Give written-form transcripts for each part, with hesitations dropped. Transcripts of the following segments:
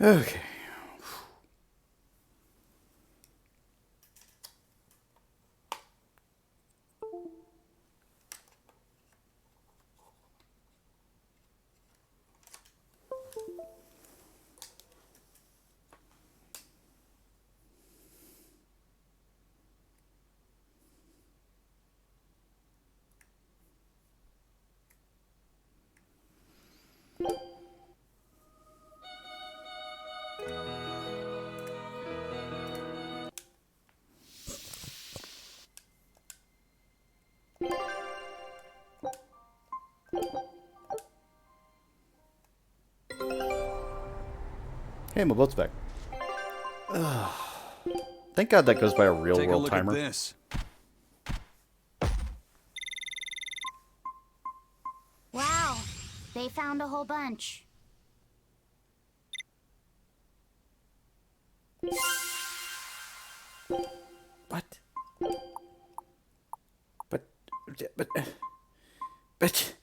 Okay. Hey, my boat's back. Ugh. Thank God that goes by a real world timer. Take a look at this. Wow, they found a whole bunch. What? But, but, but.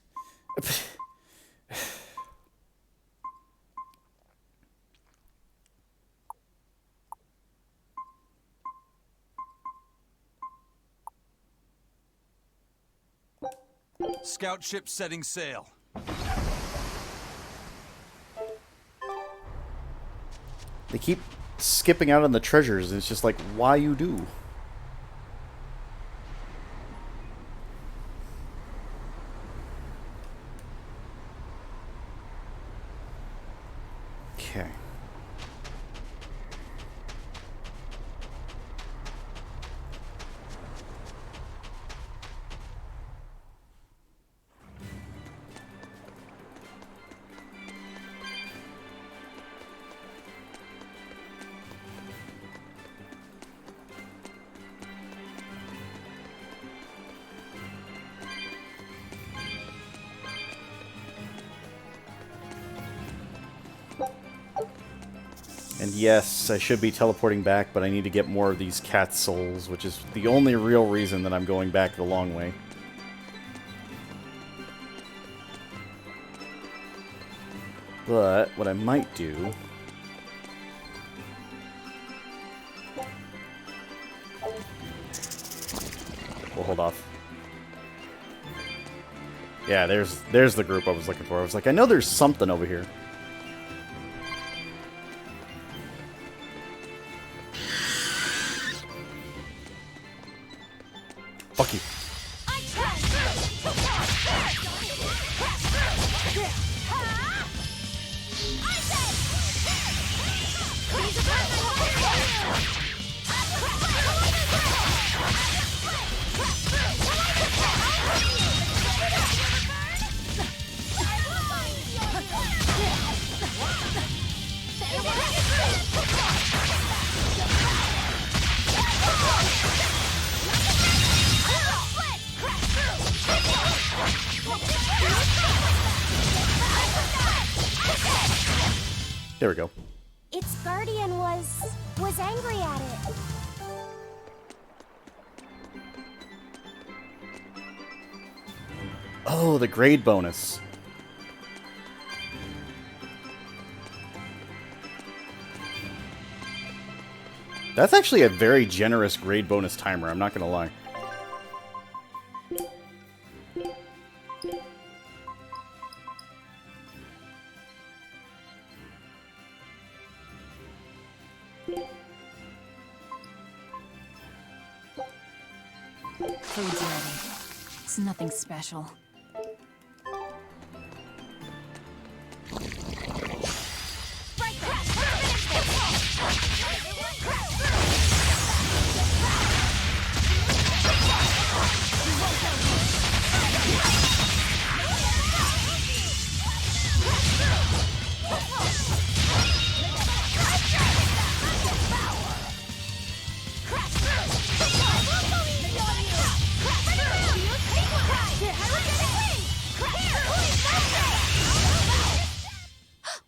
Scout ship setting sail. They keep skipping out on the treasures, and it's just like, why you do? Okay. And yes, I should be teleporting back, but I need to get more of these cat souls, which is the only real reason that I'm going back the long way. But what I might do... We'll hold off. Yeah, there's the group I was looking for. I was like, I know there's something over here. Fuck you. There we go. Its guardian was angry at it. Oh, the grade bonus. That's actually a very generous grade bonus timer, I'm not gonna lie. Food's ready. It's nothing special.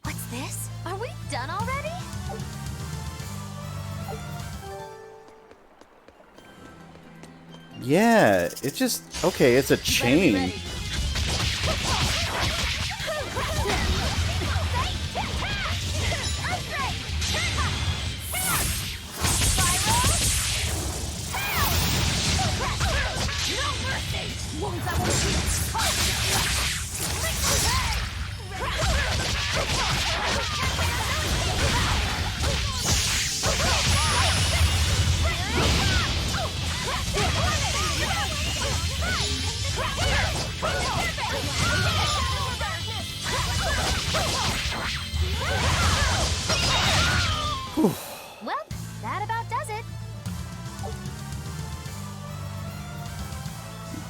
What's this? Are we done already? Yeah, it just... Okay, it's a chain.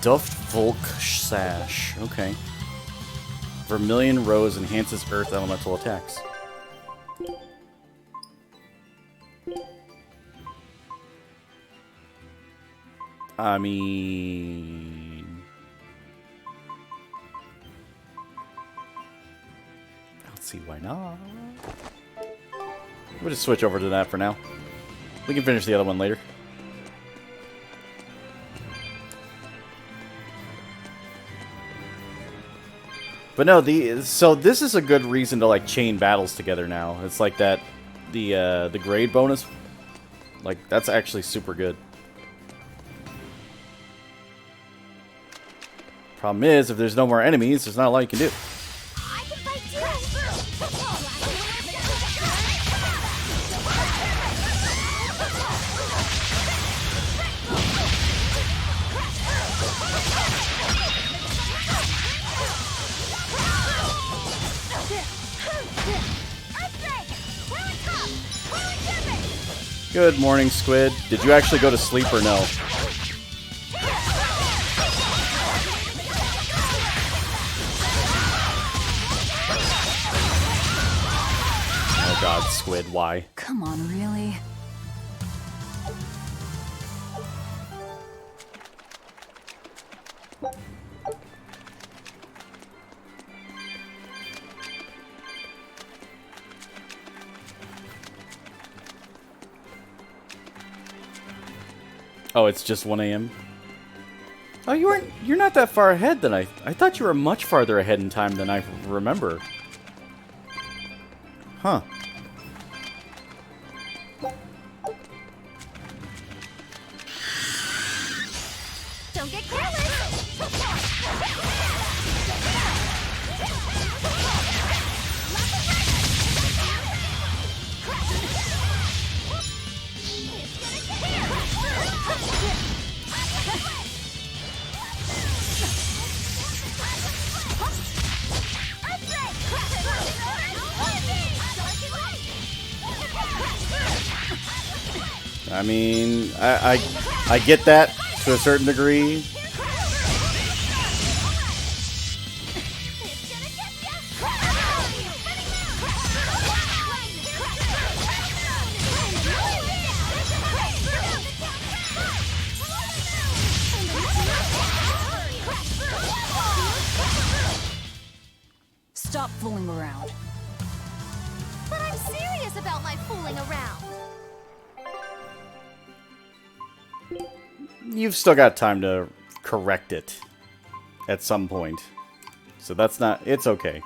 Stuffed Volk Sash. Okay. Vermilion Rose enhances Earth elemental attacks. I mean... I don't see why not. We'll just switch over to that for now. We can finish the other one later. But no, so this is a good reason to like chain battles together now. It's like that the grade bonus, like that's actually super good. Problem is, if there's no more enemies, there's not a lot you can do. I can fight too. Good morning, Squid. Did you actually go to sleep or no? Oh god, Squid, why? Come on, really? Oh, it's just 1 a.m.? Oh, you're not that far ahead than I thought you were much farther ahead in time than I remember. Huh. Don't get careless. I mean, I get that to a certain degree. Stop fooling around. But I'm serious about my fooling around. You've still got time to correct it at some point. So that's not... It's okay.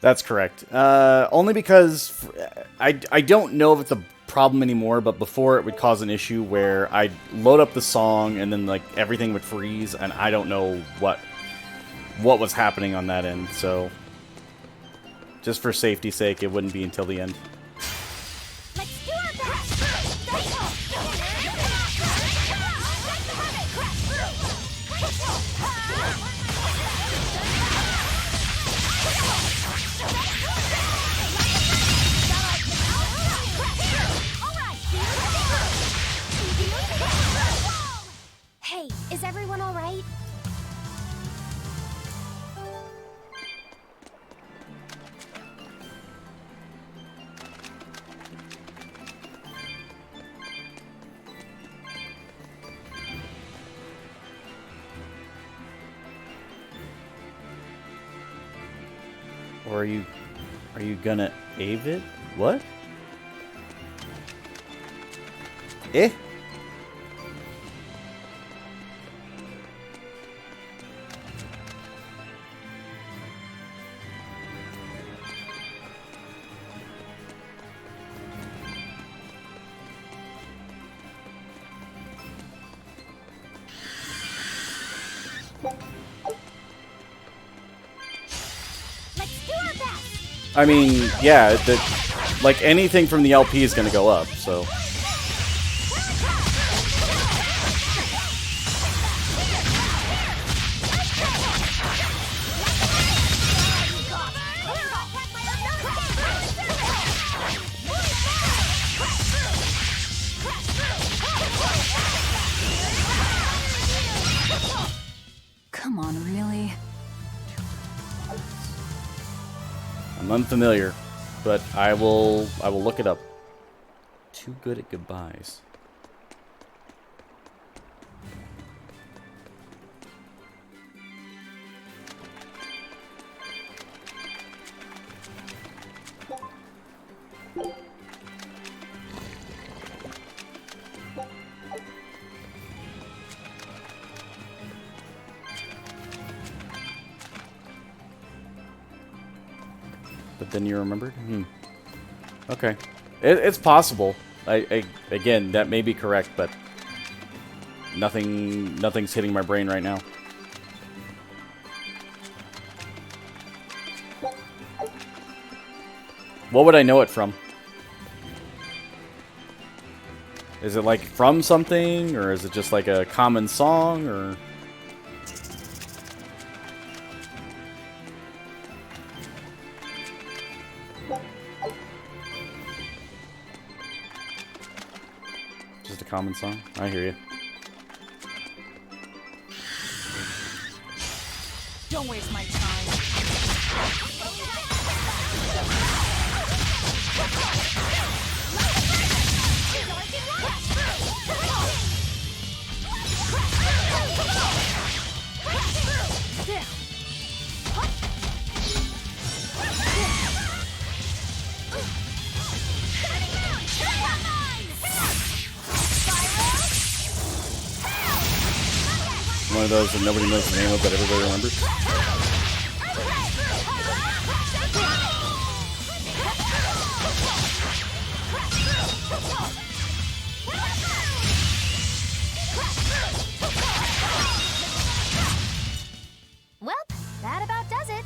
That's correct. Only because I don't know if it's a problem anymore, but before it would cause an issue where I'd load up the song and then like everything would freeze, and I don't know what was happening on that end. So just for safety's sake, it wouldn't be until the end. Let's do our best. Hey, is everyone all right? Or are you gonna Ave it? What? Eh? Let's do our best. I mean, yeah, like anything from the LP is gonna go up, so. Come on, really? I'm unfamiliar, but I will look it up. Too good at goodbyes. But then you remembered? Okay. It's possible. Again, that may be correct, but nothing's hitting my brain right now. What would I know it from? Is it like from something, or is it just like a common song, or... Just a common song? I hear you. Don't waste my time. One of those that nobody knows the name of, but everybody remembers. Well, that about does it.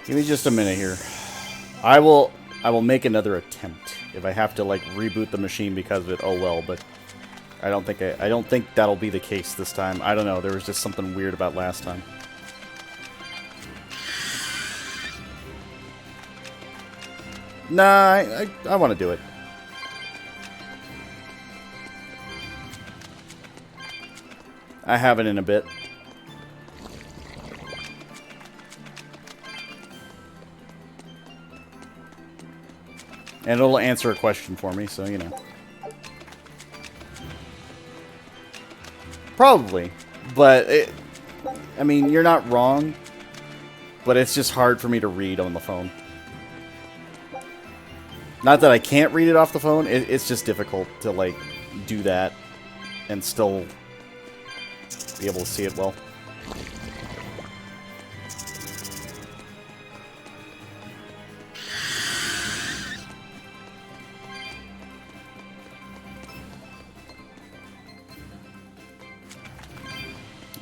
Give me just a minute here. I will make another attempt. If I have to like reboot the machine because of it, oh well, but I don't think that'll be the case this time. I don't know, there was just something weird about last time. Nah, I want to do it. I haven't in a bit. And it'll answer a question for me, so, you know. Probably. But, I mean, you're not wrong. But it's just hard for me to read on the phone. Not that I can't read it off the phone. It's just difficult to, like, do that and still be able to see it well.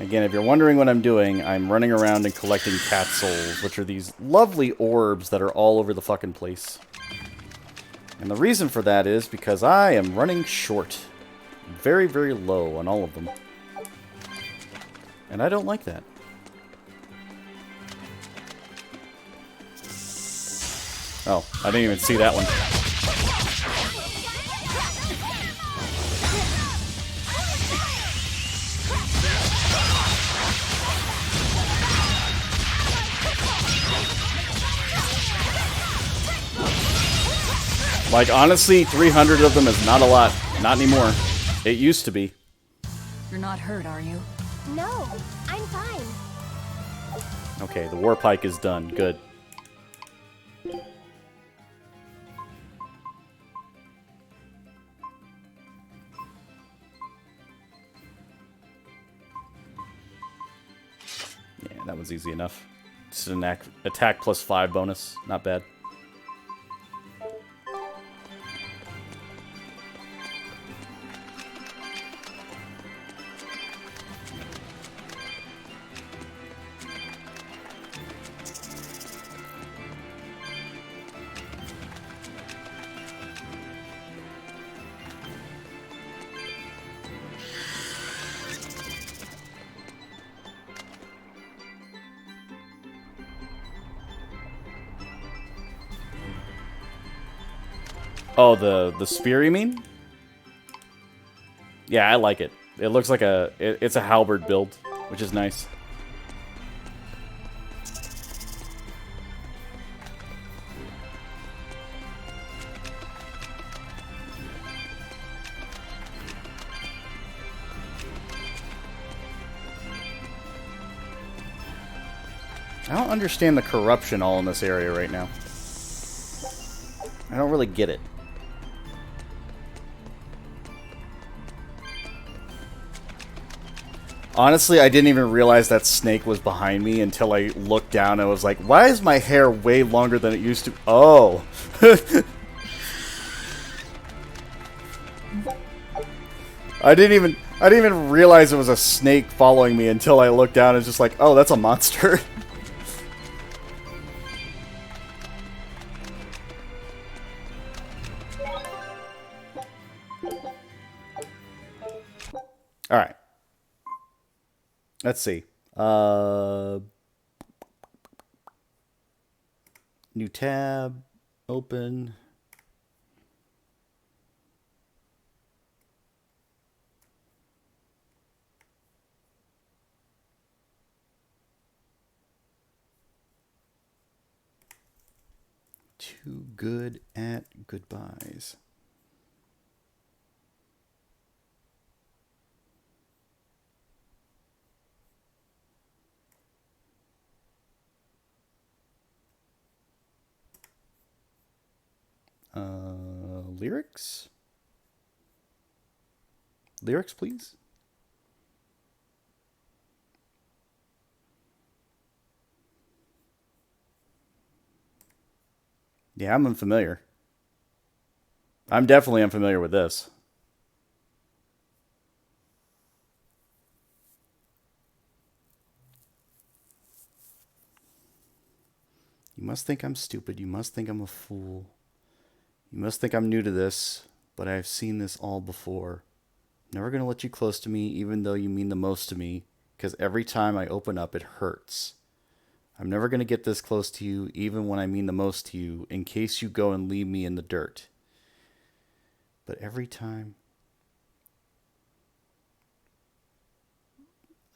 Again, if you're wondering what I'm doing, I'm running around and collecting cat souls, which are these lovely orbs that are all over the fucking place. And the reason for that is because I am running short. Very, very low on all of them. And I don't like that. Oh, I didn't even see that one. Like, honestly, 300 of them is not a lot. Not anymore. It used to be. You're not hurt, are you? No, I'm fine. Okay, the war pike is done. Good. Yeah, that was easy enough. Just an attack plus 5 bonus. Not bad. Oh, the spear, you mean? Yeah, I like it. It looks like it's a halberd build, which is nice. I don't understand the corruption all in this area right now. I don't really get it. Honestly, I didn't even realize that snake was behind me until I looked down and I was like, why is my hair way longer than it used to? Oh. I didn't even realize it was a snake following me until I looked down and was just like, oh, that's a monster. All right. Let's see. New tab. Open. Too good at goodbyes. Lyrics? Lyrics, please. Yeah, I'm unfamiliar. I'm definitely unfamiliar with this. You must think I'm stupid. You must think I'm a fool. You must think I'm new to this, but I have seen this all before. Never gonna let you close to me, even though you mean the most to me, because every time I open up, it hurts. I'm never gonna get this close to you, even when I mean the most to you, in case you go and leave me in the dirt. But every time...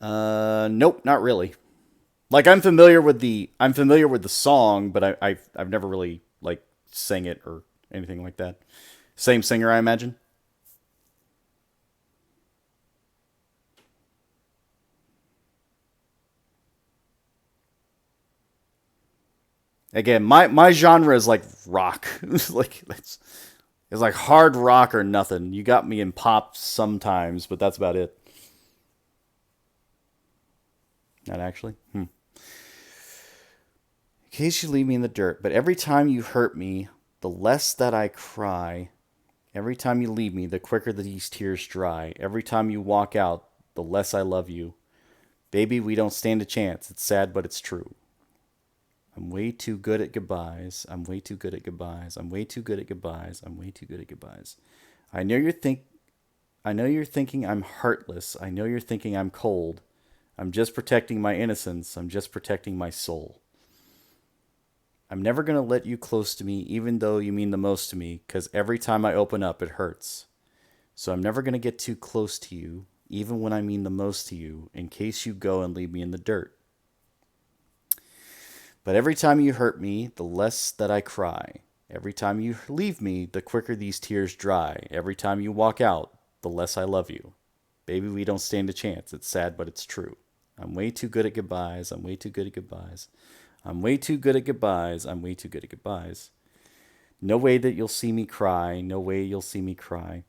Nope, not really. Like, I'm familiar with the song, but I've never really, like, sang it or anything like that. Same singer, I imagine. Again, my genre is like rock. It's like hard rock or nothing. You got me in pop sometimes, but that's about it. Not actually. In case you leave me in the dirt, but every time you hurt me, the less that I cry. Every time you leave me, the quicker these tears dry. Every time you walk out, the less I love you. Baby, we don't stand a chance. It's sad, but it's true. I'm way too good at goodbyes. I'm way too good at goodbyes. I'm way too good at goodbyes. I'm way too good at goodbyes. I know you're thinking I'm heartless. I know you're thinking I'm cold. I'm just protecting my innocence. I'm just protecting my soul. I'm never going to let you close to me, even though you mean the most to me, because every time I open up, it hurts. So I'm never going to get too close to you, even when I mean the most to you, in case you go and leave me in the dirt. But every time you hurt me, the less that I cry. Every time you leave me, the quicker these tears dry. Every time you walk out, the less I love you. Baby, we don't stand a chance. It's sad, but it's true. I'm way too good at goodbyes. I'm way too good at goodbyes. I'm way too good at goodbyes. I'm way too good at goodbyes. No way that you'll see me cry. No way you'll see me cry.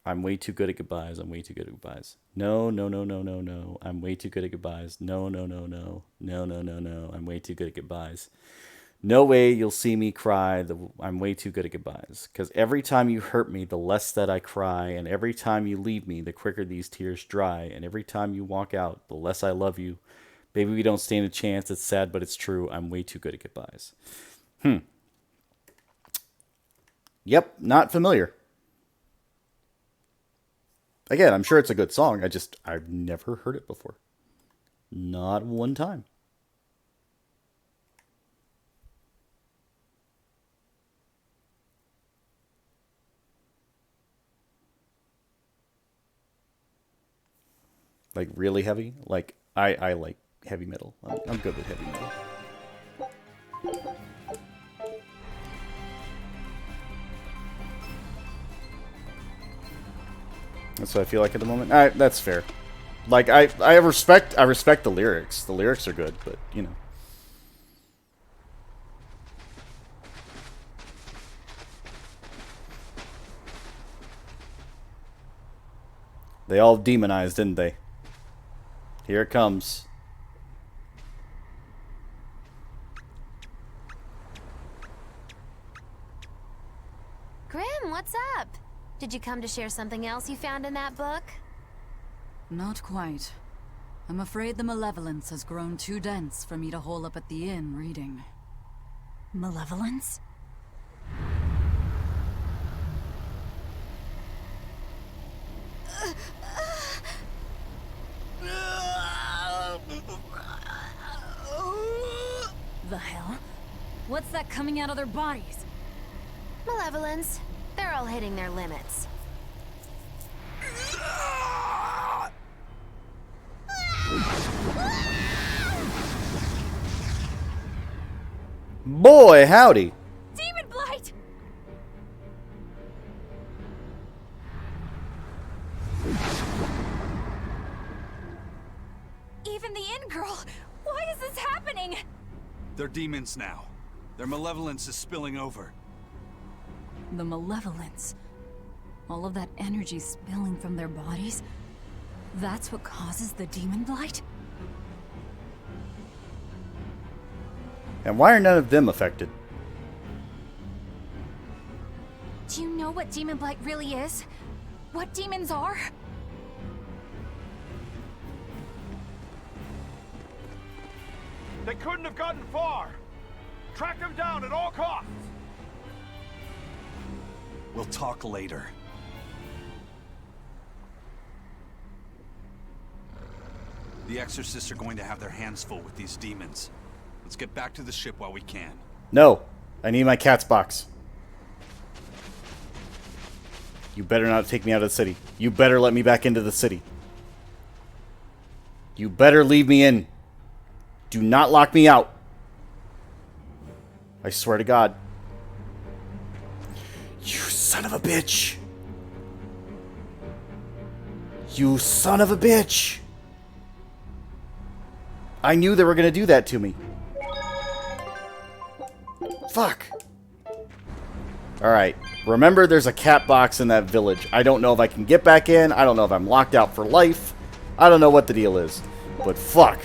I'm way too good at goodbyes. I'm way too good at goodbyes. No, no, no, no, no, no. I'm way too good at goodbyes. No, no, no, no. No, no, no, no. I'm way too good at goodbyes. No way you'll see me cry. I'm way too good at goodbyes. Because every time you hurt me, the less that I cry. And every time you leave me, the quicker these tears dry. And every time you walk out, the less I love you. Baby, we don't stand a chance. It's sad, but it's true. I'm way too good at goodbyes. Yep, not familiar. Again, I'm sure it's a good song. I've never heard it before. Not one time. Like, really heavy? Like, I like heavy metal. I'm good with heavy metal. That's what I feel like at the moment. That's fair. Like, I respect the lyrics. The lyrics are good, but, you know. They all demonized, didn't they? Here it comes. Grim, what's up? Did you come to share something else you found in that book? Not quite. I'm afraid the malevolence has grown too dense for me to hole up at the inn reading. Malevolence? The hell? What's that coming out of their bodies? Malevolence. They're all hitting their limits. Boy, howdy. Demon Blight! Even the inn girl! Why is this happening? They're demons now. Their malevolence is spilling over. The malevolence. All of that energy spilling from their bodies? That's what causes the demon blight? And why are none of them affected? Do you know what demon blight really is? What demons are? They couldn't have gotten far. Track them down at all costs. We'll talk later. The exorcists are going to have their hands full with these demons. Let's get back to the ship while we can. No. I need my cat's box. You better not take me out of the city. You better let me back into the city. You better leave me in. Do not lock me out. I swear to God. You son of a bitch. You son of a bitch. I knew they were going to do that to me. Fuck. Alright. Remember, there's a cat box in that village. I don't know if I can get back in. I don't know if I'm locked out for life. I don't know what the deal is. But fuck.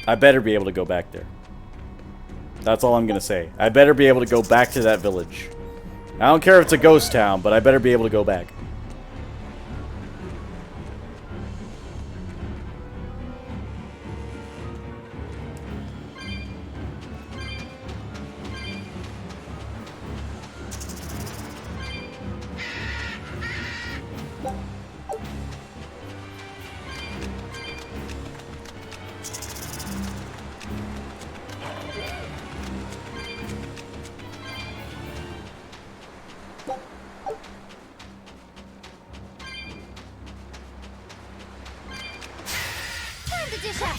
I better be able to go back there. That's all I'm gonna say. I better be able to go back to that village. I don't care if it's a ghost town, but I better be able to go back. Time to dish out.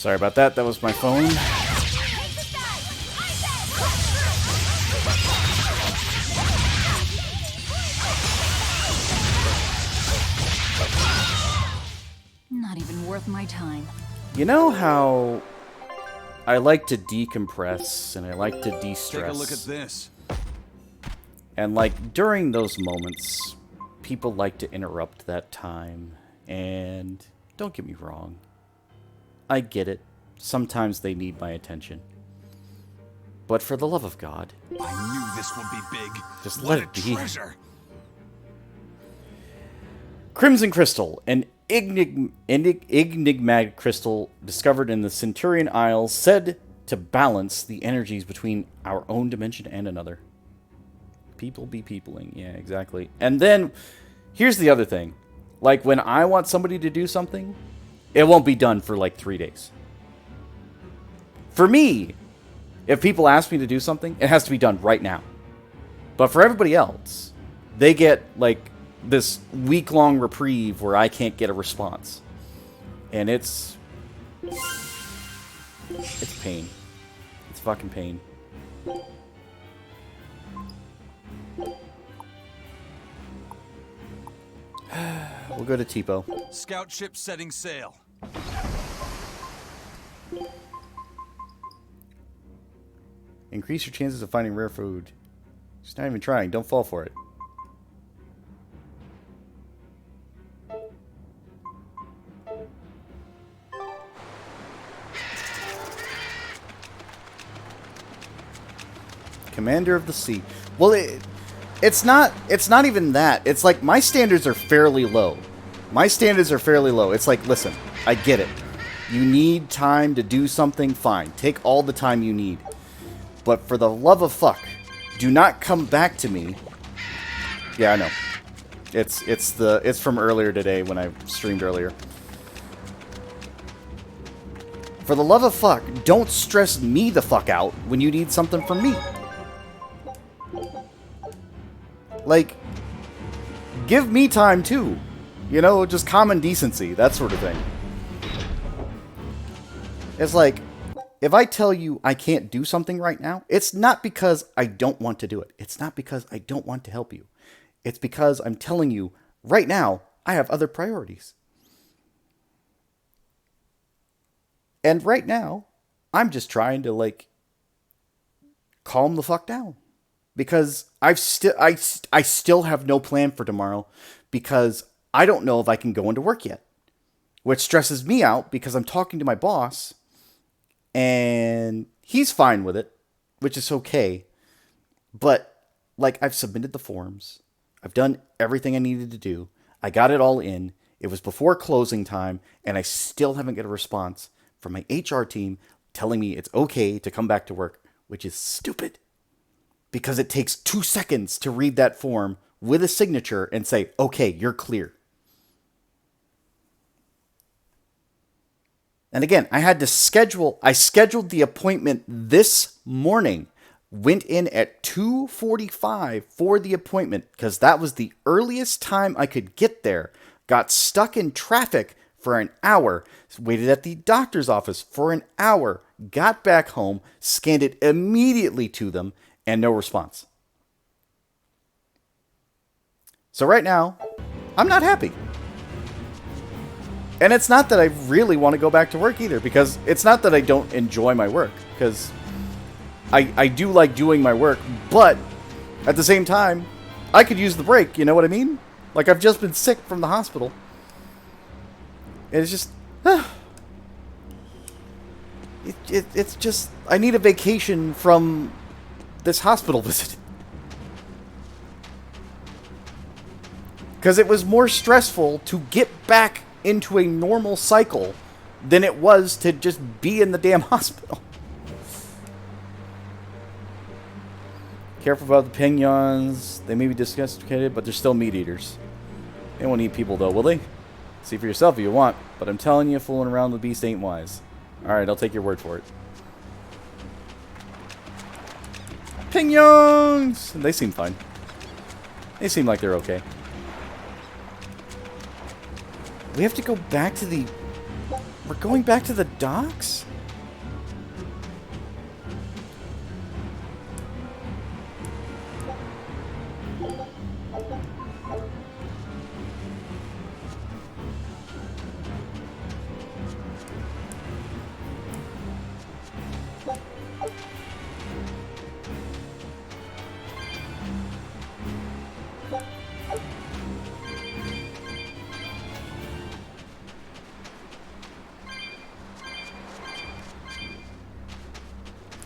Sorry about that. That was my phone. Not even worth my time. You know how I like to decompress and I like to de-stress. Take a look at this. And like during those moments, people like to interrupt that time. And don't get me wrong, I get it. Sometimes they need my attention. But for the love of God, I knew this would be big. just What let it a be. treasure. Crimson Crystal, an enigmatic crystal discovered in the Centurion Isles, said to balance the energies between our own dimension and another. People be peopling. Yeah, exactly. And then, here's the other thing. Like, when I want somebody to do something, it won't be done for, like, 3 days. For me, if people ask me to do something, it has to be done right now. But for everybody else, they get, like, this week-long reprieve where I can't get a response. And it's pain. It's fucking pain. We'll go to Tipo. Scout ship setting sail. Increase your chances of finding rare food. Just not even trying. Don't fall for it. Commander of the Sea. Well, it's not even that. It's like my standards are fairly low. My standards are fairly low. It's like, listen, I get it. You need time to do something, fine. Take all the time you need. But for the love of fuck, do not come back to me. Yeah, I know. It's from earlier today when I streamed earlier. For the love of fuck, don't stress me the fuck out when you need something from me. Like, give me time too. You know, just common decency, that sort of thing. It's like, if I tell you I can't do something right now, it's not because I don't want to do it. It's not because I don't want to help you. It's because I'm telling you, right now, I have other priorities. And right now, I'm just trying to, like, calm the fuck down. Because I still have no plan for tomorrow because I don't know if I can go into work yet. Which stresses me out because I'm talking to my boss and he's fine with it, which is okay. But, like, I've submitted the forms. I've done everything I needed to do. I got it all in. It was before closing time and I still haven't got a response from my HR team telling me it's okay to come back to work, which is stupid. Because it takes 2 seconds to read that form with a signature and say, okay, you're clear. And again, I scheduled the appointment this morning. Went in at 2:45 for the appointment because that was the earliest time I could get there. Got stuck in traffic for an hour. Waited at the doctor's office for an hour. Got back home. Scanned it immediately to them. And no response. So right now, I'm not happy. And it's not that I really want to go back to work either, because it's not that I don't enjoy my work, because I do like doing my work, but at the same time, I could use the break, you know what I mean? Like, I've just been sick from the hospital. And it's just... it's just... I need a vacation from this hospital visit. Because it was more stressful to get back into a normal cycle than it was to just be in the damn hospital. Careful about the pinons. They may be disgusted, but they're still meat eaters. They won't eat people, though, will they? See for yourself if you want. But I'm telling you, fooling around with the beast ain't wise. Alright, I'll take your word for it. Pinons! They seem fine. They seem like they're okay. We have to go back to the We're going back to the docks?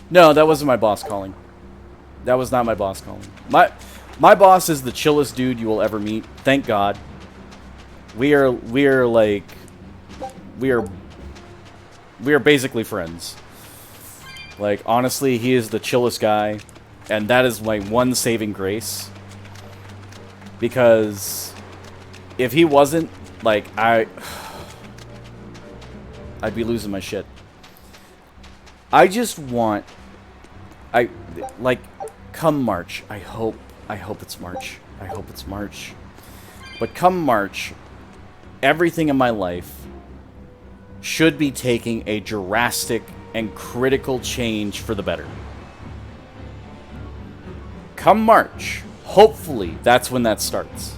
No, that wasn't my boss calling. That was not my boss calling. My boss is the chillest dude you will ever meet. Thank God. We are basically friends. Like, honestly, he is the chillest guy, and that is my one saving grace. Because if he wasn't, like, I'd be losing my shit. I just want, come March, I hope it's March. I hope it's March. But come March, everything in my life should be taking a drastic and critical change for the better. Come March, hopefully that's when that starts.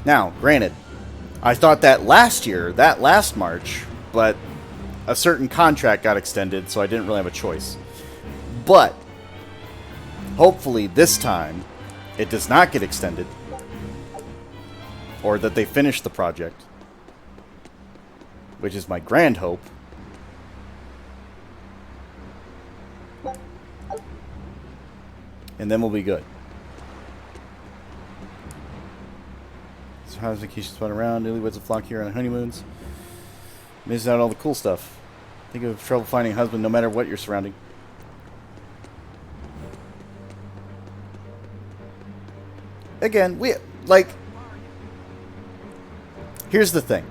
Now, granted, I thought that last March, but a certain contract got extended, so I didn't really have a choice. But hopefully this time it does not get extended, or that they finish the project, which is my grand hope. And then we'll be good. So how's vacation spun around? Newlyweds flock here on honeymoons. Misses out all the cool stuff. Think of trouble finding a husband no matter what your surrounding. Again, here's the thing.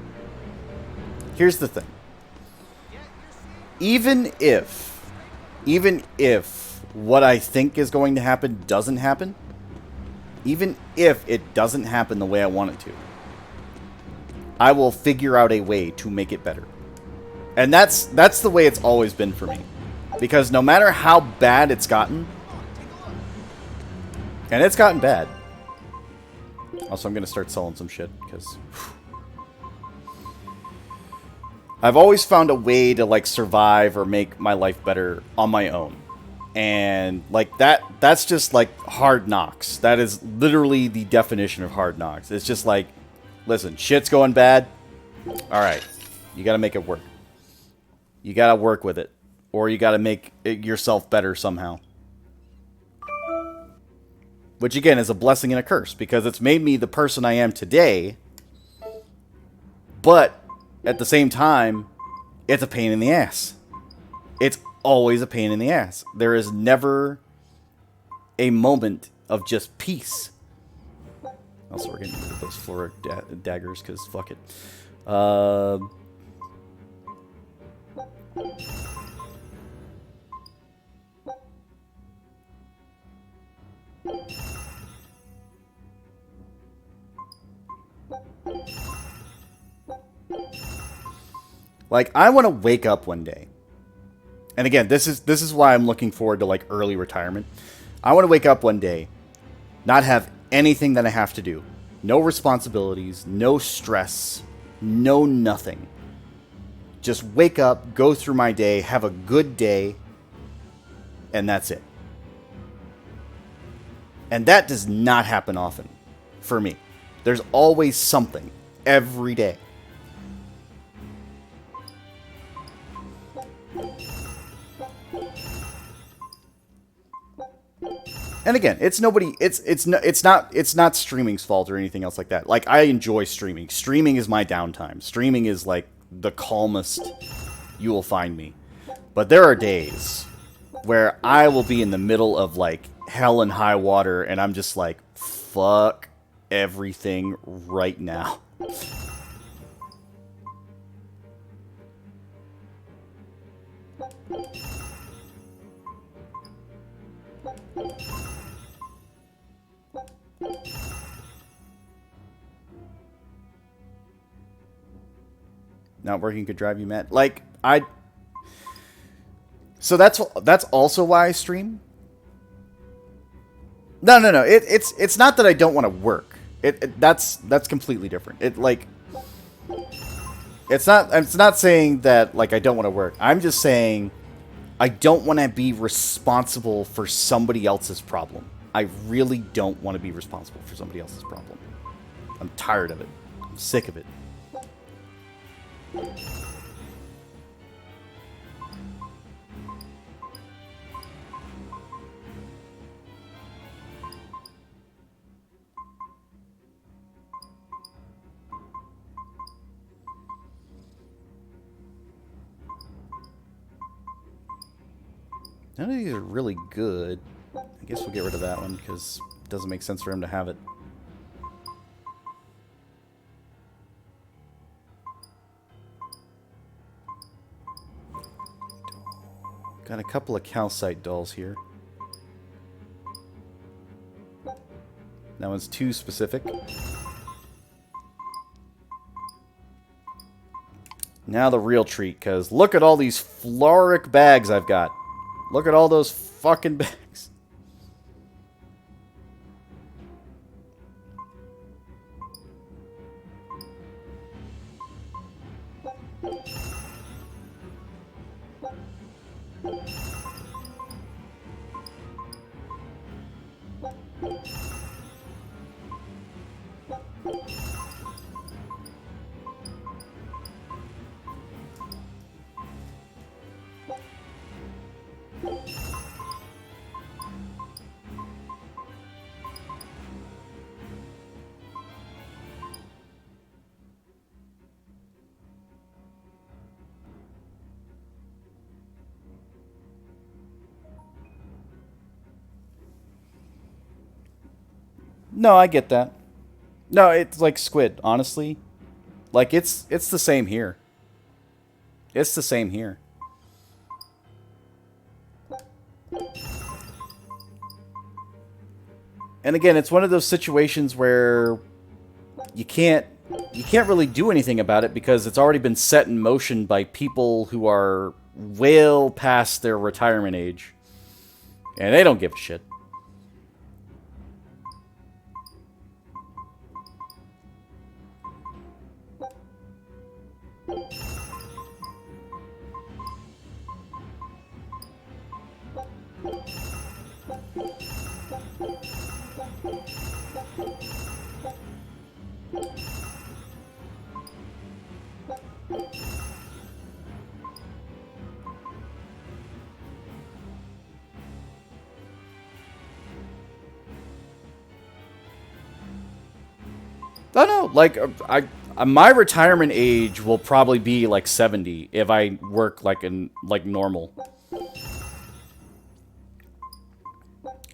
Even if what I think is going to happen doesn't happen, even if it doesn't happen the way I want it to, I will figure out a way to make it better. And that's the way it's always been for me. Because no matter how bad it's gotten, and it's gotten bad. Also, I'm going to start selling some shit, because I've always found a way to, like, survive or make my life better on my own. And, like, that's just, like, hard knocks. That is literally the definition of hard knocks. It's just like, listen, shit's going bad. Alright, you gotta make it work. You gotta work with it. Or you gotta make it yourself better somehow. Which, again, is a blessing and a curse, because it's made me the person I am today. But, at the same time, it's a pain in the ass. It's always a pain in the ass. There is never a moment of just peace. Also, we're getting rid of those floor daggers, because fuck it. Like, I want to wake up one day. And again, this is why I'm looking forward to, like, early retirement. I want to wake up one day, not have anything that I have to do. No responsibilities, no stress, no nothing. Just wake up, go through my day, have a good day, and that's it. And that does not happen often for me. There's always something every day. And again, it's not streaming's fault or anything else like that. Like, I enjoy streaming. Streaming is my downtime. Streaming is, like, the calmest you will find me. But there are days where I will be in the middle of, like, hell and high water, and I'm just like, fuck everything right now. Not working could drive you mad. Like, so that's also why I stream. No. It's not that I don't want to work. That's completely different. It's not saying that like I don't want to work. I'm just saying I don't want to be responsible for somebody else's problem. I really don't want to be responsible for somebody else's problem. I'm tired of it. I'm sick of it. None of these are really good. I guess we'll get rid of that one because it doesn't make sense for him to have it. Got a couple of calcite dolls here. That one's too specific. Now the real treat, because look at all these floric bags I've got. Look at all those fucking bags. No, I get that. No, it's like Squid, honestly. Like, it's the same here. It's the same here. And again, it's one of those situations where you can't really do anything about it because it's already been set in motion by people who are well past their retirement age. And they don't give a shit. Oh no, like my retirement age will probably be like 70 if I work like normal.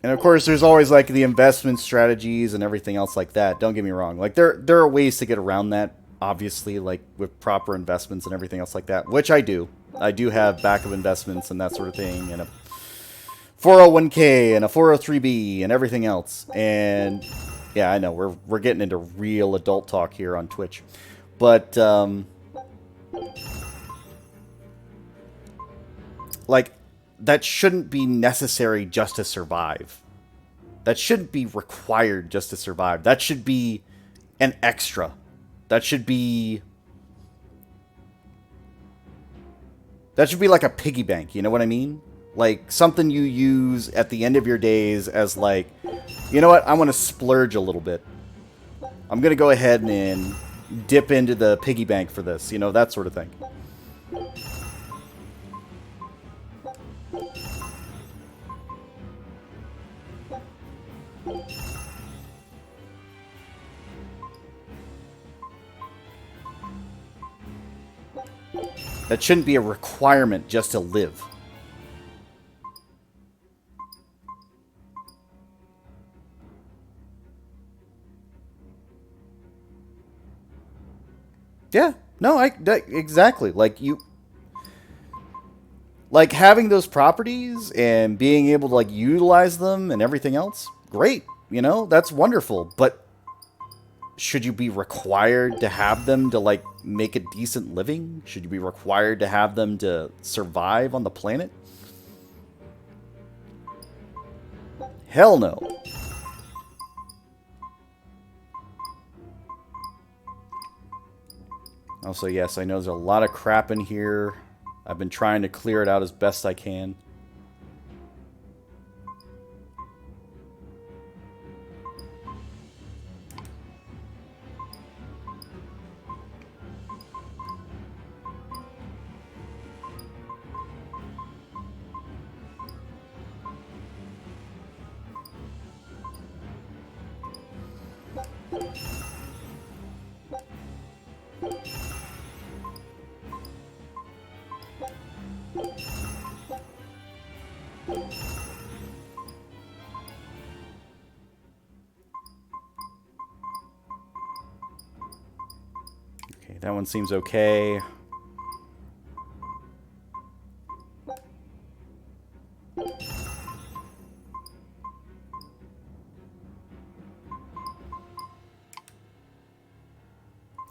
And of course, there's always like the investment strategies and everything else like that. Don't get me wrong. Like there are ways to get around that, obviously, like with proper investments and everything else like that, which I do. I do have backup investments and that sort of thing, and a 401k and a 403b and everything else. And yeah, I know we're getting into real adult talk here on Twitch, but like that shouldn't be necessary just to survive. That shouldn't be required just to survive. That should be an extra. That should be like a piggy bank, you know what I mean? Like something you use at the end of your days as like, you know what, I want to splurge a little bit. I'm going to go ahead and dip into the piggy bank for this, you know, that sort of thing. That shouldn't be a requirement just to live. Yeah, no, exactly. Like like having those properties and being able to like utilize them and everything else, great. You know, that's wonderful. But should you be required to have them to, like, make a decent living? Should you be required to have them to survive on the planet? Hell no. Also, yes, I know there's a lot of crap in here. I've been trying to clear it out as best I can. Okay, that one seems okay.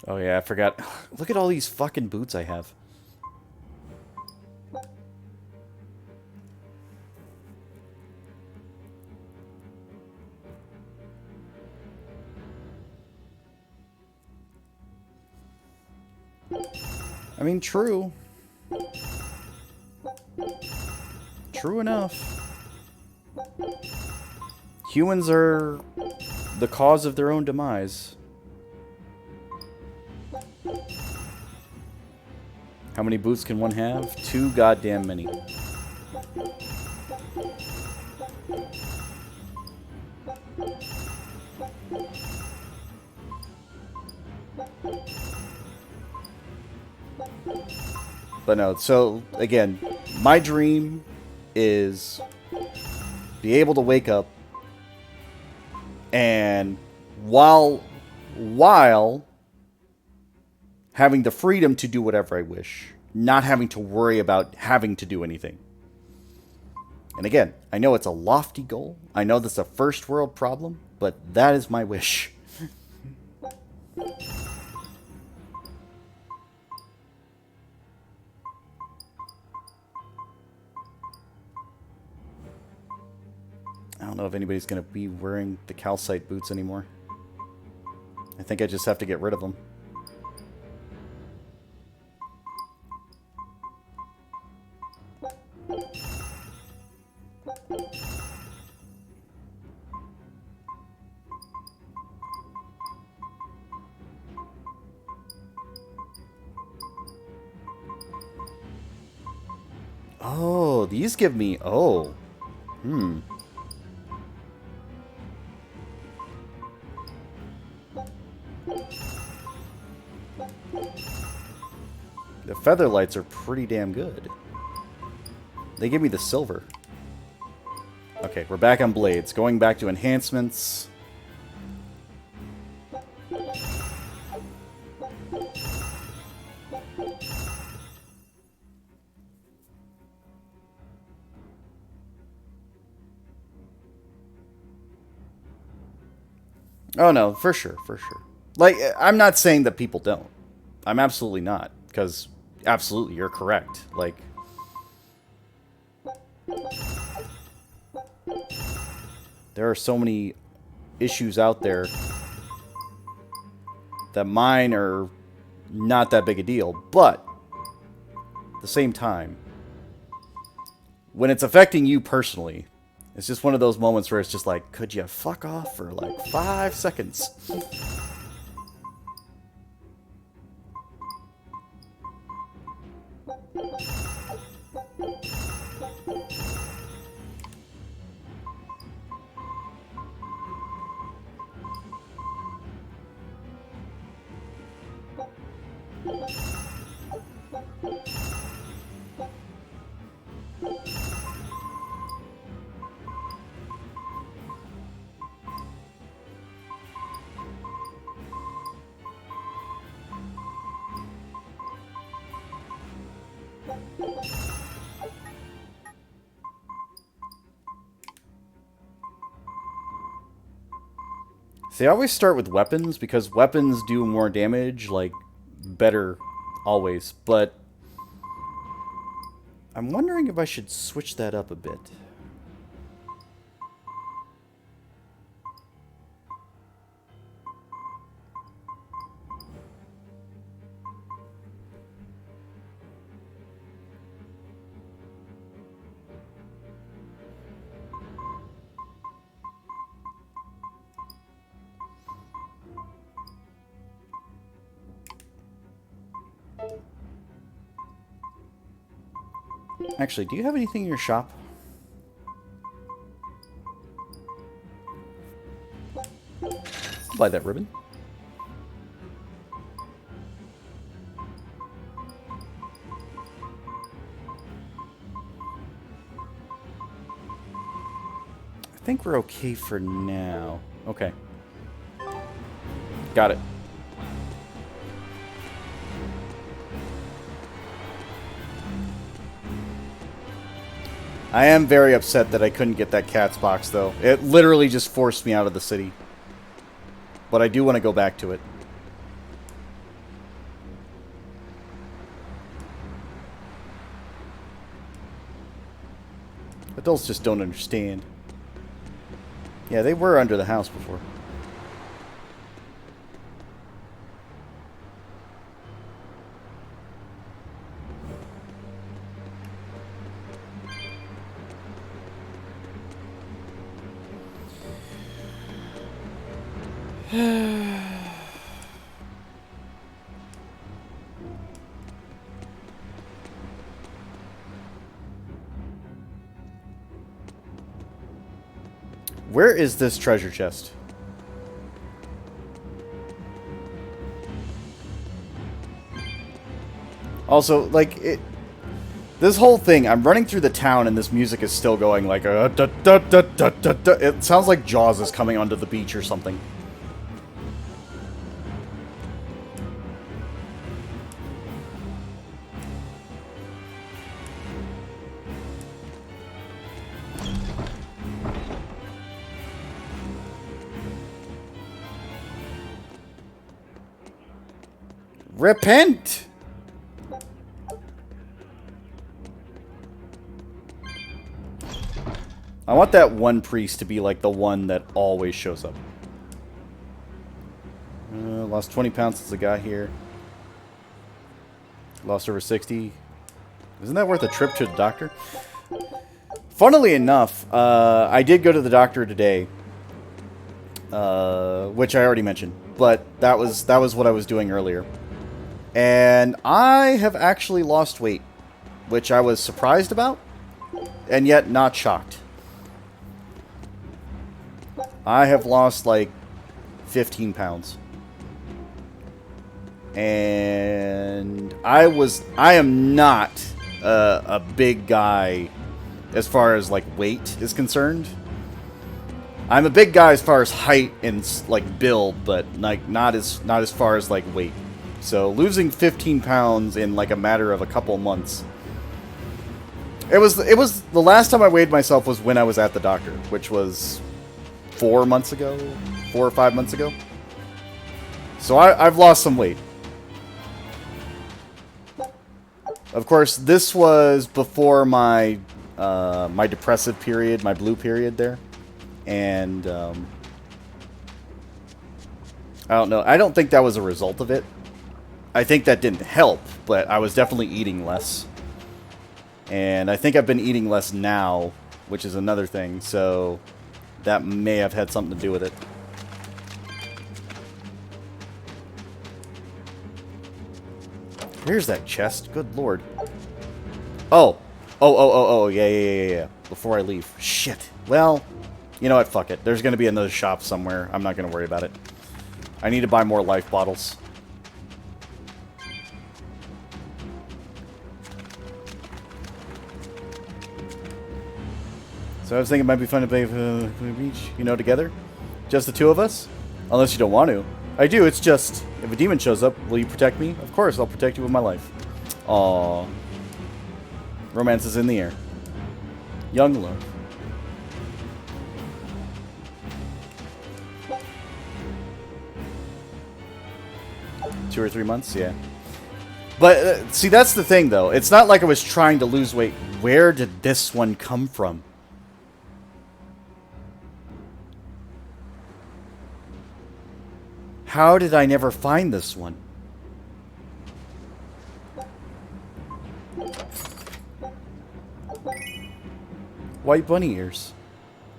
Oh yeah, I forgot. Look at all these fucking boots I have. I mean, true. True enough. Humans are the cause of their own demise. How many boots can one have? Too goddamn many. But no, so again, my dream is be able to wake up and while having the freedom to do whatever I wish, not having to worry about having to do anything. And again, I know it's a lofty goal. I know that's a first world problem, but that is my wish. I don't know if anybody's going to be wearing the calcite boots anymore. I think I just have to get rid of them. Oh, these give me... Oh. Hmm. The feather lights are pretty damn good. They give me the silver. Okay, we're back on blades. Going back to enhancements. Oh no, for sure, for sure. Like, I'm not saying that people don't. I'm absolutely not, because absolutely, you're correct. Like, there are so many issues out there that mine are not that big a deal, but at the same time, when it's affecting you personally, it's just one of those moments where it's just like, could you fuck off for like 5 seconds? See, I always start with weapons, because weapons do more damage, like, better always, but I'm wondering if I should switch that up a bit. Actually, do you have anything in your shop? I'll buy that ribbon. I think we're okay for now. Okay. Got it. I am very upset that I couldn't get that cat's box, though. It literally just forced me out of the city. But I do want to go back to it. Adults just don't understand. Yeah, they were under the house before. Where is this treasure chest? Also, like, this whole thing, I'm running through the town and this music is still going like a da da da da da da. It sounds like Jaws is coming onto the beach or something. Repent! I want that one priest to be like the one that always shows up. Lost 20 pounds since I got here. Lost over 60. Isn't that worth a trip to the doctor? Funnily enough, I did go to the doctor today. Which I already mentioned. But that was what I was doing earlier. And I have actually lost weight. Which I was surprised about. And yet not shocked. I have lost like 15 pounds. And I am not a big guy as far as like weight is concerned. I'm a big guy as far as height and like build, but like not as far as like weight. So losing 15 pounds in like a matter of a couple months. It was the last time I weighed myself was when I was at the doctor, which was 4 months ago, 4 or 5 months ago. So I've lost some weight. Of course, this was before my my depressive period, my blue period there, and I don't know. I don't think that was a result of it. I think that didn't help, but I was definitely eating less, and I think I've been eating less now, which is another thing. So that may have had something to do with it. Where's that chest? Good lord. Oh, yeah. Before I leave. Shit. Well, you know what? Fuck it. There's going to be another shop somewhere. I'm not going to worry about it. I need to buy more life bottles. So I was thinking it might be fun to play the beach, you know, together. Just the two of us? Unless you don't want to. I do, it's just, if a demon shows up, will you protect me? Of course, I'll protect you with my life. Aww. Romance is in the air. Young love. 2 or 3 months, yeah. But, see, that's the thing, though. It's not like I was trying to lose weight. Where did this one come from? How did I never find this one? White bunny ears.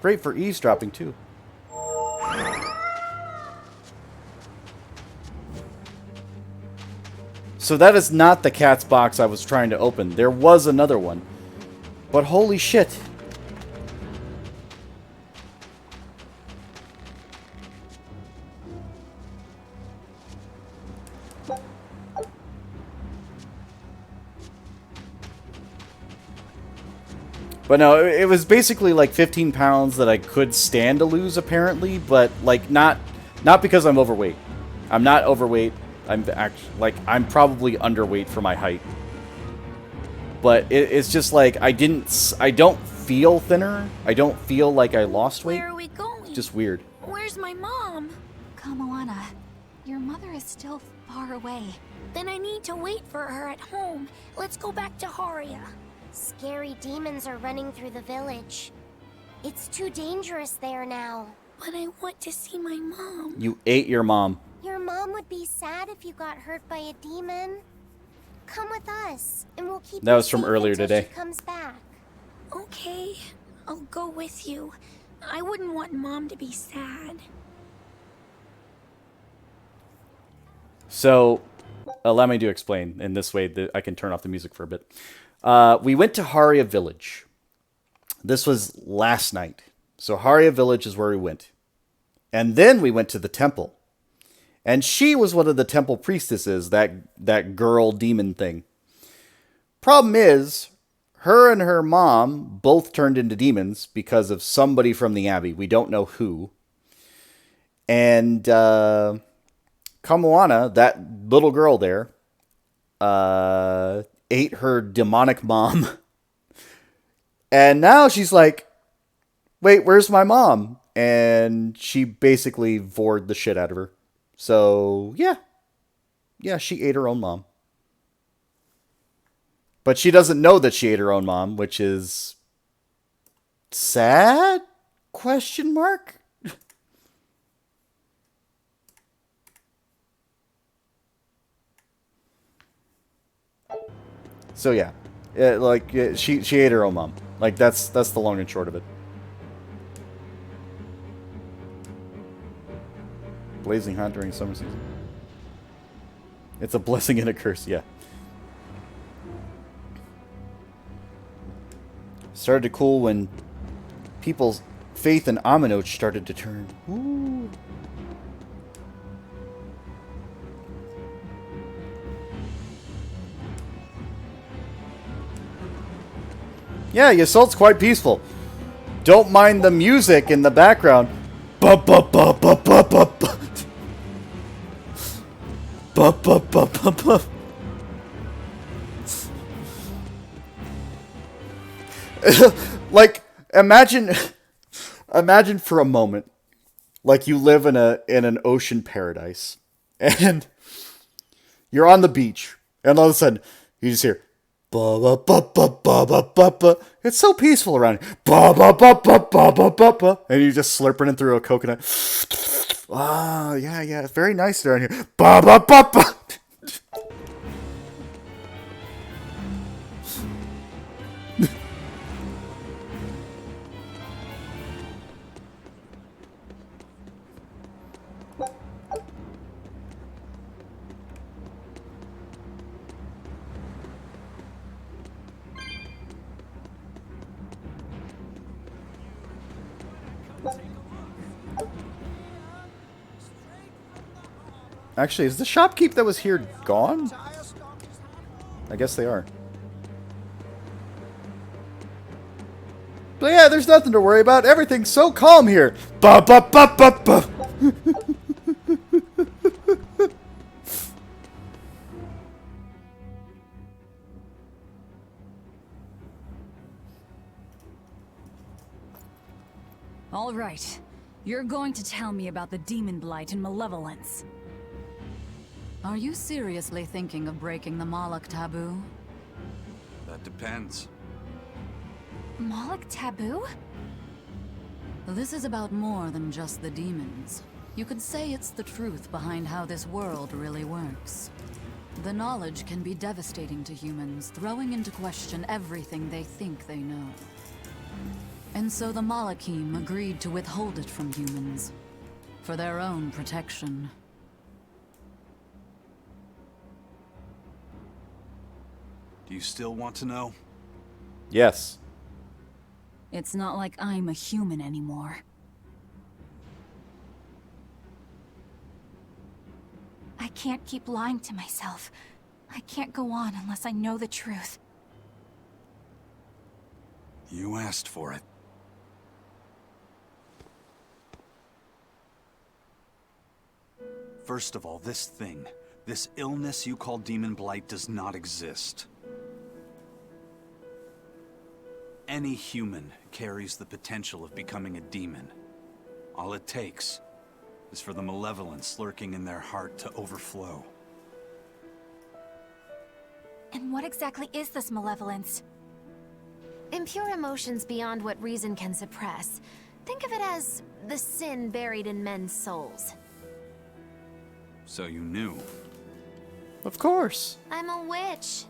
Great for eavesdropping, too. So that is not the cat's box I was trying to open. There was another one. But holy shit. But no, it was basically like 15 pounds that I could stand to lose, apparently, but like not because I'm overweight. I'm not overweight. I'm probably underweight for my height. But it's just like I don't feel thinner. I don't feel like I lost weight. Where are we going? Just weird. Where's my mom? Kamoana, your mother is still far away. Then I need to wait for her at home. Let's go back to Haria. Scary demons are running through the village. It's too dangerous there now. But I want to see my mom. You ate your mom. Your mom would be sad if you got hurt by a demon. Come with us, and we'll keep That you was from safe earlier until today. She comes back. Okay, I'll go with you. I wouldn't want Mom to be sad. So, allow me to explain in this way that I can turn off the music for a bit. We went to Haria Village. This was last night. So Haria Village is where we went. And then we went to the temple. And she was one of the temple priestesses, that girl demon thing. Problem is, her and her mom both turned into demons because of somebody from the abbey. We don't know who. And Kamoana, that little girl there, ate her demonic mom. And now she's like, wait, where's my mom? And she basically vored the shit out of her. So, yeah. Yeah, she ate her own mom. But she doesn't know that she ate her own mom, which is sad? Question mark? So yeah, she ate her own mom. Like that's the long and short of it. Blazing hot during summer season. It's a blessing and a curse, yeah. Started to cool when people's faith in Aminoch started to turn. Ooh. Yeah, Yasalt's quite peaceful. Don't mind the music in the background. Ba ba ba ba ba ba ba. Ba ba ba ba ba. Like, imagine for a moment, like you live in an ocean paradise, and you're on the beach, and all of a sudden you just hear ba ba ba ba ba ba ba ba. It's so peaceful around here. Ba ba ba ba ba ba ba ba. And you're just slurping it through a coconut. Ah, yeah, it's very nice around here. Ba ba ba ba. Actually, is the shopkeep that was here gone? I guess they are. But yeah, there's nothing to worry about. Everything's so calm here. Ba ba ba ba ba. All right. You're going to tell me about the demon blight and malevolence. Are you seriously thinking of breaking the Moloch taboo? That depends. Moloch taboo? This is about more than just the demons. You could say it's the truth behind how this world really works. The knowledge can be devastating to humans, throwing into question everything they think they know. And so the Malachim agreed to withhold it from humans, for their own protection. Do you still want to know? Yes. It's not like I'm a human anymore. I can't keep lying to myself. I can't go on unless I know the truth. You asked for it. First of all, this thing, this illness you call Demon Blight does not exist. Any human carries the potential of becoming a demon. All it takes is for the malevolence lurking in their heart to overflow. And what exactly is this malevolence? Impure emotions beyond what reason can suppress. Think of it as the sin buried in men's souls. So you knew. Of course. I'm a witch.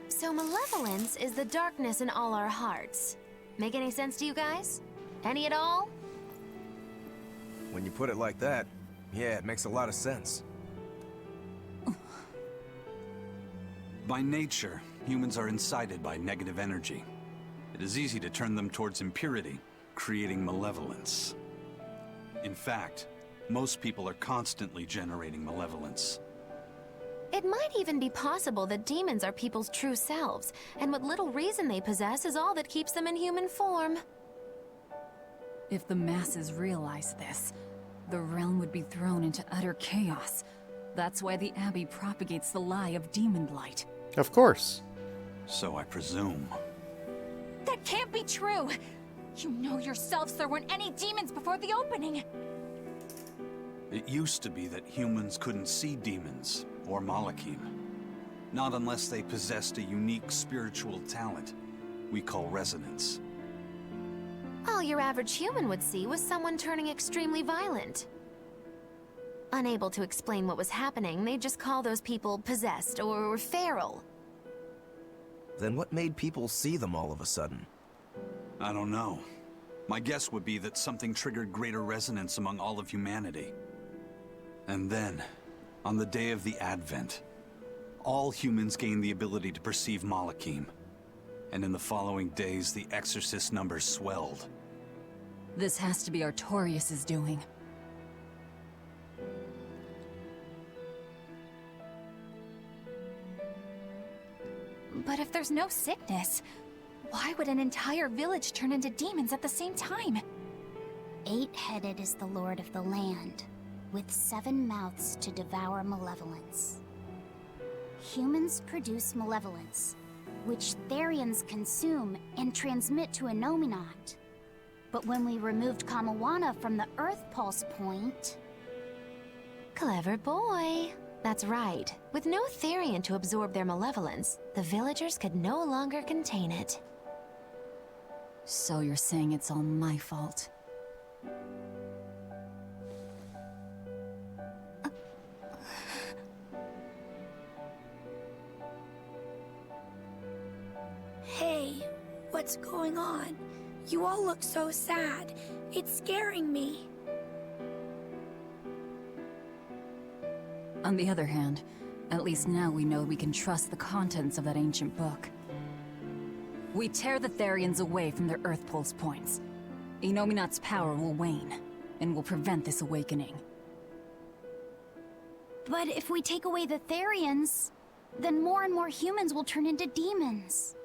So malevolence is the darkness in all our hearts. Make any sense to you guys? Any at all? When you put it like that, yeah, it makes a lot of sense. By nature, humans are incited by negative energy. It is easy to turn them towards impurity, creating malevolence. In fact, most people are constantly generating malevolence. It might even be possible that demons are people's true selves, and what little reason they possess is all that keeps them in human form. If the masses realize this, the realm would be thrown into utter chaos. That's why the Abbey propagates the lie of demon blight. Of course. So I presume. That can't be true! You know yourselves there weren't any demons before the opening! It used to be that humans couldn't see demons, or Malachim. Not unless they possessed a unique spiritual talent we call resonance. All your average human would see was someone turning extremely violent. Unable to explain what was happening, they'd just call those people possessed or feral. Then what made people see them all of a sudden? I don't know. My guess would be that something triggered greater resonance among all of humanity. And then, on the day of the Advent, all humans gained the ability to perceive Malachim. And in the following days, the Exorcist numbers swelled. This has to be Artorius' doing. But if there's no sickness, why would an entire village turn into demons at the same time? 8-headed is the lord of the land, with 7 mouths to devour malevolence. Humans produce malevolence, which Therians consume and transmit to Innominat. But when we removed Kamawana from the Earth Pulse point... Clever boy. That's right. With no Therian to absorb their malevolence, the villagers could no longer contain it. So you're saying it's all my fault? Hey, what's going on? You all look so sad. It's scaring me. On the other hand, at least now we know we can trust the contents of that ancient book. We tear the Therians away from their Earth Pulse points. Innominat's power will wane, and will prevent this awakening. But if we take away the Therians, then more and more humans will turn into demons.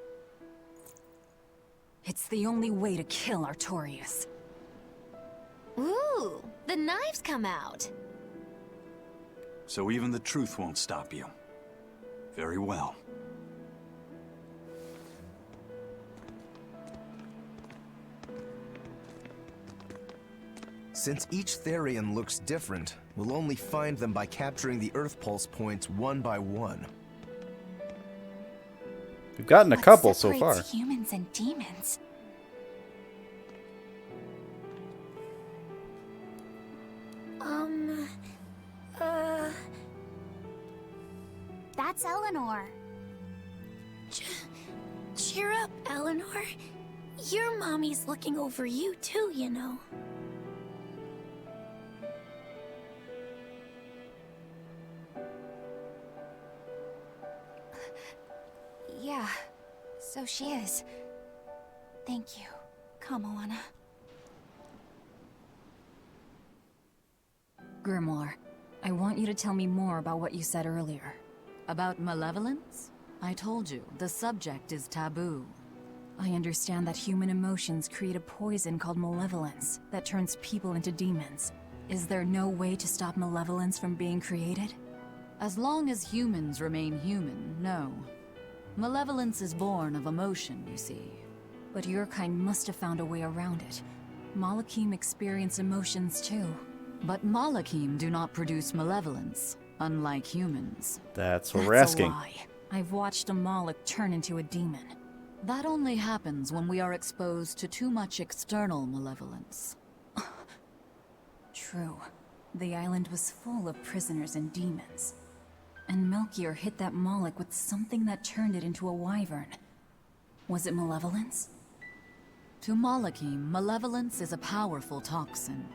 It's the only way to kill Artorius. Ooh, the knives come out. So even the truth won't stop you. Very well. Since each Therian looks different, we'll only find them by capturing the Earth Pulse points one by one. We've gotten a What couple so far. separates humans and demons? That's Eleanor. Cheer up, Eleanor. Your mommy's looking over you too, you know. Yeah, so she is. Thank you. Come, Alana. Grimoire, I want you to tell me more about what you said earlier. About malevolence? I told you, the subject is taboo. I understand that human emotions create a poison called malevolence that turns people into demons. Is there no way to stop malevolence from being created? As long as humans remain human, no. Malevolence is born of emotion, you see. But your kind must have found a way around it. Malakim experience emotions too. But Malakim do not produce malevolence, unlike humans. That's what we're asking. A lie. I've watched a Malak turn into a demon. That only happens when we are exposed to too much external malevolence. True. The island was full of prisoners and demons. And Melchior hit that Malak with something that turned it into a wyvern. Was it malevolence? To Malakim, malevolence is a powerful toxin.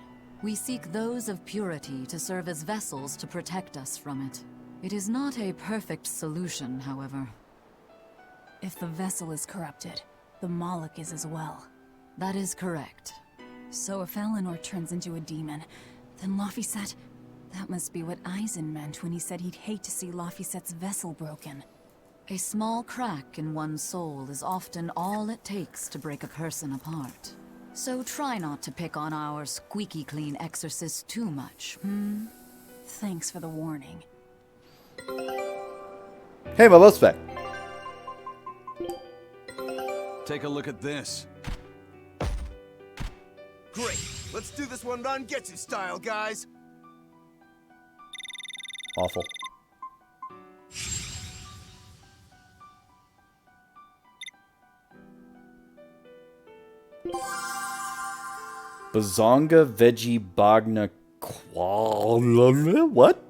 We seek those of purity to serve as vessels to protect us from it. It is not a perfect solution, however. If the vessel is corrupted, the Malak is as well. That is correct. So if Eleanor turns into a demon, then Laphicet... That must be what Eisen meant when he said he'd hate to see Laphicet's vessel broken. A small crack in one's soul is often all it takes to break a person apart. So try not to pick on our squeaky clean exorcist too much, Thanks for the warning. Hey, Malospec. Take a look at this. Great! Let's do this one on Getsu style, guys! Awful. Bazonga veggie bagna qual. What?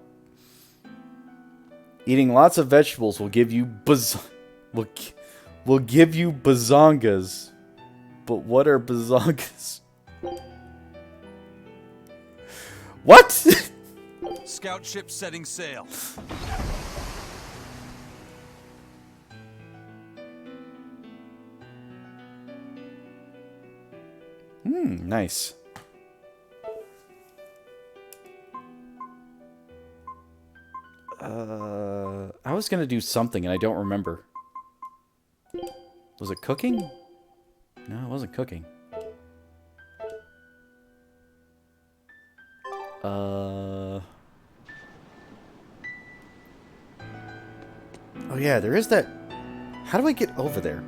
Eating lots of vegetables will give you will give you bazongas. But what are bazongas? What? Scout ship setting sail. Nice. I was gonna do something and I don't remember. Was it cooking? No, it wasn't cooking. Oh yeah, there is that. How do I get over there?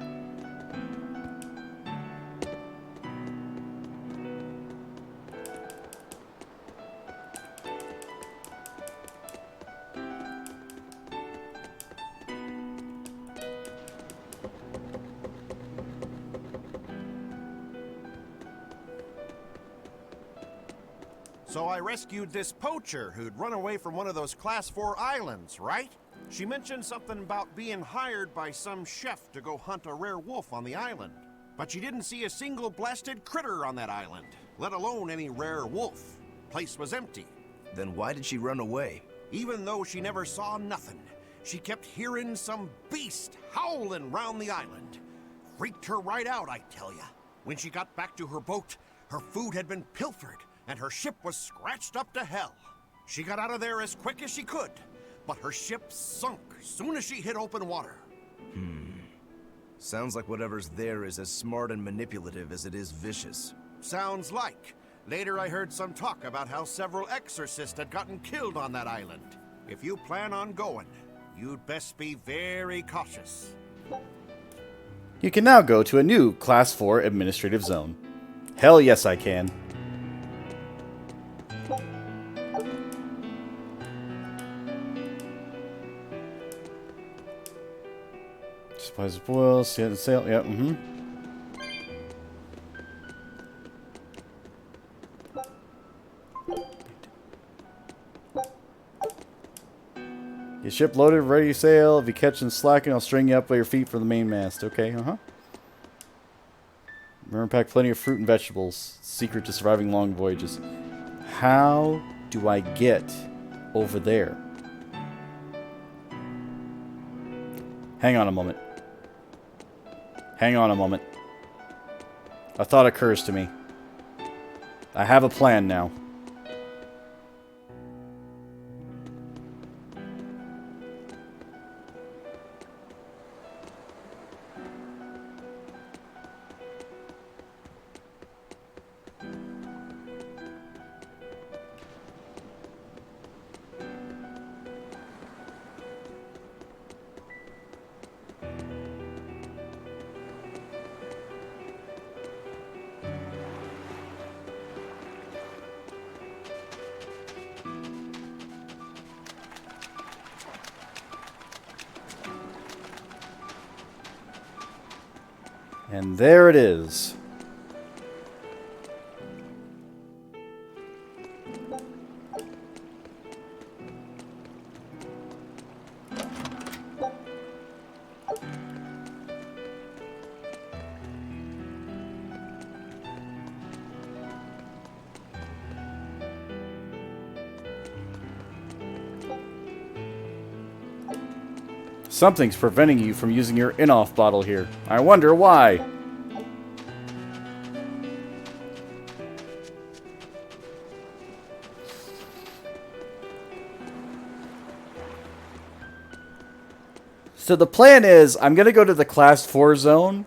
So I rescued this poacher who'd run away from one of those Class 4 islands, right? She mentioned something about being hired by some chef to go hunt a rare wolf on the island. But she didn't see a single blasted critter on that island, let alone any rare wolf. Place was empty. Then why did she run away? Even though she never saw nothing, she kept hearing some beast howling round the island. Freaked her right out, I tell ya. When she got back to her boat, her food had been pilfered, and her ship was scratched up to hell. She got out of there as quick as she could, but her ship sunk soon as she hit open water. Sounds like whatever's there is as smart and manipulative as it is vicious. Sounds like. Later I heard some talk about how several exorcists had gotten killed on that island. If you plan on going, you'd best be very cautious. You can now go to a new Class 4 administrative zone. Hell yes, I can. Supplies of oil, sail, yeah, mm-hmm. Your ship loaded, ready to sail. If you catch and slacken, I'll string you up by your feet from the mainmast. Okay, Remember, pack plenty of fruit and vegetables. Secret to surviving long voyages. How do I get over there? Hang on a moment. Hang on a moment. A thought occurs to me. I have a plan now. And there it is. Something's preventing you from using your in-off bottle here. I wonder why. So the plan is, I'm going to go to the Class 4 zone.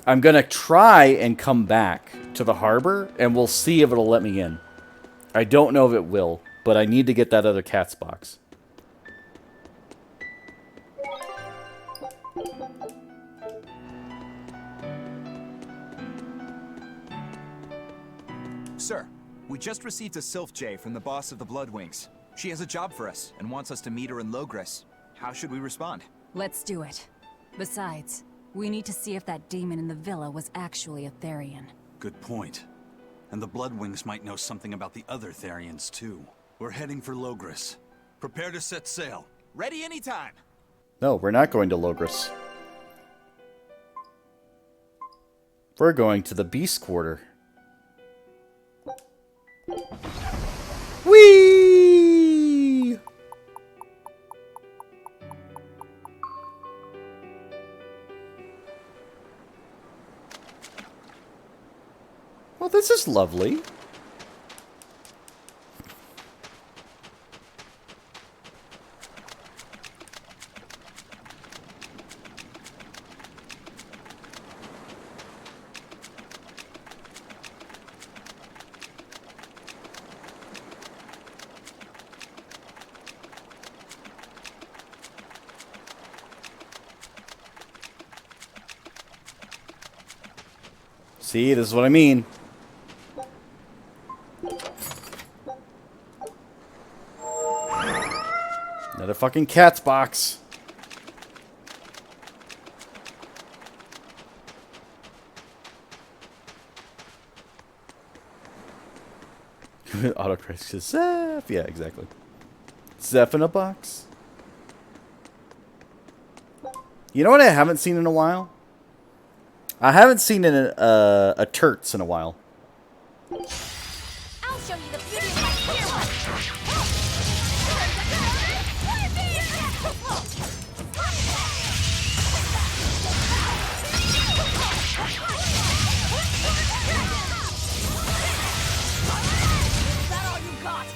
I'm going to try and come back to the harbor, and we'll see if it'll let me in. I don't know if it will, but I need to get that other cat's box. Sir, we just received a Sylph J from the boss of the Bloodwings. She has a job for us and wants us to meet her in Logres. How should we respond? Let's do it. Besides, we need to see if that demon in the villa was actually a Therian. Good point. And the Bloodwings might know something about the other Therians, too. We're heading for Logres. Prepare to set sail. Ready anytime! No, we're not going to Logres. We're going to the Beast Quarter. Whee! Well, this is lovely. See, this is what I mean. Another fucking cat's box. Autocorrect says Zeph. Yeah, exactly. Zeph in a box. You know what I haven't seen in a while? I haven't seen a Turts in a while. I'll show you the beauty of my clear one. Is that all you got?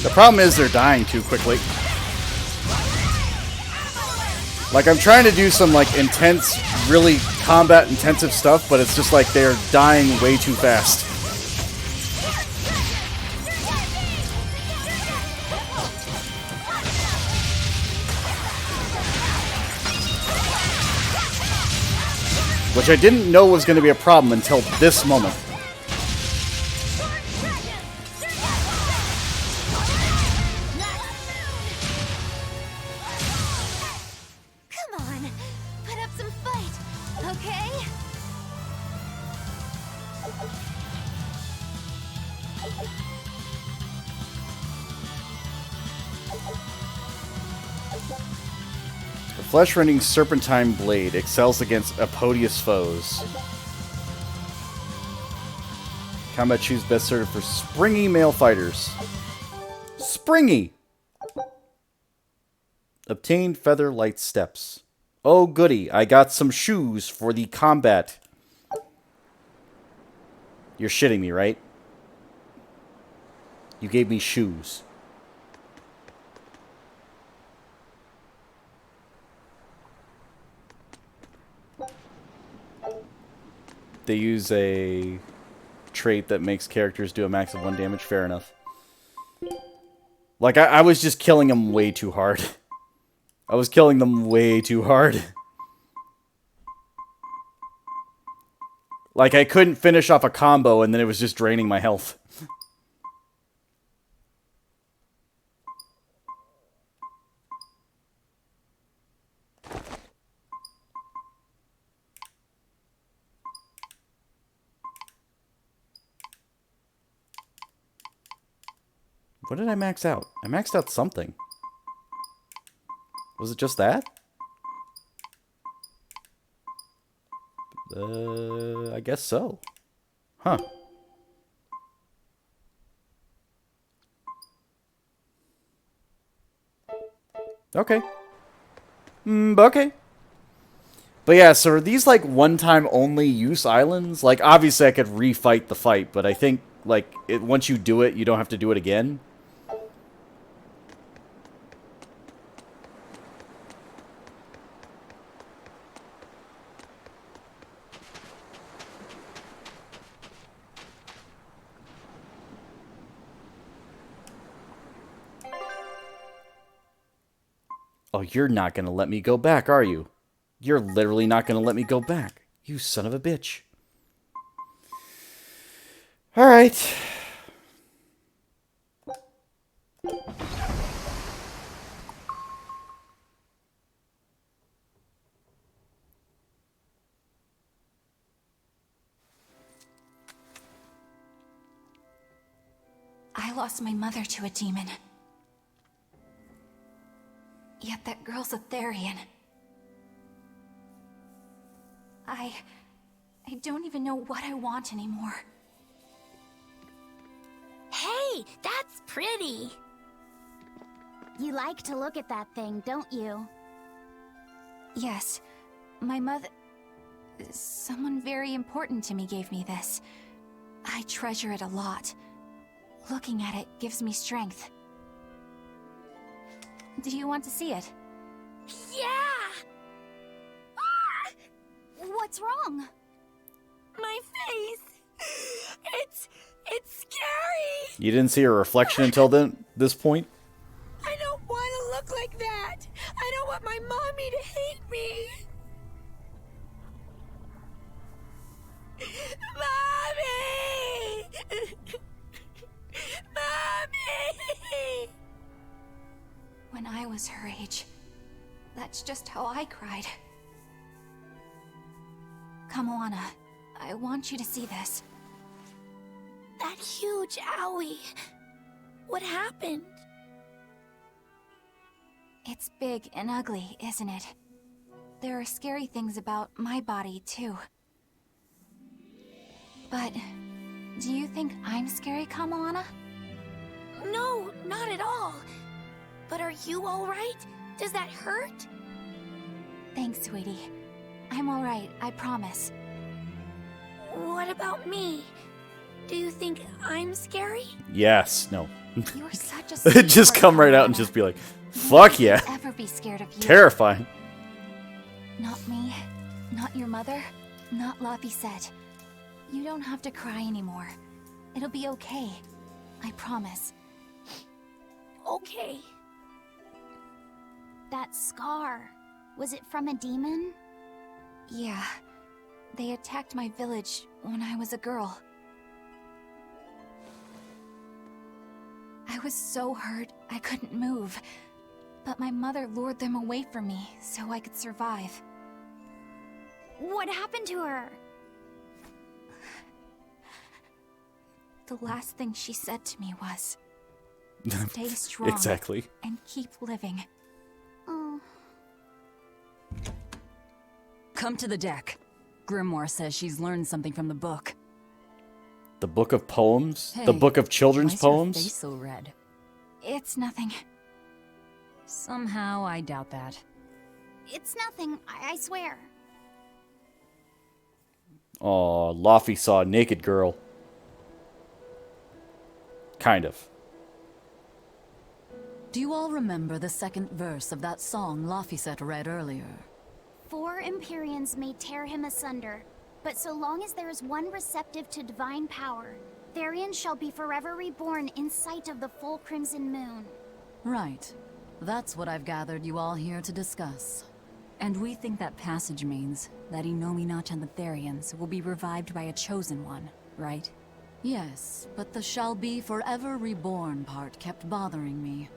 The problem is they're dying too quickly. Like, I'm trying to do some, like, intense, really combat-intensive stuff, but it's just like they're dying way too fast. Which I didn't know was going to be a problem until this moment. Come on, put up some fight, okay? The flesh-rending serpentine blade excels against Apodious foes. Combat shoes best suited for springy male fighters. Springy! Obtain feather light steps. Oh goody, I got some shoes for the combat. You're shitting me, right? You gave me shoes. They use a trait that makes characters do a max of 1 damage. Fair enough. Like, I was just killing them way too hard. I was killing them way too hard. Like, I couldn't finish off a combo, and then it was just draining my health. What did I max out? I maxed out something. Was it just that? I guess so. Huh. Okay. Okay. But yeah, so are these like one-time only use islands? Like, obviously I could refight the fight, but I think, like, once you do it, you don't have to do it again. Oh, you're not gonna let me go back, are you? You're literally not gonna let me go back. You son of a bitch. Alright. I lost my mother to a demon. Yet that girl's a Therian. I don't even know what I want anymore. Hey, that's pretty. You like to look at that thing, don't you? Yes, my mother... Someone very important to me gave me this. I treasure it a lot. Looking at it gives me strength. Do you want to see it? Yeah! Ah! What's wrong? My face! It's scary! You didn't see a reflection until this point? I don't want to look like that! I don't want my mommy to hate me! Mommy! Mommy! When I was her age, that's just how I cried. Come, Moana. I want you to see this. That huge owie. What happened? It's big and ugly, isn't it? There are scary things about my body, too. But do you think I'm scary, Kamoana? No, not at all. But are you alright? Does that hurt? Thanks, sweetie. I'm alright, I promise. What about me? Do you think I'm scary? Yes. No. You're such a Just come right out and just be like, fuck yeah. Ever be scared of you? Terrifying. Not me. Not your mother. Not Laphicet. You don't have to cry anymore. It'll be okay. I promise. Okay. That scar, was it from a demon? Yeah. They attacked my village when I was a girl. I was so hurt I couldn't move. But my mother lured them away from me so I could survive. What happened to her? The last thing she said to me was, stay strong Exactly. and keep living. Oh. Come to the deck. Grimoire says she's learned something from the book. The book of poems? Hey, The book of children's why's your poems? face so red? It's nothing. Somehow, I doubt that. It's nothing, I swear. Aw, Laffy saw a naked girl. Kind of. Do you all remember the second verse of that song Laphicet read earlier? 4 Empyreans may tear him asunder, but so long as there is one receptive to divine power, Therian shall be forever reborn in sight of the full crimson moon. Right. That's what I've gathered you all here to discuss. And we think that passage means that Innominat and the Therians will be revived by a chosen one, right? Yes, but the shall be forever reborn part kept bothering me.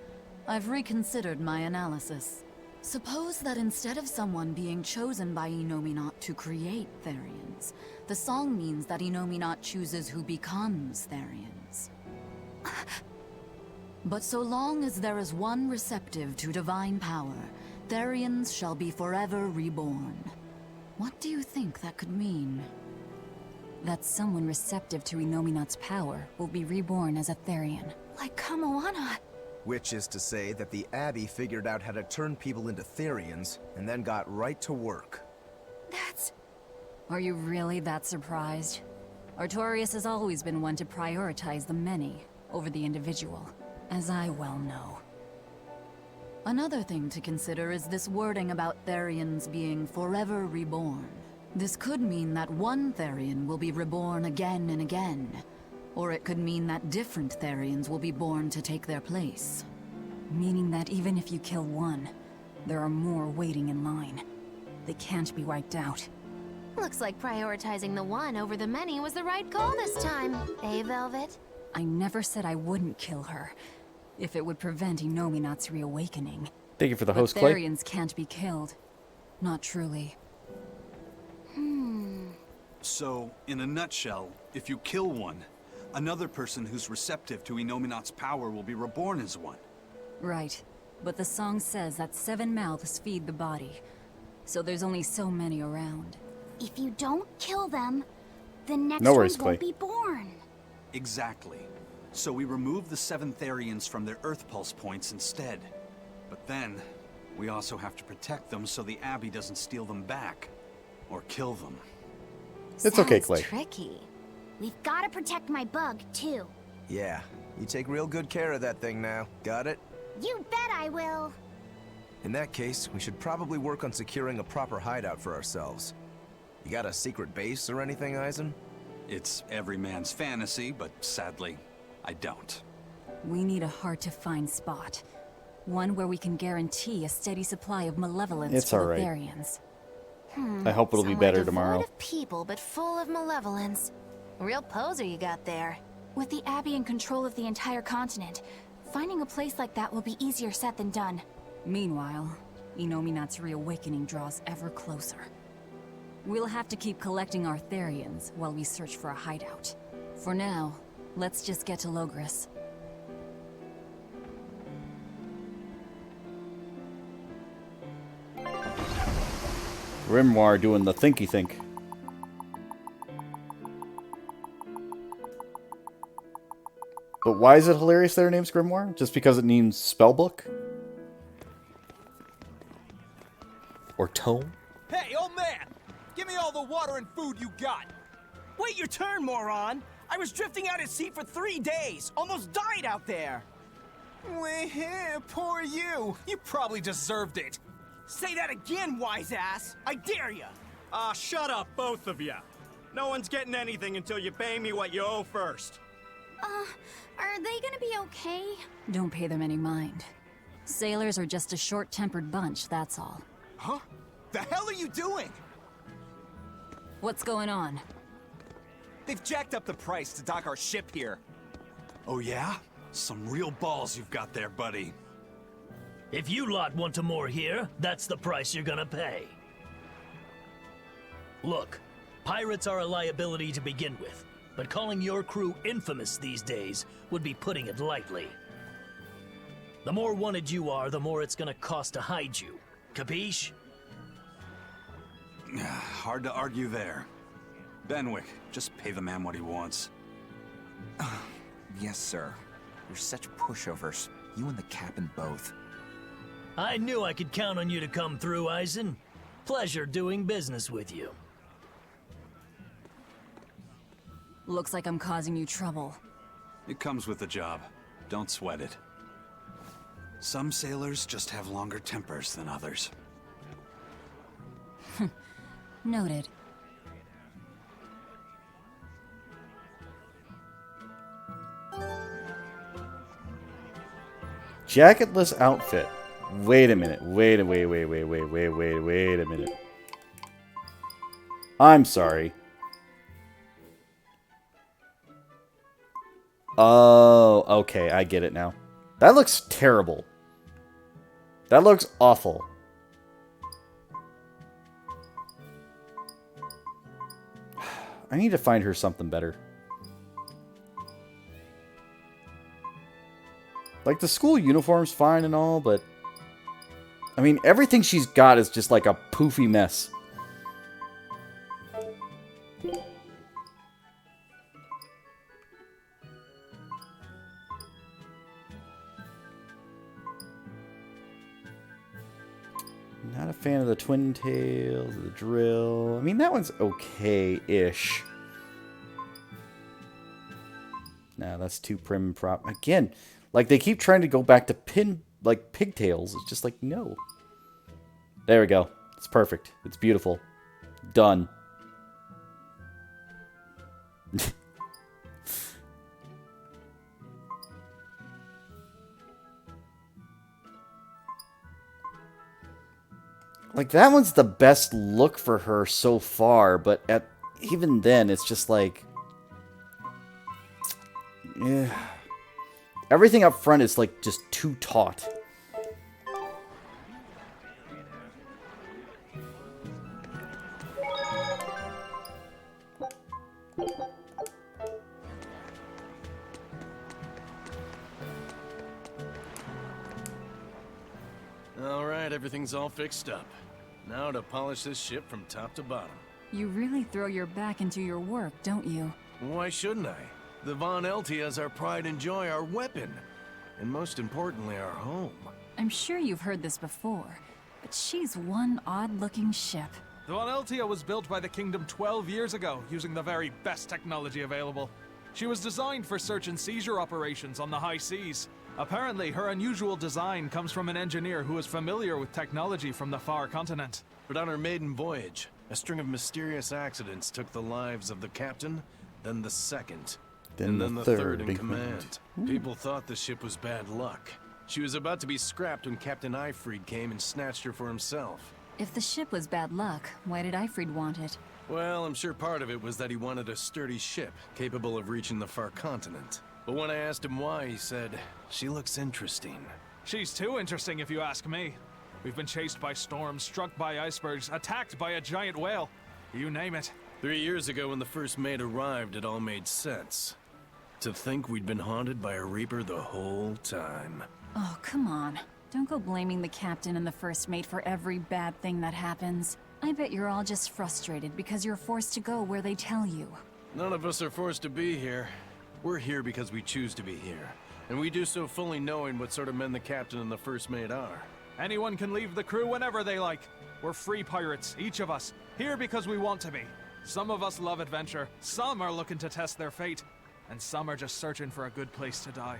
I've reconsidered my analysis. Suppose that instead of someone being chosen by Innominat to create Therians, the song means that Innominat chooses who becomes Therians. But so long as there is one receptive to divine power, Therians shall be forever reborn. What do you think that could mean? That someone receptive to Innominat's power will be reborn as a Therian. Like Kamoana. Which is to say that the Abbey figured out how to turn people into Therians, and then got right to work. That's... Are you really that surprised? Artorias has always been one to prioritize the many over the individual, as I well know. Another thing to consider is this wording about Therians being forever reborn. This could mean that one Therian will be reborn again and again, or it could mean that different Therians will be born to take their place. Meaning that even if you kill one, there are more waiting in line. They can't be wiped out. Looks like prioritizing the one over the many was the right call this time. Eh, Velvet? I never said I wouldn't kill her, if it would prevent Innominat's reawakening. Thank you for the But host, Clay. Therians can't be killed. Not truly. So, in a nutshell, if you kill one, another person who's receptive to Innominat's power will be reborn as one. Right. But the song says that 7 mouths feed the body, so there's only so many around. If you don't kill them, the next No one worries, won't Clay. be born. Exactly. So we remove the 7 Therians from their Earth Pulse points instead. But then, we also have to protect them so the Abbey doesn't steal them back. Or kill them. It's okay, Sounds Clay. tricky. We've got to protect my bug, too. Yeah, you take real good care of that thing now. Got it? You bet I will. In that case, we should probably work on securing a proper hideout for ourselves. You got a secret base or anything, Eisen? It's every man's fantasy, but sadly, I don't. We need a hard-to-find spot. One where we can guarantee a steady supply of malevolence It's for all right. the Therians. I hope it'll be Somewhere better devoid tomorrow. of people, but full of malevolence. Real poser you got there. With the Abbey in control of the entire continent, finding a place like that will be easier said than done. Meanwhile, Innominat's reawakening draws ever closer. We'll have to keep collecting our Therians while we search for a hideout. For now, let's just get to Logris. Grimoire doing the thinky think. But why is it hilarious their name's Grimoire? Just because it means spellbook? Or tome? Hey, old man! Give me all the water and food you got! Wait your turn, moron! I was drifting out at sea for 3 days! Almost died out there! Poor you. You probably deserved it. Say that again, wise ass. I dare ya. Shut up, both of ya. No one's getting anything until you pay me what you owe first. Are they gonna be okay? Don't pay them any mind. Sailors are just a short-tempered bunch, that's all. Huh? The hell are you doing? What's going on? They've jacked up the price to dock our ship here. Oh yeah? Some real balls you've got there, buddy. If you lot want to moor here, that's the price you're gonna pay. Look, pirates are a liability to begin with, but calling your crew infamous these days would be putting it lightly. The more wanted you are, the more it's gonna cost to hide you. Capiche? Hard to argue there. Benwick, just pay the man what he wants. Yes, sir. You're such pushovers. You and the captain both. I knew I could count on you to come through, Eisen. Pleasure doing business with you. Looks like I'm causing you trouble. It comes with the job. Don't sweat it. Some sailors just have longer tempers than others. Noted. Jacketless outfit. Wait a minute. Wait a minute. I'm sorry. Oh, okay, I get it now. That looks terrible. That looks awful. I need to find her something better. Like, the school uniform's fine and all, but... I mean, everything she's got is just like a poofy mess. Not a fan of the twin tails, the drill. I mean, that one's okay-ish. Nah, that's too prim and prop. Again, like, they keep trying to go back to pigtails. It's just like, no. There we go. It's perfect. It's beautiful. Done. Like, that one's the best look for her so far, but even then, it's just like... Yeah. Everything up front is, like, just too taut. Alright, everything's all fixed up. Now to polish this ship from top to bottom. You really throw your back into your work, don't you? Why shouldn't I? The Von Eltia is our pride and joy, our weapon. And most importantly, our home. I'm sure you've heard this before, but she's one odd-looking ship. The Von Eltia was built by the Kingdom 12 years ago, using the very best technology available. She was designed for search and seizure operations on the high seas. Apparently, her unusual design comes from an engineer who is familiar with technology from the far continent. But on her maiden voyage, a string of mysterious accidents took the lives of the captain, then the second, and then the third in command. People thought the ship was bad luck. She was about to be scrapped when Captain Eyfried came and snatched her for himself. If the ship was bad luck, why did Eyfried want it? Well, I'm sure part of it was that he wanted a sturdy ship, capable of reaching the far continent. But when I asked him why, he said, "She looks interesting." She's too interesting if you ask me. We've been chased by storms, struck by icebergs, attacked by a giant whale. You name it. 3 years ago when the first mate arrived, it all made sense. To think we'd been haunted by a Reaper the whole time. Oh, come on. Don't go blaming the captain and the first mate for every bad thing that happens. I bet you're all just frustrated because you're forced to go where they tell you. None of us are forced to be here. We're here because we choose to be here. And we do so fully knowing what sort of men the captain and the first mate are. Anyone can leave the crew whenever they like. We're free pirates, each of us, here because we want to be. Some of us love adventure, some are looking to test their fate, and some are just searching for a good place to die.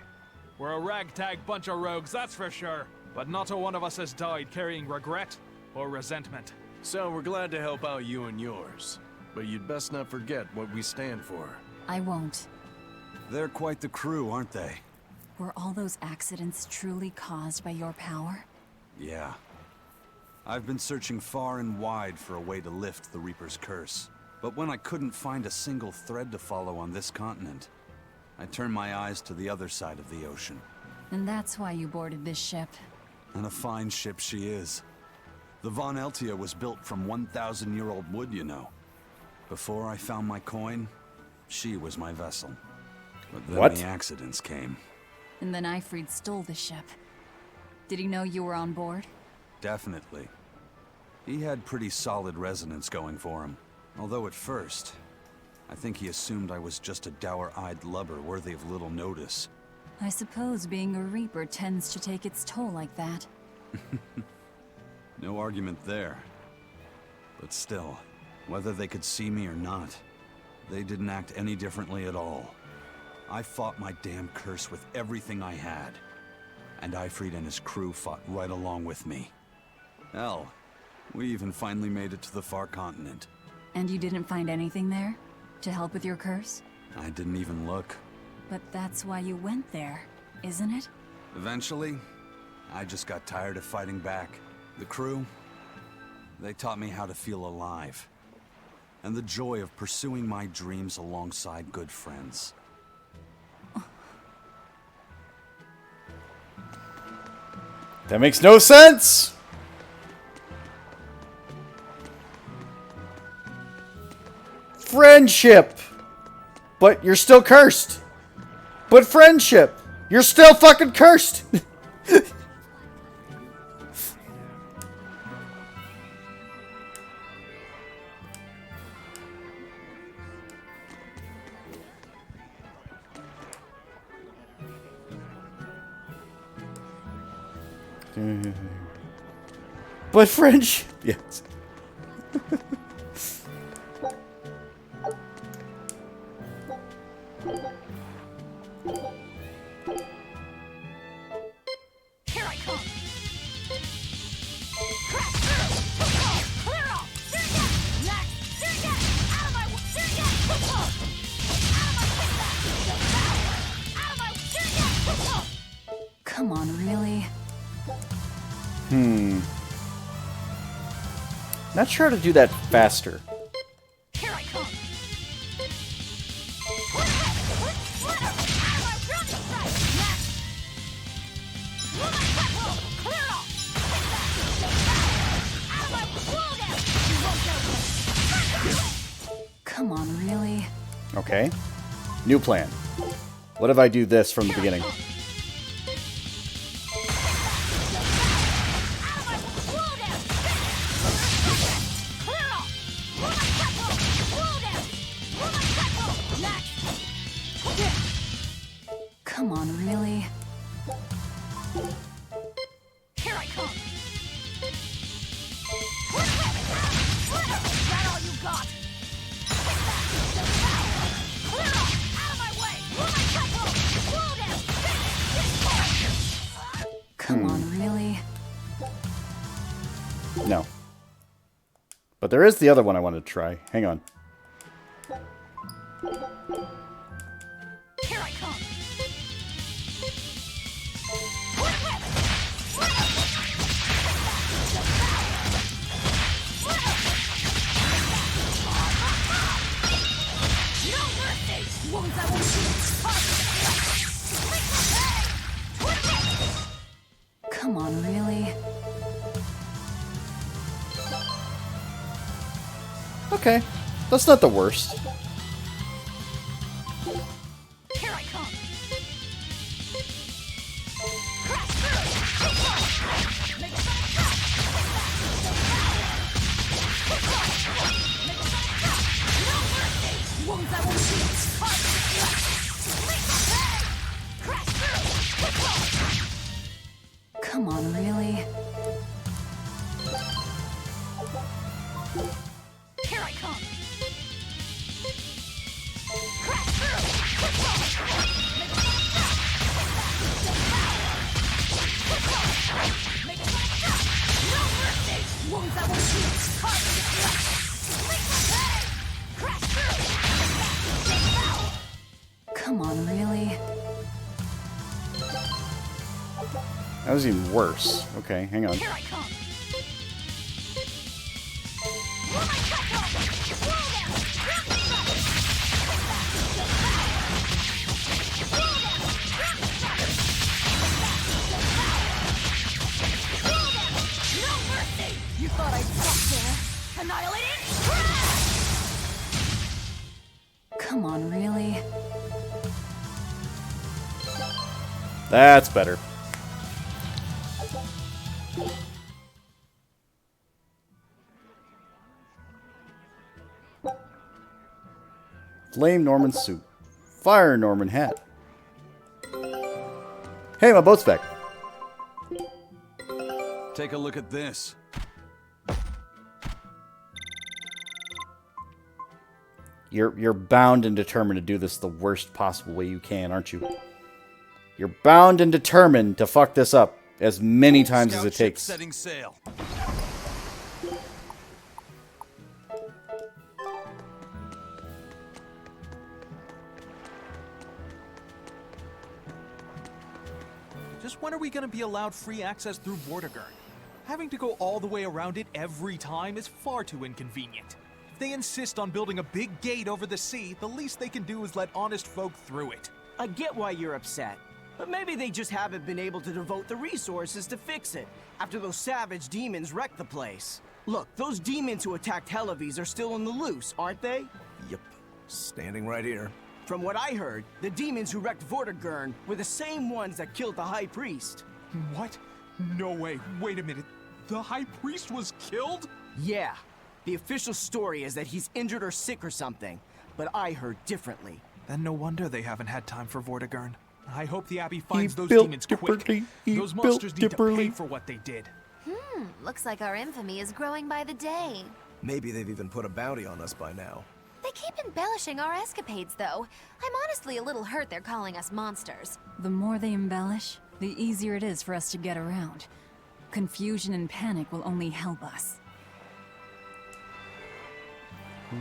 We're a ragtag bunch of rogues, that's for sure. But not a one of us has died carrying regret or resentment. So we're glad to help out you and yours. But you'd best not forget what we stand for. I won't. They're quite the crew, aren't they? Were all those accidents truly caused by your power? Yeah. I've been searching far and wide for a way to lift the Reaper's curse. But when I couldn't find a single thread to follow on this continent, I turned my eyes to the other side of the ocean. And that's why you boarded this ship. And a fine ship she is. The Von Eltia was built from 1,000-year-old wood, you know. Before I found my coin, she was my vessel. But then the accidents came. And then Ifrid stole the ship. Did he know you were on board? Definitely. He had pretty solid resonance going for him. Although at first, I think he assumed I was just a dour-eyed lubber worthy of little notice. I suppose being a Reaper tends to take its toll like that. No argument there. But still, whether they could see me or not, they didn't act any differently at all. I fought my damn curse with everything I had. And Ifrid and his crew fought right along with me. Hell, we even finally made it to the far continent. And you didn't find anything there? To help with your curse? I didn't even look. But that's why you went there, isn't it? Eventually, I just got tired of fighting back. The crew, they taught me how to feel alive. And the joy of pursuing my dreams alongside good friends. That makes no sense! Friendship! But you're still cursed! But friendship! You're still fucking cursed! But friendship! Yes. Here I come! Crash through! Clear off! Surget! Next! Surget! Out of my way! Surget! Out of my Surget! Come on, really? Not sure how to do that faster. Here I come! Come on, really? Okay. New plan. What if I do this from the beginning? Come on, really? Here I come! Is that all you got? Clear off! Out of my way! Come on, really? No. But there is the other one I wanted to try. Hang on. Here I come! No mercy! Wounds I won't shoot! Come on, really? Okay. That's not the worst. Here I come! Wounds I won't shoot! Come on, really? Here I come! Crash through! Come on, really? That was even worse. Okay, hang on. Here I come. No mercy! You thought I'd stop there? Annihilated? Come on, really? That's better. Flame Norman suit. Fire Norman hat. Hey, my boat's back. Take a look at this. You're bound and determined to do this the worst possible way you can, aren't you? You're bound and determined to fuck this up as many times as it takes. Setting sail. Just when are we gonna be allowed free access through Vortigern? Having to go all the way around it every time is far too inconvenient. If they insist on building a big gate over the sea, the least they can do is let honest folk through it. I get why you're upset, but maybe they just haven't been able to devote the resources to fix it after those savage demons wrecked the place. Look, those demons who attacked Helavis are still on the loose, aren't they? Yep. Standing right here. From what I heard, the demons who wrecked Vortigern were the same ones that killed the High Priest. What? No way. Wait a minute. The High Priest was killed? Yeah. The official story is that he's injured or sick or something, but I heard differently. Then no wonder they haven't had time for Vortigern. I hope the Abbey finds those built demons quick. differently. He Those built monsters need to pay differently. for what they did. Looks like our infamy is growing by the day. Maybe they've even put a bounty on us by now. They keep embellishing our escapades, though. I'm honestly a little hurt they're calling us monsters. The more they embellish, the easier it is for us to get around. Confusion and panic will only help us. I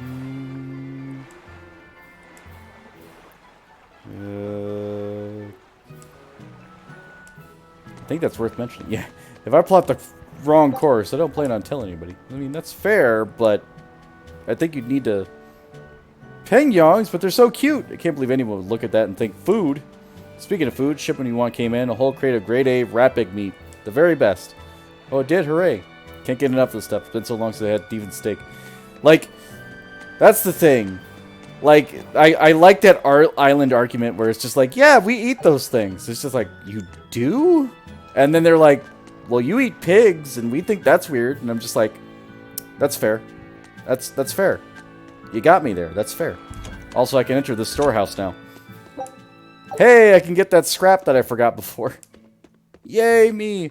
think that's worth mentioning. Yeah, if I plot the wrong course, I don't plan on telling anybody. I mean, that's fair, but I think you'd need to... Pengyongs, but they're so cute. I can't believe anyone would look at that and think food. Speaking of food, shipment you want came in. A whole crate of grade A rat pig meat. The very best. Oh, it did? Hooray. Can't get enough of this stuff. It's been so long since I had even steak. Like, that's the thing. Like, I like that island argument where it's just like, yeah, we eat those things. It's just like, you do? And then they're like, well, you eat pigs, and we think that's weird. And I'm just like, that's fair. That's fair. You got me there. That's fair. Also, I can enter the storehouse now. Hey, I can get that scrap that I forgot before. Yay, me!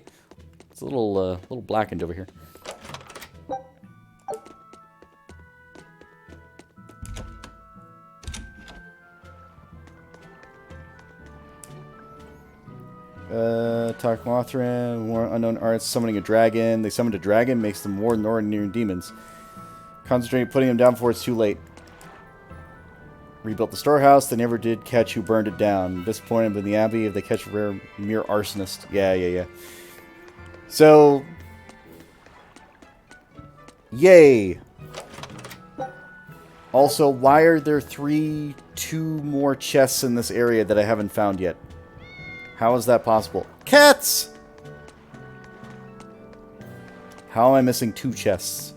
It's a little blackened over here. Talk Mothran, more unknown arts, summoning a dragon. They summoned a dragon, makes them more than ordinary demons. Concentrate putting them down before it's too late. Rebuilt the storehouse. They never did catch who burned it down. Disappointed in the Abbey if they catch a rare mere arsonist. Yeah. So, yay. Also, why are there two more chests in this area that I haven't found yet? How is that possible? Cats! How am I missing 2 chests?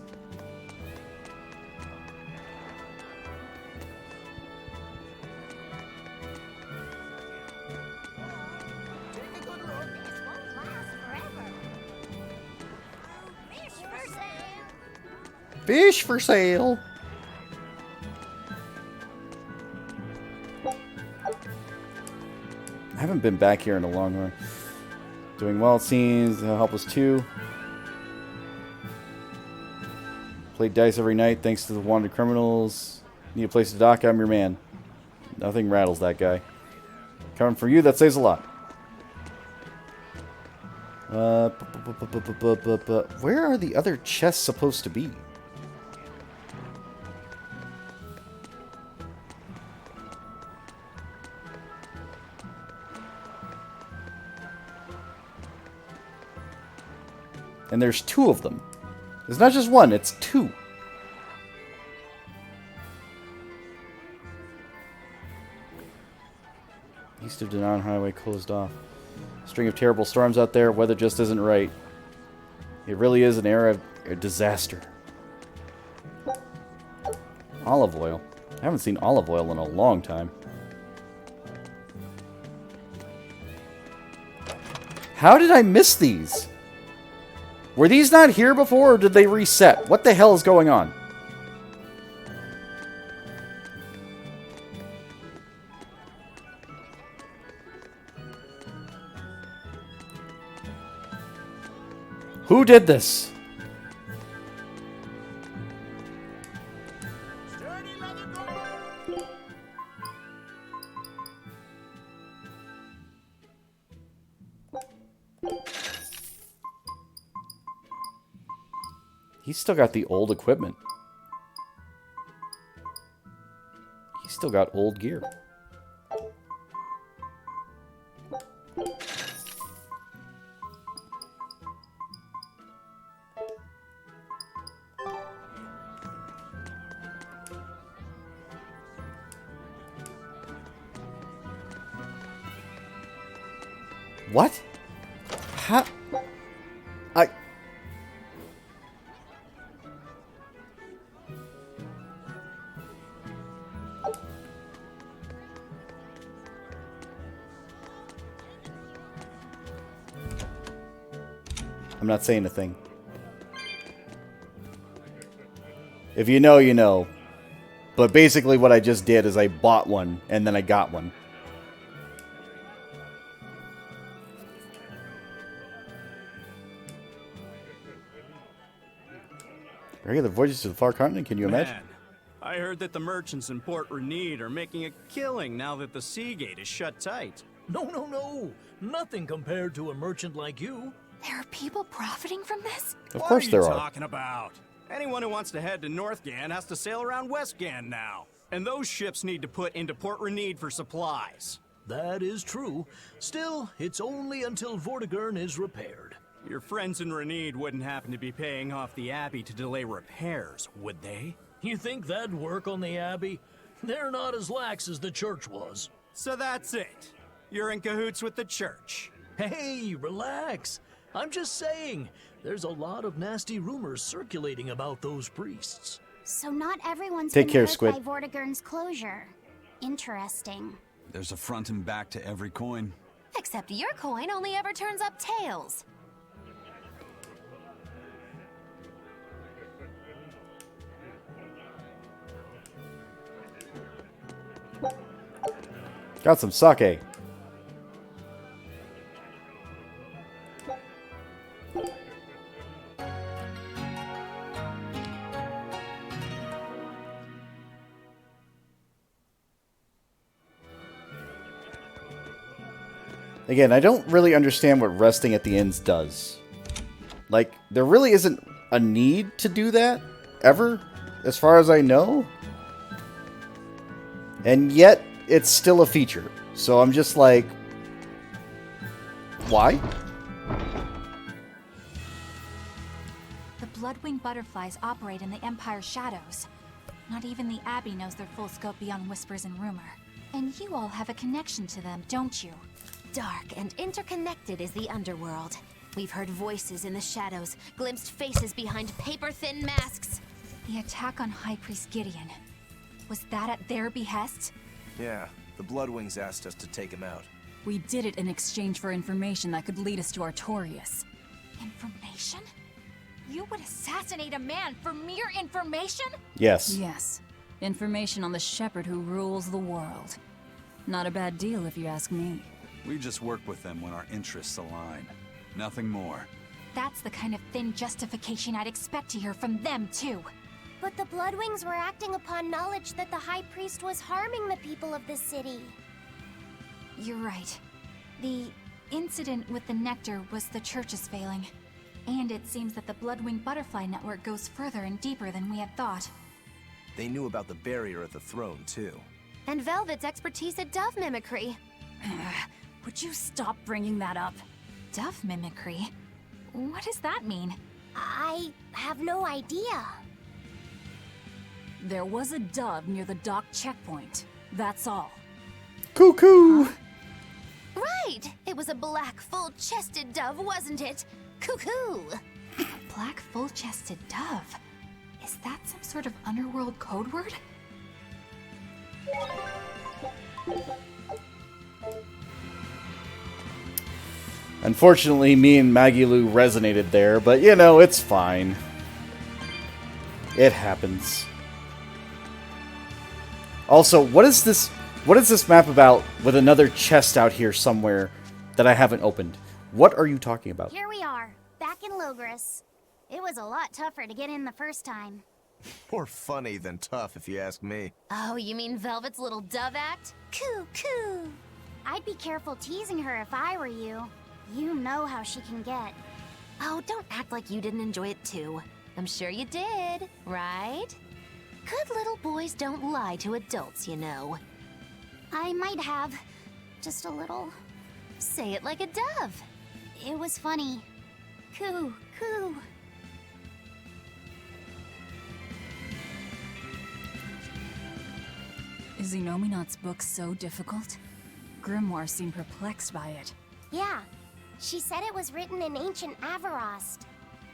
Fish for sale! I haven't been back here in a long run. Doing well, it seems. Helpless 2. Play dice every night thanks to the wanted criminals. Need a place to dock? I'm your man. Nothing rattles that guy. Coming from you, that saves a lot. Where are the other chests supposed to be? And there's 2 of them. It's not just 1, it's 2. East of Denon Highway closed off. String of terrible storms out there. Weather just isn't right. It really is an era of disaster. Olive oil. I haven't seen olive oil in a long time. How did I miss these? Were these not here before, or did they reset? What the hell is going on? Who did this? He's still got the old equipment. He's still got old gear. What? How? I'm not saying a thing. If you know, you know. But basically what I just did is I bought one, and then I got one. Regular voyages to the far continent, can you imagine? Man, I heard that the merchants in Port Renede are making a killing now that the sea gate is shut tight. No. Nothing compared to a merchant like you. There are people profiting from this? Of course there are. What are you talking about? Anyone who wants to head to North Gan has to sail around West Gan now. And those ships need to put into Port Renede for supplies. That is true. Still, it's only until Vortigern is repaired. Your friends in Renede wouldn't happen to be paying off the Abbey to delay repairs, would they? You think that'd work on the Abbey? They're not as lax as the church was. So that's it. You're in cahoots with the church. Hey, relax. I'm just saying, there's a lot of nasty rumors circulating about those priests. So not everyone's Take been care, hurt Squid. by Vortigern's closure. Interesting. There's a front and back to every coin. Except your coin only ever turns up tails. Got some sake. Again, I don't really understand what resting at the inns does. Like, there really isn't a need to do that, ever, as far as I know. And yet, it's still a feature. So I'm just like, why? The Bloodwing butterflies operate in the Empire's shadows. Not even the Abbey knows their full scope beyond whispers and rumor. And you all have a connection to them, don't you? Dark and interconnected is the underworld. We've heard voices in the shadows, glimpsed faces behind paper-thin masks. The attack on High Priest Gideon. Was that at their behest? Yeah, the Bloodwings asked us to take him out. We did it in exchange for information that could lead us to Artorias. Information? You would assassinate a man for mere information? Yes. Yes. Information on the shepherd who rules the world. Not a bad deal if you ask me. We just work with them when our interests align. Nothing more. That's the kind of thin justification I'd expect to hear from them, too. But the Bloodwings were acting upon knowledge that the High Priest was harming the people of the city. You're right. The incident with the nectar was the church's failing. And it seems that the Bloodwing Butterfly Network goes further and deeper than we had thought. They knew about the barrier at the throne, too. And Velvet's expertise at dove mimicry. Would you stop bringing that up? Dove mimicry? What does that mean? I have no idea. There was a dove near the dock checkpoint. That's all. Cuckoo! Right! It was a black, full-chested dove, wasn't it? Cuckoo! Black full-chested dove? Is that some sort of underworld code word? Unfortunately, me and Maggie Lou resonated there, but you know, it's fine. It happens. Also, what is this map about with another chest out here somewhere that I haven't opened? What are you talking about? Here we are, back in Logris. It was a lot tougher to get in the first time. More funny than tough, if you ask me. Oh, you mean Velvet's little dove act? Coo, coo. I'd be careful teasing her if I were you. You know how she can get. Oh, don't act like you didn't enjoy it too. I'm sure you did, right? Good little boys don't lie to adults, you know. I might have. Just a little. Say it like a dove. It was funny. Coo, coo. Is Inominat's book so difficult? Grimoire seemed perplexed by it. Yeah. She said it was written in ancient Avarost,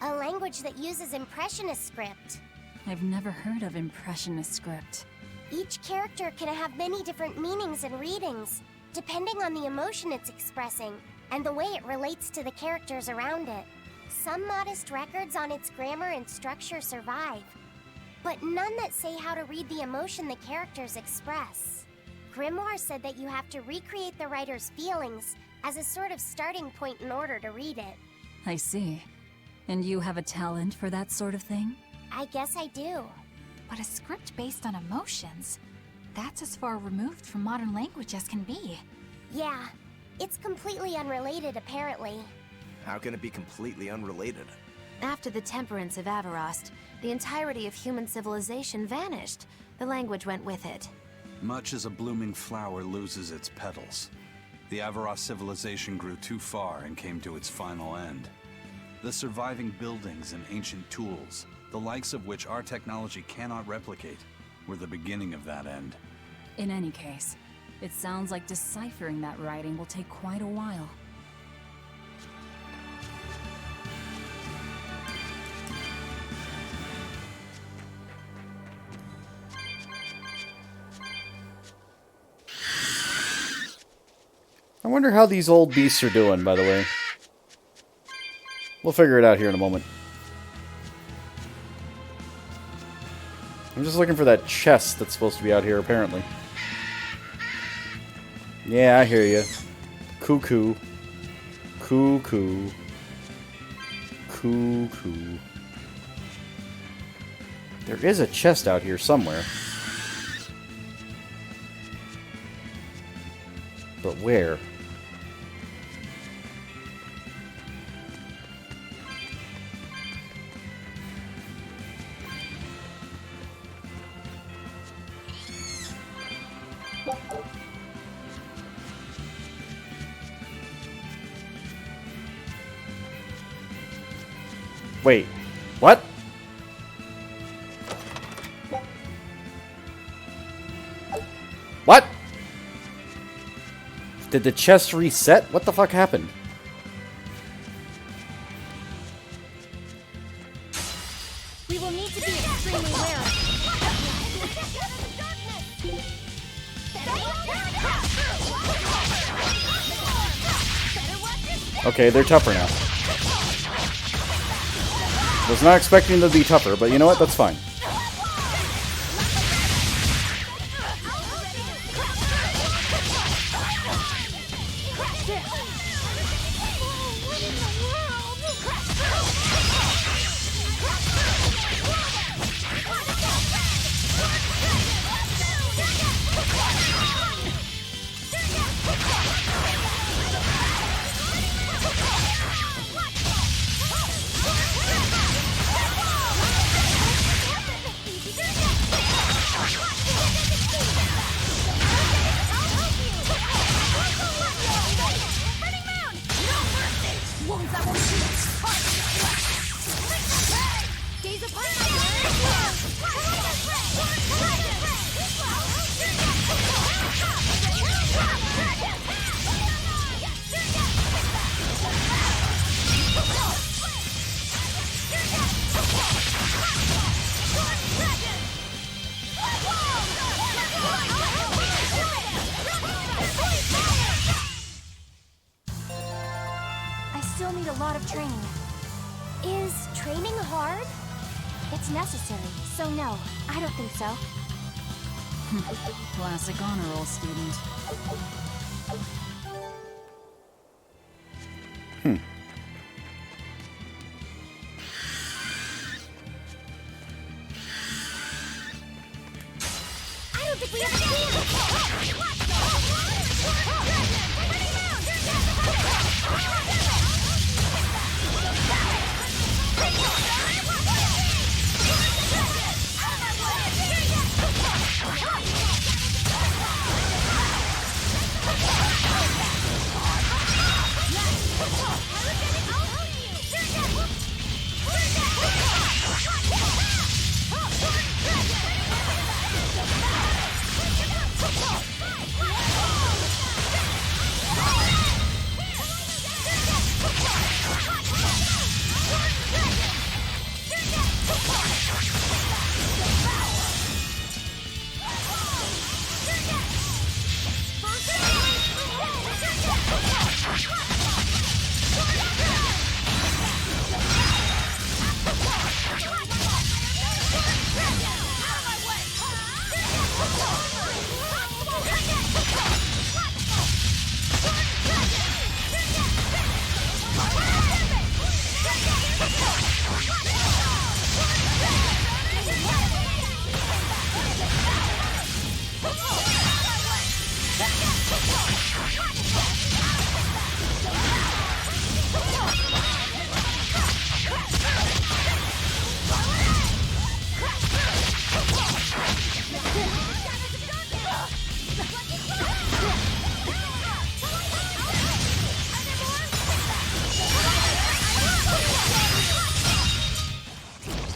a language that uses Impressionist script. I've never heard of Impressionist script. Each character can have many different meanings and readings, depending on the emotion it's expressing, and the way it relates to the characters around it. Some modest records on its grammar and structure survive, but none that say how to read the emotion the characters express. Grimoire said that you have to recreate the writer's feelings as a sort of starting point in order to read it. I see. And you have a talent for that sort of thing? I guess I do. But a script based on emotions? That's as far removed from modern language as can be. Yeah, it's completely unrelated apparently. How can it be completely unrelated? After the temperance of Avarost, the entirety of human civilization vanished. The language went with it. Much as a blooming flower loses its petals, the Avarost civilization grew too far and came to its final end. The surviving buildings and ancient tools, the likes of which our technology cannot replicate, were the beginning of that end. In any case, it sounds like deciphering that writing will take quite a while. I wonder how these old beasts are doing, by the way. We'll figure it out here in a moment. I'm just looking for that chest that's supposed to be out here, apparently. Yeah, I hear you. Cuckoo. Cuckoo. Cuckoo. There is a chest out here somewhere. But where? Wait, what? What? Did the chest reset? What the fuck happened? We will need to be extremely wary. Okay, they're tougher now. Was not expecting them to be tougher, but you know what? That's fine. need a lot of training. Is training hard? It's necessary, so no, I don't think so. Classic honor roll student. I don't think we have a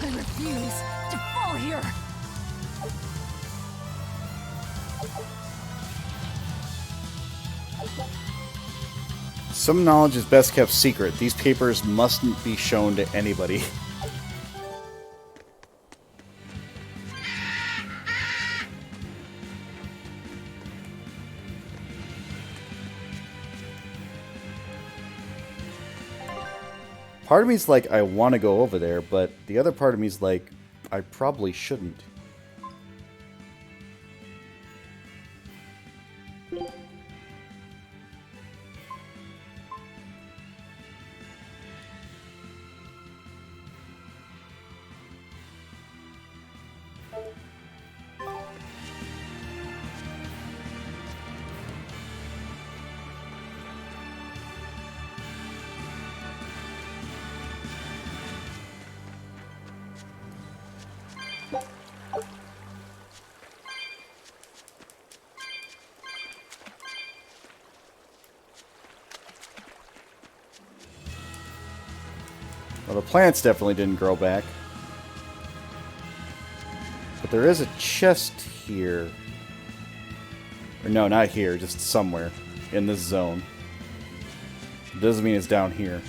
I refuse to fall here! Some knowledge is best kept secret. These papers mustn't be shown to anybody. Part of me's like, I want to go over there, but the other part of me's like, I probably shouldn't. Well, the plants definitely didn't grow back. But there is a chest here. Or no, not here, just somewhere in this zone. Doesn't mean it's down here.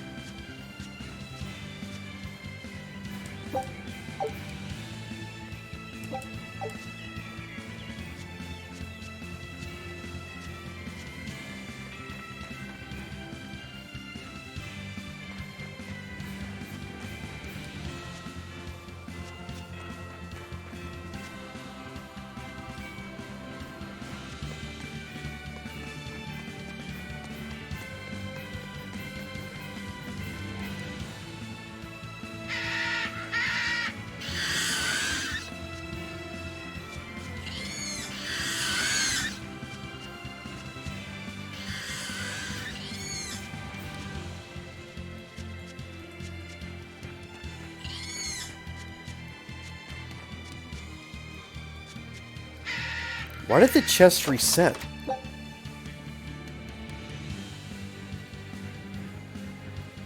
Why did the chest reset?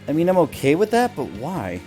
I mean, I'm okay with that, but why?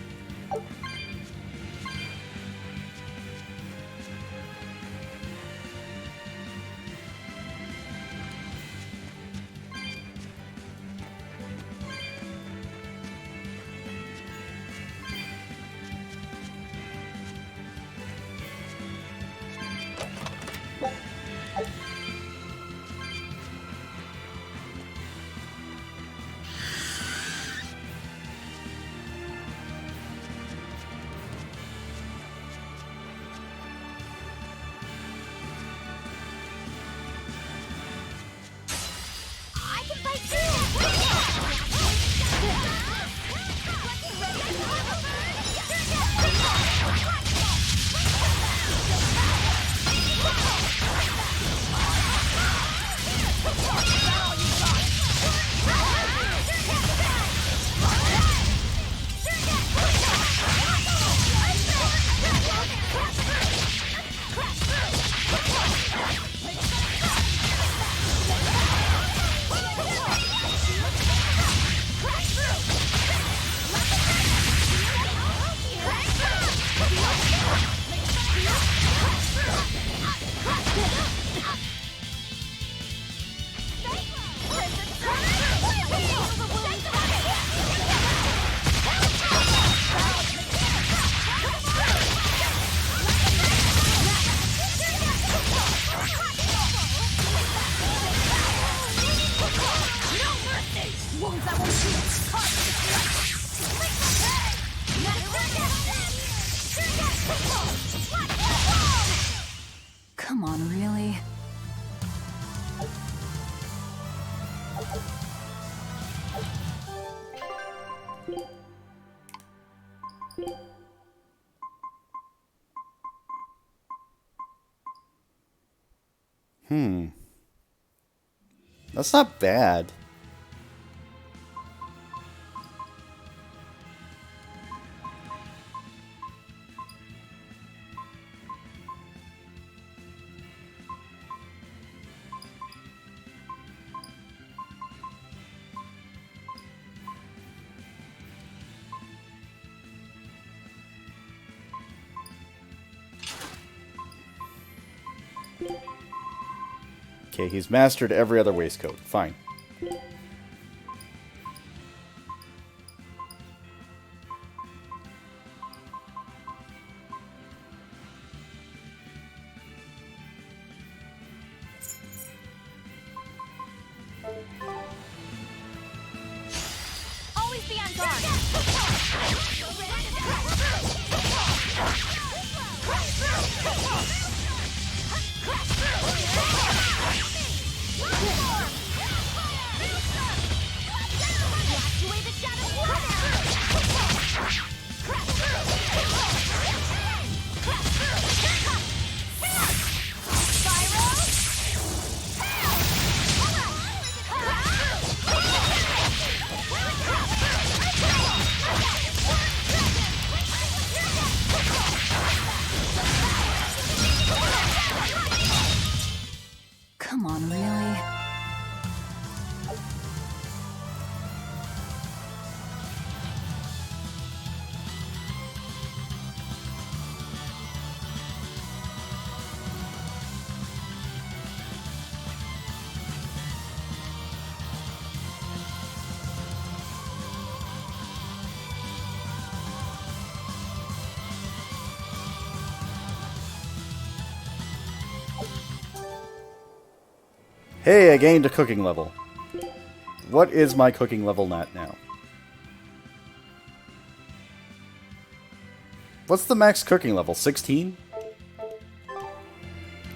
on, really? That's not bad. Okay, he's mastered every other waistcoat. Fine. Always be on guard. Come on, really? Hey, I gained a cooking level. What is my cooking level at now? What's the max cooking level? 16?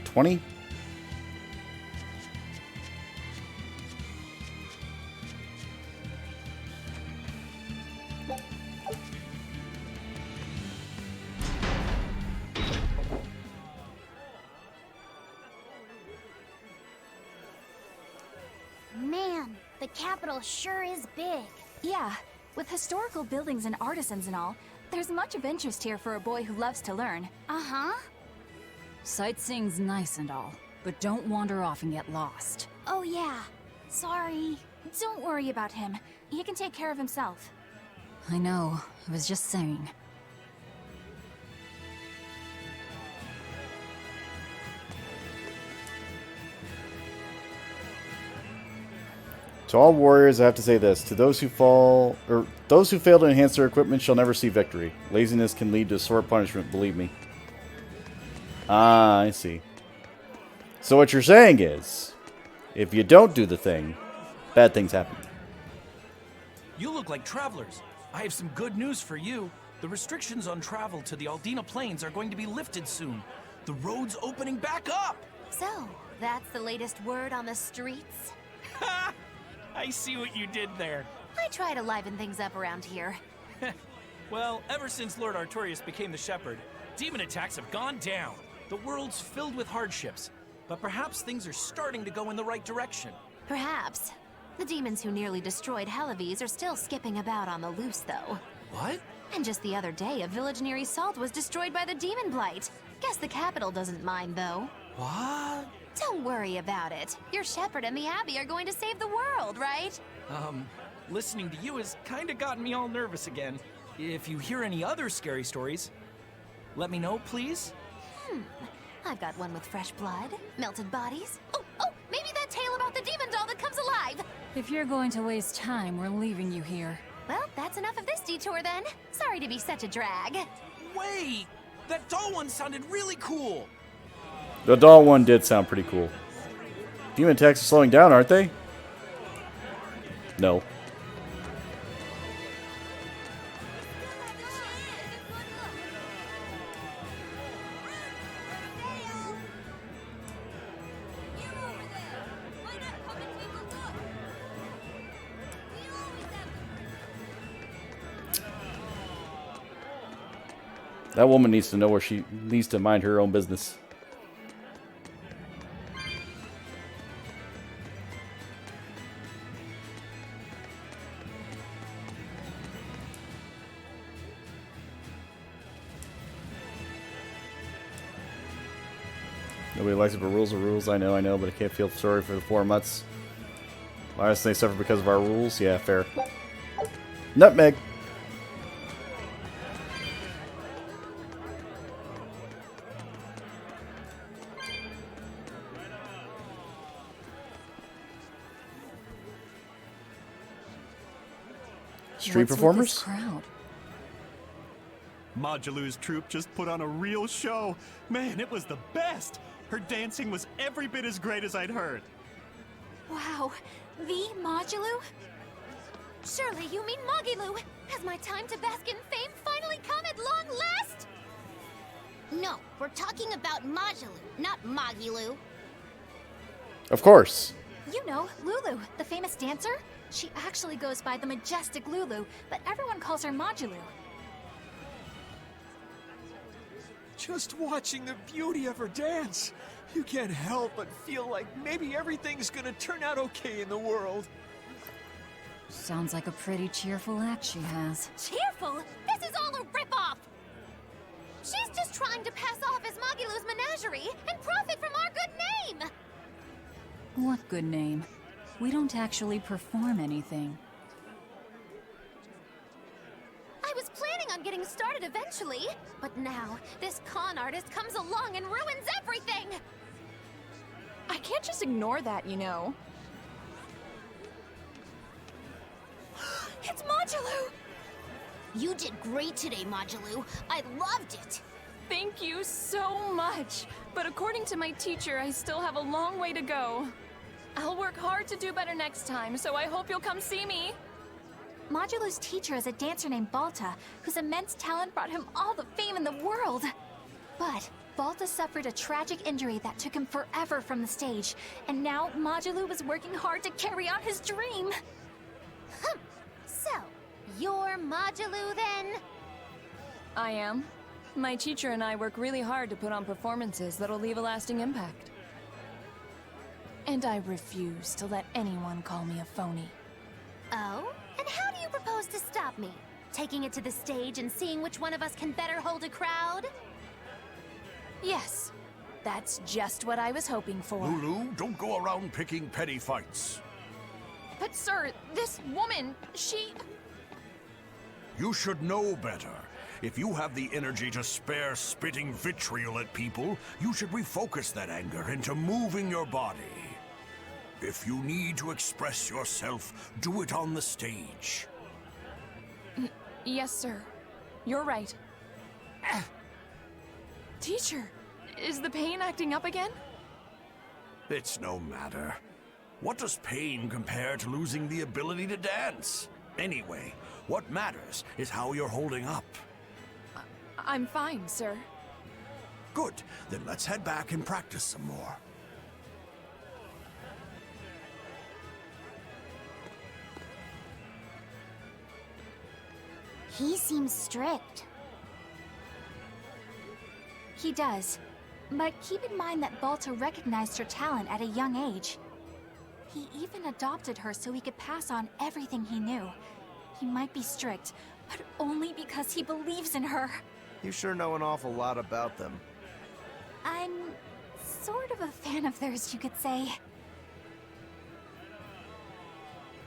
20? Man, the capital sure is big. Yeah, with historical buildings and artisans and all, there's much of interest here for a boy who loves to learn. Uh-huh. Sightseeing's nice and all, but don't wander off and get lost. Oh yeah. Sorry. Don't worry about him. He can take care of himself. I know, I was just saying. To all warriors, I have to say this: to those who fail to enhance their equipment shall never see victory. Laziness can lead to sore punishment, believe me. Ah, I see. So what you're saying is, if you don't do the thing, bad things happen. You look like travelers. I have some good news for you. The restrictions on travel to the Aldina Plains are going to be lifted soon. The road's opening back up! So, that's the latest word on the streets? Ha! I see what you did there. I try to liven things up around here. Well, ever since Lord Artorias became the Shepherd, demon attacks have gone down. The world's filled with hardships, but perhaps things are starting to go in the right direction. Perhaps. The demons who nearly destroyed Helives are still skipping about on the loose, though. What? And just the other day, a village near Isolde was destroyed by the demon blight. Guess the capital doesn't mind, though. What? Don't worry about it. Your shepherd and the Abbey are going to save the world, right? Listening to you has kind of gotten me all nervous again. If you hear any other scary stories, let me know, please. I've got one with fresh blood, melted bodies. Oh, maybe that tale about the demon doll that comes alive. If you're going to waste time, we're leaving you here. Well, that's enough of this detour then. Sorry to be such a drag. Wait! That doll one sounded really cool! The doll one did sound pretty cool. Demon attacks are slowing down, aren't they? No. That woman needs to know where she needs to mind her own business. Nobody likes it, but rules are rules. I know, but I can't feel sorry for the 4 months. Why else they suffer because of our rules? Yeah, fair. Nutmeg. Street performers? Crowd? Modulu's troupe just put on a real show. Man, it was the best. Her dancing was every bit as great as I'd heard. Wow, the Modulu? Surely you mean Magilu. Has my time to bask in fame finally come at long last? No, we're talking about Majulu, not Magilu. Of course. You know, Lulu, the famous dancer? She actually goes by the majestic Lulu, but everyone calls her Majulu. Just watching the beauty of her dance, you can't help but feel like maybe everything's gonna turn out okay in the world. Sounds like a pretty cheerful act she has. Cheerful? This is all a ripoff! She's just trying to pass off as Magilu's menagerie and profit from our good name! What good name? We don't actually perform anything. I was planning on getting started eventually, but now this con artist comes along and ruins everything! I can't just ignore that, you know. It's Majulu! You did great today, Majulu. I loved it. Thank you so much. But according to my teacher, I still have a long way to go. I'll work hard to do better next time, so I hope you'll come see me. Majulu's teacher is a dancer named Balta, whose immense talent brought him all the fame in the world. But Balta suffered a tragic injury that took him forever from the stage, and now Majulu was working hard to carry out his dream. So, you're Majulu then? I am. My teacher and I work really hard to put on performances that'll leave a lasting impact. And I refuse to let anyone call me a phony. Oh? And how do you propose to stop me? Taking it to the stage and seeing which one of us can better hold a crowd? Yes. That's just what I was hoping for. Lulu, don't go around picking petty fights. But sir, this woman, she... You should know better. If you have the energy to spare spitting vitriol at people, you should refocus that anger into moving your body. If you need to express yourself, do it on the stage. Yes, sir. You're right. Teacher, is the pain acting up again? It's no matter. What does pain compare to losing the ability to dance? Anyway, what matters is how you're holding up. I'm fine, sir. Good. Then let's head back and practice some more. He seems strict. He does. But keep in mind that Balta recognized her talent at a young age. He even adopted her so he could pass on everything he knew. He might be strict, but only because he believes in her. You sure know an awful lot about them. I'm sort of a fan of theirs, you could say.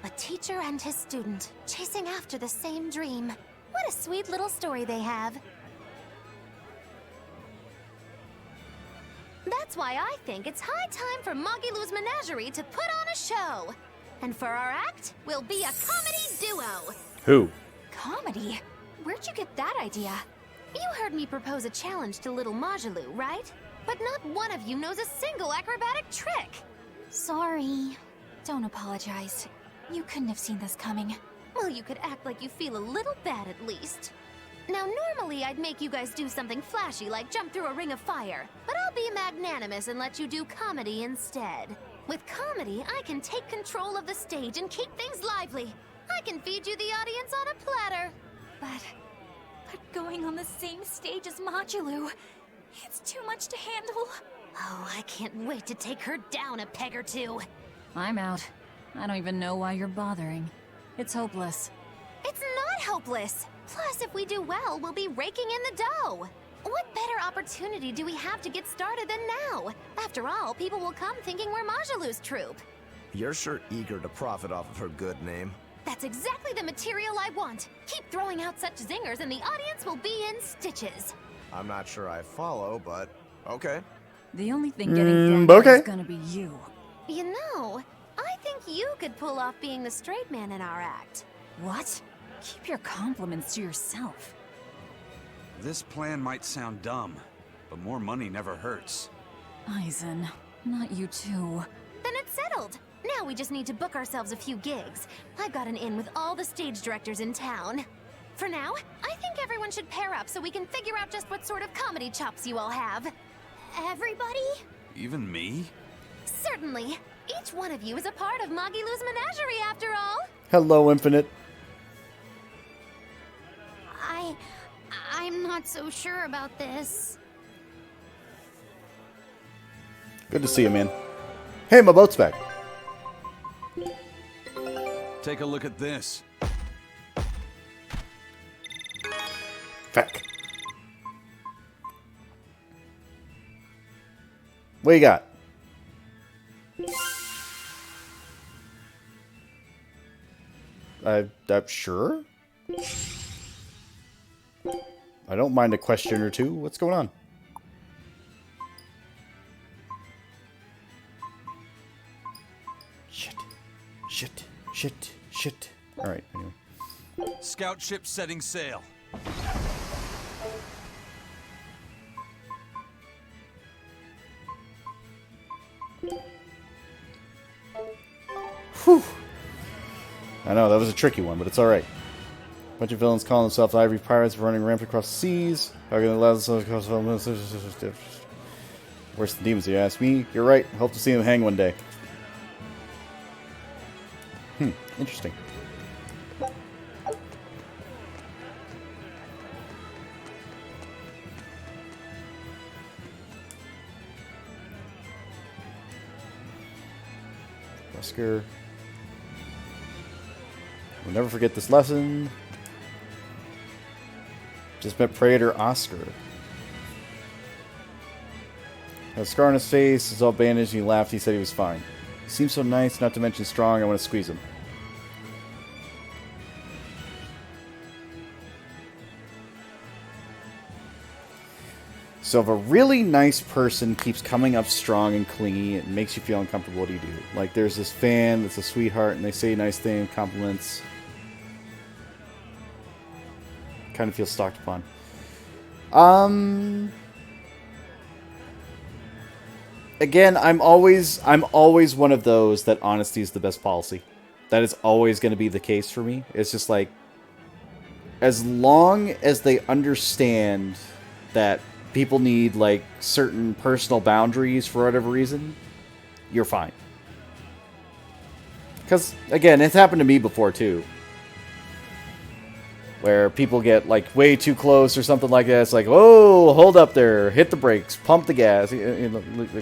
A teacher and his student, chasing after the same dream. What a sweet little story they have. That's why I think it's high time for Magilu's Menagerie to put on a show. And for our act, we'll be a comedy duo. Who? Comedy? Where'd you get that idea? You heard me propose a challenge to little Majulu, right? But not one of you knows a single acrobatic trick. Sorry. Don't apologize. You couldn't have seen this coming. Well, you could act like you feel a little bad at least. Now, normally I'd make you guys do something flashy like jump through a ring of fire, but I'll be magnanimous and let you do comedy instead. With comedy, I can take control of the stage and keep things lively. I can feed you the audience on a platter. But going on the same stage as Modulu, it's too much to handle. Oh, I can't wait to take her down a peg or two. I'm out. I don't even know why you're bothering. It's hopeless. It's not hopeless. Plus, if we do well, we'll be raking in the dough. What better opportunity do we have to get started than now? After all, people will come thinking we're Majulu's troupe. You're sure eager to profit off of her good name. That's exactly the material I want. Keep throwing out such zingers and the audience will be in stitches. I'm not sure I follow, but okay. The only thing getting down is gonna be you. You know, I think you could pull off being the straight man in our act. What? Keep your compliments to yourself. This plan might sound dumb, but more money never hurts. Eisen, not you too. Then it's settled. Now we just need to book ourselves a few gigs. I've got an in with all the stage directors in town. For now, I think everyone should pair up so we can figure out just what sort of comedy chops you all have. Everybody? Even me? Certainly. Each one of you is a part of Magilu's menagerie, after all. Hello, Infinite. I'm not so sure about this. Good to see you, man. Hey, my boat's back. Take a look at this. Feck. What you got? I'm sure? I don't mind a question or two. What's going on? Shit. Alright, anyway. Scout ship setting sail. Whew. I know, that was a tricky one, but it's alright. A bunch of villains calling themselves Ivory Pirates running rampant across the seas. How can they allow themselves to cross? Worse than demons, you ask me? You're right. Hope to see them hang one day. Interesting. Wesker. We'll never forget this lesson. Just met Praetor Oscar. Had a scar on his face, is all bandaged, and he laughed. He said he was fine. He seems so nice, not to mention strong. I want to squeeze him. So if a really nice person keeps coming up strong and clingy, it makes you feel uncomfortable. What do you do? Like, there's this fan that's a sweetheart, and they say nice things, compliments. Kind of feel stalked upon. Again, I'm always one of those that honesty is the best policy. That is always going to be the case for me. It's just like, as long as they understand that people need like certain personal boundaries for whatever reason, you're fine. Because again, it's happened to me before too, where people get like way too close or something like that. It's like, oh, hold up there, hit the brakes, pump the gas,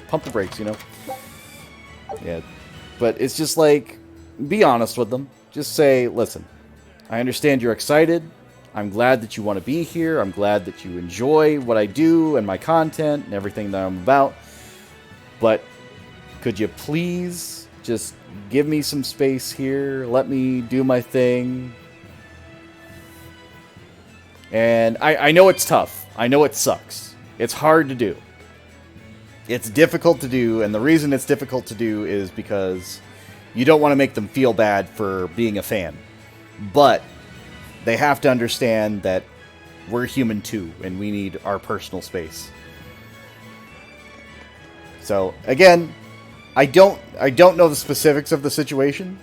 pump the brakes, you know. Yeah, but it's just like, be honest with them. Just say, listen, I understand you're excited. I'm glad that you want to be here. I'm glad that you enjoy what I do and my content and everything that I'm about. But could you please just give me some space here? Let me do my thing. And I know it's tough. I know it sucks. It's hard to do. It's difficult to do. And the reason it's difficult to do is because you don't want to make them feel bad for being a fan. But they have to understand that we're human too, and we need our personal space. So again, I don't know the specifics of the situation,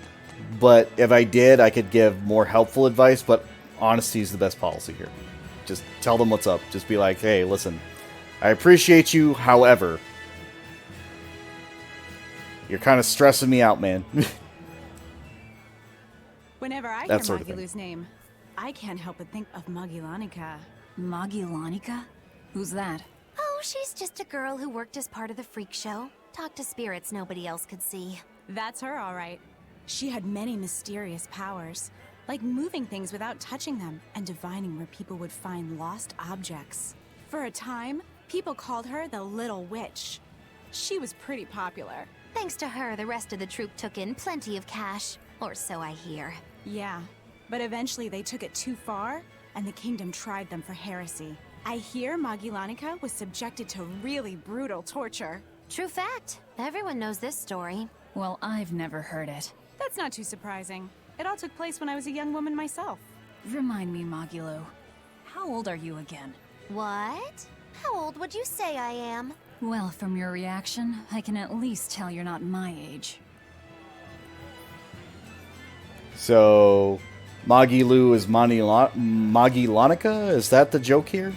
but if I did, I could give more helpful advice. But honesty is the best policy here. Just tell them what's up. Just be like, hey, listen, I appreciate you. However, you're kind of stressing me out, man. Whenever I That hear sort of thing. Magulu's name, I can't help but think of Magilanica. Magilanica? Who's that? Oh, she's just a girl who worked as part of the freak show. Talked to spirits nobody else could see. That's her, all right. She had many mysterious powers, like moving things without touching them and divining where people would find lost objects. For a time, people called her the Little Witch. She was pretty popular. Thanks to her, the rest of the troupe took in plenty of cash. Or so I hear. Yeah, but eventually they took it too far, and the kingdom tried them for heresy. I hear Magilanica was subjected to really brutal torture. True fact. Everyone knows this story. Well, I've never heard it. That's not too surprising. It all took place when I was a young woman myself. Remind me, Magilo. How old are you again? What? How old would you say I am? Well, from your reaction, I can at least tell you're not my age. So, Magilu is Magilanica? Is that the joke here?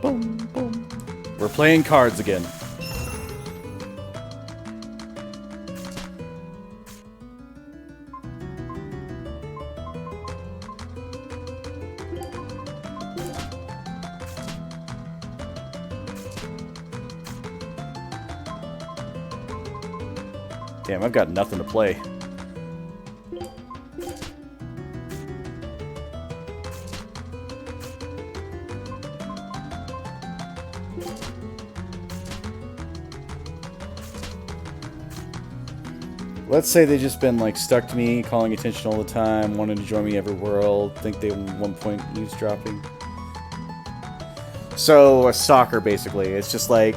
Boom, boom. We're playing cards again. Damn, I've got nothing to play. Let's say they just been like stuck to me, calling attention all the time, wanting to join me every world, think they at one point eavesdropping. So a stalker basically. It's just like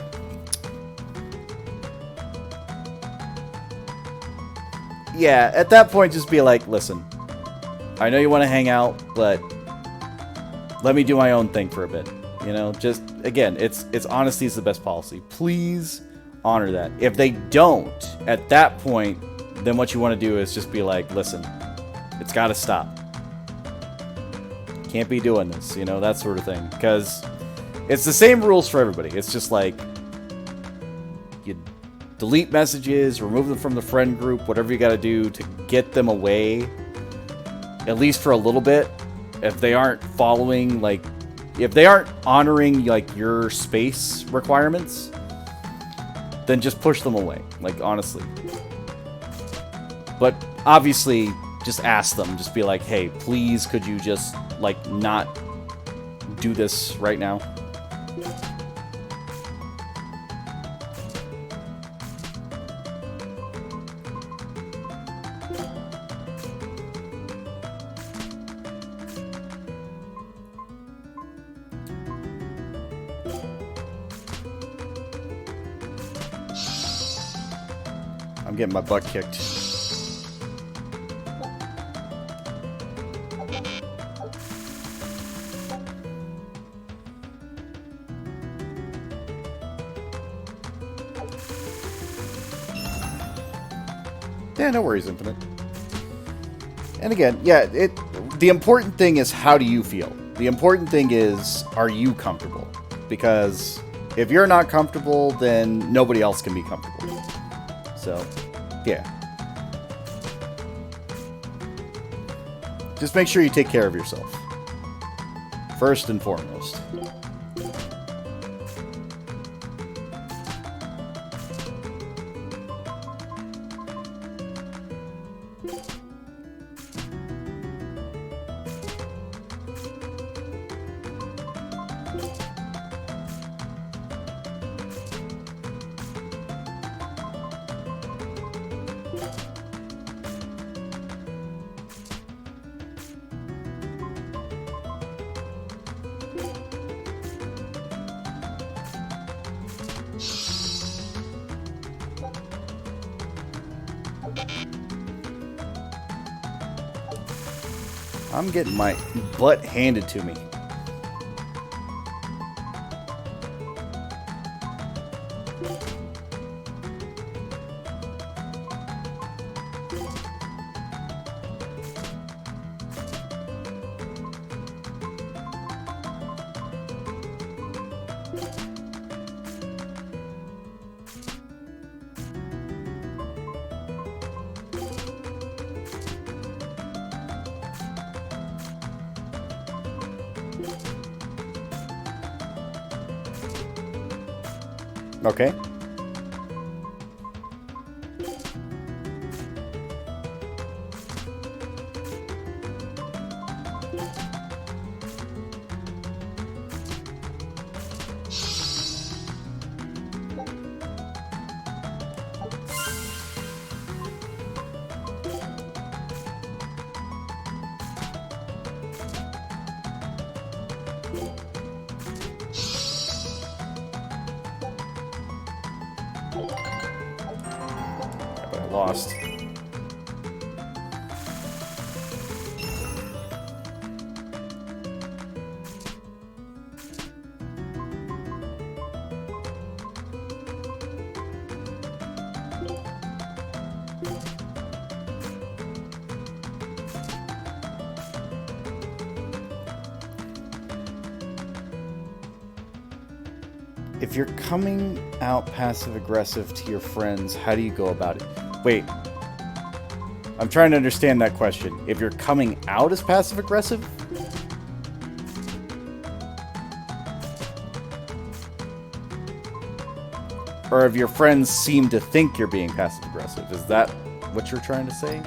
yeah, at that point just be like, listen, I know you want to hang out, but let me do my own thing for a bit. You know, just again, it's honesty is the best policy. Please honor that. If they don't, at that point, then what you want to do is just be like, listen, it's got to stop. Can't be doing this, you know, that sort of thing. Because it's the same rules for everybody. It's just like, you delete messages, remove them from the friend group, whatever you got to do to get them away, at least for a little bit. If they aren't following, like, if they aren't honoring, like, your space requirements, then just push them away, like, honestly. But obviously, just ask them. Just be like, hey, please, could you just, like, not do this right now? I'm getting my butt kicked. Yeah, no worries, Infinite. And again, yeah, the important thing is how do you feel? The important thing is, are you comfortable? Because if you're not comfortable, then nobody else can be comfortable. So, yeah. Just make sure you take care of yourself. First and foremost. I'm getting my butt handed to me. Okay. But I lost. If you're coming out passive-aggressive to your friends, how do you go about it? Wait. I'm trying to understand that question. If you're coming out as passive-aggressive? Or if your friends seem to think you're being passive-aggressive? Is that what you're trying to say?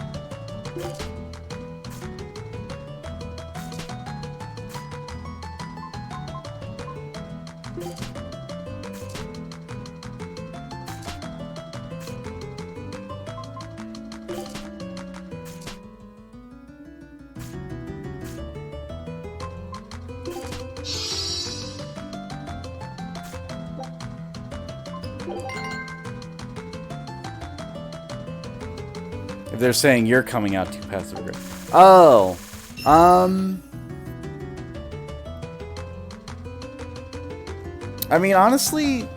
If they're saying you're coming out too passive aggressive. Oh. I mean, honestly,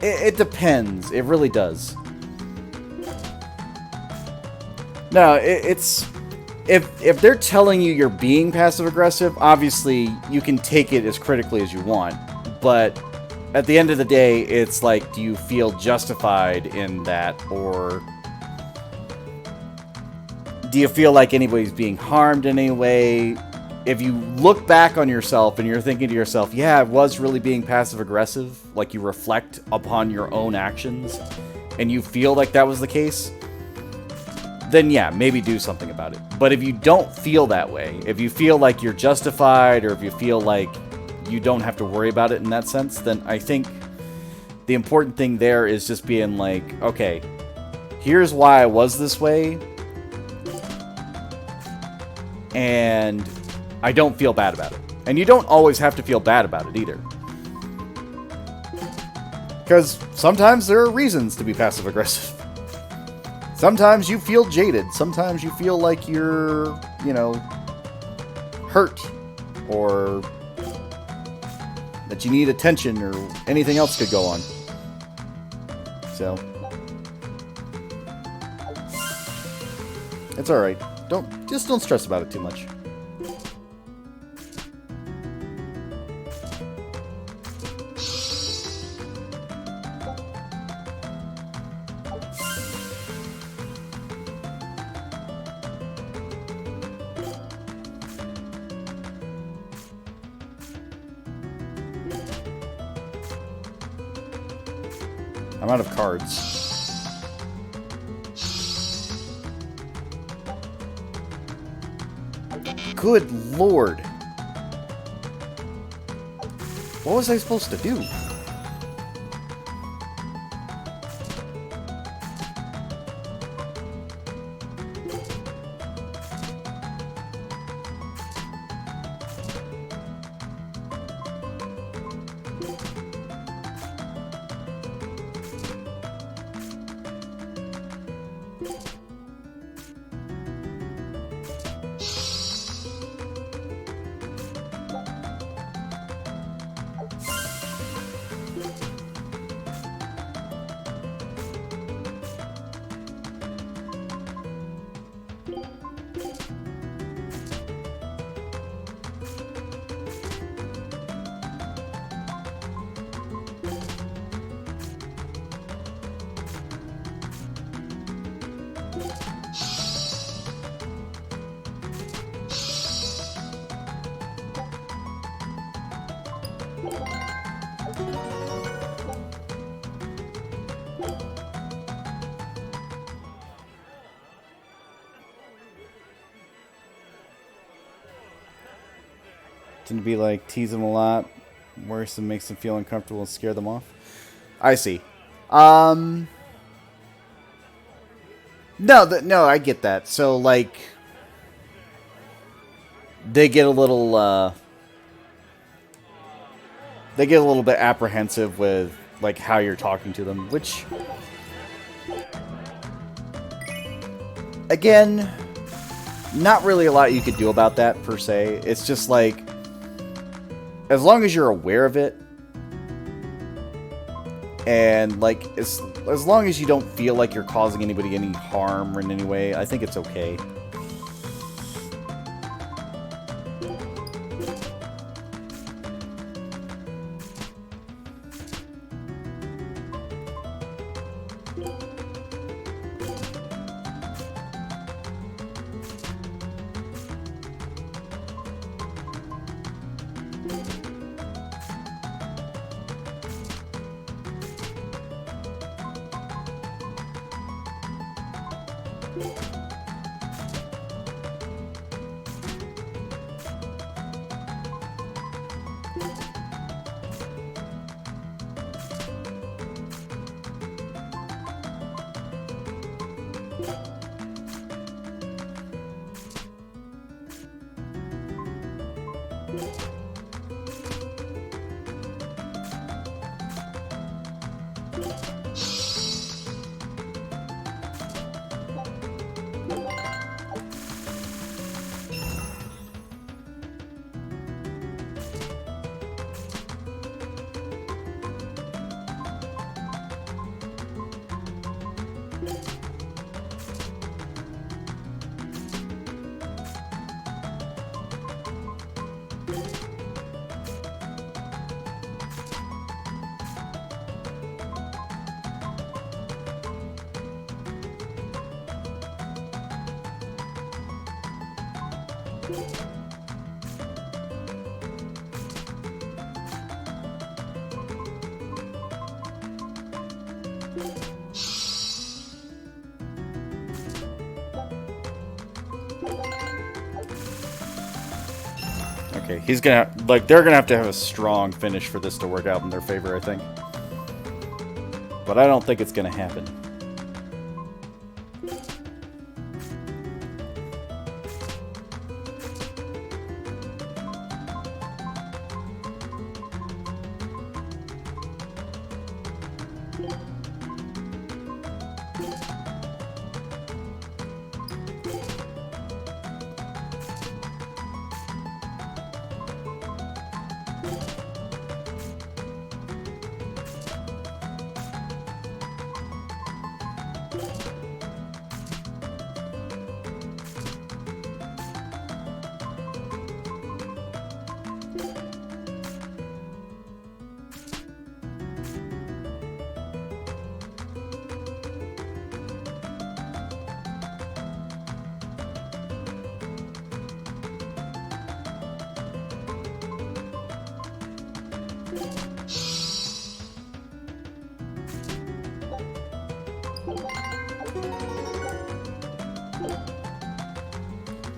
it depends. It really does. No, it's if they're telling you you're being passive aggressive, obviously you can take it as critically as you want, but at the end of the day, it's like, do you feel justified in that, or do you feel like anybody's being harmed in any way? If you look back on yourself and you're thinking to yourself, yeah, I was really being passive-aggressive, like you reflect upon your own actions, and you feel like that was the case, then yeah, maybe do something about it. But if you don't feel that way, if you feel like you're justified, or if you feel like you don't have to worry about it in that sense, then I think the important thing there is just being like, okay, here's why I was this way, and I don't feel bad about it. And you don't always have to feel bad about it either. Because sometimes there are reasons to be passive-aggressive. Sometimes you feel jaded. Sometimes you feel like you're, you know, hurt, or that you need attention, or anything else could go on. So it's alright. Just don't stress about it too much. I'm out of cards. Good lord. What was I supposed to do? Tend to be like, tease them a lot. Worse than makes them feel uncomfortable and scare them off. I see. No, no, I get that. So, like, they get a little, they get a little bit apprehensive with, like, how you're talking to them, which, again, not really a lot you could do about that, per se. It's just, like, as long as you're aware of it, and, like, as long as you don't feel like you're causing anybody any harm in any way, I think it's okay. Okay, he's gonna, like, they're gonna have to have a strong finish for this to work out in their favor, I think. But I don't think it's gonna happen.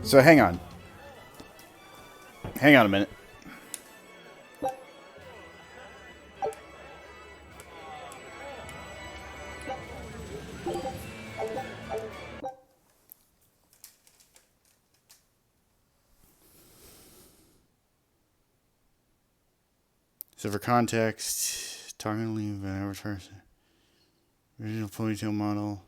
So hang on. Hang on a minute. So for context, talking to leave an advertisement. Original ponytail model.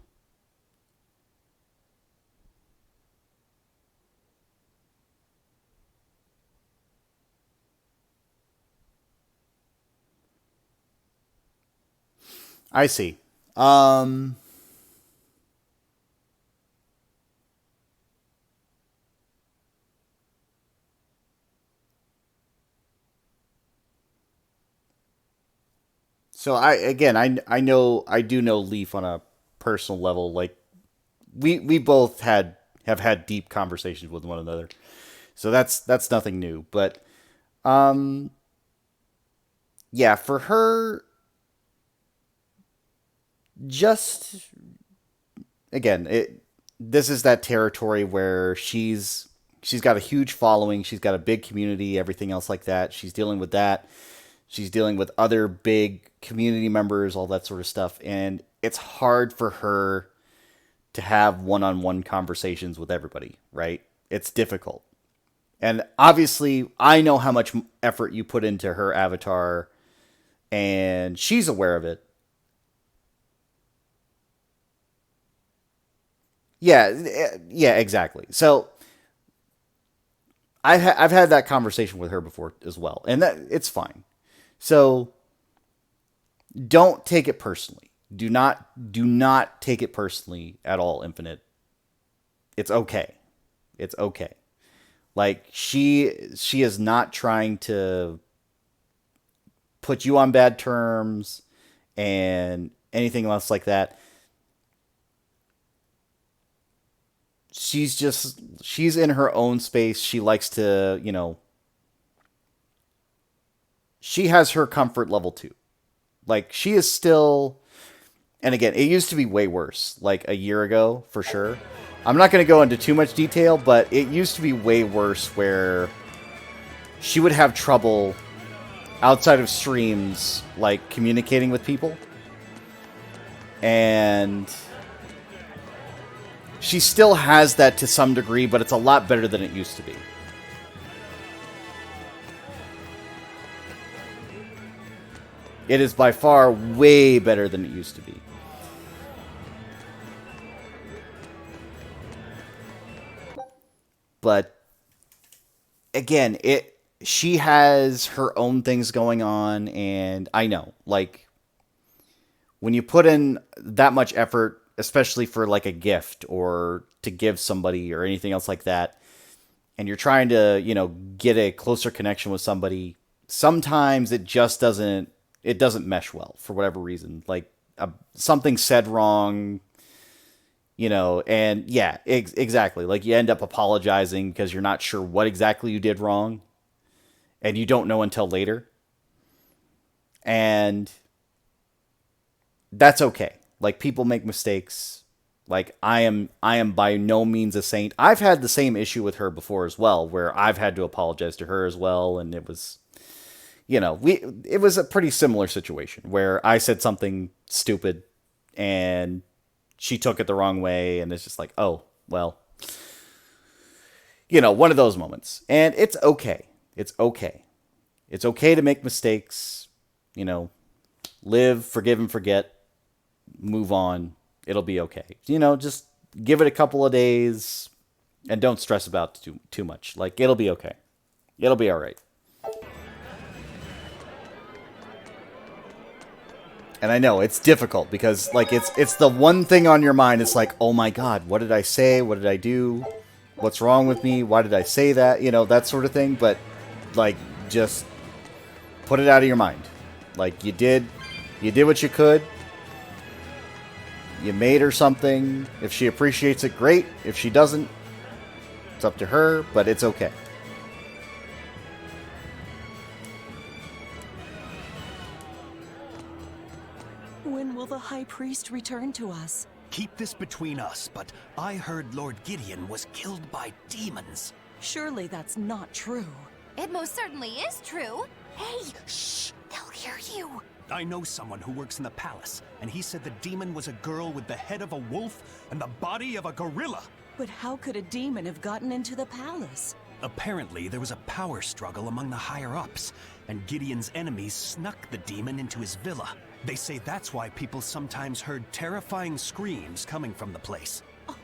I see. So I do know Leaf on a personal level. Like we both have had deep conversations with one another. So that's nothing new. But yeah, for her, just again, this is that territory where she's she's got a huge following. She's got a big community, everything else like that. She's dealing with that. She's dealing with other big community members, all that sort of stuff. And it's hard for her to have one-on-one conversations with everybody, right? It's difficult. And obviously, I know how much effort you put into her avatar, and she's aware of it. Yeah, exactly. So I've had that conversation with her before as well, and that it's fine. So don't take it personally. Do not take it personally at all, Infinite. It's okay. It's okay. Like she is not trying to put you on bad terms and anything else like that. She's in her own space. She likes to, she has her comfort level too. Like she is still, and again, it used to be way worse, like a year ago for sure. I'm not going to go into too much detail, but it used to be way worse where she would have trouble outside of streams, like communicating with people. And she still has that to some degree, but it's a lot better than it used to be. It is by far way better than it used to be. But again, she has her own things going on, and I know, like, when you put in that much effort, especially for like a gift or to give somebody or anything else like that, and you're trying to, get a closer connection with somebody, sometimes it just doesn't mesh well for whatever reason. Like something said wrong, and yeah, exactly. Like you end up apologizing because you're not sure what exactly you did wrong, and you don't know until later. And that's okay. Like people make mistakes. Like I am by no means a saint. I've had the same issue with her before as well, where I've had to apologize to her as well, and it was, it was a pretty similar situation where I said something stupid and she took it the wrong way, and it's just like, oh, well, one of those moments. And it's okay. It's okay. It's okay to make mistakes, live, forgive and forget, move on. It'll be okay. Just give it a couple of days and don't stress about it too much. Like, it'll be okay. It'll be all right. And I know it's difficult because like it's the one thing on your mind. It's like, oh my God, what did I say? What did I do? What's wrong with me? Why did I say that? That sort of thing. But like, just put it out of your mind. Like you did what you could. You made her something. If she appreciates it, great. If she doesn't, it's up to her, but it's okay. When will the High Priest return to us? Keep this between us, but I heard Lord Gideon was killed by demons. Surely that's not true. It most certainly is true. Hey, shh! They'll hear you. I know someone who works in the palace, and he said the demon was a girl with the head of a wolf and the body of a gorilla. But how could a demon have gotten into the palace? Apparently, there was a power struggle among the higher-ups, and Gideon's enemies snuck the demon into his villa. They say that's why people sometimes heard terrifying screams coming from the place. Oh,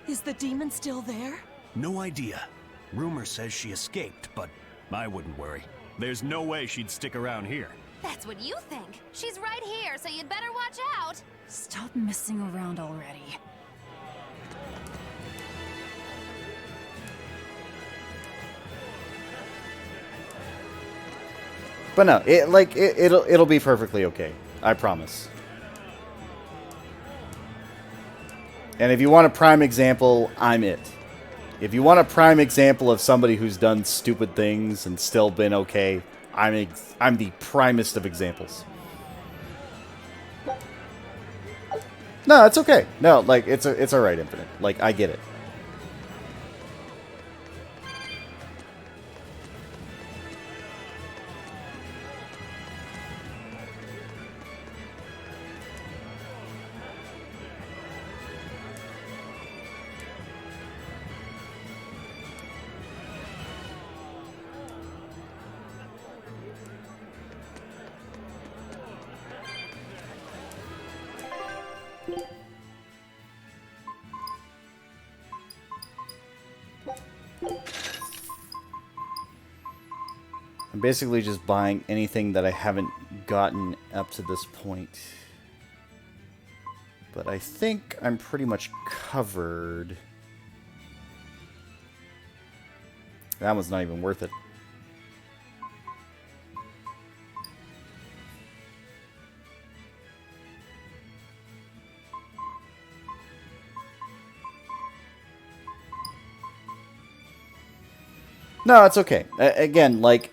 is the demon still there? No idea. Rumor says she escaped, but I wouldn't worry. There's no way she'd stick around here. That's what you think. She's right here, so you'd better watch out. Stop messing around already. But no, it'll be perfectly okay. I promise. And if you want a prime example, I'm it. If you want a prime example of somebody who's done stupid things and still been okay, I'm the primest of examples. No, it's okay. No, like it's all right, Infinite. Like I get it. I'm basically just buying anything that I haven't gotten up to this point. But I think I'm pretty much covered. That one's not even worth it. No, it's okay. Again, like,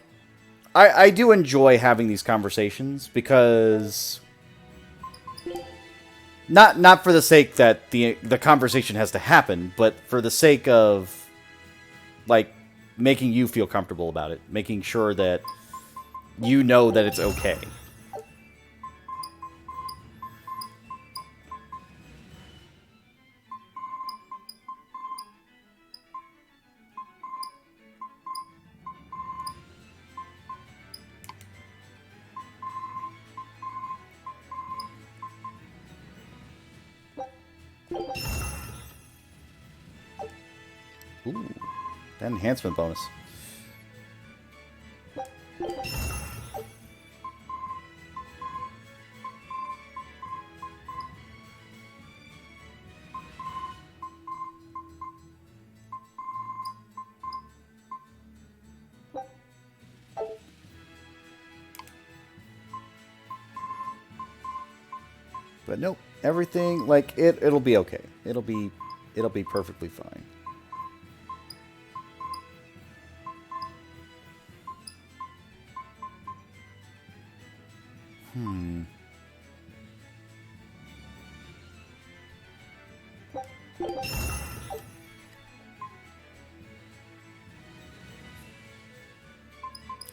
I do enjoy having these conversations because not for the sake that the conversation has to happen, but for the sake of like making you feel comfortable about it, making sure that you know that it's okay. Ooh, that enhancement bonus. But nope, everything like it'll be okay. It'll be perfectly fine.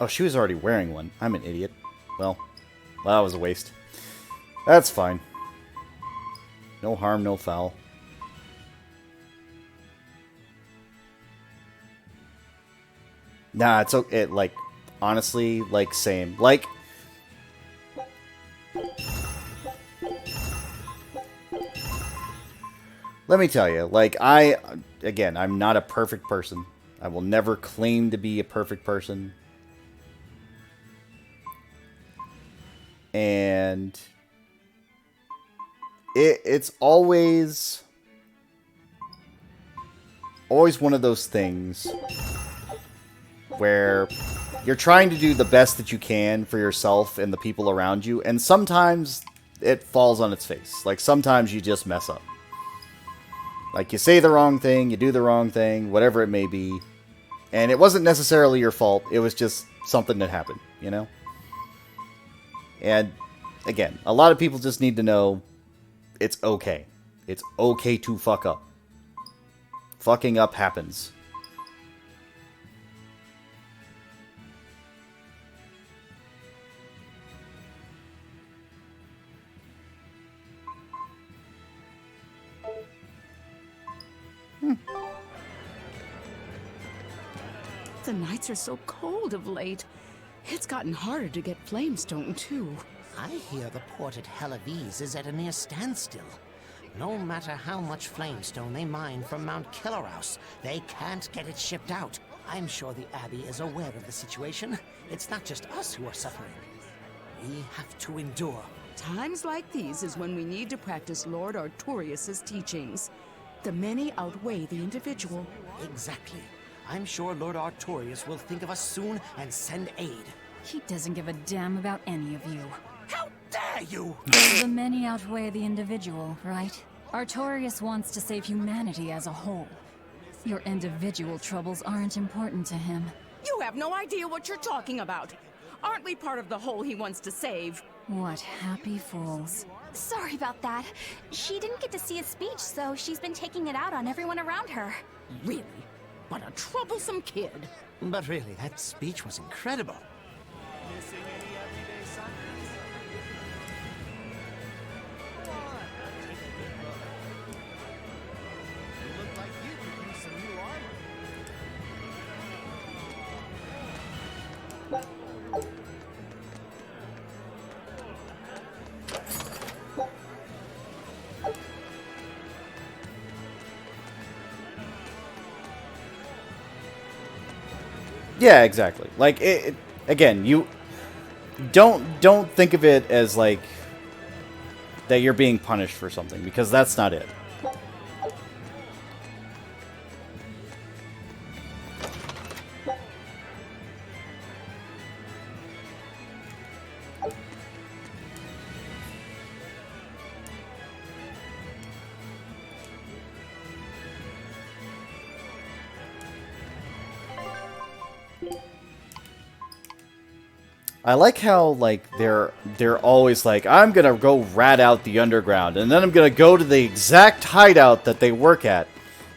Oh, she was already wearing one. I'm an idiot. Well, that was a waste. That's fine. No harm, no foul. Nah, it's okay. Like, honestly, like, same. Like, let me tell you, like, again, I'm not a perfect person. I will never claim to be a perfect person. And it's always one of those things where you're trying to do the best that you can for yourself and the people around you, and sometimes it falls on its face. Like, sometimes you just mess up. Like, you say the wrong thing, you do the wrong thing, whatever it may be, and it wasn't necessarily your fault, it was just something that happened, you know? And, again, a lot of people just need to know it's okay. It's okay to fuck up. Fucking up happens. The nights are so cold of late. It's gotten harder to get flamestone, too. I hear the port at Hellawes is at a near standstill. No matter how much flamestone they mine from Mount Killerhouse, they can't get it shipped out. I'm sure the Abbey is aware of the situation. It's not just us who are suffering. We have to endure. Times like these is when we need to practice Lord Artorius' teachings. The many outweigh the individual. Exactly. I'm sure Lord Artorius will think of us soon and send aid. He doesn't give a damn about any of you. How dare you! The many outweigh the individual, right? Artorius wants to save humanity as a whole. Your individual troubles aren't important to him. You have no idea what you're talking about. Aren't we part of the whole he wants to save? What happy fools. Sorry about that. She didn't get to see his speech, so she's been taking it out on everyone around her. Really? But a troublesome kid. But really, that speech was incredible. Yeah, exactly. Like, again, you don't think of it as like that you're being punished for something, because that's not it. I like how, like, they're always like, I'm gonna go rat out the underground, and then I'm gonna go to the exact hideout that they work at,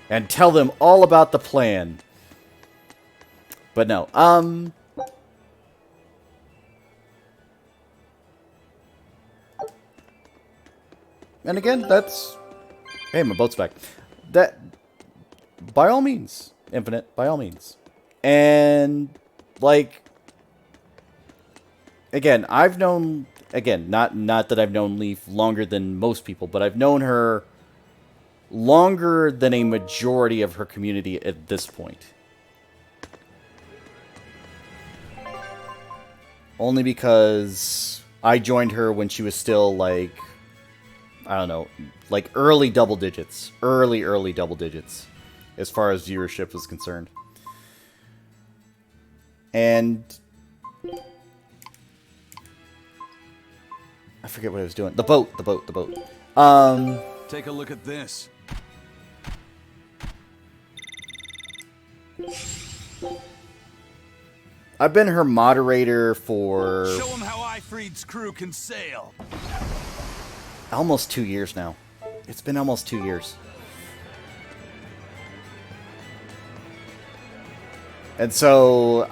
and tell them all about the plan. But no, and again, that's... Hey, my boat's back. That... By all means, Infinite, by all means. And, like... Again, I've known... Again, not that I've known Leaf longer than most people, but I've known her longer than a majority of her community at this point. Only because I joined her when she was still, like... I don't know, like early double digits. Early double digits. As far as viewership was concerned. And... I forget what I was doing. The boat. Take a look at this. I've been her moderator for... Show them how Ifreed's crew can sail. Almost 2 years now. It's been almost 2 years. And so,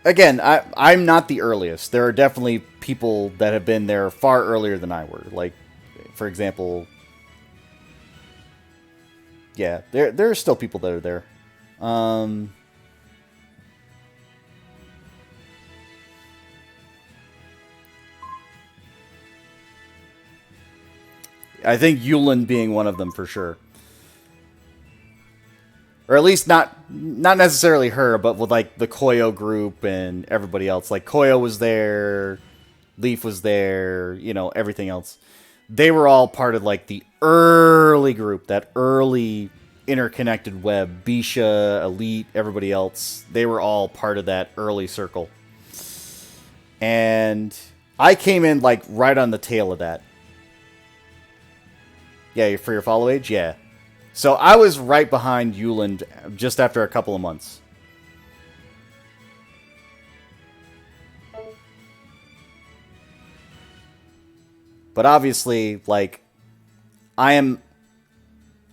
Again, I'm not the earliest. There are definitely people that have been there far earlier than I were. Like, for example... Yeah, there are still people that are there. I think Yulin being one of them for sure. Or at least not necessarily her, but with like the Koyo group and everybody else. Like Koyo was there, Leaf was there, you know, everything else. They were all part of like the early group, that early interconnected web. Bisha, Elite, everybody else. They were all part of that early circle. And I came in like right on the tail of that. Yeah, for your follow age? Yeah. So I was right behind Yulin just after a couple of months. But obviously, like, I'm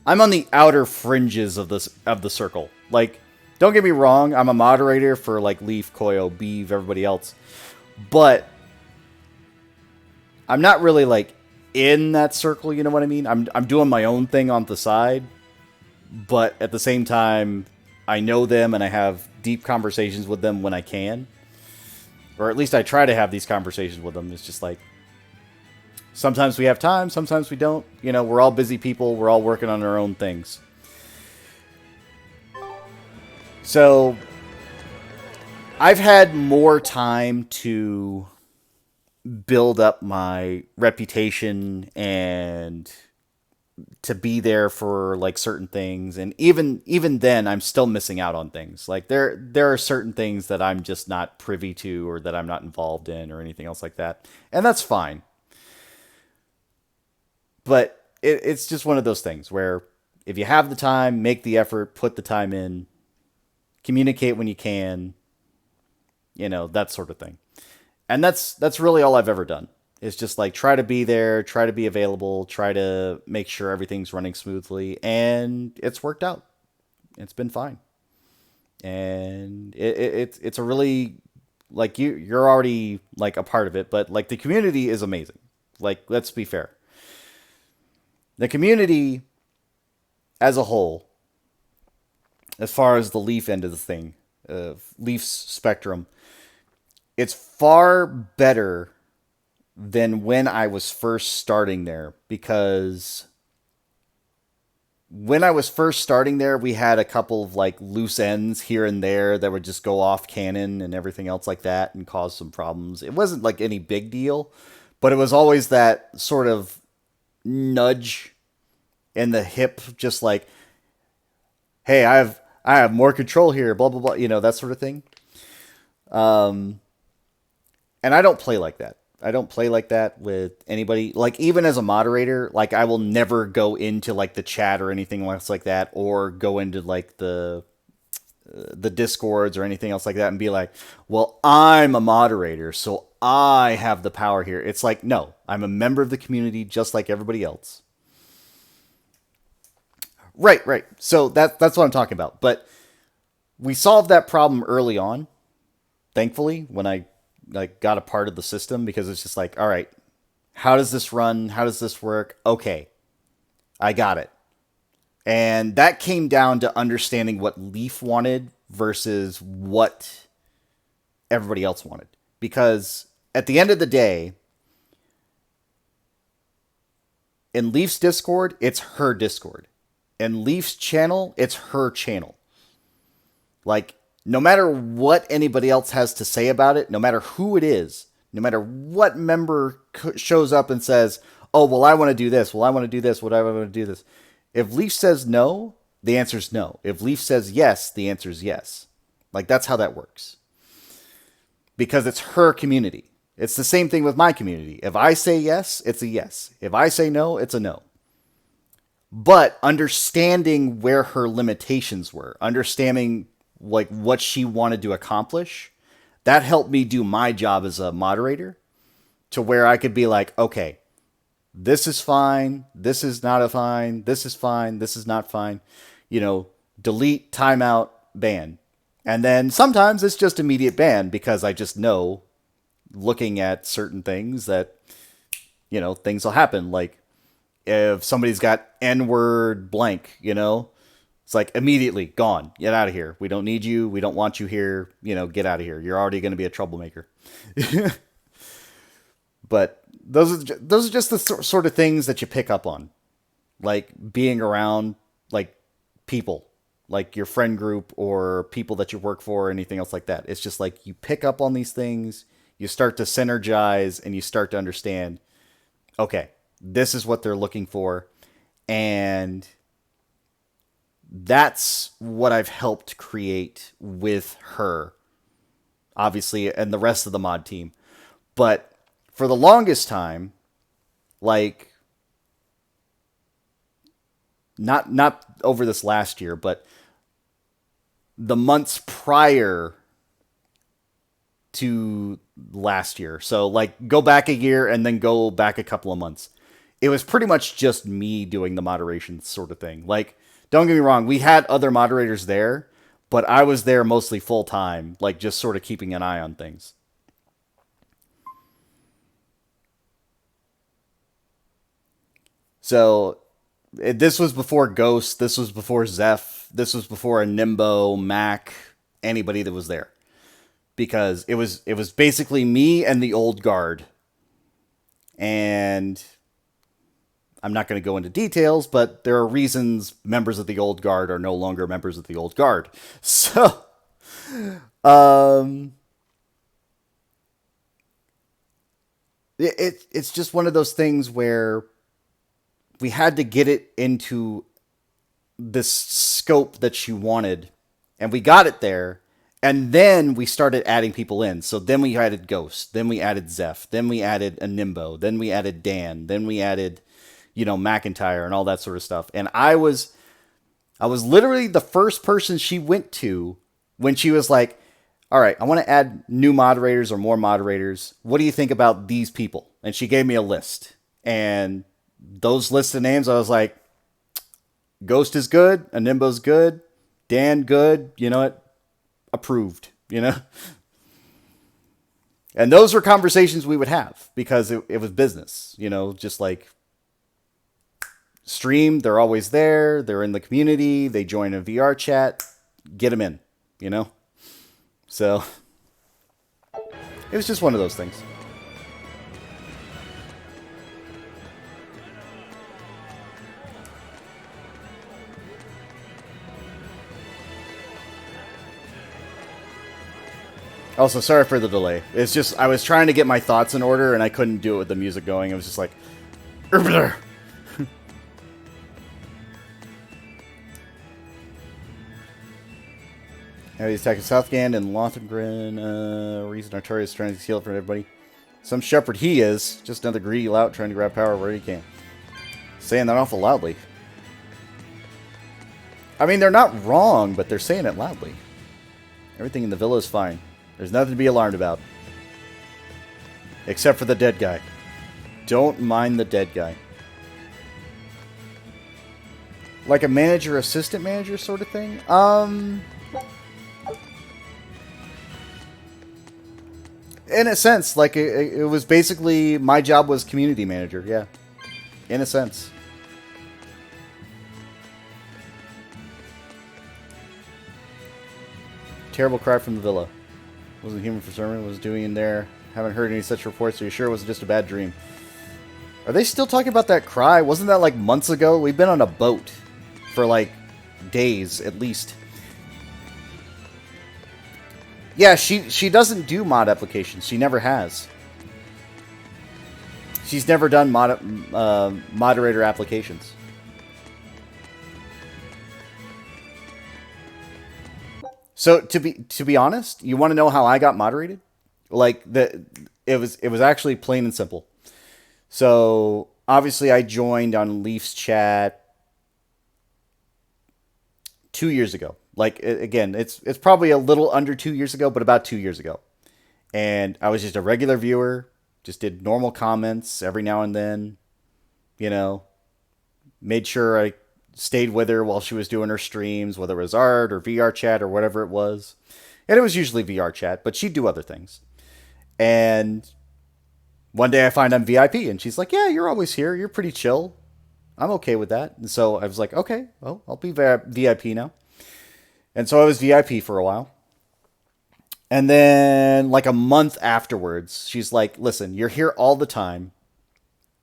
on the outer fringes of the circle. Like, don't get me wrong, I'm a moderator for like Leaf, Koyo, Beeve, everybody else. But I'm not really like in that circle, you know what I mean? I'm doing my own thing on the side, but at the same time, I know them and I have deep conversations with them when I can. Or at least I try to have these conversations with them. It's just like, sometimes we have time, sometimes we don't. You know, we're all busy people, we're all working on our own things. So, I've had more time to build up my reputation and to be there for like certain things, and even then I'm still missing out on things. Like there are certain things that I'm just not privy to or that I'm not involved in or anything else like that, and that's fine. But it's just one of those things where if you have the time, make the effort, put the time in, communicate when you can, you know, that sort of thing. And that's really all I've ever done. It's just like try to be there, try to be available, try to make sure everything's running smoothly, and it's worked out. It's been fine. And it's a really, like, you're already like a part of it, but like the community is amazing. Like, let's be fair. The community as a whole, as far as the Leaf end of the thing, Leaf's spectrum, it's far better than when I was first starting there, because when I was first starting there, we had a couple of like loose ends here and there that would just go off canon and everything else like that and cause some problems. It wasn't like any big deal, but it was always that sort of nudge in the hip, just like, hey, I have more control here, blah blah blah, that sort of thing. And I don't play like that. I don't play like that with anybody. Like, even as a moderator, like, I will never go into like the chat or anything else like that, or go into like the discords or anything else like that and be like, well, I'm a moderator, so I have the power here. It's like, no, I'm a member of the community just like everybody else. Right. So that's what I'm talking about. But we solved that problem early on, thankfully, when I got a part of the system, because it's just like, all right, how does this run? How does this work? Okay, I got it. And that came down to understanding what Leaf wanted versus what everybody else wanted. Because at the end of the day, in Leaf's Discord, it's her Discord. In Leaf's channel, it's her channel. Like, no matter what anybody else has to say about it, no matter who it is, no matter what member shows up and says, oh, well, I want to do this, well, I want to do this, well, I want to do this. If Leaf says no, the answer is no. If Leaf says yes, the answer is yes. Like, that's how that works. Because it's her community. It's the same thing with my community. If I say yes, it's a yes. If I say no, it's a no. But understanding where her limitations were, understanding like what she wanted to accomplish, that helped me do my job as a moderator, to where I could be like, okay, this is fine, this is not a fine, this is fine, this is not fine, delete, timeout, ban. And then sometimes it's just immediate ban, because I just know, looking at certain things, that things will happen. Like, if somebody's got N-word blank, it's like, immediately gone. Get out of here. We don't need you. We don't want you here. Get out of here. You're already going to be a troublemaker. But those are just the sort of things that you pick up on, like being around like people, like your friend group or people that you work for or anything else like that. It's just like you pick up on these things, you start to synergize, and you start to understand, okay, this is what they're looking for, and that's what I've helped create with her, obviously, and the rest of the mod team. But for the longest time, like, not over this last year, but the months prior to last year, so like go back a year and then go back a couple of months, it was pretty much just me doing the moderation sort of thing. Like, don't get me wrong, we had other moderators there, but I was there mostly full time, like just sort of keeping an eye on things. So this was before Ghost, this was before Zeph, this was before a Nimbo, Mac, anybody that was there. Because it was basically me and the old guard. And I'm not going to go into details, but there are reasons members of the old guard are no longer members of the old guard. So, it's just one of those things where we had to get it into this scope that she wanted, and we got it there. And then we started adding people in. So then we added Ghost. Then we added Zeph. Then we added a Nimbo. Then we added Dan. Then we added, McIntyre and all that sort of stuff. And I was literally the first person she went to when she was like, all right, I want to add new moderators or more moderators. What do you think about these people? And she gave me a list. And those lists of names, I was like, Ghost is good. A Nimbo's good. Dan, good. You know what? Approved, And those were conversations we would have, because it was business, just like stream. They're always there. They're in the community. They join a VR chat. Get them in, So it was just one of those things. Also, sorry for the delay. It's just, I was trying to get my thoughts in order, and I couldn't do it with the music going. It was just like... He's attacking Southgand and Lothengrin. Reason Artorias trying to steal it from everybody. Some shepherd he is. Just another greedy lout trying to grab power where he can. Saying that awful loudly. I mean, they're not wrong, but they're saying it loudly. Everything in the villa is fine. There's nothing to be alarmed about. Except for the dead guy. Don't mind the dead guy. Like a manager, assistant manager sort of thing? In a sense, like, it was basically, my job was community manager, yeah. In a sense. Terrible cry from the villa. Wasn't human for sermon, was doing in there. Haven't heard any such reports, are you sure it wasn't just a bad dream? Are they still talking about that cry? Wasn't that like months ago? We've been on a boat for like days at least. Yeah, she doesn't do mod applications. She never has. She's never done moderator applications. So to be honest, you want to know how I got moderated? Like it was actually plain and simple. So obviously I joined on Leaf's chat 2 years ago. Like again, it's probably a little under 2 years ago, but about 2 years ago. And I was just a regular viewer, just did normal comments every now and then, you know, made sure I stayed with her while she was doing her streams, whether it was art or VR chat or whatever it was. And it was usually VR chat, but she'd do other things. And one day I find I'm VIP, and she's like, yeah, you're always here. You're pretty chill. I'm okay with that. And so I was like, okay, well, I'll be VIP now. And so I was VIP for a while. And then like a month afterwards, she's like, listen, you're here all the time.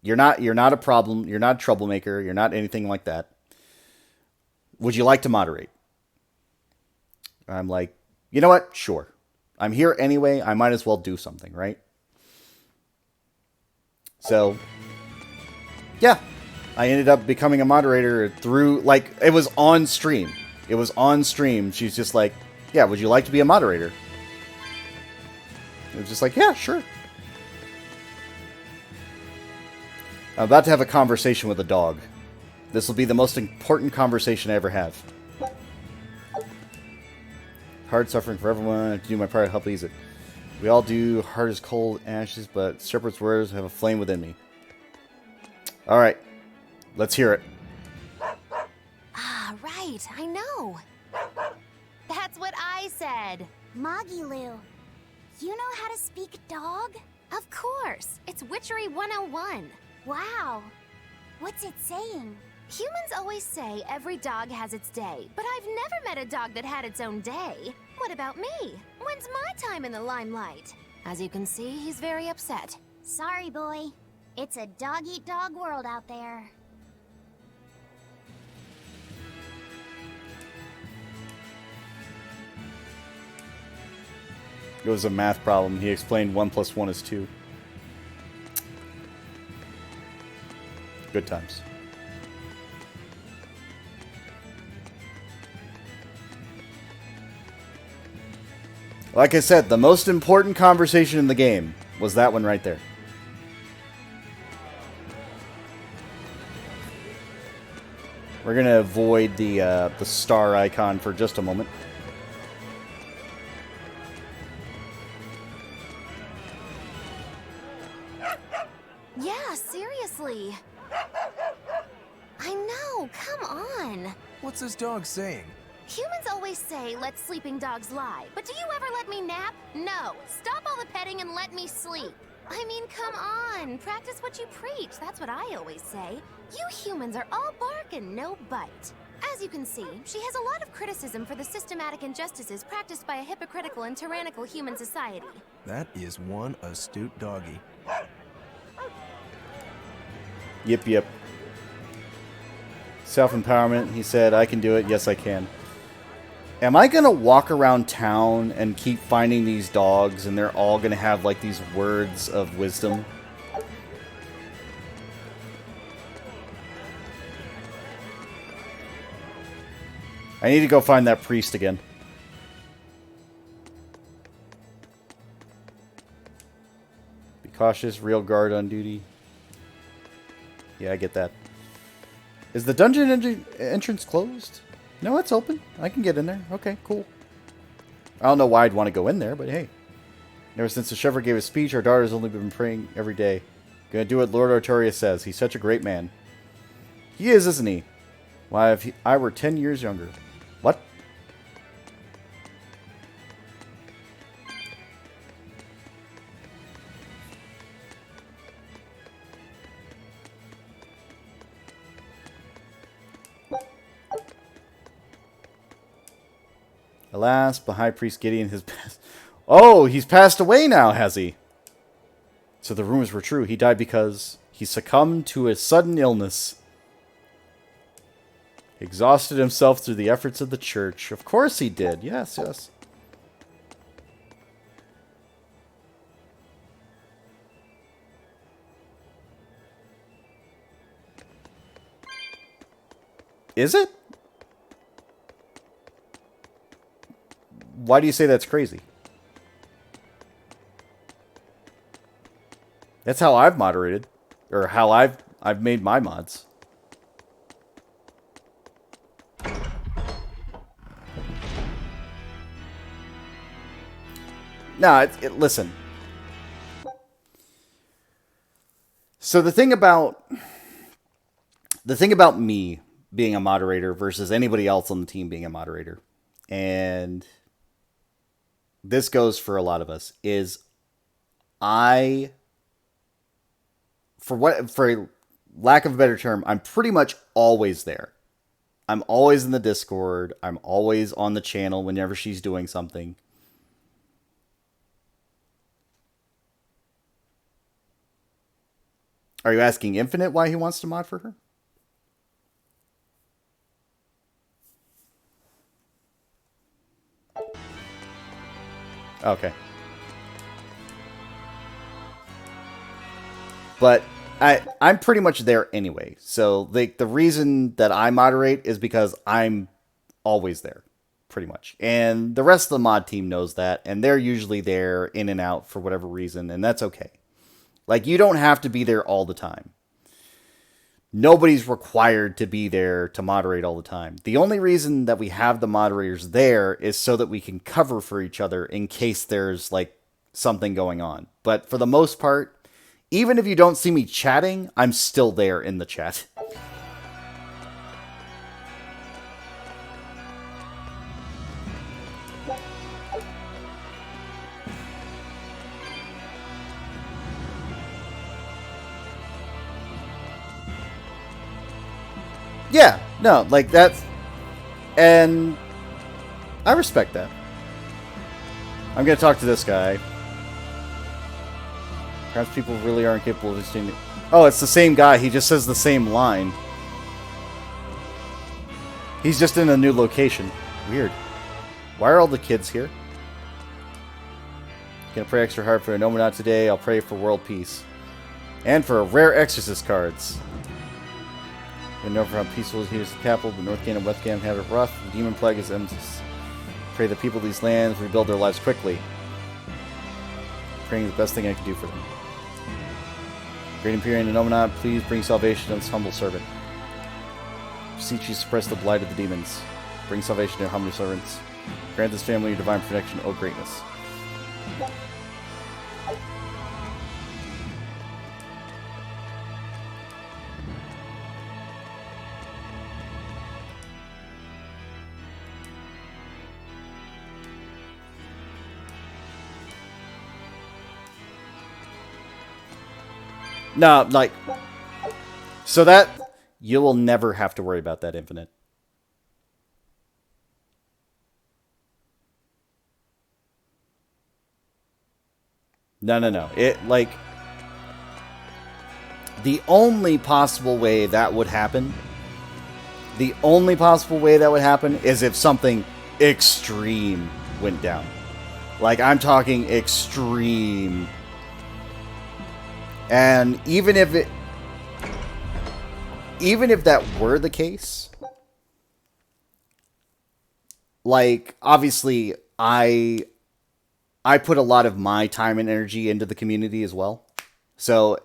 You're not a problem. You're not a troublemaker. You're not anything like that. Would you like to moderate? I'm like, you know what? Sure. I'm here anyway. I might as well do something, right? So, yeah. I ended up becoming a moderator through, like, it was on stream. It was on stream. She's just like, yeah, would you like to be a moderator? It was just like, yeah, sure. I'm about to have a conversation with a dog. This will be the most important conversation I ever have. Hard suffering for everyone. I have to do my part to help ease it. We all do. Heart is cold ashes, but shepherd's words have a flame within me. Alright. Let's hear it. Ah, right. I know. That's what I said. Magilu, you know how to speak dog? Of course. It's Witchery 101. Wow. What's it saying? Humans always say every dog has its day, but I've never met a dog that had its own day. What about me? When's my time in the limelight? As you can see, he's very upset. Sorry, boy. It's a dog-eat-dog world out there. It was a math problem. He explained 1 + 1 is 2. Good times. Like I said, the most important conversation in the game was that one right there. We're going to avoid the star icon for just a moment. Yeah, seriously. I know, come on. What's this dog saying? Humans always say, let sleeping dogs lie. But do you ever let me nap? No. Stop all the petting and let me sleep. I mean, come on. Practice what you preach. That's what I always say. You humans are all bark and no bite. As you can see, she has a lot of criticism for the systematic injustices practiced by a hypocritical and tyrannical human society. That is one astute doggy. Yep. Self-empowerment, he said, I can do it. Yes, I can. Am I going to walk around town and keep finding these dogs and they're all going to have, like, these words of wisdom? I need to go find that priest again. Be cautious, real guard on duty. Yeah, I get that. Is the dungeon entrance closed? No, it's open. I can get in there. Okay, cool. I don't know why I'd want to go in there, but hey. Ever since the shepherd gave his speech, our daughter's only been praying every day. Gonna do what Lord Artorias says. He's such a great man. He is, isn't he? Why, if I were 10 years younger. What? Alas, the high priest Gideon has passed. Oh, he's passed away now, has he? So the rumors were true. He died because he succumbed to a sudden illness. Exhausted himself through the efforts of the church. Of course he did. Yes, yes. Is it? Why do you say that's crazy? That's how I've moderated. Or how I've made my mods. No, listen. So the thing about me being a moderator versus anybody else on the team being a moderator, and this goes for a lot of us, is for lack of a better term, I'm pretty much always there. I'm always in the Discord. I'm always on the channel whenever she's doing something. Are you asking Infinite why he wants to mod for her? Okay. But I'm pretty much there anyway. So the reason that I moderate is because I'm always there, pretty much. And the rest of the mod team knows that, and they're usually there in and out for whatever reason, and that's okay. Like, you don't have to be there all the time. Nobody's required to be there to moderate all the time. The only reason that we have the moderators there is so that we can cover for each other in case there's, like, something going on. But for the most part, even if you don't see me chatting, I'm still there in the chat. Yeah, no, like that's... And I respect that. I'm going to talk to this guy. Perhaps people really aren't capable of understanding. Oh, it's the same guy. He just says the same line. He's just in a new location. Weird. Why are all the kids here? Gonna pray extra hard for a Nominat today. I'll pray for world peace. And for rare exorcist cards. I know for how peaceful it is the capital, but North Gate and West Gate have it rough. The demon plague is endless. Pray the people of these lands rebuild their lives quickly. Praying the best thing I can do for them. Great Imperium and Nominat, please bring salvation to this humble servant. Beseech you suppress the blight of the demons. Bring salvation to your humble servants. Grant this family your divine protection, O greatness. No, like, so that, you will never have to worry about that, Infinite. No, no, no. It, like, the only possible way that would happen, is if something extreme went down. Like, I'm talking extreme. And even if that were the case, like, obviously I put a lot of my time and energy into the community as well. So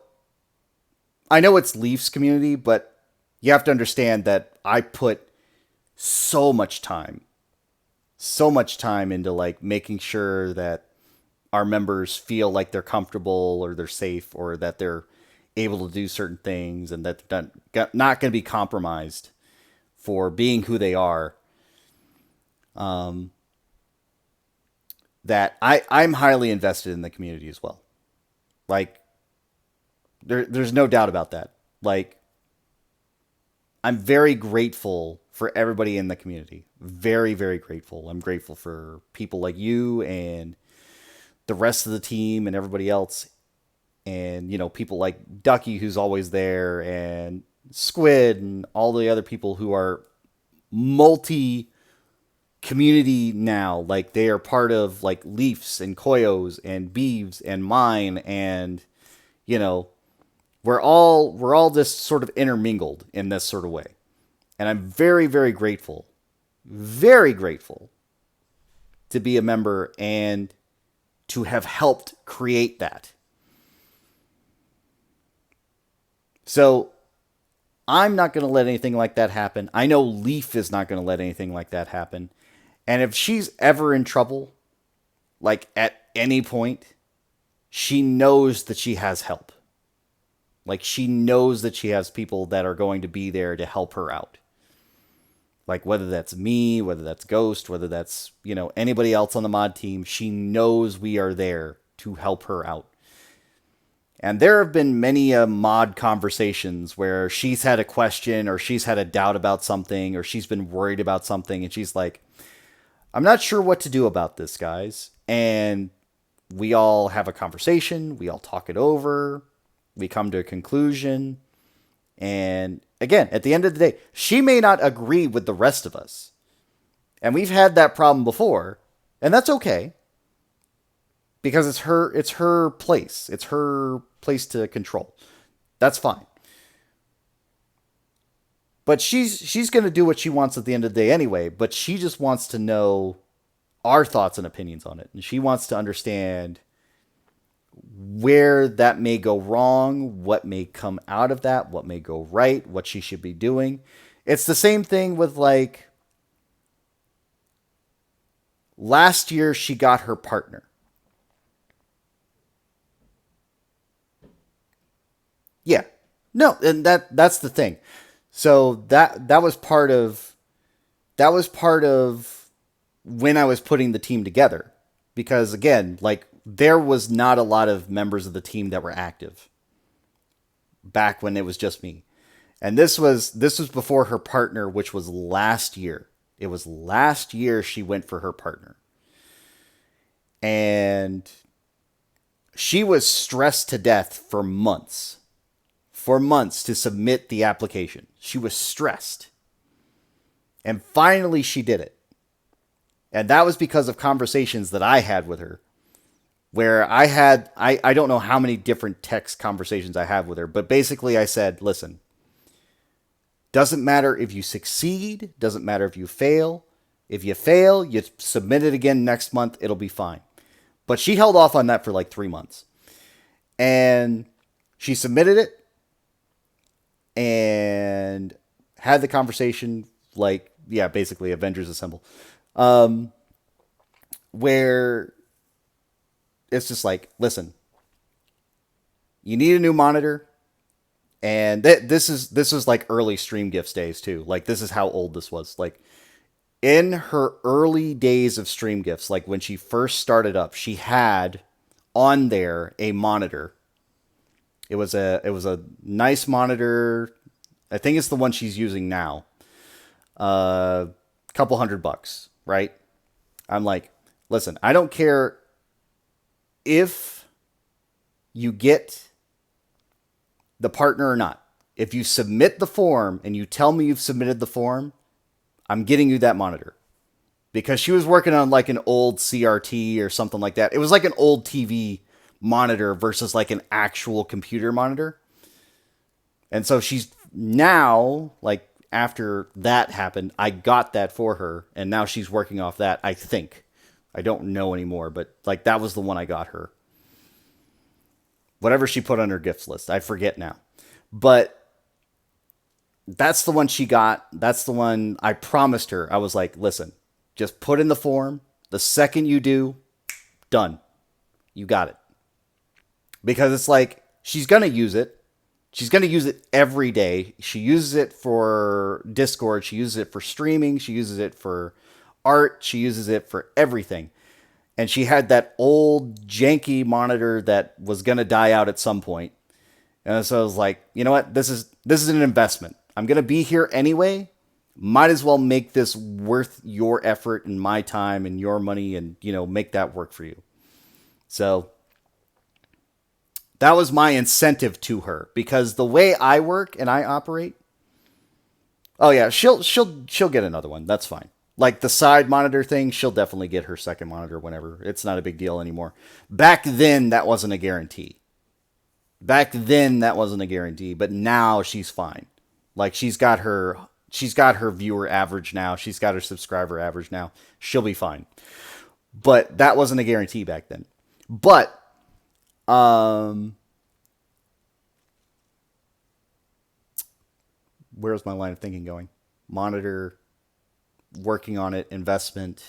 I know it's Leaf's community, but you have to understand that I put so much time into like making sure that our members feel like they're comfortable or they're safe or that they're able to do certain things and that they're not going to be compromised for being who they are. That I'm highly invested in the community as well. Like, there's no doubt about that. Like, I'm very grateful for everybody in the community. Very, very grateful. I'm grateful for people like you and the rest of the team and everybody else. And, you know, people like Ducky, who's always there, and Squid, and all the other people who are multi-community now. Like, they are part of, like, Leafs and Koyos and Beeves and mine, and, you know, we're all just sort of intermingled in this sort of way. And I'm very, very grateful to be a member and to have helped create that. So I'm not going to let anything like that happen. I know Leaf is not going to let anything like that happen. And if she's ever in trouble, like at any point, she knows that she has help. Like, she knows that she has people that are going to be there to help her out. Like, whether that's me, whether that's Ghost, whether that's, you know, anybody else on the mod team, she knows we are there to help her out. And there have been many mod conversations where she's had a question or she's had a doubt about something or she's been worried about something and she's like, I'm not sure what to do about this, guys. And we all have a conversation. We all talk it over. We come to a conclusion. And again, at the end of the day, she may not agree with the rest of us. And we've had that problem before. And that's okay. Because it's her place. It's her place to control. That's fine. But she's going to do what she wants at the end of the day anyway. But she just wants to know our thoughts and opinions on it. And she wants to understand where that may go wrong, what may come out of that, what may go right, what she should be doing. It's the same thing with, like, last year she got her partner. Yeah. No, and that's the thing. So that was part of when I was putting the team together. Because again, like, there was not a lot of members of the team that were active back when it was just me. And this was before her partner, which was last year. It was last year she went for her partner. And she was stressed to death for months. For months to submit the application. She was stressed. And finally she did it. And that was because of conversations that I had with her. Where I don't know how many different text conversations I have with her, but basically I said, listen, doesn't matter if you succeed, doesn't matter if you fail. If you fail, you submit it again next month, it'll be fine. But she held off on that for like 3 months. And she submitted it and had the conversation, like, yeah, basically Avengers Assemble. Where it's just like, listen, you need a new monitor. And this is like early Stream Gifts days too. Like, this is how old this was. Like, in her early days of Stream Gifts, like when she first started up, she had on there a monitor. It was a nice monitor. I think it's the one she's using now. Couple $100, right? I'm like, listen, I don't care if you get the partner or not. If you submit the form and you tell me you've submitted the form, I'm getting you that monitor. because she was working on like an old CRT or something like that. It was like an old TV monitor versus like an actual computer monitor. And so she's now, like, after that happened, I got that for her, and now she's working off that, I think. I don't know anymore, but, like, that was the one I got her. Whatever she put on her gifts list, I forget now. But that's the one she got. That's the one I promised her. I was like, listen, just put in the form. The second you do, done. You got it. Because it's like, she's going to use it. She's going to use it every day. She uses it for Discord. She uses it for streaming. She uses it for art. She uses it for everything. And she had that old janky monitor that was going to die out at some point. And so I was like, you know what? This is an investment. I'm going to be here anyway. Might as well make this worth your effort and my time and your money and, you know, make that work for you. So that was my incentive to her, because the way I work and I operate, oh yeah, she'll get another one. That's fine. Like the side monitor thing, she'll definitely get her second monitor whenever. It's not a big deal anymore. Back then, that wasn't a guarantee. But now she's fine. Like she's got her viewer average now. She's got her subscriber average now. She'll be fine. But that wasn't a guarantee back then. But where's my line of thinking going? Monitor, working on it, investment.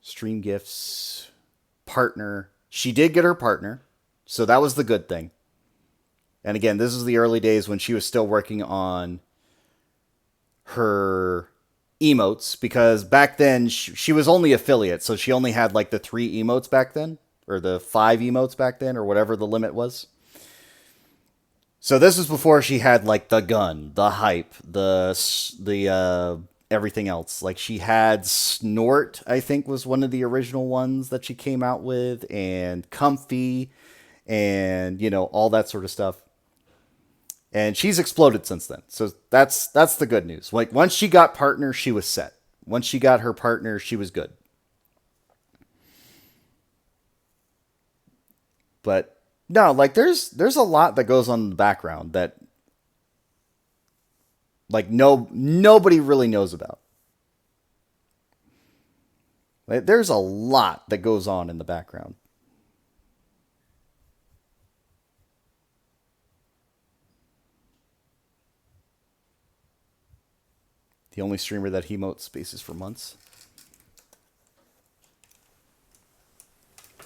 Stream gifts, partner. She did get her partner, so that was the good thing. And again, this is the early days when she was still working on her emotes, because back then she was only affiliate, so she only had like the 3 emotes back then, or the 5 emotes back then, or whatever the limit was. So this was before she had like the gun, the hype, the everything else. Like she had Snort, I think was one of the original ones that she came out with, and Comfy, and you know, all that sort of stuff. And she's exploded since then. So that's the good news. Like once she got partner, she was set. Once she got her partner, she was good. But no, like there's a lot that goes on in the background that like nobody really knows about. Like, there's a lot that goes on in the background. The only streamer that emotes spaces for months.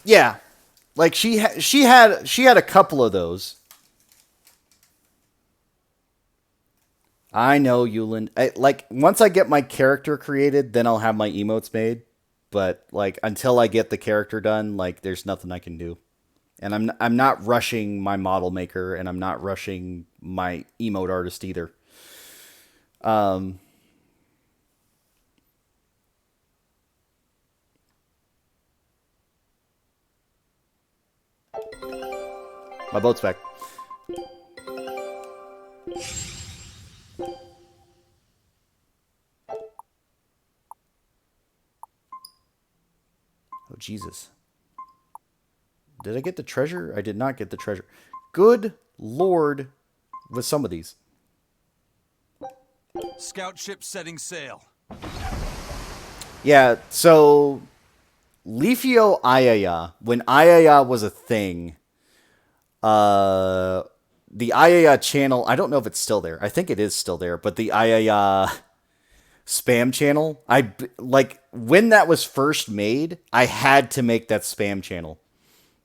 Yeah, like she had a couple of those. I know, Yulin. Like once I get my character created, then I'll have my emotes made. But like until I get the character done, like there's nothing I can do. And I'm not rushing my model maker, and I'm not rushing my emote artist either. My boat's back. Oh, Jesus. Did I get the treasure? I did not get the treasure. Good Lord with some of these. Scout ship setting sail. Yeah, so Leafio Ayaya, when Ayaya was a thing, the Ayaya channel, I don't know if it's still there. I think it is still there, but the Ayaya spam channel, like when that was first made, I had to make that spam channel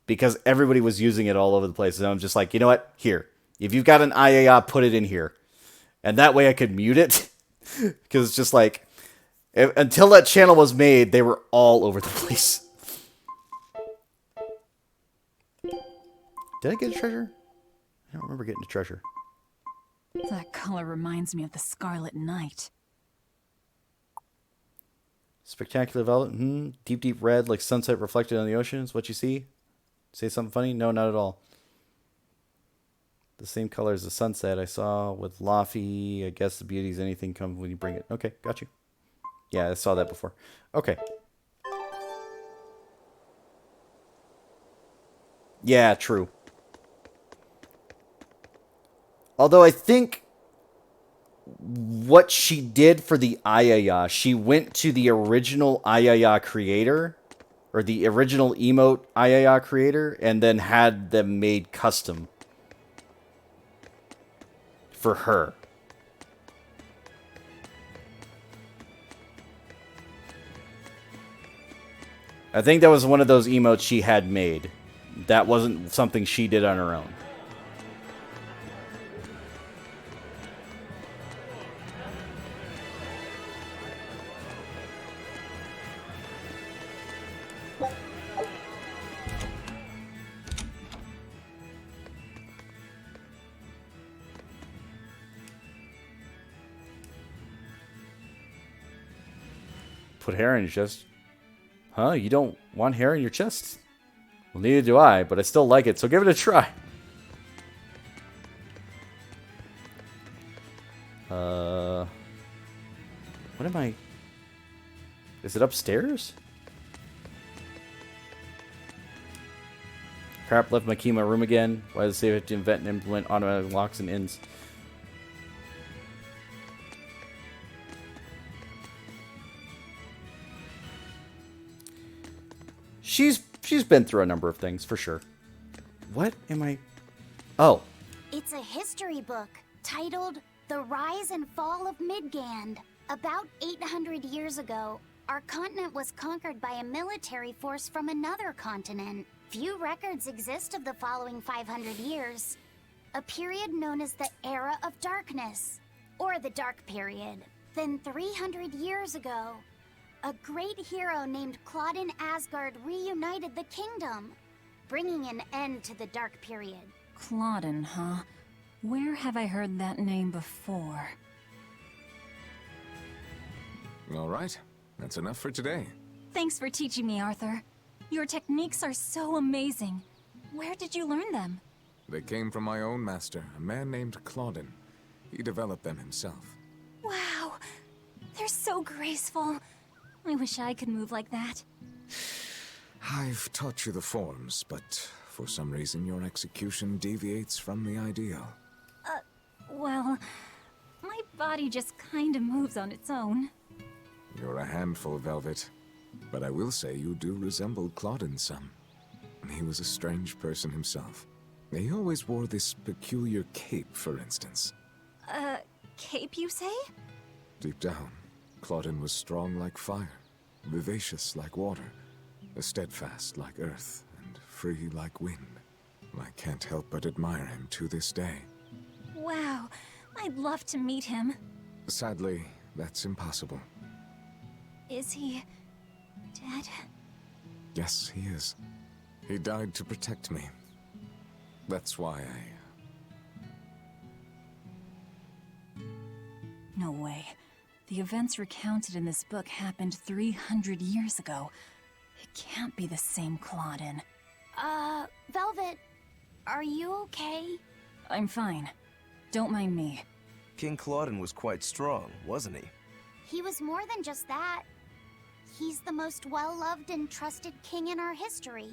because everybody was using it all over the place. And I'm just like, you know what? Here, if you've got an Ayaya, put it in here. And that way I could mute it. Because it's just like, until that channel was made, they were all over the place. Did I get a treasure? I don't remember getting a treasure. That color reminds me of the Scarlet Knight. Spectacular violet. Deep, deep red, like sunset reflected on the ocean is what you see. Say something funny? No, not at all. The same color as the sunset I saw with Laffy. I guess the beauty is anything comes when you bring it. Okay, got you. Yeah, I saw that before. Okay. Yeah, true. Although I think what she did for the Ayaya, she went to the original Ayaya creator, or the original emote Ayaya creator, and then had them made custom for her. I think that was one of those emotes she had made. That wasn't something she did on her own. Put hair in your chest. Huh? You don't want hair in your chest? Well, neither do I, but I still like it, so give it a try. What am I... Is it upstairs? Crap, left my key in my room again. Why does it say I have to invent and implement automatic locks and ins? She's been through a number of things, for sure. What am I... Oh. It's a history book titled The Rise and Fall of Midgand. About 800 years ago, our continent was conquered by a military force from another continent. Few records exist of the following 500 years. A period known as the Era of Darkness, or the Dark Period. Then 300 years ago, a great hero named Claudin Asgard reunited the kingdom, bringing an end to the Dark Period. Claudin, huh? Where have I heard that name before? All right, that's enough for today. Thanks for teaching me, Arthur. Your techniques are so amazing. Where did you learn them? They came from my own master, a man named Claudin. He developed them himself. Wow, they're so graceful. I wish I could move like that. I've taught you the forms, but for some reason your execution deviates from the ideal. Well, my body just kinda moves on its own. You're a handful, Velvet. But I will say you do resemble Claudin some. He was a strange person himself. He always wore this peculiar cape, for instance. Cape, you say? Deep down, Claudin was strong like fire, vivacious like water, steadfast like earth, and free like wind. I can't help but admire him to this day. Wow, I'd love to meet him. Sadly, that's impossible. Is he... dead? Yes, he is. He died to protect me. That's why No way. The events recounted in this book happened 300 years ago. It can't be the same Claudin. Velvet, are you okay? I'm fine. Don't mind me. King Claudin was quite strong, wasn't he? He was more than just that. He's the most well-loved and trusted king in our history.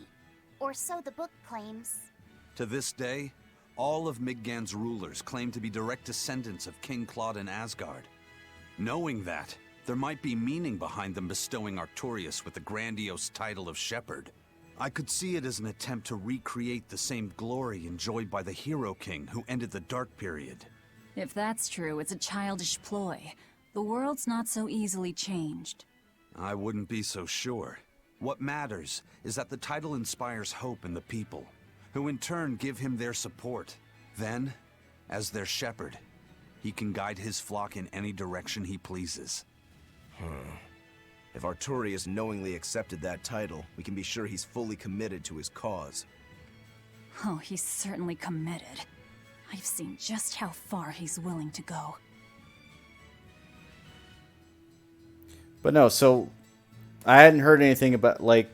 Or so the book claims. To this day, all of Midgand's rulers claim to be direct descendants of King Claudin Asgard. Knowing that, there might be meaning behind them bestowing Artorias with the grandiose title of Shepherd. I could see it as an attempt to recreate the same glory enjoyed by the Hero King who ended the Dark Period. If that's true, it's a childish ploy. The world's not so easily changed. I wouldn't be so sure. What matters is that the title inspires hope in the people, who in turn give him their support. Then, as their shepherd, he can guide his flock in any direction he pleases. If Artorias knowingly accepted that title, we can be sure he's fully committed to his cause. Oh, he's certainly committed. I've seen just how far he's willing to go. But no, so I hadn't heard anything about, like,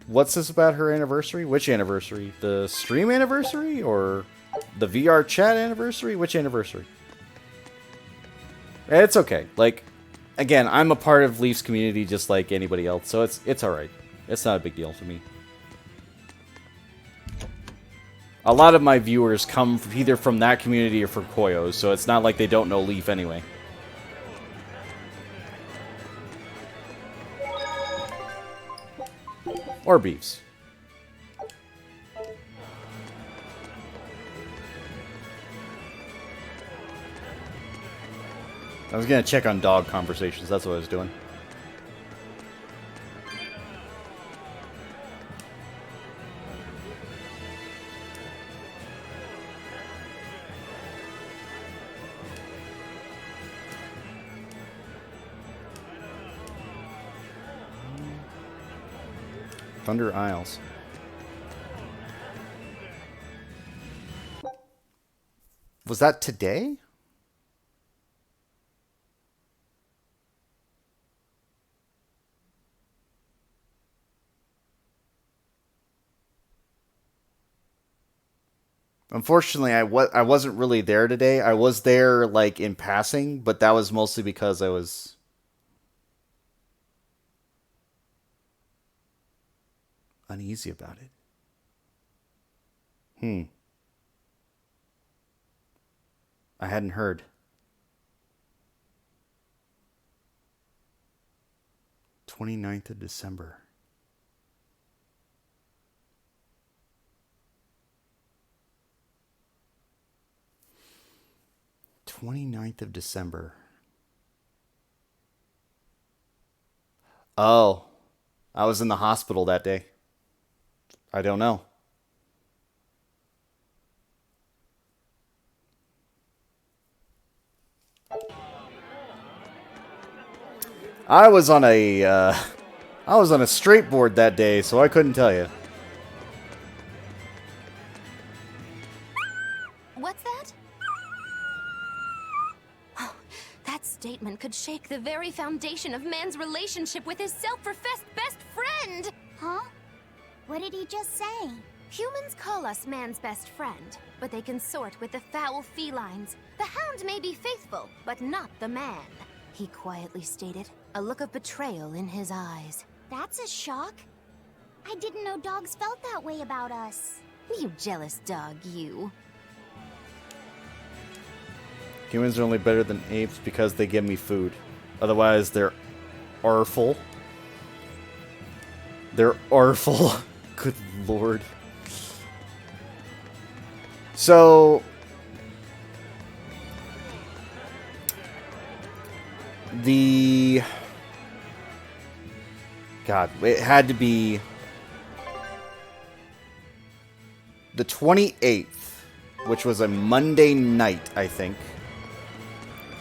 what's this about her anniversary? Which anniversary? The stream anniversary, or? The VR chat anniversary? Which anniversary? It's okay. Like, again, I'm a part of Leaf's community just like anybody else, so it's alright. It's not a big deal for me. A lot of my viewers come either from that community or from Koyo's, so it's not like they don't know Leaf anyway. Or beefs. I was gonna check on dog conversations, that's what I was doing. Thunder Isles. Was that today? Unfortunately, I wasn't really there today. I was there, like, in passing, but that was mostly because I was uneasy about it. I hadn't heard. "29th of December. December. Oh, I was in the hospital that day. I don't know. I was on a straight board that day, so I couldn't tell you. What's that? Oh, that statement could shake the very foundation of man's relationship with his self-professed best friend! Huh? What did he just say? Humans call us man's best friend, but they consort with the foul felines. The hound may be faithful, but not the man, he quietly stated, a look of betrayal in his eyes. That's a shock. I didn't know dogs felt that way about us. You jealous dog, you. Humans are only better than apes because they give me food. Otherwise, they're artful. They're artful. Good lord. So... God, it had to be... the 28th, which was a Monday night, I think.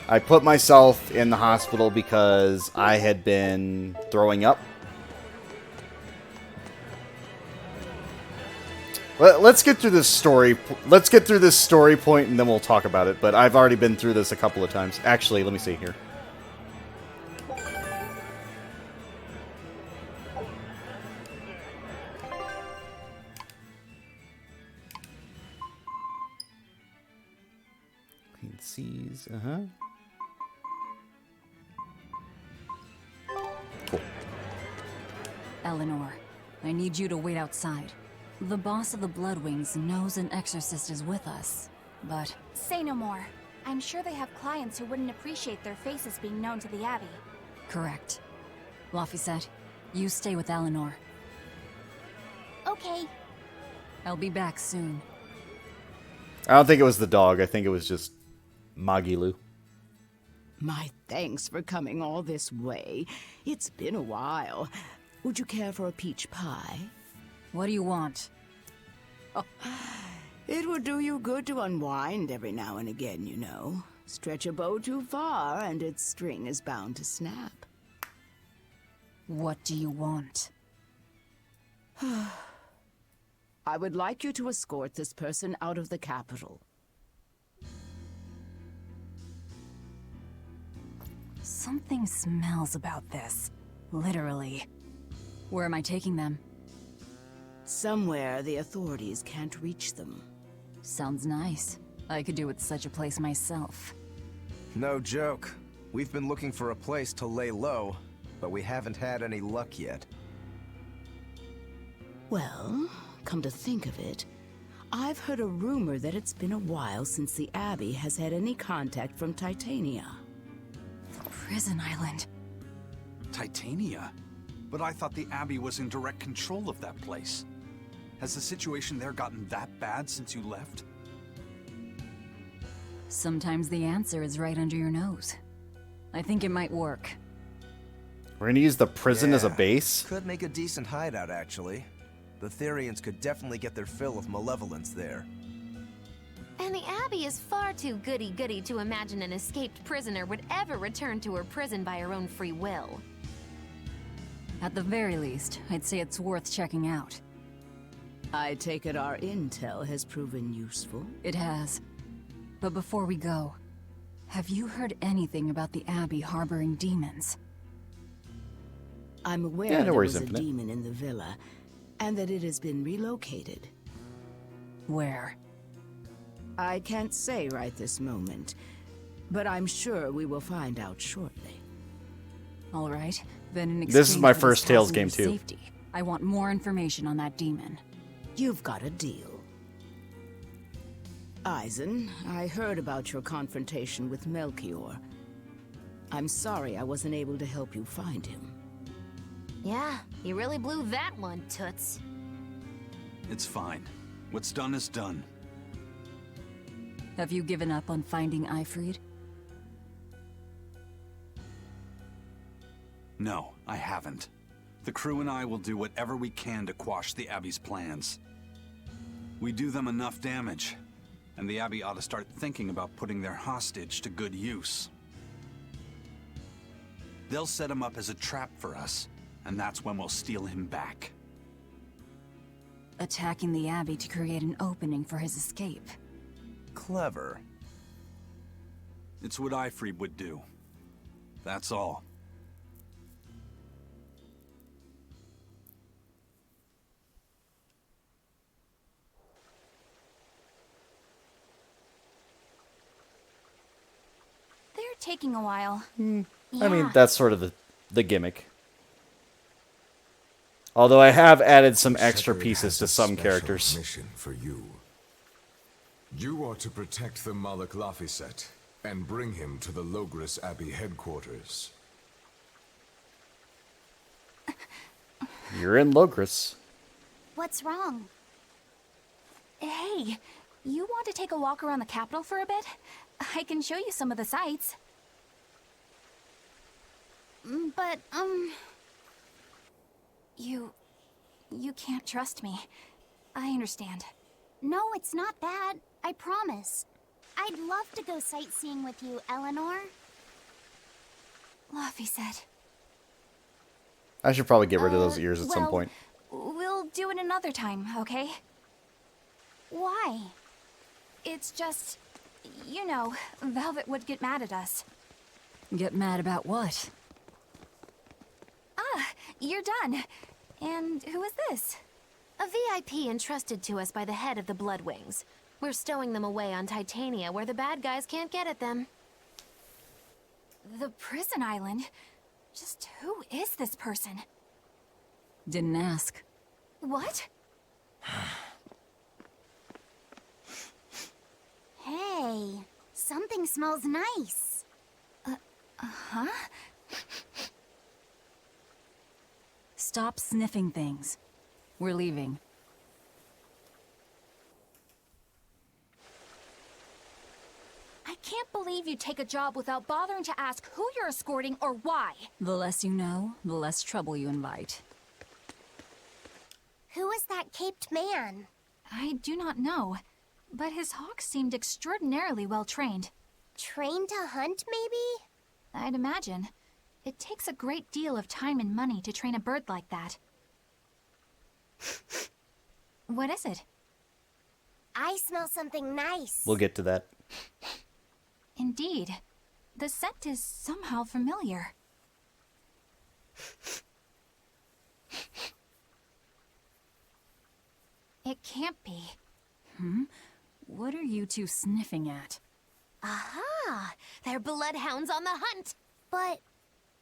I put myself in the hospital because I had been throwing up. Let's get through this story. Let's get through this story point and then we'll talk about it. But I've already been through this a couple of times. Actually, let me see here. Queen C's, Cool. Eleanor, I need you to wait outside. The boss of the Bloodwings knows an exorcist is with us, but... Say no more. I'm sure they have clients who wouldn't appreciate their faces being known to the Abbey. Correct. Laphicet, you stay with Eleanor. Okay. I'll be back soon. I don't think it was the dog. I think it was just Magilu. My thanks for coming all this way. It's been a while. Would you care for a peach pie? What do you want? Oh, it would do you good to unwind every now and again, you know. Stretch a bow too far and its string is bound to snap. What do you want? I would like you to escort this person out of the capital. Something smells about this. Literally. Where am I taking them? Somewhere the authorities can't reach them. Sounds nice. I could do with such a place myself. No joke. We've been looking for a place to lay low, but we haven't had any luck yet. Well, come to think of it, I've heard a rumor that it's been a while since the Abbey has had any contact from Titania. Prison Island. Titania? But I thought the Abbey was in direct control of that place. Has the situation there gotten that bad since you left? Sometimes the answer is right under your nose. I think it might work. We're gonna use the prison as a Yeah, base? Could make a decent hideout, actually. The Therians could definitely get their fill of malevolence there. And the Abbey is far too goody-goody to imagine an escaped prisoner would ever return to her prison by her own free will. At the very least, I'd say it's worth checking out. I take it our intel has proven useful. It has. But before we go, have you heard anything about the Abbey harboring demons? I'm aware Yeah, no there worries, was a Infinite. demon in the villa, and that it has been relocated. Where? I can't say right this moment, but I'm sure we will find out shortly. All right, then in exchange This is my for first Tales passenger game, too. Safety, I want more information on that demon. You've got a deal. Eisen, I heard about your confrontation with Melchior. I'm sorry I wasn't able to help you find him. Yeah, you really blew that one, Toots. It's fine. What's done is done. Have you given up on finding Ifrid? No, I haven't. The crew and I will do whatever we can to quash the Abbey's plans. We do them enough damage, and the Abbey ought to start thinking about putting their hostage to good use. They'll set him up as a trap for us, and that's when we'll steal him back. Attacking the Abbey to create an opening for his escape. Clever. It's what Ifrid would do. That's all. They're taking a while. I mean, that's sort of the gimmick. Although I have added some extra Shepherd pieces has to a some special characters. Mission for you. You are to protect the Malak Laphicet and bring him to the Logris Abbey headquarters. You're in Logris. What's wrong? Hey, you want to take a walk around the capital for a bit? I can show you some of the sights. But, You can't trust me. I understand. No, it's not that. I promise. I'd love to go sightseeing with you, Eleanor. Laphicet. I should probably get rid of those ears at some well, point. We'll do it another time, okay? Why? It's just, you know, Velvet would get mad at us. Get mad about what? Ah, you're done. And who is this? A VIP entrusted to us by the head of the Bloodwings. We're stowing them away on Titania where the bad guys can't get at them. The prison island? Just who is this person? Didn't ask. What? Hey, something smells nice. Huh? Stop sniffing things. We're leaving. I can't believe you take a job without bothering to ask who you're escorting or why. The less you know, the less trouble you invite. Who is that caped man? I do not know, but his hawks seemed extraordinarily well trained. Trained to hunt, maybe? I'd imagine. It takes a great deal of time and money to train a bird like that. What is it? I smell something nice. We'll get to that. Indeed. The scent is somehow familiar. It can't be. What are you two sniffing at? Aha! They're bloodhounds on the hunt! But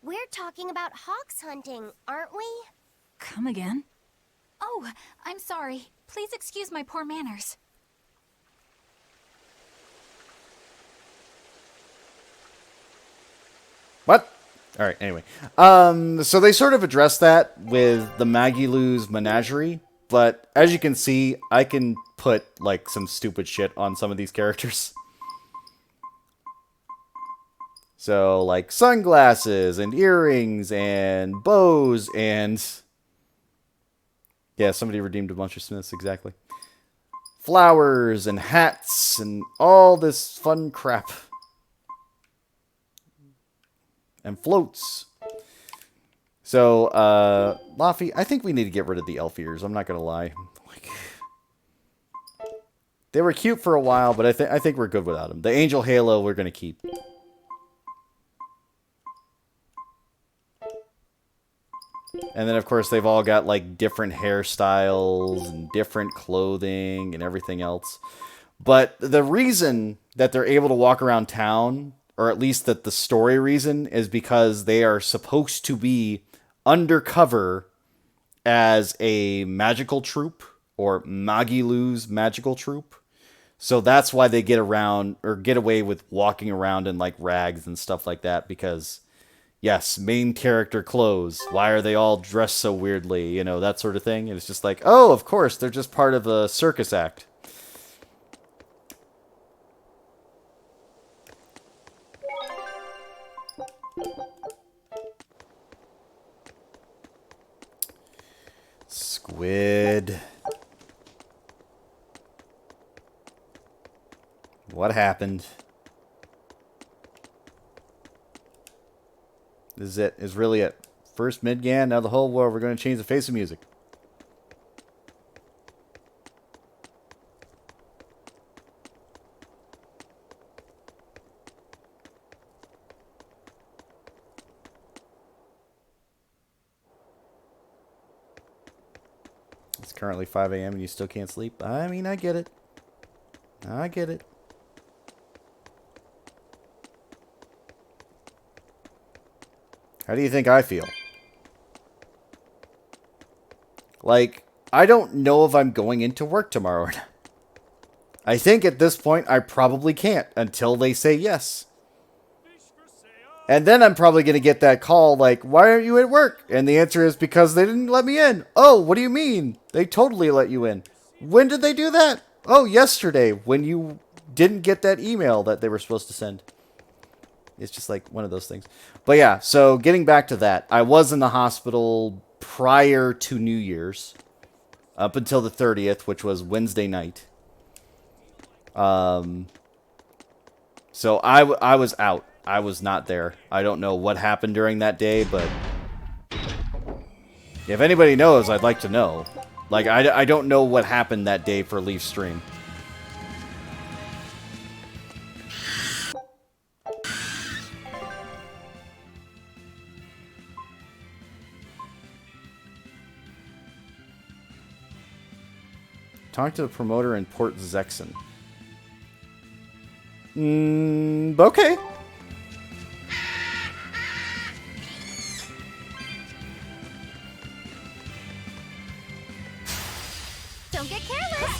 we're talking about hawks hunting, aren't we? Come again? Oh, I'm sorry. Please excuse my poor manners. What? All right. Anyway, so they sort of address that with the Magilou's menagerie, but as you can see, I can put like some stupid shit on some of these characters. So like sunglasses and earrings and bows and yeah, somebody redeemed a bunch of Smiths, exactly. Flowers and hats and all this fun crap. And floats. So, Laffy, I think we need to get rid of the elf ears. I'm not gonna lie. Like, they were cute for a while, but I think we're good without them. The angel halo we're gonna keep. And then, of course, they've all got like different hairstyles and different clothing and everything else. But the reason that they're able to walk around town, or at least that the story reason, is because they are supposed to be undercover as a magical troupe, or Magilou's magical troupe. So that's why they get around, or get away with walking around in like rags and stuff like that, because, yes, main character clothes. Why are they all dressed so weirdly? You know, that sort of thing. And it's just like, oh, of course, they're just part of a circus act. Squid. What happened? This is it. Is really it. First Midgan, now the whole world. We're going to change the face of music. It's currently 5 a.m. and you still can't sleep. I mean, I get it. I get it. How do you think I feel? Like, I don't know if I'm going into work tomorrow or not. I think at this point I probably can't until they say yes. And then I'm probably going to get that call like, why aren't you at work? And the answer is because they didn't let me in. Oh, what do you mean? They totally let you in. When did they do that? Oh, yesterday when you didn't get that email that they were supposed to send. It's just like one of those things. But yeah, so getting back to that, I was in the hospital prior to New Year's, up until the 30th, which was Wednesday night. So I was out. I was not there. I don't know what happened during that day, but if anybody knows, I'd like to know. Like, I don't know what happened that day for Leaf Stream. Talk to the promoter in Port Zexon. Okay. Don't get careless!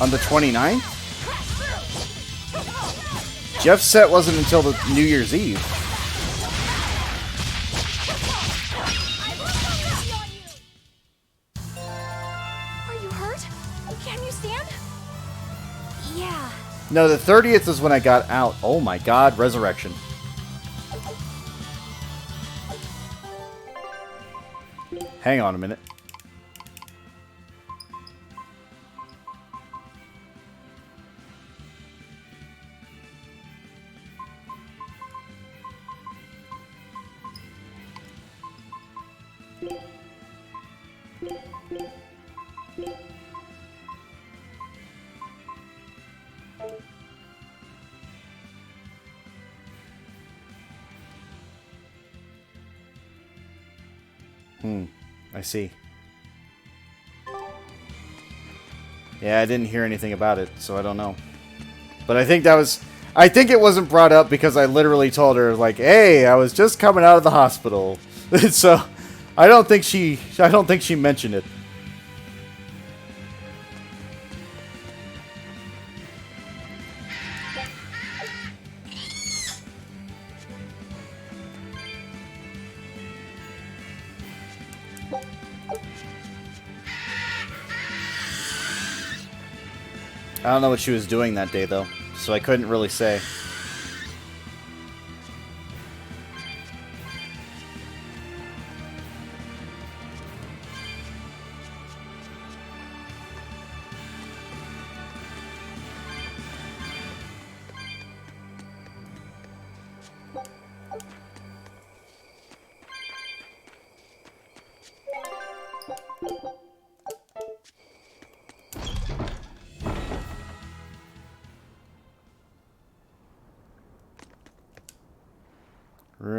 On the 29th? Jeff's set wasn't until the New Year's Eve. Are you hurt? Can you stand? Yeah. No, the 30th is when I got out. Oh my god, Resurrection. Hang on a minute. I see. Yeah, I didn't hear anything about it, so I don't know. But I think it wasn't brought up because I literally told her, like, hey, I was just coming out of the hospital. So I don't think she mentioned it. I don't know what she was doing that day, though, so I couldn't really say.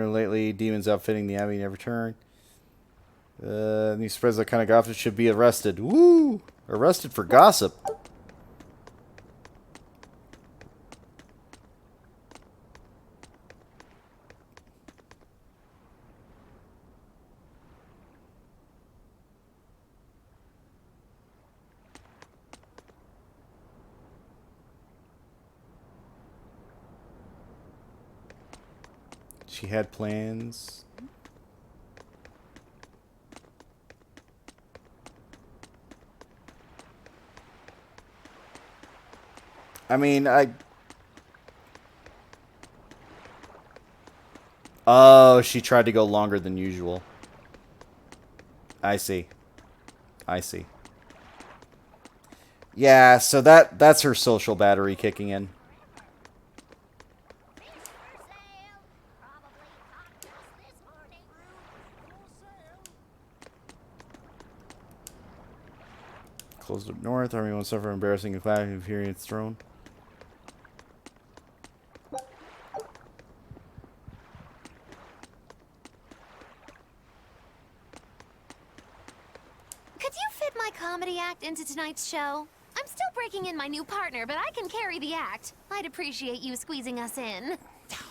Lately, demons outfitting the Abbey never turn. These spreads that kind of gossip should be arrested. Woo! Arrested for gossip. She had plans. I mean, oh, she tried to go longer than usual. I see. I see. Yeah, so that's her social battery kicking in. Closed up north. Army won't suffer embarrassing and clash of hearing its throne. Could you fit my comedy act into tonight's show? I'm still breaking in my new partner, but I can carry the act. I'd appreciate you squeezing us in.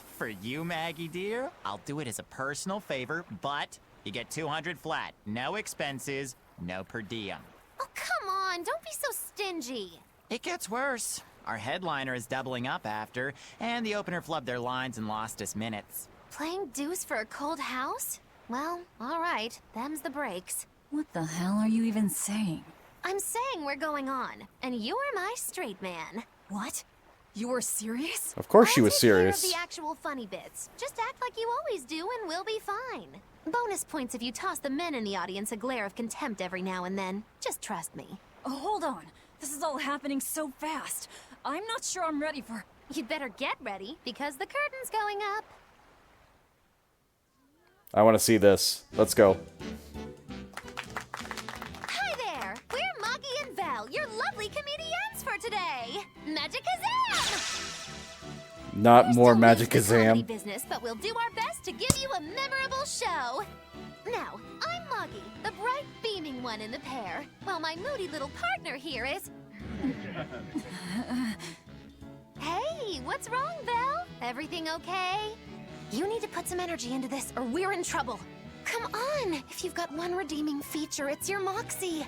For you, Maggie dear, I'll do it as a personal favor, but you get 200 flat. No expenses, no per diem. Oh, come on, don't be so stingy. It gets worse. Our headliner is doubling up after, and the opener flubbed their lines and lost us minutes. Playing deuce for a cold house? Well, all right, them's the breaks. What the hell are you even saying? I'm saying we're going on, and you're my straight man. What? You were serious? Of course she was I'll take care serious. of the actual funny bits. Just act like you always do, and we'll be fine. Bonus points if you toss the men in the audience a glare of contempt every now and then. Just trust me. Oh, hold on. This is all happening so fast. I'm not sure I'm ready for... You'd better get ready, because the curtain's going up. I want to see this. Let's go. Hi there! We're Moggy and Val, your lovely comedians for today! Magicazam! Not more Magic Comedy Kazam. business, but we'll do our best to give you a memorable show. Now, I'm Moggy, the bright, beaming one in the pair, while my moody little partner here is... Hey, what's wrong, Val? Everything okay? You need to put some energy into this, or we're in trouble. Come on! If you've got one redeeming feature, it's your moxie.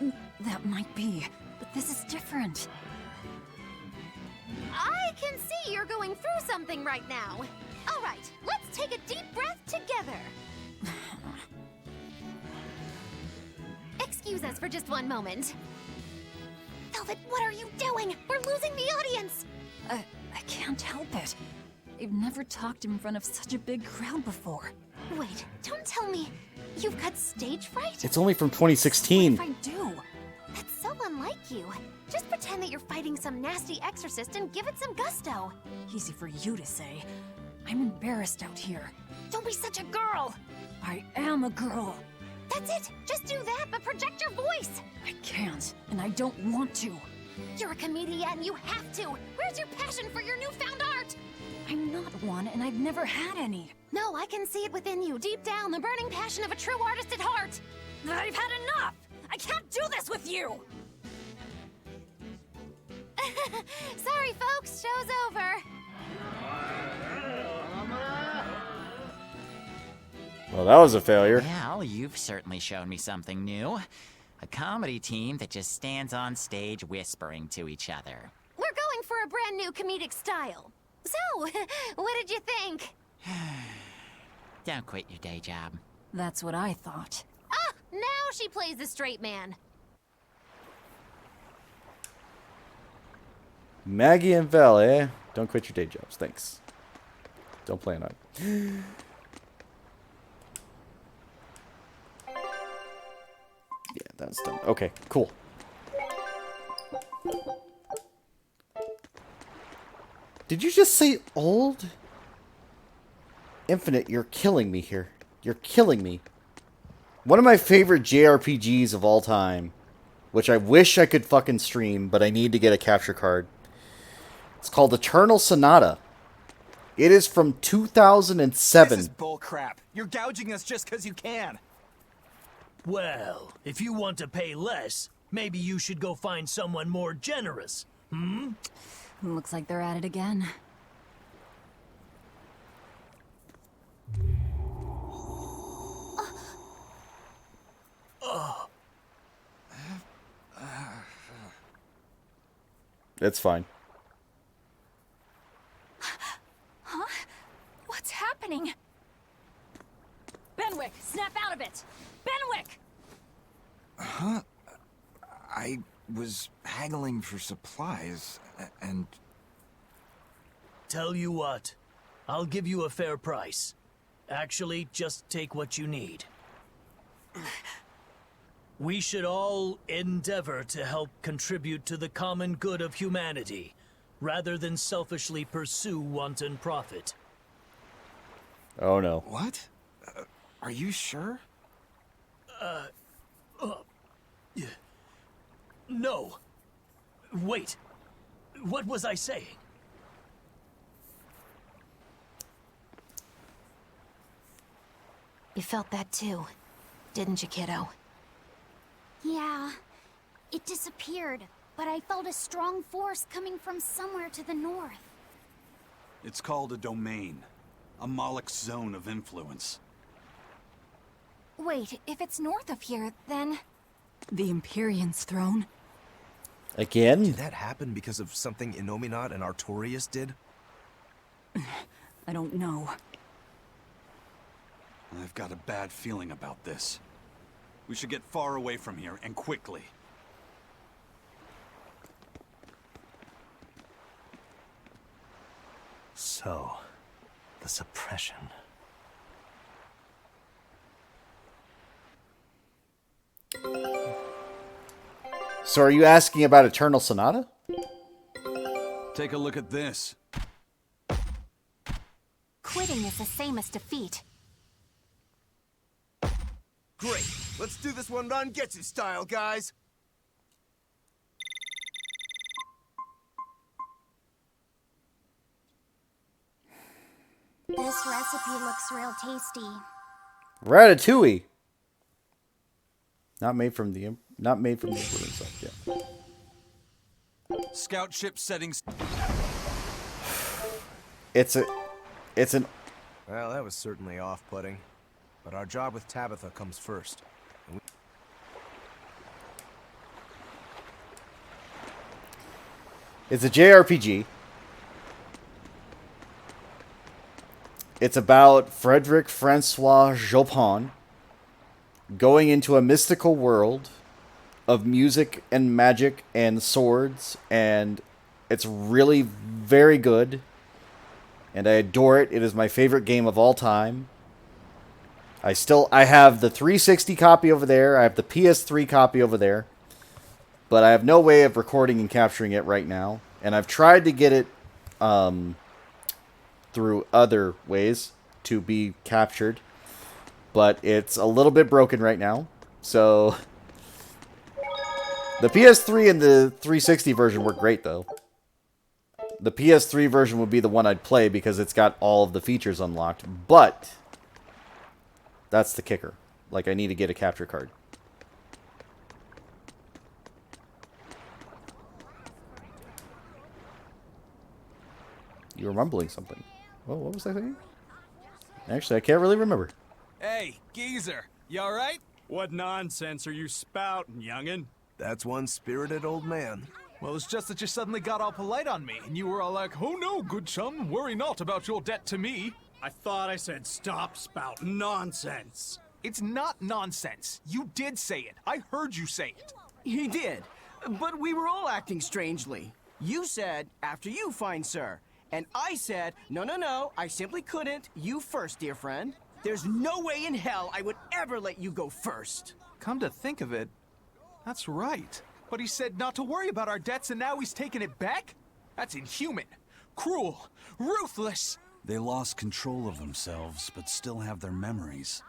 That might be, but this is different. I can see you're going through something right now. All right, let's take a deep breath together. Excuse us for just one moment. Velvet, what are you doing? We're losing the audience. I can't help it. I've never talked in front of such a big crowd before. Wait, don't tell me you've got stage fright? It's only from 2016. What if I do? That's so unlike you. Just pretend that you're fighting some nasty exorcist and give it some gusto. Easy for you to say. I'm embarrassed out here. Don't be such a girl. I am a girl. That's it. Just do that, but project your voice. I can't, and I don't want to. You're a comedian. You have to. Where's one, and I've never had any. No, I can see it within you, deep down, the burning passion of a true artist at heart. I've had enough! I can't do this with you! Sorry, folks, show's over. Well, that was a failure. Well, you've certainly shown me something new. A comedy team that just stands on stage whispering to each other. We're going for a brand new comedic style. So, what did you think? Don't quit your day job. That's what I thought. Ah, now she plays the straight man. Maggie and Val, eh? Don't quit your day jobs. Thanks. Don't plan on it. Yeah, that's done. Okay, cool. Did you just say old? Infinite, you're killing me here. You're killing me. One of my favorite JRPGs of all time, which I wish I could fucking stream, but I need to get a capture card. It's called Eternal Sonata. It is from 2007. This is bullcrap. You're gouging us just because you can. Well, if you want to pay less, maybe you should go find someone more generous. Hmm? Looks like they're at it again. It's fine. Huh? What's happening? Benwick, snap out of it! Benwick! Huh? I was haggling for supplies, and... Tell you what, I'll give you a fair price. Actually, just take what you need. We should all endeavor to help contribute to the common good of humanity, rather than selfishly pursue wanton profit. Oh no. What? Are you sure? Yeah. No. Wait. What was I saying? You felt that too, didn't you, kiddo? Yeah, it disappeared, but I felt a strong force coming from somewhere to the north. It's called a domain. A Moloch zone of influence. Wait, if it's north of here, then... The Empyrean's throne? Again? Did that happen because of something Innominat and Artorias did? I don't know. I've got a bad feeling about this. We should get far away from here, and quickly. So, the suppression. So are you asking about Eternal Sonata? Take a look at this. Quitting is the same as defeat. Great. Let's do this one Ron Getsu style, guys. This recipe looks real tasty. Ratatouille. Not made from the Emperor himself. Yeah. Scout ship settings. It's an. Well, that was certainly off-putting. But our job with Tabitha comes first. It's a JRPG. It's about Frederick Francois Chopin going into a mystical world of music and magic and swords, and it's really very good. And I adore it. It is my favorite game of all time. I have the 360 copy over there. I have the PS3 copy over there. But I have no way of recording and capturing it right now. And I've tried to get it through other ways to be captured. But it's a little bit broken right now. So the PS3 and the 360 version work great, though. The PS3 version would be the one I'd play because it's got all of the features unlocked. But that's the kicker. Like, I need to get a capture card. You were mumbling something. Oh, what was I saying? Actually, I can't really remember. Hey, geezer, you alright? What nonsense are you spouting, youngin'? That's one spirited old man. Well, it's just that you suddenly got all polite on me, and you were all like, "Oh no, good chum, worry not about your debt to me." I thought I said stop spouting nonsense. It's not nonsense. You did say it. I heard you say it. He did, but we were all acting strangely. You said, after you, fine sir. And I said, no, no, no, I simply couldn't. You first, dear friend. There's no way in hell I would ever let you go first. Come to think of it, that's right. But he said not to worry about our debts, and now he's taking it back? That's inhuman, cruel, ruthless. They lost control of themselves, but still have their memories.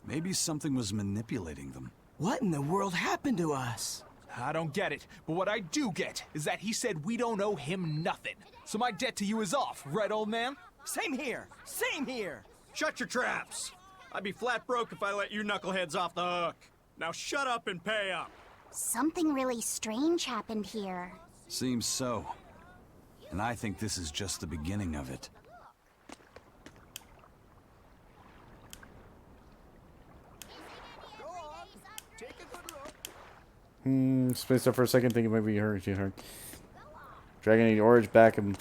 Maybe something was manipulating them. What in the world happened to us? I don't get it, but what I do get is that he said we don't owe him nothing. So my debt to you is off, right, old man? Same here, same here. Shut your traps. I'd be flat broke if I let you knuckleheads off the hook. Now shut up and pay up. Something really strange happened here. Seems so. And I think this is just the beginning of it. Spaced up for a second, thinking maybe you heard. Dragon Age Origin back in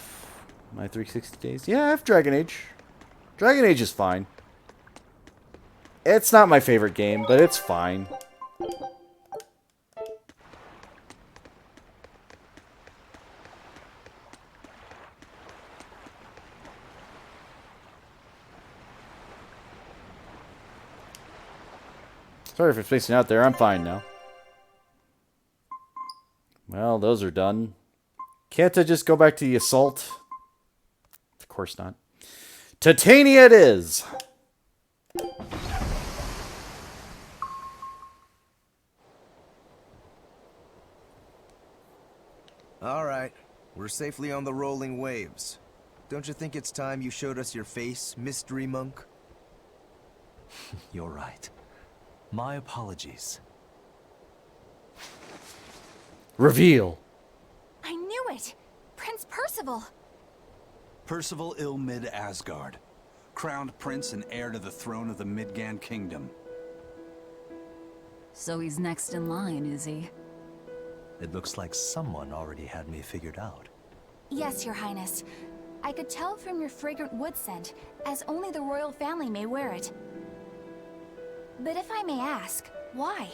my 360 days. Yeah, I have Dragon Age. Dragon Age is fine. It's not my favorite game, but it's fine. Sorry for spacing out there. I'm fine now. Well, those are done. Can't I just go back to the assault? Of course not. Titania it is! Alright, we're safely on the rolling waves. Don't you think it's time you showed us your face, Mystery Monk? You're right. My apologies. Reveal. I knew it! Prince Percival! Percival Ilmid Asgard, crowned prince and heir to the throne of the Midgand Kingdom. So he's next in line, is he? It looks like someone already had me figured out. Yes, Your Highness. I could tell from your fragrant wood scent, as only the royal family may wear it. But if I may ask, why?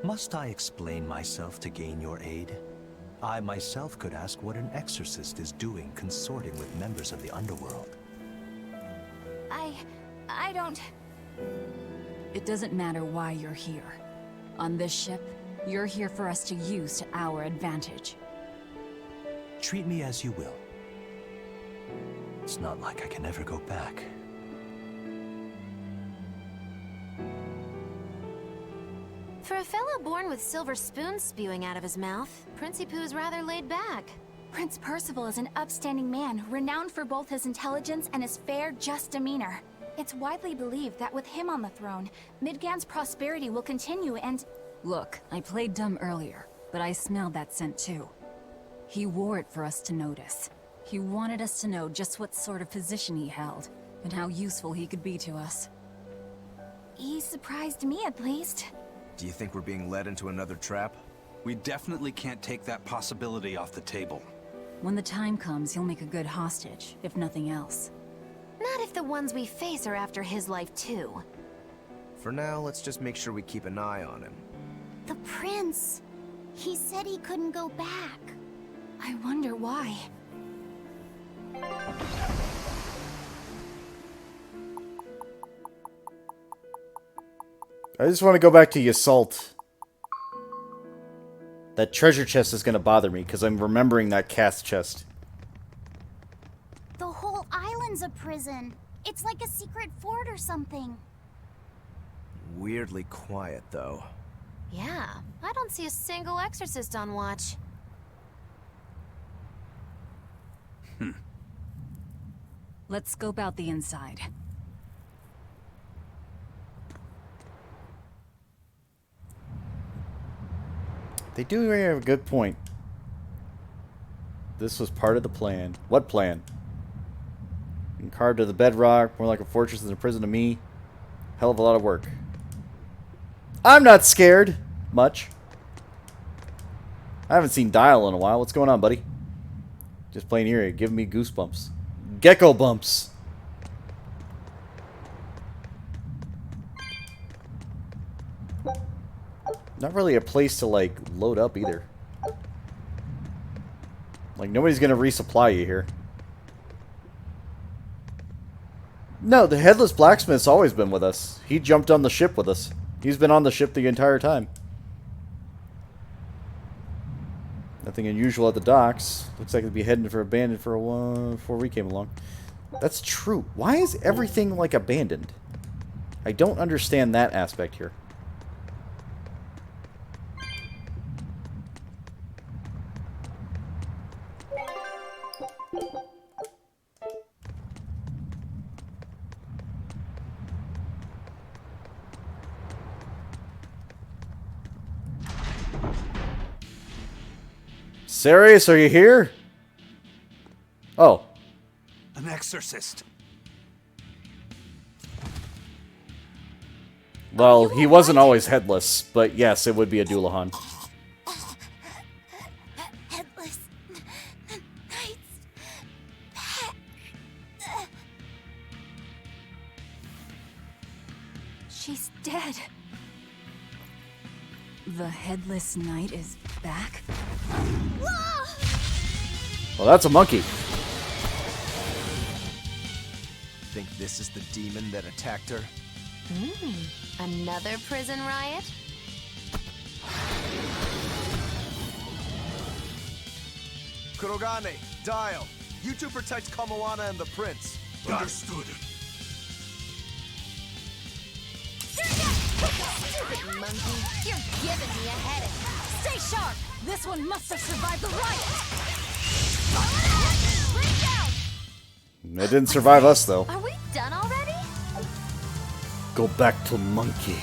Must I explain myself to gain your aid? I myself could ask what an exorcist is doing consorting with members of the underworld. I don't... It doesn't matter why you're here. On this ship, you're here for us to use to our advantage. Treat me as you will. It's not like I can ever go back. For a fellow born with silver spoons spewing out of his mouth, Princie Poo's rather laid back. Prince Percival is an upstanding man, renowned for both his intelligence and his fair, just demeanor. It's widely believed that with him on the throne, Midgand's prosperity will continue and... Look, I played dumb earlier, but I smelled that scent too. He wore it for us to notice. He wanted us to know just what sort of position he held, and how useful he could be to us. He surprised me, at least. Do you think we're being led into another trap? We definitely can't take that possibility off the table. When the time comes, he'll make a good hostage, if nothing else. Not if the ones we face are after his life too. For now, let's just make sure we keep an eye on him. The prince. He said he couldn't go back. I wonder why. I just want to go back to the assault. That treasure chest is going to bother me because I'm remembering that cast chest. The whole island's a prison. It's like a secret fort or something. Weirdly quiet, though. Yeah, I don't see a single exorcist on watch. Let's scope out the inside. They do have a good point. This was part of the plan. What plan? And carved to the bedrock, more like a fortress than a prison to me. Hell of a lot of work. I'm not scared. Much. I haven't seen Dial in a while. What's going on, buddy? Just plain eerie. Giving me goosebumps. Gecko bumps. Not really a place to, like, load up either. Like, nobody's gonna resupply you here. No, the Headless Blacksmith's always been with us. He jumped on the ship with us. He's been on the ship the entire time. Nothing unusual at the docks. Looks like it'd be heading for abandoned for a while before we came along. That's true. Why is everything, like, abandoned? I don't understand that aspect here. Serious, are you here? Oh. An exorcist. Well, he wasn't always headless, but yes, it would be a Doulahan. Headless Knights back. She's dead. The Headless Knight is back? Well, that's a monkey. Think this is the demon that attacked her? Another prison riot? Kurogane, Dial, you two protect Kamoana and the prince. Understood. Stupid monkey, you're giving me a headache. Stay sharp! This one must have survived the riot! It didn't survive us, though. Are we done already? Go back to monkey.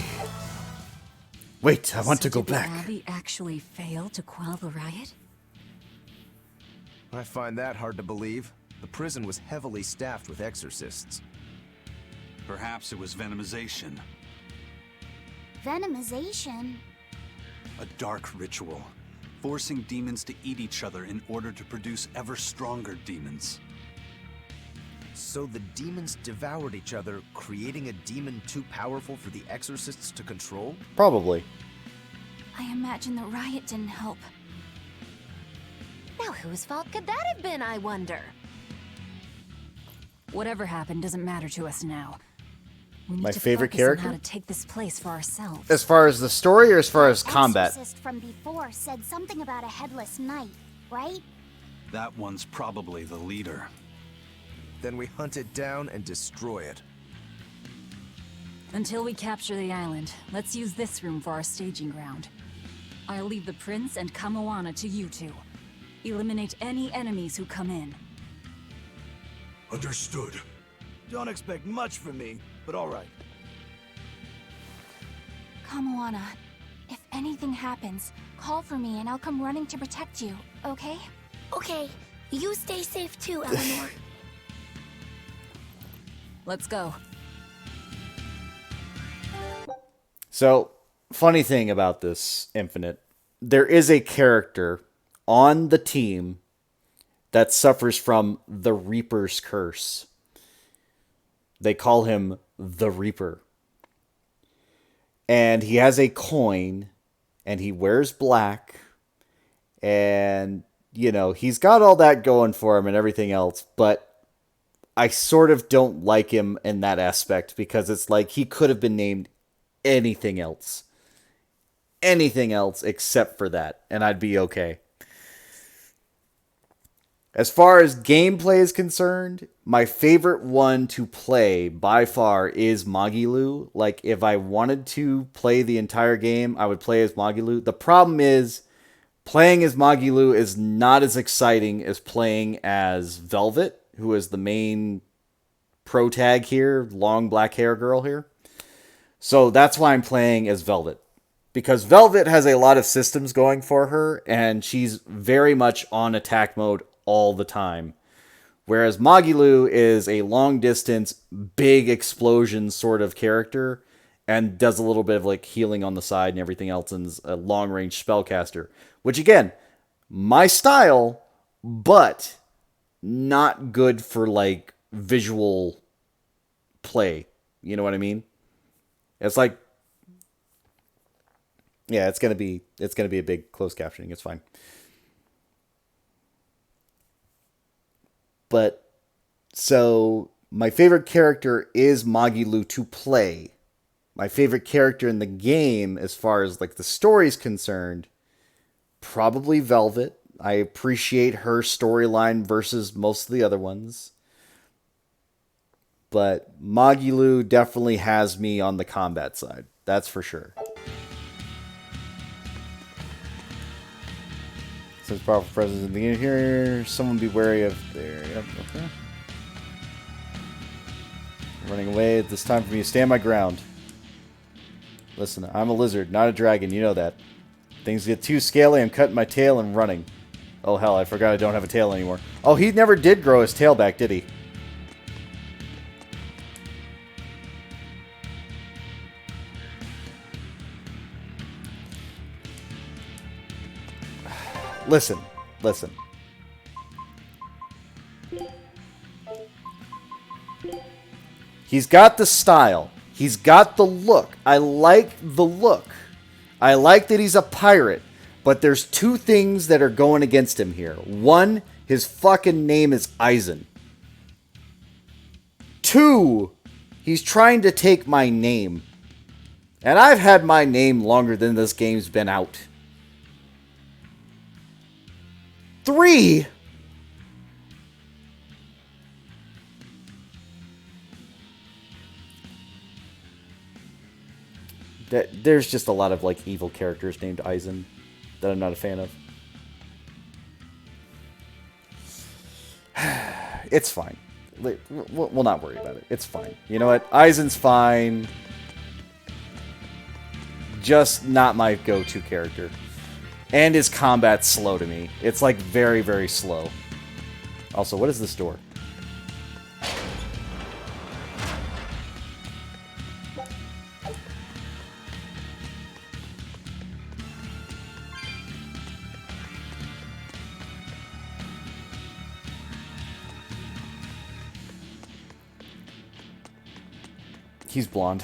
Wait, I want to go back. Did the Abbey actually fail to quell the riot? I find that hard to believe. The prison was heavily staffed with exorcists. Perhaps it was venomization. Venomization? A dark ritual, forcing demons to eat each other in order to produce ever stronger demons. So the demons devoured each other, creating a demon too powerful for the exorcists to control? Probably. I imagine the riot didn't help. Now whose fault could that have been, I wonder? Whatever happened doesn't matter to us now. We need My to favorite focus on character? how to take this place for ourselves. As far as the story or as far as combat? Exorcist from before said something about a headless knight, right? That one's probably the leader. Then we hunt it down and destroy it. Until we capture the island, let's use this room for our staging ground. I'll leave the prince and Kamoana to you two. Eliminate any enemies who come in. Understood. Don't expect much from me, but all right. Kamoana, if anything happens, call for me and I'll come running to protect you, okay? Okay, you stay safe too, Eleanor. Let's go. So, funny thing about this, Infinite, there is a character on the team that suffers from the Reaper's curse. They call him the Reaper. And he has a coin, and he wears black, and, you know, he's got all that going for him and everything else, but I sort of don't like him in that aspect, because it's like he could have been named anything else. Anything else except for that, and I'd be okay. As far as gameplay is concerned, my favorite one to play by far is Magilu. Like, if I wanted to play the entire game, I would play as Magilu. The problem is, playing as Magilu is not as exciting as playing as Velvet, who is the main pro tag here, long black hair girl here. So that's why I'm playing as Velvet. Because Velvet has a lot of systems going for her, and she's very much on attack mode all the time. Whereas Magilu is a long distance, big explosion sort of character, and does a little bit of like healing on the side and everything else, and is a long range spellcaster. Which again, my style, but not good for like visual play. You know what I mean? It's like, yeah, it's gonna be a big closed captioning. It's fine. But so my favorite character is Magilu to play. My favorite character in the game, as far as like the story's concerned, probably Velvet. I appreciate her storyline versus most of the other ones. But Magilu definitely has me on the combat side. That's for sure. Says powerful presence in the beginning here. Someone be wary of there. Yep, okay. Running away. It's time for me to stand my ground. Listen, I'm a lizard, not a dragon. You know that. Things get too scaly, I'm cutting my tail and running. Oh hell, I forgot I don't have a tail anymore. Oh, he never did grow his tail back, did he? Listen. He's got the style. He's got the look. I like the look. I like that he's a pirate. But there's two things that are going against him here. One, his fucking name is Eisen. Two, he's trying to take my name. And I've had my name longer than this game's been out. 3, there's just a lot of like evil characters named Eisen that I'm not a fan of. It's fine. We'll not worry about it. It's fine. You know what? Eisen's fine. Just not my go-to character. And his combat's slow to me. It's like very, very slow. Also, what is this door? He's blonde.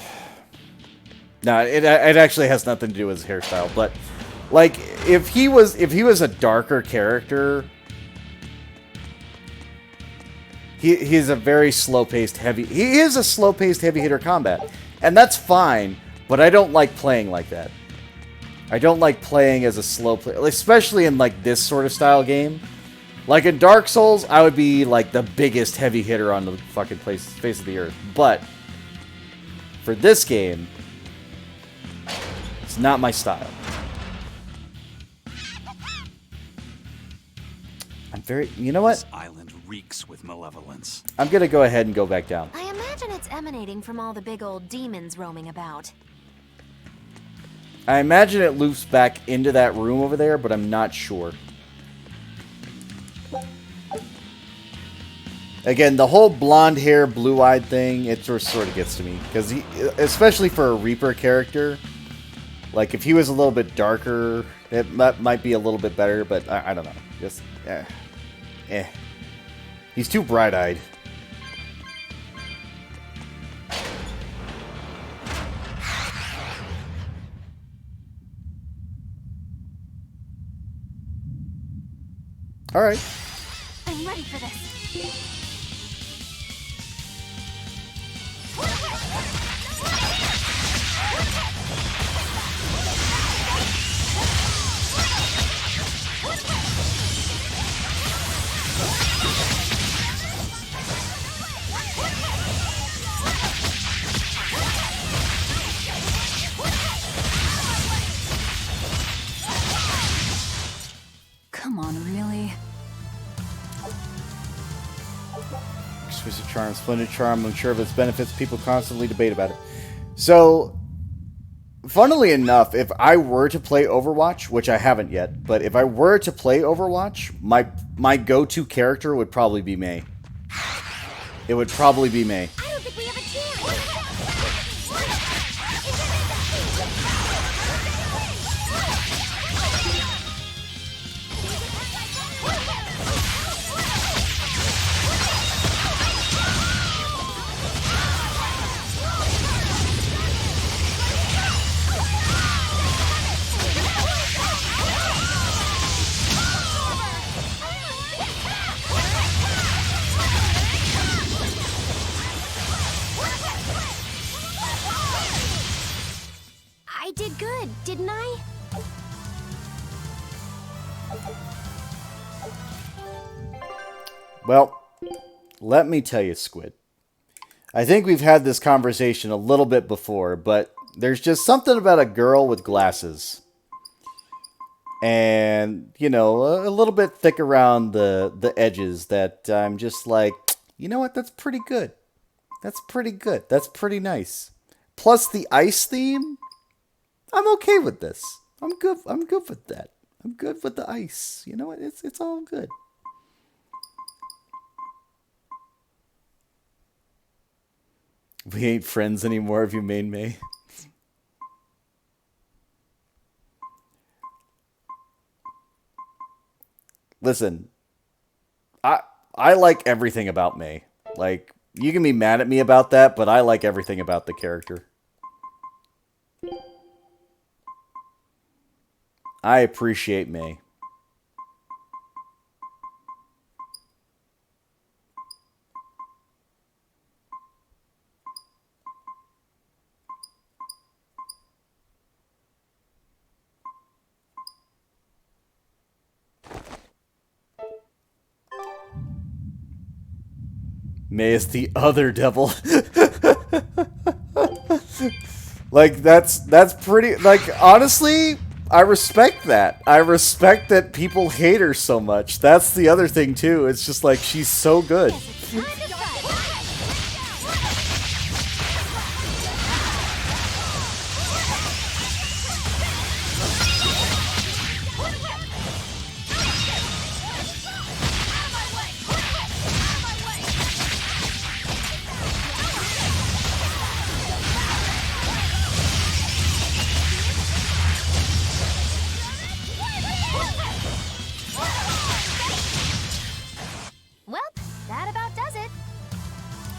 No, it actually has nothing to do with his hairstyle, but like if he was a darker character, he's a very slow-paced heavy. He is a slow-paced heavy hitter combat, and that's fine. But I don't like playing like that. I don't like playing as a slow play, especially in like this sort of style game. Like in Dark Souls, I would be like the biggest heavy hitter on the fucking face of the earth, but for this game, it's not my style. You know what? This island reeks with malevolence. I'm gonna go ahead and go back down. I imagine it's emanating from all the big old demons roaming about. I imagine it loops back into that room over there, but I'm not sure. Again, the whole blonde hair, blue-eyed thing, it sort of gets to me. Because especially for a Reaper character, like if he was a little bit darker, it might be a little bit better, but I don't know. Just, He's too bright-eyed. All right. I'm ready for this. Exquisite charm, splendid charm, I'm unsure of its benefits. People constantly debate about it. So, funnily enough, if I were to play Overwatch, which I haven't yet, but if I were to play Overwatch, my go-to character would probably be Mei. It would probably be Mei. I don't think we have a chance. I did good, didn't I? Well, let me tell you, Squid. I think we've had this conversation a little bit before, but there's just something about a girl with glasses. And, you know, a little bit thick around the edges that I'm just like, you know what, that's pretty good. That's pretty good. That's pretty nice. Plus the ice theme, I'm okay with this. I'm good with that. I'm good with the ice. You know what, it's all good. We ain't friends anymore, have you made me? Listen, I like everything about Mei. Like, you can be mad at me about that, but I like everything about the character. I appreciate Mei. Mei is the other devil. Like, that's pretty, like, honestly, I respect that. I respect that people hate her so much. That's the other thing, too. It's just like, she's so good.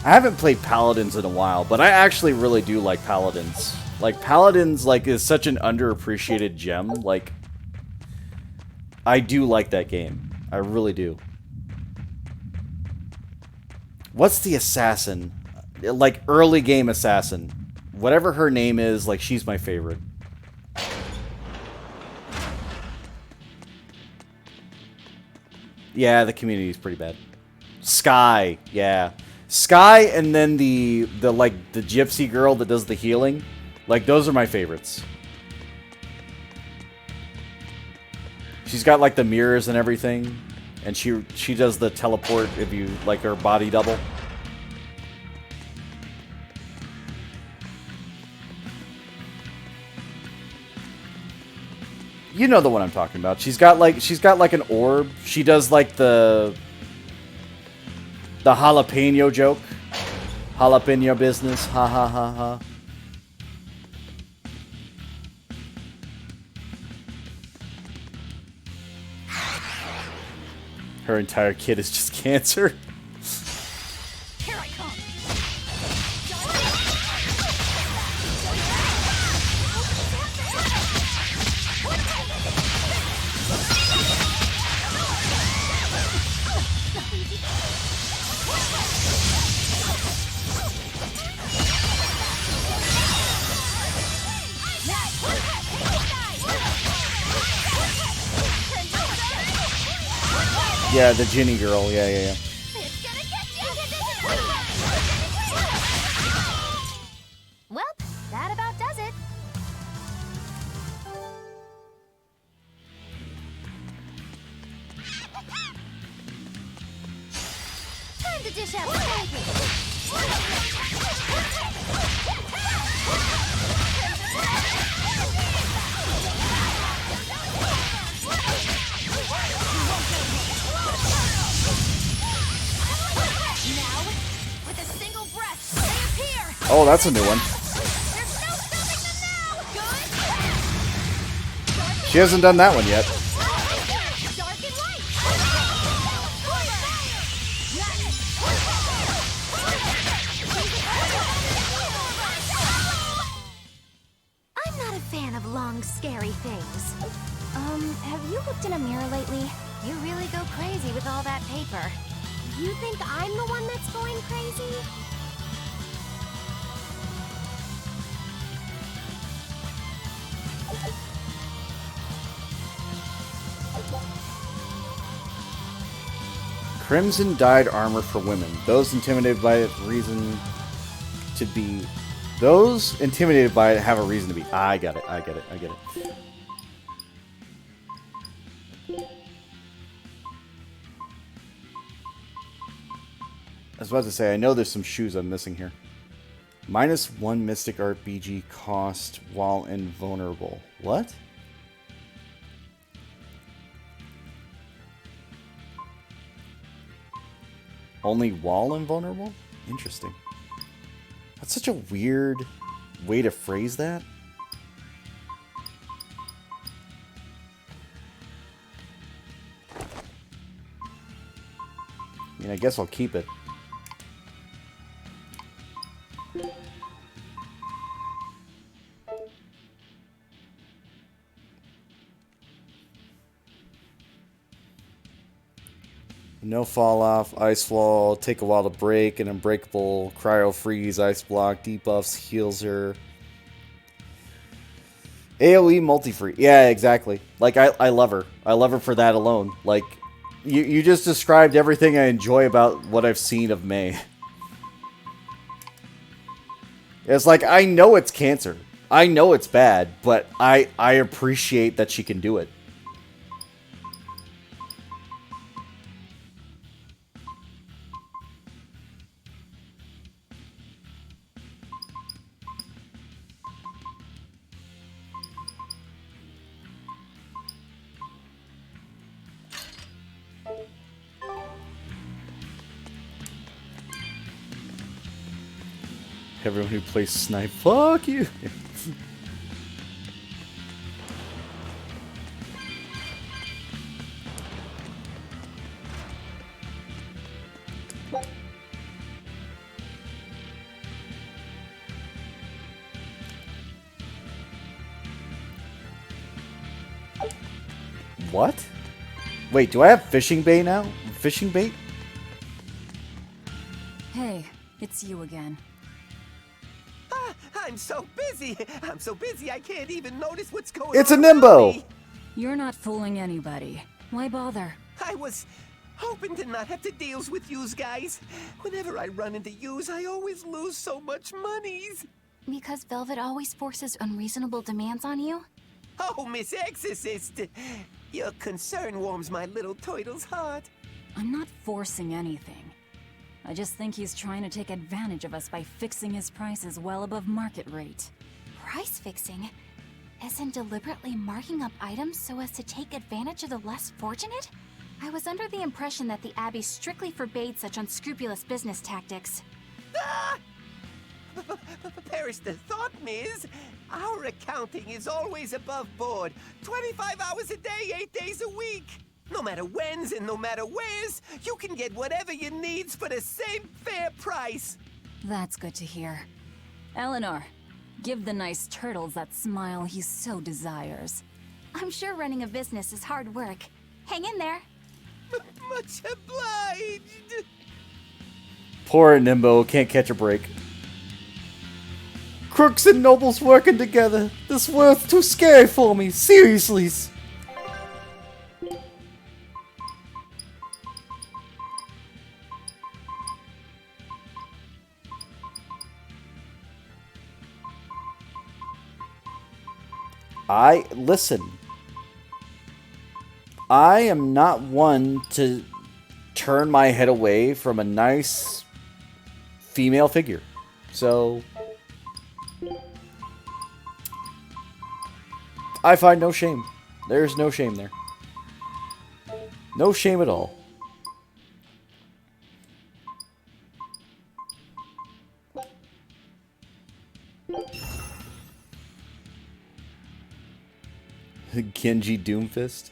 I haven't played Paladins in a while, but I actually really do like Paladins. Like, Paladins, like, is such an underappreciated gem. Like, I do like that game. I really do. What's the assassin? Like, early game assassin. Whatever her name is, like, she's my favorite. Yeah, the community is pretty bad. Sky, yeah. Sky, and then the gypsy girl that does the healing. Like, those are my favorites. She's got, like, the mirrors and everything. And she does the teleport if you, like, her body double. You know the one I'm talking about. She's got like an orb. She does like the jalapeno joke. Jalapeno business. Ha ha ha ha. Her entire kit is just cancer. Here I come. Yeah, the Ginny girl. Yeah, yeah, yeah. Well, that about does it. Time to dish out the pancakes. Now, with a single breath, they appear. Oh, that's a new one. She hasn't done that one yet. I'm not a fan of long, scary things. Have you looked in a mirror lately? You really go crazy with all that paper. You think I'm the one that's going crazy? Crimson dyed armor for women. Those intimidated by it reason to be. Those intimidated by it have a reason to be. I get it. I get it. I get it. I was about to say, I know there's some shoes I'm missing here. -1 Mystic RPG cost while invulnerable. What? Only while invulnerable? Interesting. That's such a weird way to phrase that. I mean, I guess I'll keep it. No fall off, ice wall, take a while to break, an unbreakable, cryo freeze, ice block, debuffs, heals her. AoE multi-free. Yeah, exactly. Like, I love her. I love her for that alone. Like, you just described everything I enjoy about what I've seen of May. It's like, I know it's cancer. I know it's bad, but I appreciate that she can do it. Everyone who plays Snipe, fuck you! What? Wait, do I have fishing bait now? Fishing bait? Hey, it's you again. I'm so busy. I'm so busy I can't even notice what's going on. It's a Nimbo! You're not fooling anybody. Why bother? I was hoping to not have to deals with yous guys. Whenever I run into yous, I always lose so much monies. Because Velvet always forces unreasonable demands on you? Oh, Miss Exorcist! Your concern warms my little turtle's heart. I'm not forcing anything. I just think he's trying to take advantage of us by fixing his prices well above market rate. Price fixing? As in deliberately marking up items so as to take advantage of the less fortunate? I was under the impression that the Abbey strictly forbade such unscrupulous business tactics. Ah! Perish the thought, Miss. Our accounting is always above board. 25 hours a day, 8 days a week. No matter whens and no matter wheres, you can get whatever you needs for the same fair price. That's good to hear. Eleanor, give the nice turtles that smile he so desires. I'm sure running a business is hard work. Hang in there. Much obliged. Poor Nimbo, can't catch a break. Crooks and nobles working together. This world's too scary for me, seriously. Listen. I am not one to turn my head away from a nice female figure. So I find no shame. There's no shame there. No shame at all. Genji Doomfist.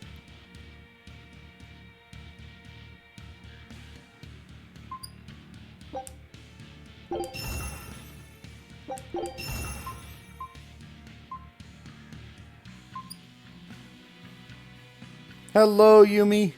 Hello, Yumi.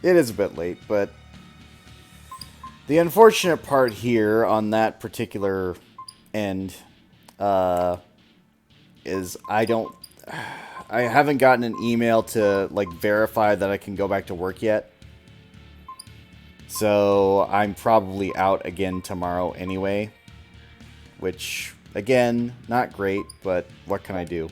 It is a bit late, but the unfortunate part here on that particular end is I haven't gotten an email to like verify that I can go back to work yet. So I'm probably out again tomorrow anyway, which again, not great, but what can I do?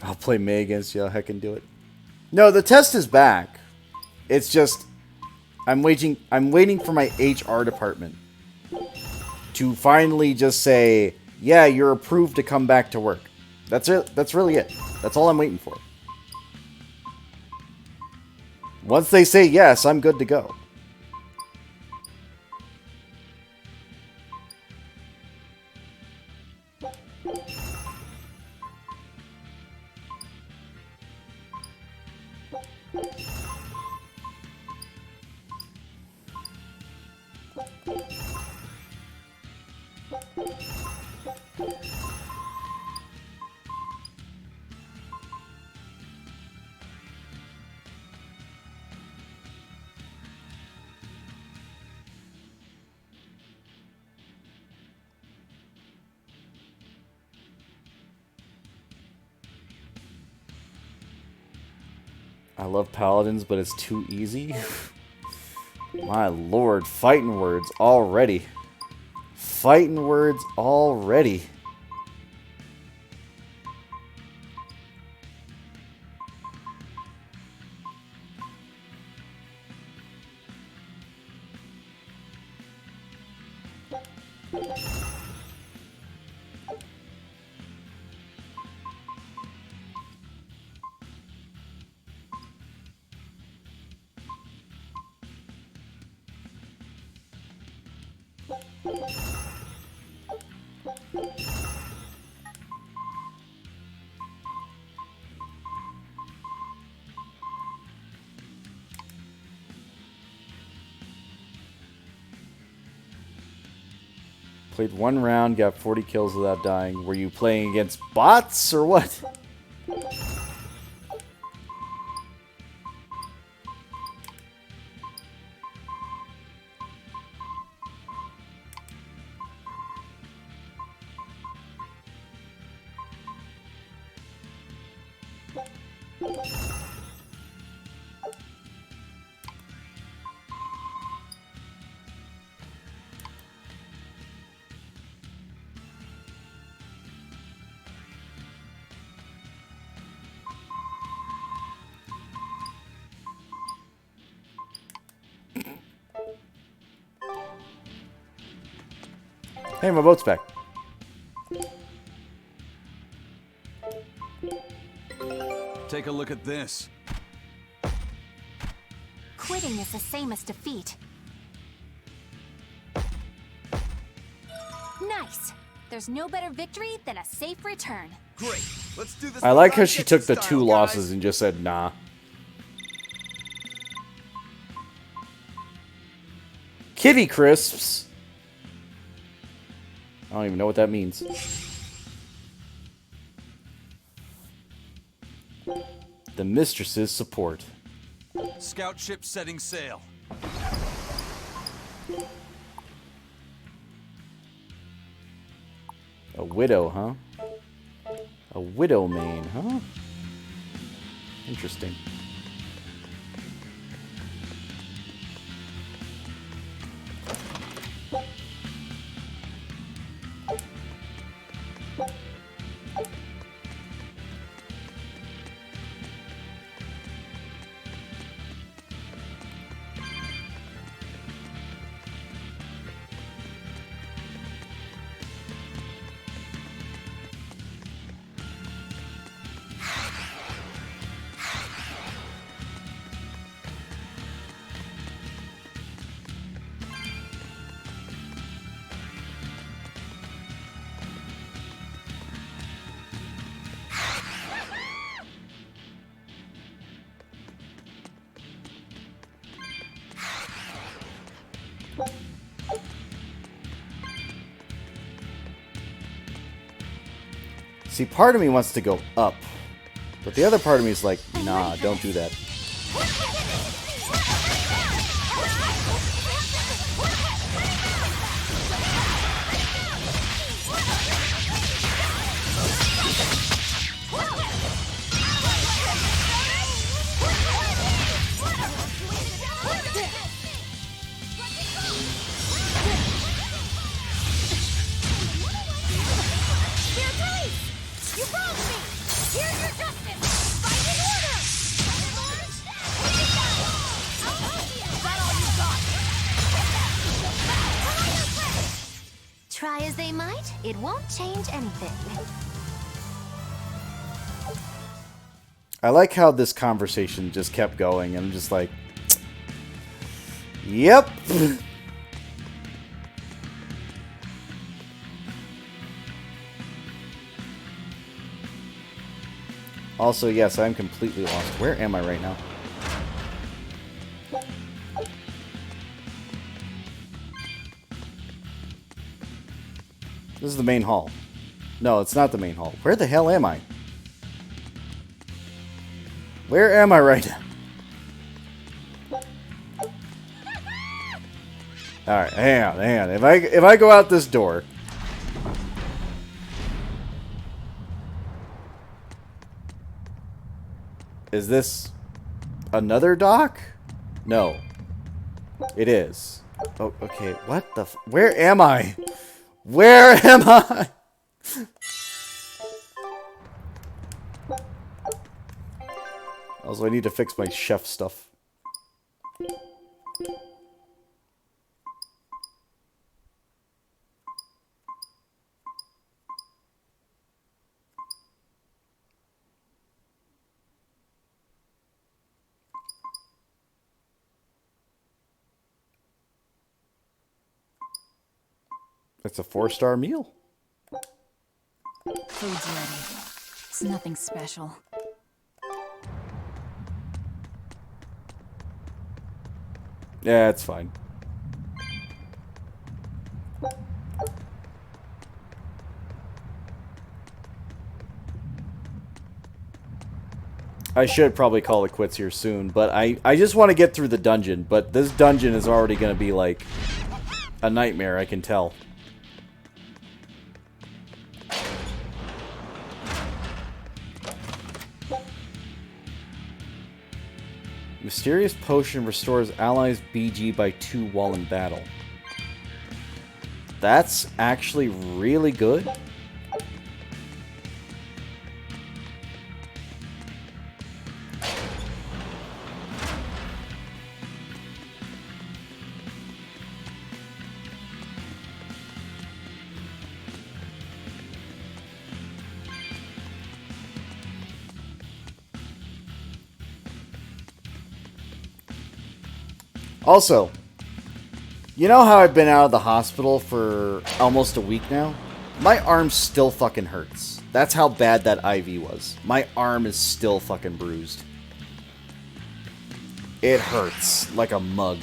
I'll play May against you. Heck, and do it. No, the test is back. It's just I'm waiting for my HR department to finally just say, "Yeah, you're approved to come back to work." That's it. That's really it. That's all I'm waiting for. Once they say yes, I'm good to go. I love paladins, but it's too easy. My lord, fighting words already. Fighting words already. Played one round, got 40 kills without dying. Were you playing against bots or what? Hey, my boat's back. Take a look at this. Quitting is the same as defeat. Nice. There's no better victory than a safe return. Great. Let's do this. I like how she took the 2 losses and just said, nah. Kitty crisps. I don't even know what that means. The mistress's support. Scout ship setting sail. A widow, huh? A widow main, huh? Interesting. See, part of me wants to go up, but the other part of me is like, nah, don't do that. Try as they might, it won't change anything. I like how this conversation just kept going, and I'm just like, yep. Also, yes, I'm completely lost. Where am I right now? This is the main hall. No, it's not the main hall. Where the hell am I? Where am I right now? Alright, hang on. If I go out this door. Is this another dock? No. It is. Oh, okay. What the where am I? Where am I? Also, I need to fix my chef stuff. It's a 4-star meal. Food's ready. It's nothing special. Yeah, it's fine. I should probably call it quits here soon, but I just want to get through the dungeon, but this dungeon is already going to be like a nightmare, I can tell. Mysterious potion restores allies BG by 2 while in battle. That's actually really good. Also, you know how I've been out of the hospital for almost a week now? My arm still fucking hurts. That's how bad that IV was. My arm is still fucking bruised. It hurts like a mug.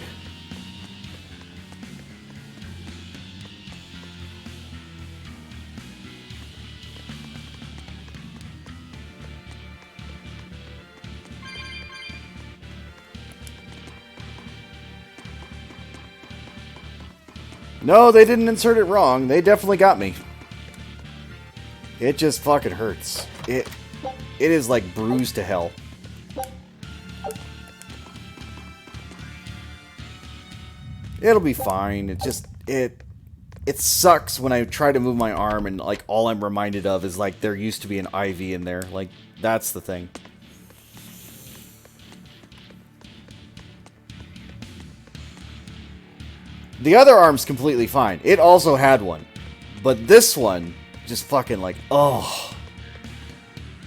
No, they didn't insert it wrong. They definitely got me. It just fucking hurts. It is like bruised to hell. It'll be fine. It just it sucks when I try to move my arm and like all I'm reminded of is like there used to be an IV in there. Like that's the thing. The other arm's completely fine. It also had one. But this one, just fucking like, oh.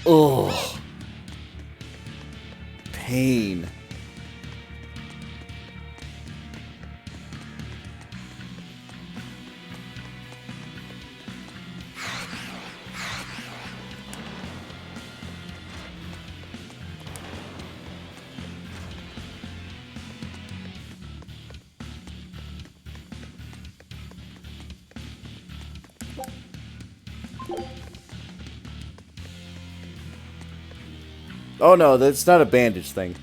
Oh. Pain. Oh no, that's not a bandage thing.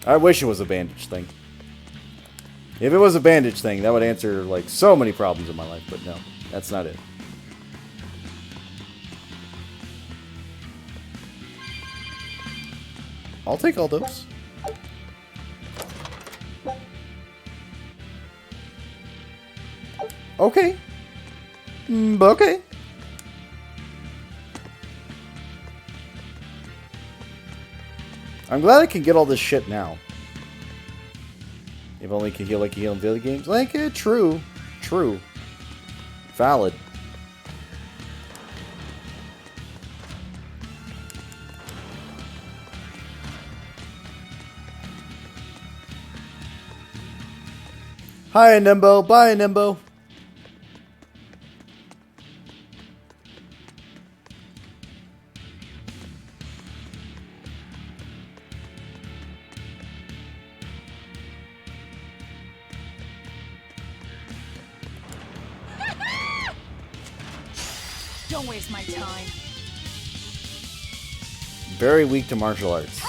I wish it was a bandage thing. If it was a bandage thing, that would answer like so many problems in my life, but no, that's not it. I'll take all those. Okay. Okay. I'm glad I can get all this shit now. If only can heal like you heal in video games. Like, true. True. Valid. Hi, Nimbo. Bye, Nimbo. Don't waste my time. Very weak to martial arts.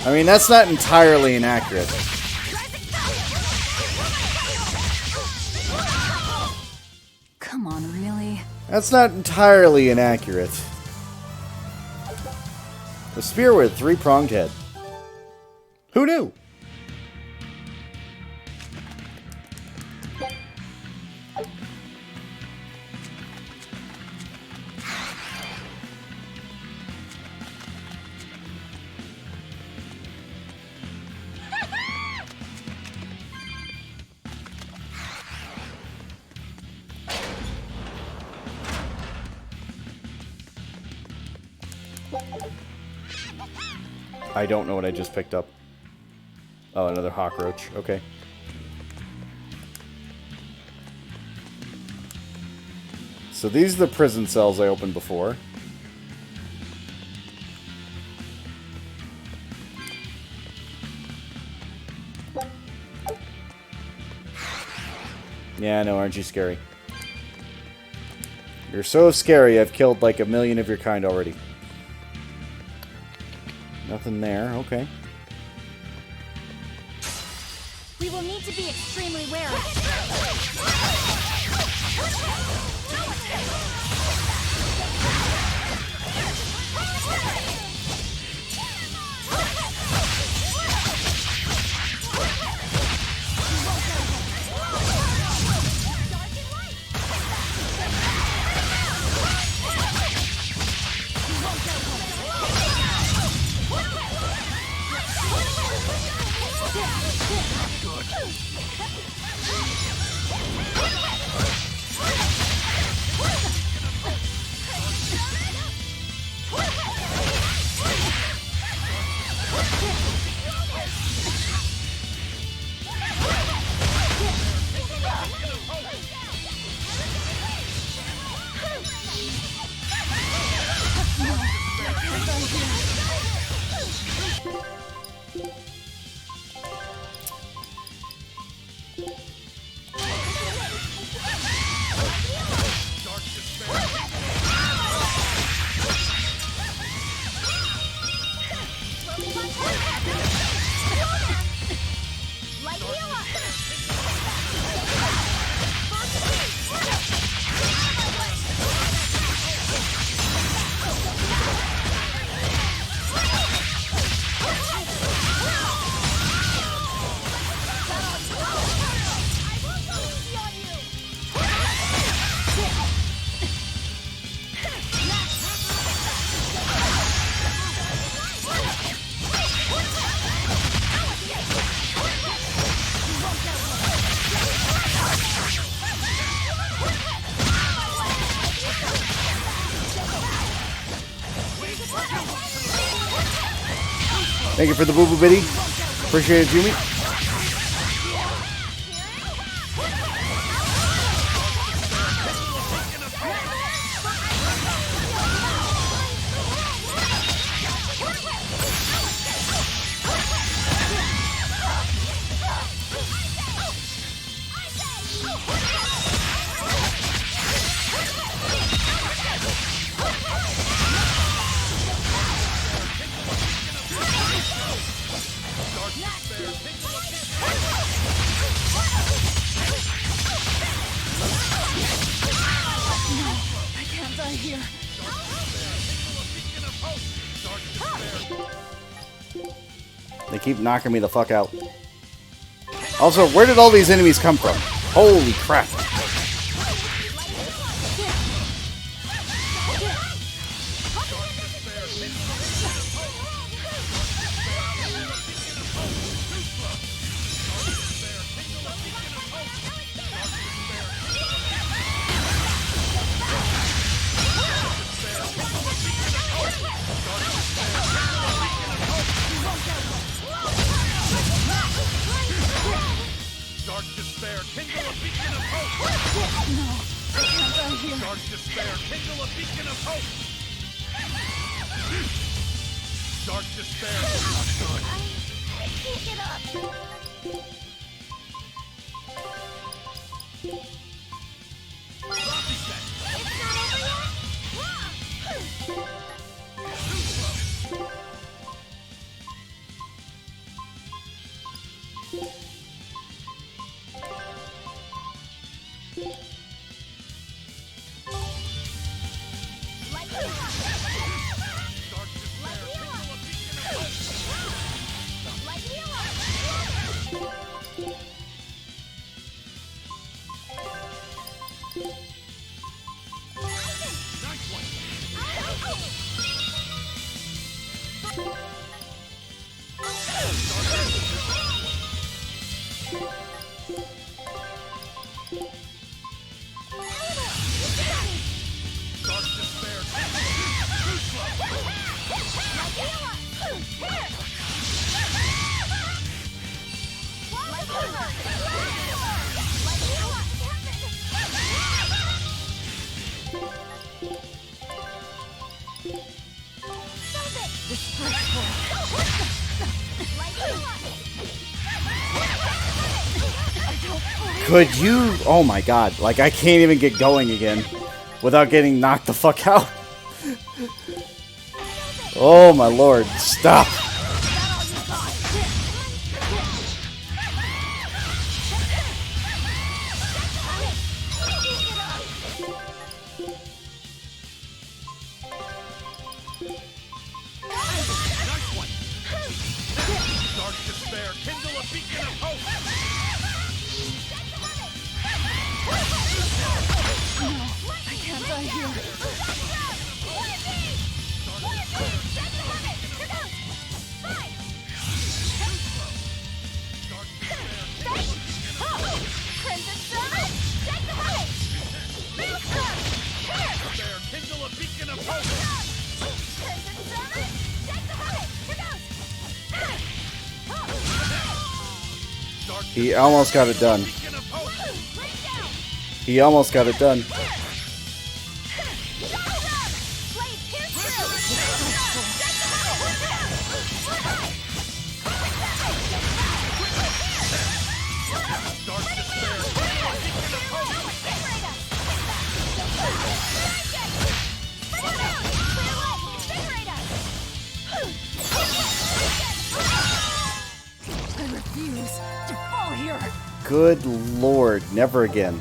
I mean, that's not entirely inaccurate. Come on, really? That's not entirely inaccurate. A spear with a 3-pronged head. Who knew? I don't know what I just picked up. Oh, another hawk roach. Okay. So these are the prison cells I opened before. Yeah, I know, aren't you scary? You're so scary, I've killed like 1 million of your kind already. Nothing there, okay. We will need to be extremely wary. Thank you for the boo-boo biddy. Appreciate it, Jimmy. They keep knocking me the fuck out. Also, where did all these enemies come from? Holy crap. Could you? Oh my god. Like, I can't even get going again without getting knocked the fuck out. Oh my lord. Stop. He almost got it done. He almost got it done. I refuse to fall here. Good lord, never again.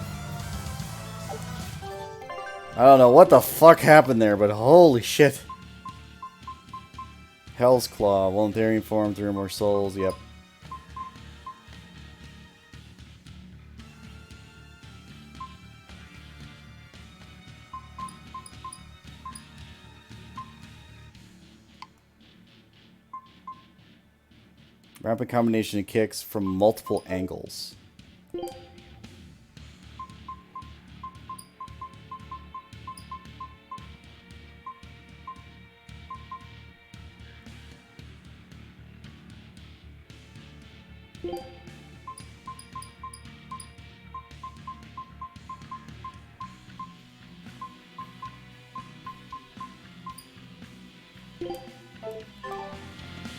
I don't know what the fuck happened there, but holy shit. Hell's Claw, Voluntarian form, 3 or more souls, yep. Rapid combination of kicks from multiple angles.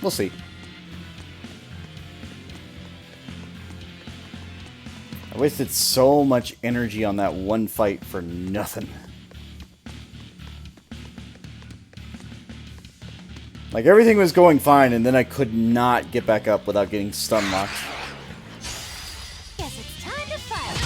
We'll see. I wasted so much energy on that one fight for nothing. Like, everything was going fine, and then I could not get back up without getting stun locked. Guess it's time to fight.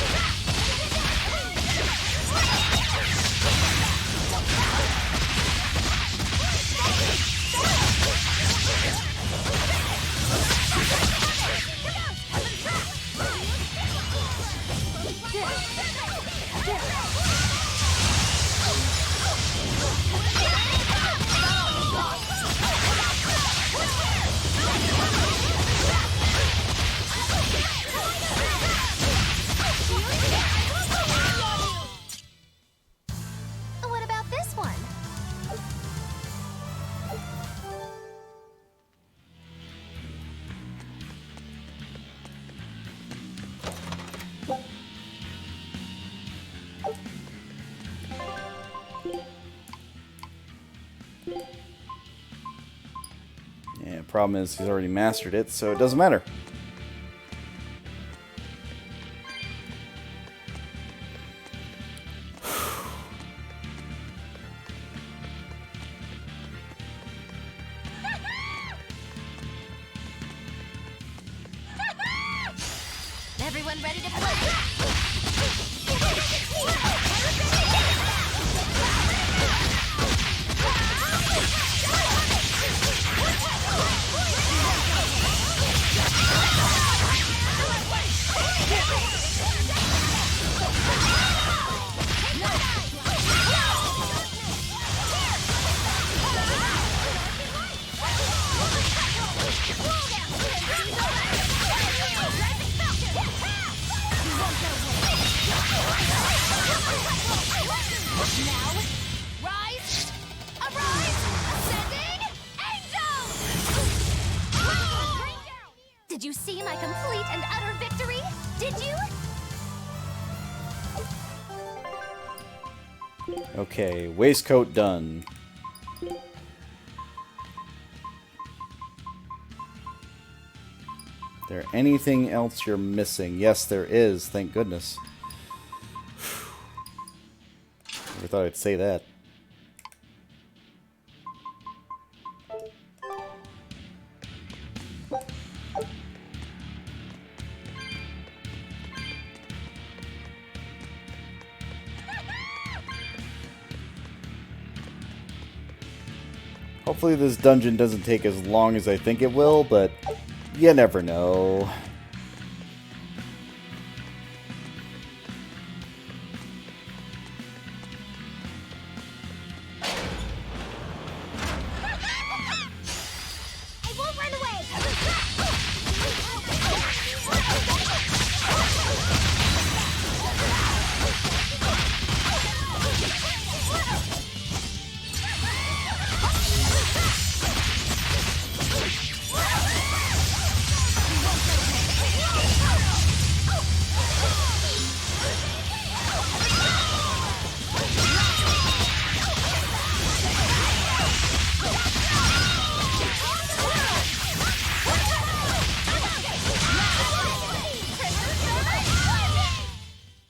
What about this one? Yeah, problem is he's already mastered it, so it doesn't matter. Everyone ready to play? Did you see my complete and utter victory? Did you? Okay, waistcoat done. there anything else you're missing? Yes, there is. Thank goodness. Never thought I'd say that. Hopefully this dungeon doesn't take as long as I think it will, but you never know. I won't run away!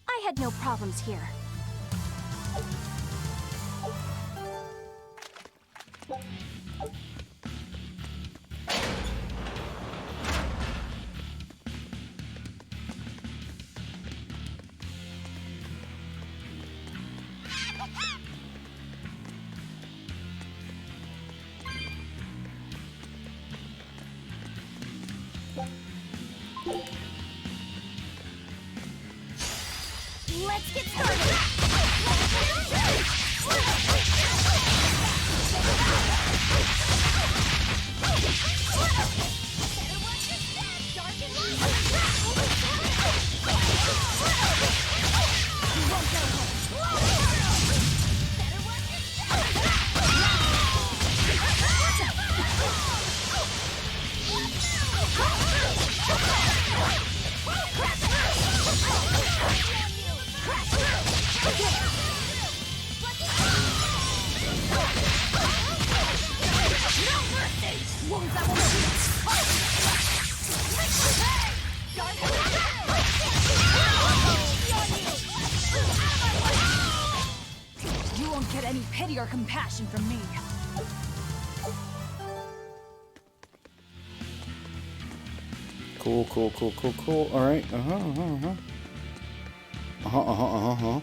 I had no problems here. Let's get started! You won't get any pity or compassion from me. Cool, cool, cool, cool, cool. Alright. Uh-huh, uh-huh, uh-huh. Uh-huh, uh-huh, uh-huh, uh-huh.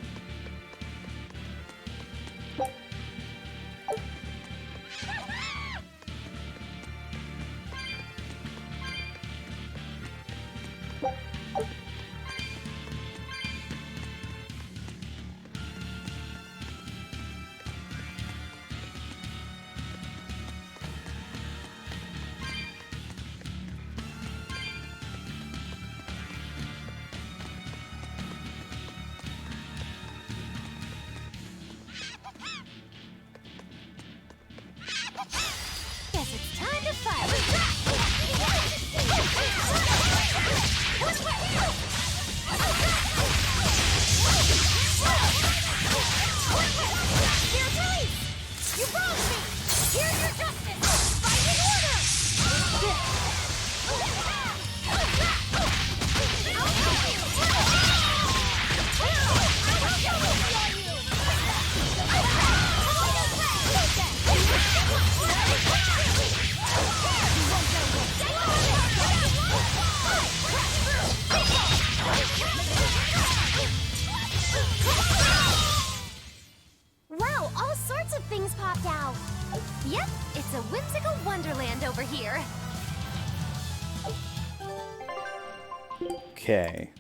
Guess it's time to fight! Here's release! You wronged me! Here's your justice! Fight in order! Wow, all sorts of things popped out! Yep, it's a whimsical wonderland over here. Okay.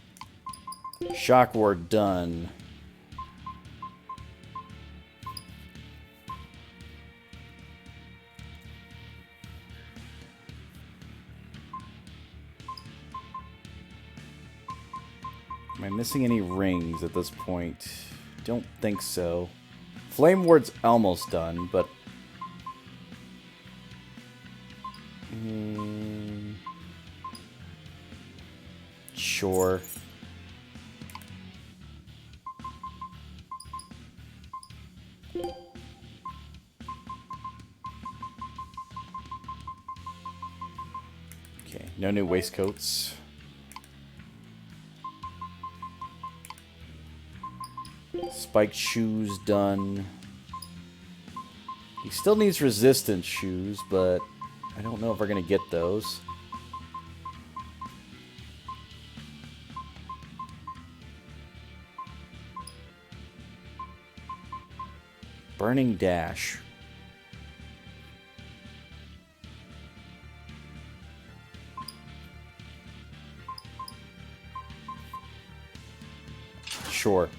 Shock ward done. Am I missing any rings at this point? Don't think so. Flame ward's almost done, but... Sure. Okay, no new waistcoats. Spiked shoes done. He still needs resistance shoes, but I don't know if we're going to get those. Burning Dash. Sure.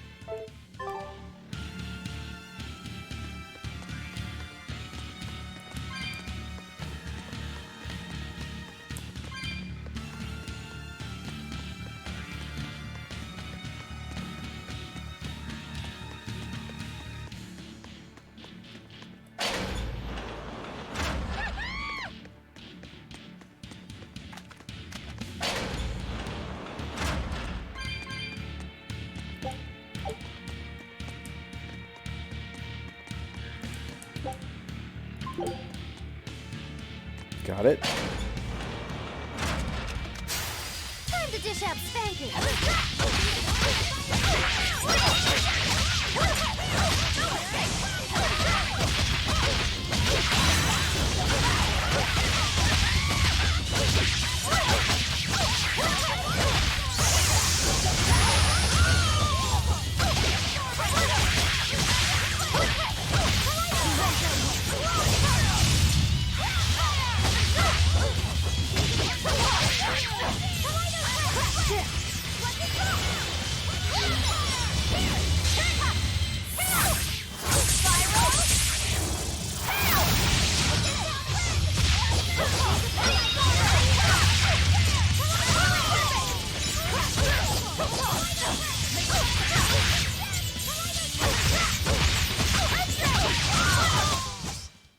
Got it. Time to dish out spanking.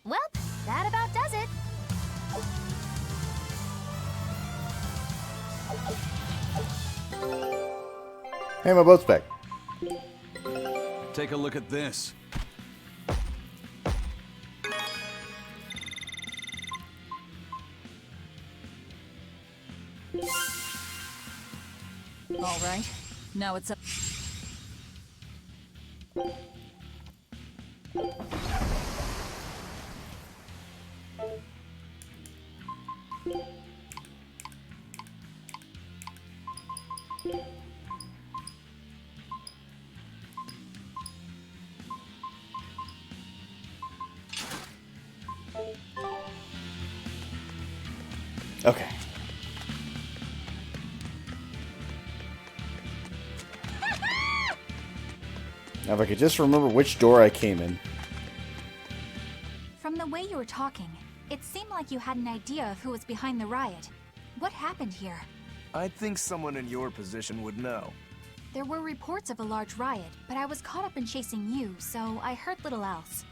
Well, that about does it. Hey, my boat's back. Take a look at this. All right, now it's up. Okay. Now, if I could just remember which door I came in. From the way you were talking, it seemed like you had an idea of who was behind the riot. What happened here? I'd think someone in your position would know. There were reports of a large riot, but I was caught up in chasing you, so I heard little else.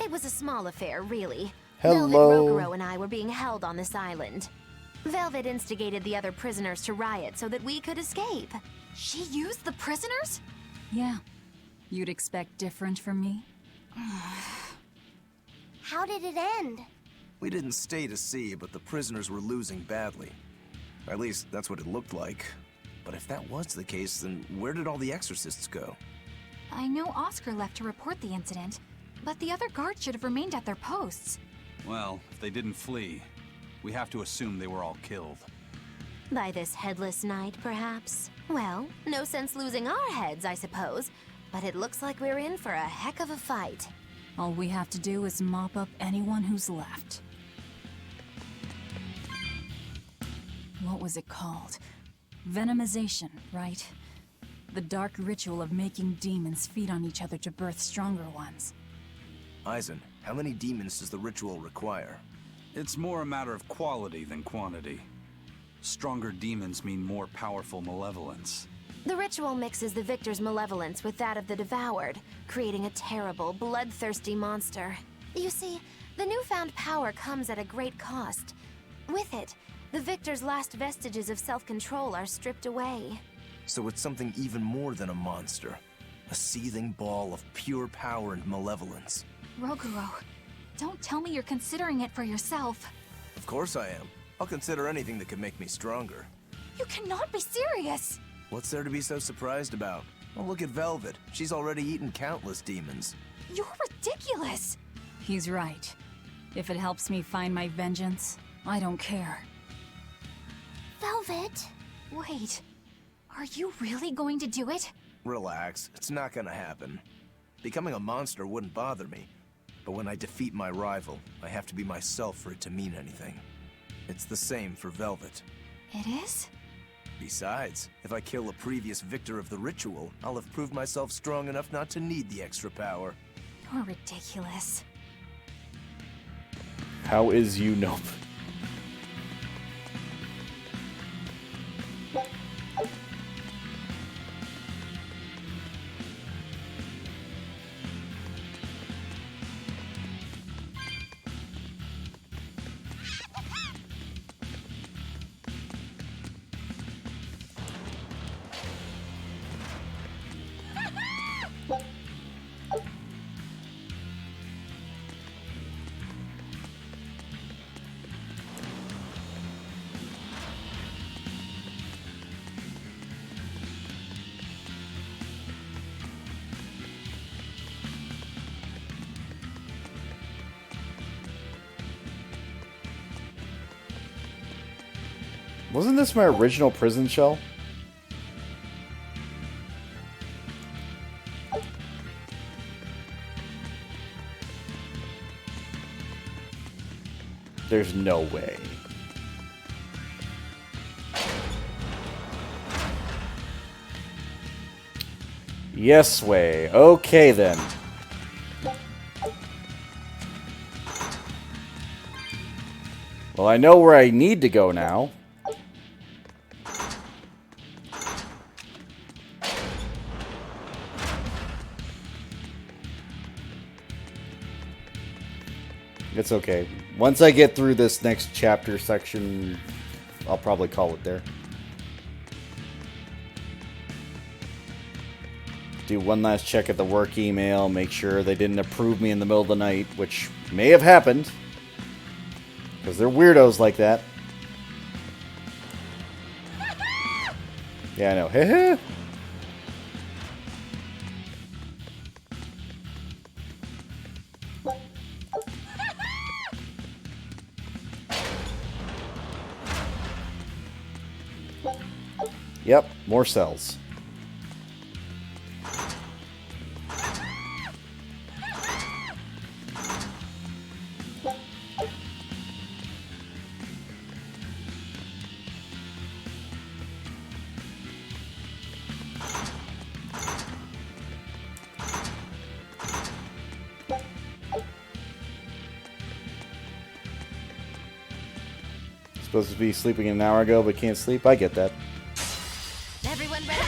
It was a small affair, really. Hello. Velvet, Rokuro, and I were being held on this island. Velvet instigated the other prisoners to riot so that we could escape. She used the prisoners? Yeah. You'd expect different from me? How did it end? We didn't stay to see, but the prisoners were losing badly. At least, that's what it looked like. But if that was the case, then where did all the exorcists go? I know Oscar left to report the incident, but the other guards should have remained at their posts. Well, if they didn't flee, we have to assume they were all killed. By this headless knight, perhaps? Well, no sense losing our heads, I suppose. But it looks like we're in for a heck of a fight. All we have to do is mop up anyone who's left. What was it called? Venomization, right? The dark ritual of making demons feed on each other to birth stronger ones. Eisen, how many demons does the ritual require? It's more a matter of quality than quantity. Stronger demons mean more powerful malevolence. The ritual mixes the victor's malevolence with that of the devoured, creating a terrible, bloodthirsty monster. You see, the newfound power comes at a great cost. With it, the victor's last vestiges of self-control are stripped away. So it's something even more than a monster. A seething ball of pure power and malevolence. Rokuro, don't tell me you're considering it for yourself. Of course I am. I'll consider anything that could make me stronger. You cannot be serious! What's there to be so surprised about? Well, look at Velvet. She's already eaten countless demons. You're ridiculous! He's right. If it helps me find my vengeance, I don't care. Velvet! Wait, are you really going to do it? Relax, it's not gonna happen. Becoming a monster wouldn't bother me. But when I defeat my rival, I have to be myself for it to mean anything. It's the same for Velvet. It is? Besides, if I kill a previous victor of the ritual, I'll have proved myself strong enough not to need the extra power. You're ridiculous. How is you nope? Wasn't this my original prison shell? There's no way. Yes way. Okay then. Well, I know where I need to go now. It's okay. Once I get through this next chapter section, I'll probably call it there. Do one last check at the work email, make sure they didn't approve me in the middle of the night, which may have happened. Because they're weirdos like that. Yeah, I know. Heh. Yep, more cells. Supposed to be sleeping an hour ago, but can't sleep. I get that. Everyone ready?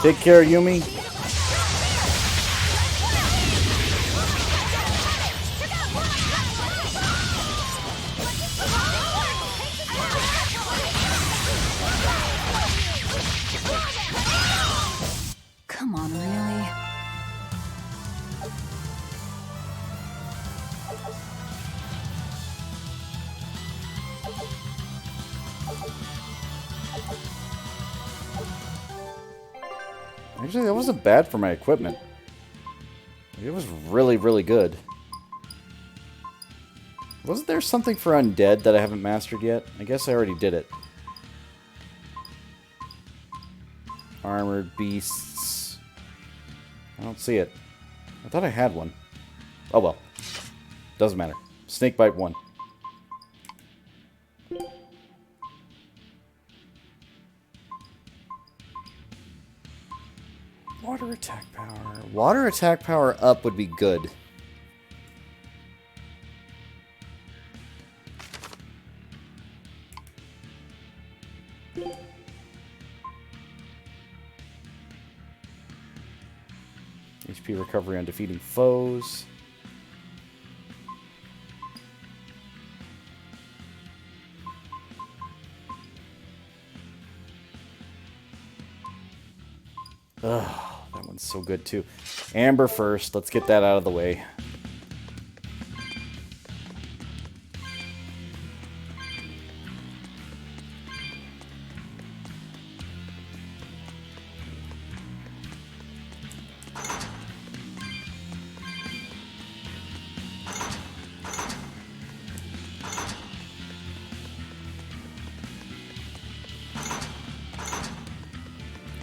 Take care, Yumi. Come on, really? Actually, that wasn't bad for my equipment. It was really, really good. Wasn't there something for undead that I haven't mastered yet? I guess I already did it. Armored beasts. I don't see it. I thought I had one. Oh well. Doesn't matter. Snakebite 1. Water attack power. Water attack power up would be good. HP recovery on defeating foes. Ugh, that one's so good too. Amber first. Let's get that out of the way.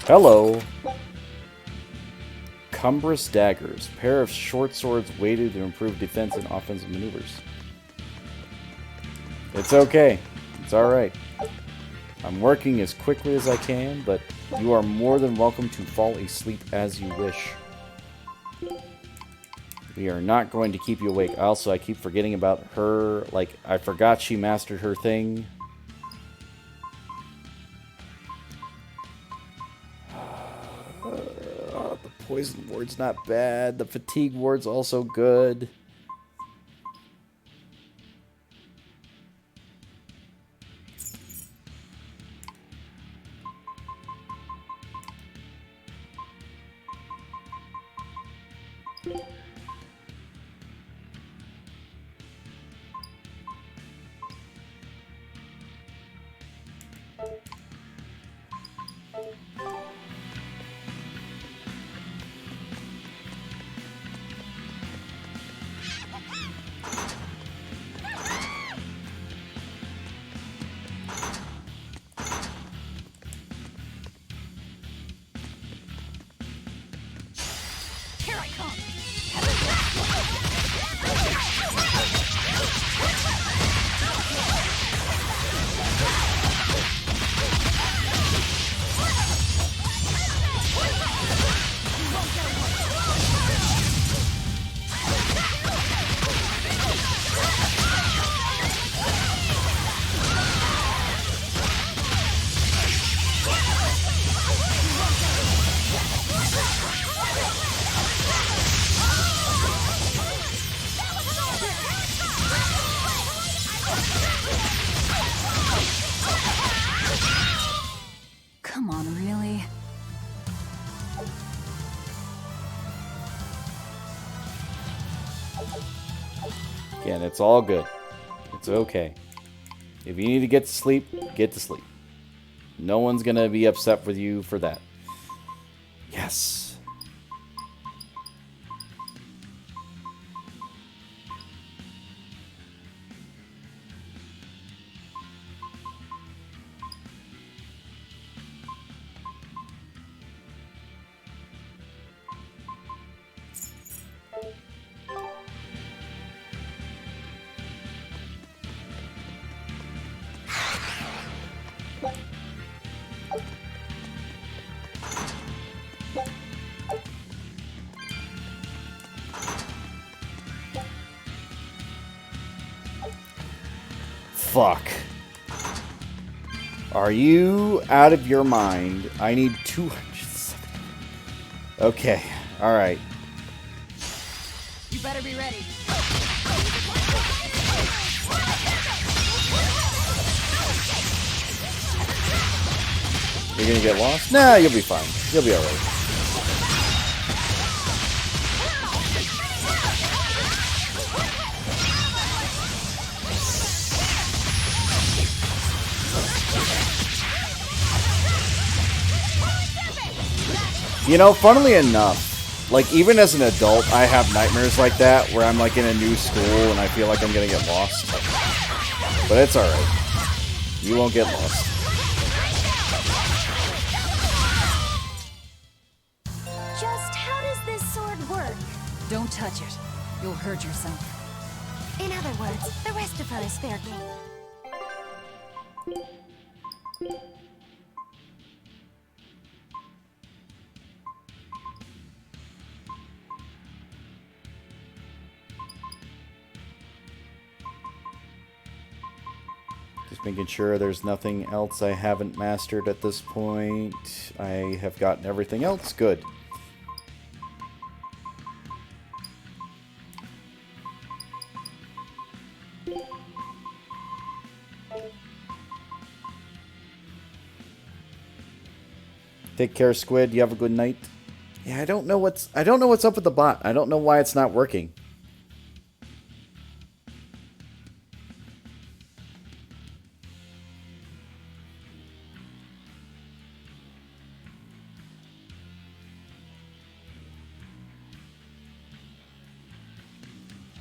Hello. Cumbrous daggers. Pair of short swords weighted to improve defense and offensive maneuvers. It's okay. It's alright. I'm working as quickly as I can, but you are more than welcome to fall asleep as you wish. We are not going to keep you awake. Also, I keep forgetting about her. Like, I forgot she mastered her thing. The poison ward's not bad. The fatigue ward's also good. Here I come! Come on, really? Again, it's all good. It's okay. If you need to get to sleep, get to sleep. No one's gonna be upset with you for that. Yes. Fuck. Are you out of your mind? I need 270. Okay. Alright. You better be ready. You're gonna get lost? Nah, you'll be fine. You'll be alright. You know, funnily enough, like, even as an adult, I have nightmares like that, where I'm, like, in a new school and I feel like I'm gonna get lost. But it's alright. You won't get lost. Just how does this sword work? Don't touch it. You'll hurt yourself. In other words, the rest of her is fair game. Just making sure there's nothing else I haven't mastered at this point. I have gotten everything else. Good. Take care, Squid. You have a good night. Yeah, I don't know what's up with the bot. I don't know why it's not working.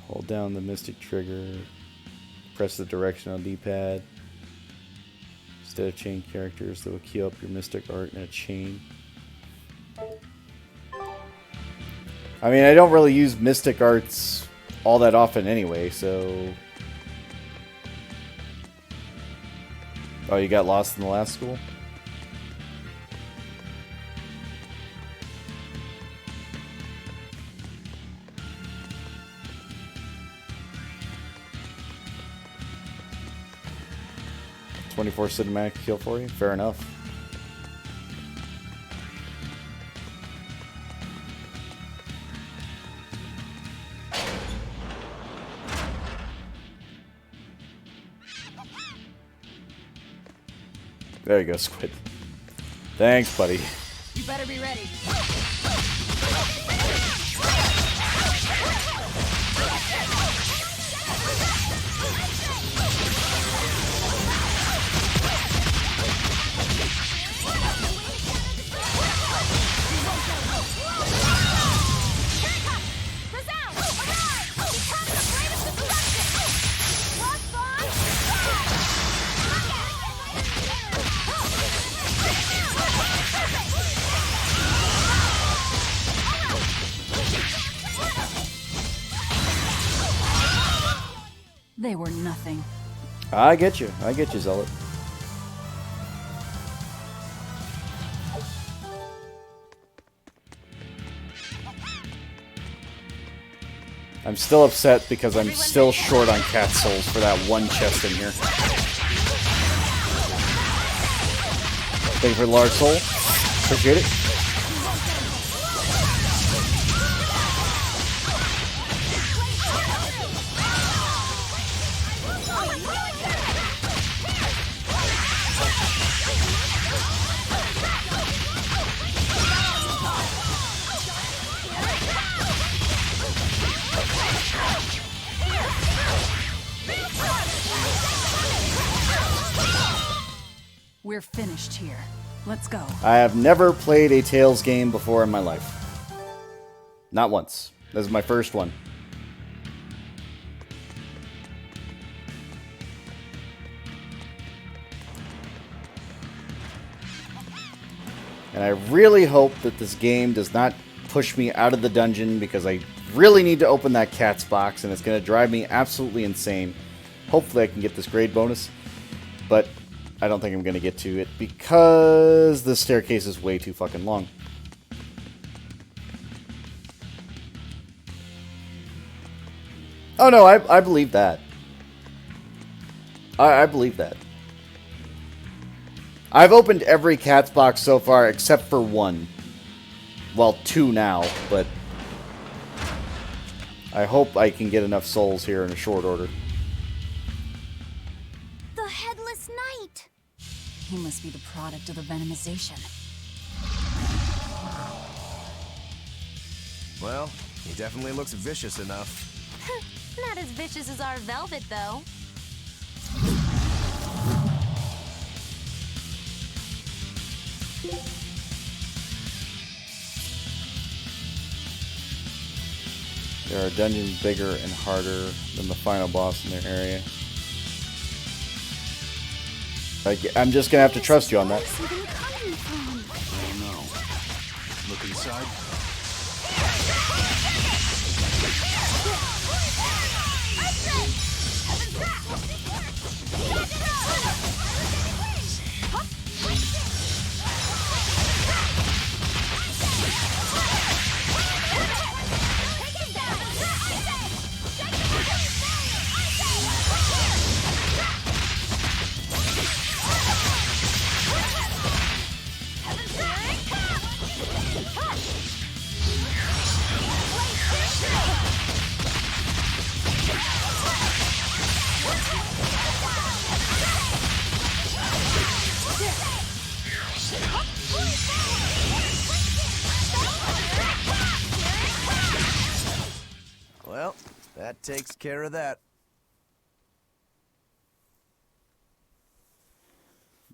Hold down the Mystic trigger. Press the direction on D-pad. Instead of chain characters, that will queue up your Mystic art in a chain. I mean, I don't really use Mystic arts all that often anyway, so... Oh, you got lost in the last school? .24 cinematic kill for you? Fair enough. There you go, Squid. Thanks, buddy. You better be ready. They were nothing. I get you, Zealot. I'm still upset because I'm still short on cat souls for that one chest in here. Thank you for the large soul. Appreciate it. We're finished here. Let's go. I have never played a Tales game before in my life. Not once. This is my first one. And I really hope that this game does not push me out of the dungeon because I really need to open that cat's box and it's going to drive me absolutely insane. Hopefully I can get this grade bonus, but I don't think I'm going to get to it because the staircase is way too fucking long. Oh no, I believe that. I believe that. I've opened every cat's box so far except for one. Well, two now, but I hope I can get enough souls here in a short order. The Headless Knight! He must be the product of the venomization. Well, he definitely looks vicious enough. Not as vicious as our Velvet, though. There are dungeons bigger and harder than the final boss in their area. I'm just gonna have to trust you on that. I don't know. Look inside. That takes care of that.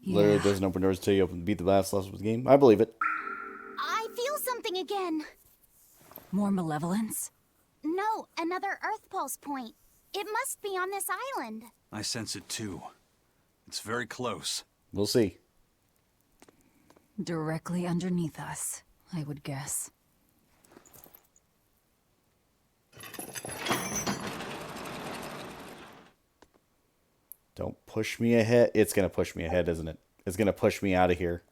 Literally doesn't open doors until you beat the last level of the game. I believe it. I feel something again. More malevolence? No, another Earth Pulse point. It must be on this island. I sense it too. It's very close. We'll see. Directly underneath us, I would guess. Don't push me ahead. It's going to push me ahead, isn't it? It's going to push me out of here.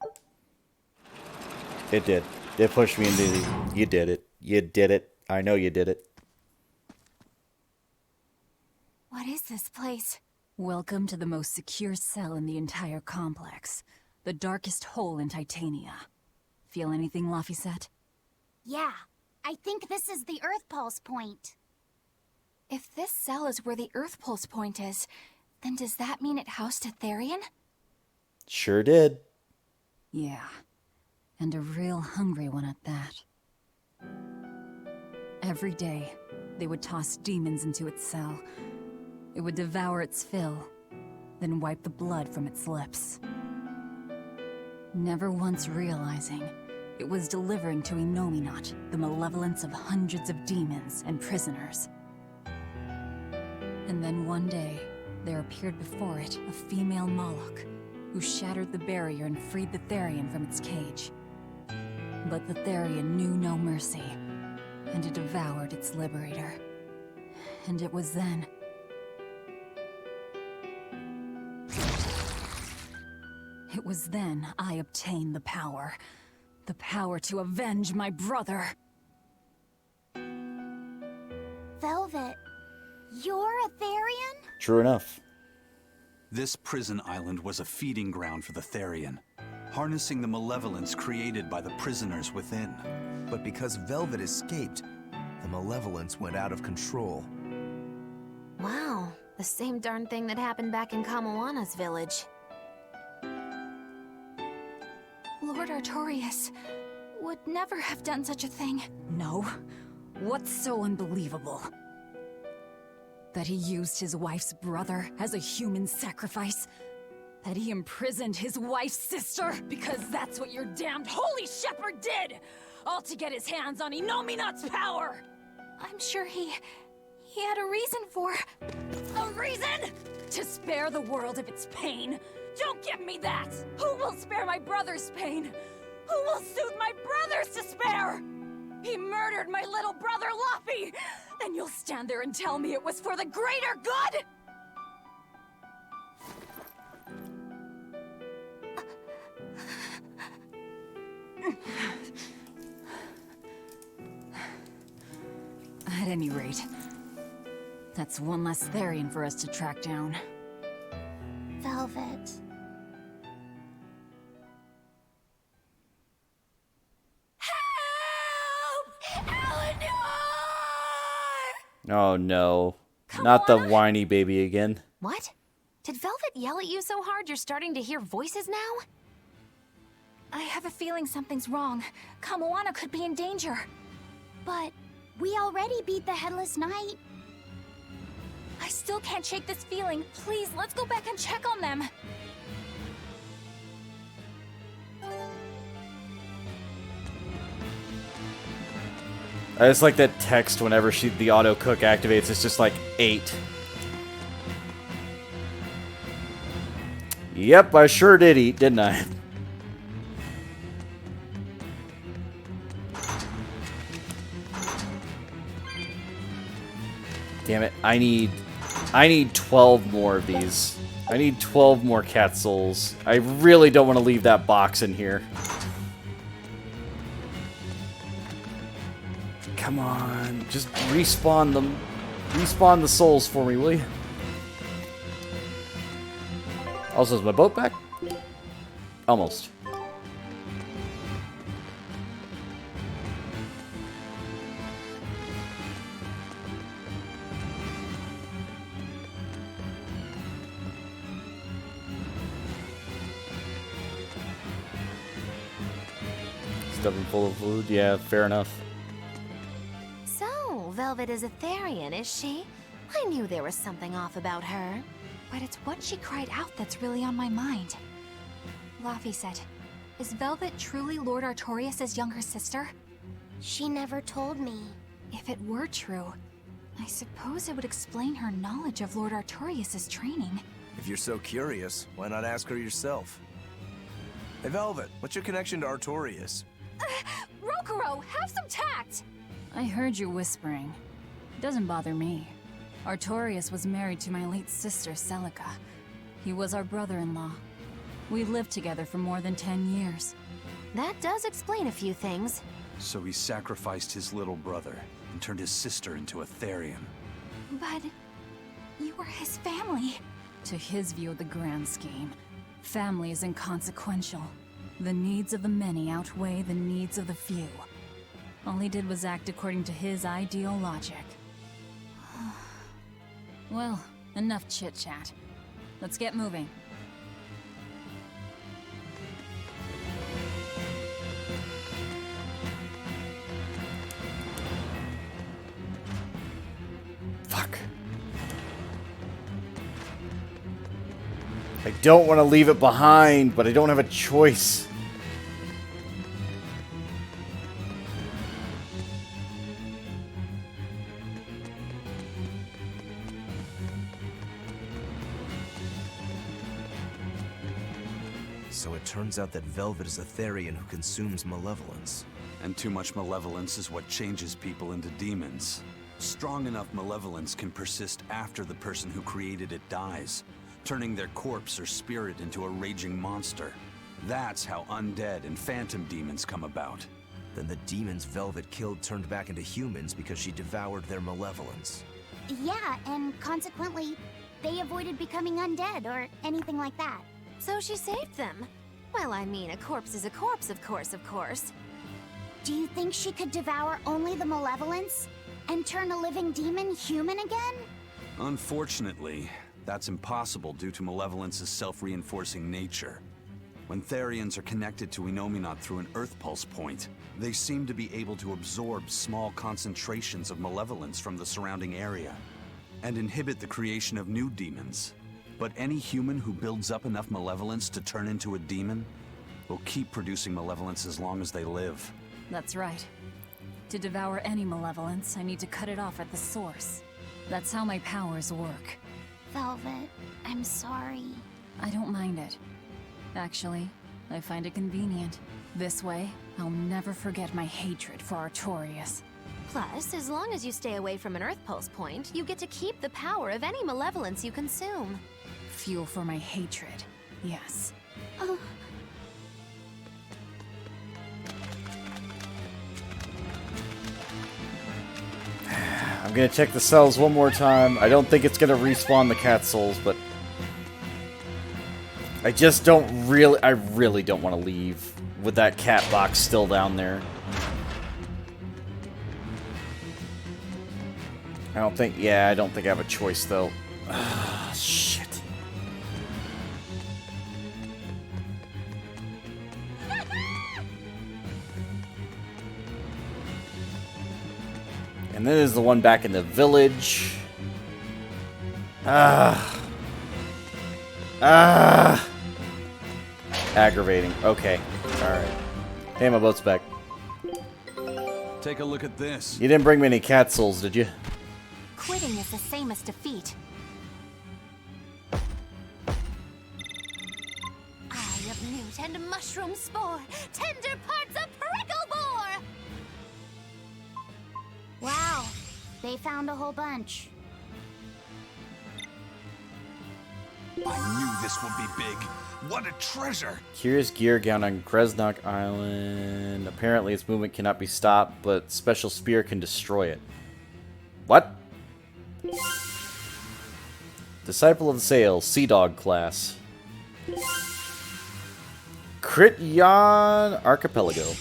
It did. It pushed me into the... You did it. You did it. I know you did it. What is this place? Welcome to the most secure cell in the entire complex. The darkest hole in Titania. Feel anything, Laphicet? Yeah, I think this is the Earth Pulse point. If this cell is where the Earth Pulse point is, then does that mean it housed a Therian? Sure did. Yeah. And a real hungry one at that. Every day, they would toss demons into its cell. It would devour its fill, then wipe the blood from its lips. Never once realizing it was delivering to Inominat the malevolence of hundreds of demons and prisoners. And then one day, there appeared before it a female Moloch, who shattered the barrier and freed the Therian from its cage. But the Therian knew no mercy, and it devoured its liberator. And it was then... It was then I obtained the power. The power to avenge my brother. Velvet, you're a Therian? True enough. This prison island was a feeding ground for the Therian, harnessing the malevolence created by the prisoners within. But because Velvet escaped, the malevolence went out of control. Wow, the same darn thing that happened back in Kamoana's village. Lord Artorias would never have done such a thing. No. What's so unbelievable? That he used his wife's brother as a human sacrifice? That he imprisoned his wife's sister? Because that's what your damned holy shepherd did! All to get his hands on Inominat's power! I'm sure he had a reason for... A reason? To spare the world of its pain? Don't give me that! Who will spare my brother's pain? Who will soothe my brother's despair? He murdered my little brother, Lappy! And you'll stand there and tell me it was for the greater good?! At any rate, that's one less Therian for us to track down. Velvet. Oh no. Not the whiny baby again. What? Did Velvet yell at you so hard you're starting to hear voices now? I have a feeling something's wrong. Kamoana could be in danger. But we already beat the Headless Knight. I still can't shake this feeling. Please, let's go back and check on them. I just like that text whenever the auto cook activates. It's just like 8. Yep, I sure did eat, didn't I? Damn it, I need 12 more of these. I need 12 more cat souls. I really don't want to leave that box in here. Come on, just respawn them. Respawn the souls for me, will you? Also, is my boat back? Almost. Stuffing full of food? Yeah, fair enough. So, Velvet is Etherian, is she? I knew there was something off about her. But it's what she cried out that's really on my mind. Laffy said, is Velvet truly Lord Artorias' younger sister? She never told me. If it were true, I suppose it would explain her knowledge of Lord Artorias' training. If you're so curious, why not ask her yourself? Hey, Velvet, what's your connection to Artorias? Rokuro, have some tact! I heard you whispering. It doesn't bother me. Artorias was married to my late sister, Celica. He was our brother-in-law. We lived together for more than 10 years. That does explain a few things. So he sacrificed his little brother and turned his sister into a Therian. But you were his family. To his view of the grand scheme, family is inconsequential. The needs of the many outweigh the needs of the few. All he did was act according to his ideal logic. Well, enough chit-chat. Let's get moving. Fuck. I don't want to leave it behind, but I don't have a choice. So it turns out that Velvet is a Therian who consumes malevolence. And too much malevolence is what changes people into demons. Strong enough malevolence can persist after the person who created it dies, turning their corpse or spirit into a raging monster. That's how undead and phantom demons come about. Then the demons Velvet killed turned back into humans because she devoured their malevolence. Yeah, and consequently, they avoided becoming undead or anything like that. So she saved them. Well, I mean, a corpse is a corpse, of course, of course. Do you think she could devour only the malevolence and turn a living demon human again? Unfortunately, that's impossible due to malevolence's self-reinforcing nature. When Therians are connected to Enominat through an Earth Pulse point, they seem to be able to absorb small concentrations of malevolence from the surrounding area and inhibit the creation of new demons. But any human who builds up enough malevolence to turn into a demon will keep producing malevolence as long as they live. That's right. To devour any malevolence, I need to cut it off at the source. That's how my powers work. Velvet, I'm sorry. I don't mind it. Actually, I find it convenient. This way, I'll never forget my hatred for Artorias. Plus, as long as you stay away from an Earth Pulse point, you get to keep the power of any malevolence you consume. Fuel for my hatred, yes. I'm gonna check the cells one more time. I don't think it's gonna respawn the cat souls, but I just don't really, I really don't want to leave with that cat box still down there. I don't think I have a choice though. Ah, shit. And then there's the one back in the village. Aggravating. Okay. Alright. Hey, my boat's back. Take a look at this. You didn't bring me any cat souls, did you? Quitting is the same as defeat. Eye of newt and mushroom spore, tender parts of prickle boar! Wow, they found a whole bunch. I knew this would be big. What a treasure! Curious gear gown on Gresnok Island. Apparently its movement cannot be stopped, but special spear can destroy it. What? Disciple of the Sail, Sea Dog class. Crityon Archipelago.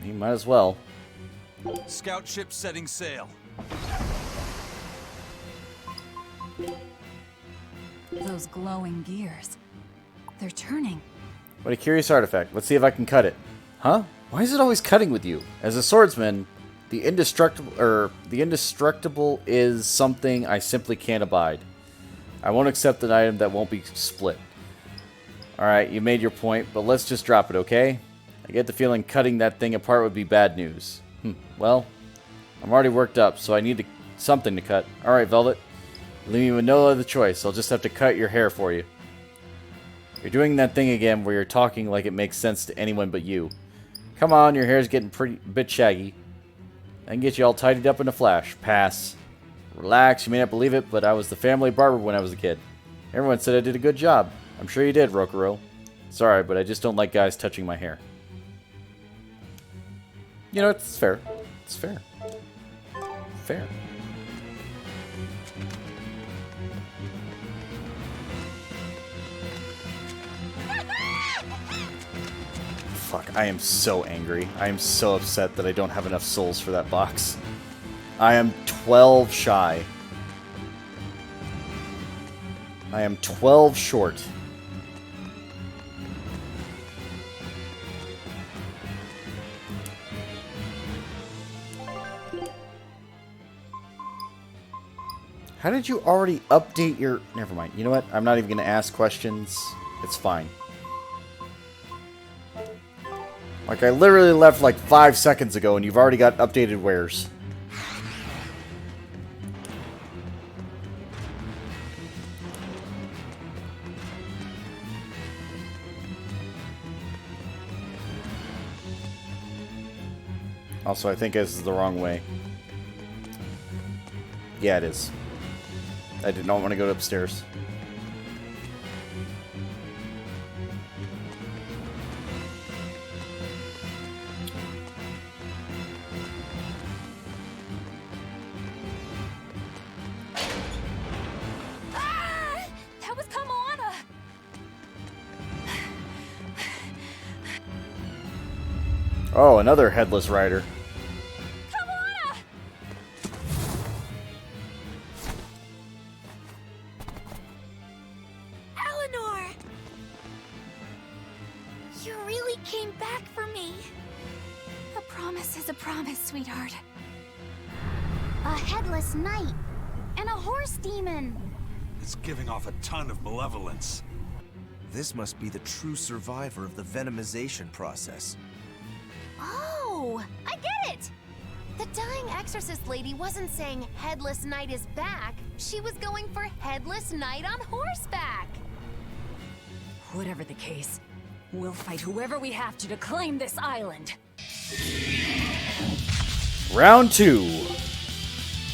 He might as well. Scout ship setting sail. Those glowing gears. They're turning. What a curious artifact. Let's see if I can cut it. Huh? Why is it always cutting with you? As a swordsman, the indestructible is something I simply can't abide. I won't accept an item that won't be split. Alright, you made your point, but let's just drop it, okay? I get the feeling cutting that thing apart would be bad news. Well, I'm already worked up, so I need something to cut. Alright, Velvet. Leave me with no other choice. I'll just have to cut your hair for you. You're doing that thing again where you're talking like it makes sense to anyone but you. Come on, your hair's getting a bit shaggy. I can get you all tidied up in a flash. Pass. Relax, you may not believe it, but I was the family barber when I was a kid. Everyone said I did a good job. I'm sure you did, Rokuro. Sorry, but I just don't like guys touching my hair. You know, it's fair. It's fair. Fair. Fuck, I am so angry. I am so upset that I don't have enough souls for that box. I am 12 shy. I am 12 short. How did you already update your... Never mind. You know what? I'm not even going to ask questions. It's fine. Like, I literally left like 5 seconds ago and you've already got updated wares. Also, I think this is the wrong way. Yeah, it is. I did not want to go upstairs. That was Kamoana! Oh, another headless rider. Eleanor! You really came back for me. A promise is a promise, sweetheart. A headless knight and a horse demon. It's giving off a ton of malevolence. This must be the true survivor of the venomization process. Oh, I get it! The dying exorcist lady wasn't saying Headless Knight is back. She was going for Headless Knight on horseback. Whatever the case, we'll fight whoever we have to claim this island. Round 2.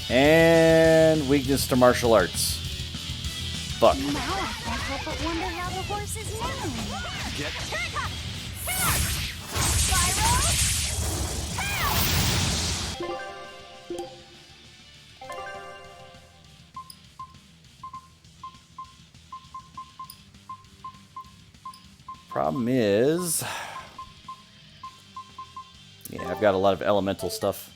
And weakness to martial arts. Fuck. Now I can't help but wonder how the horse is named. Get... Problem is... Yeah, I've got a lot of elemental stuff.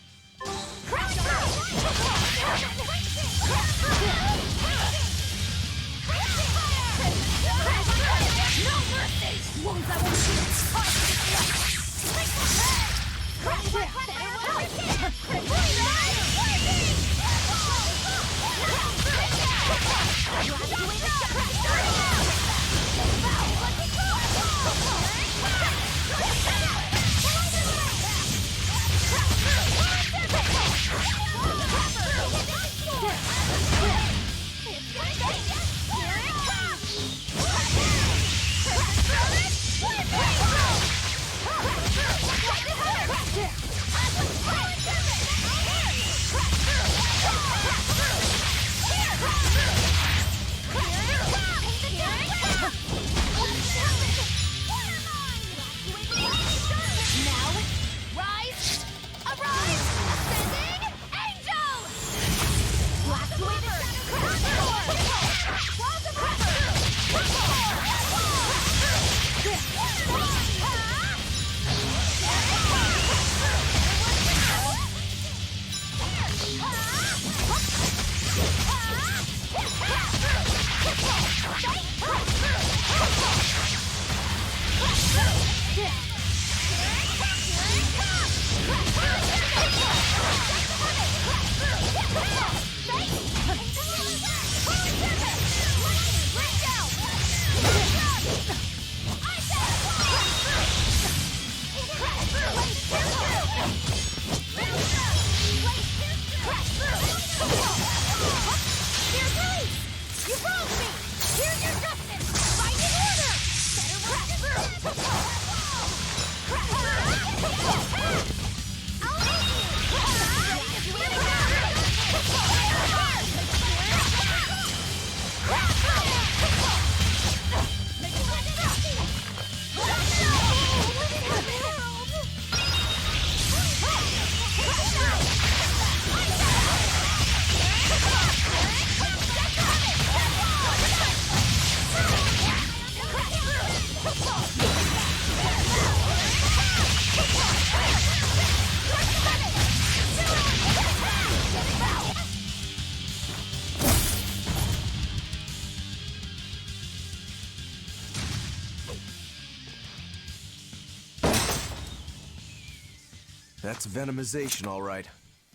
That's venomization, all right.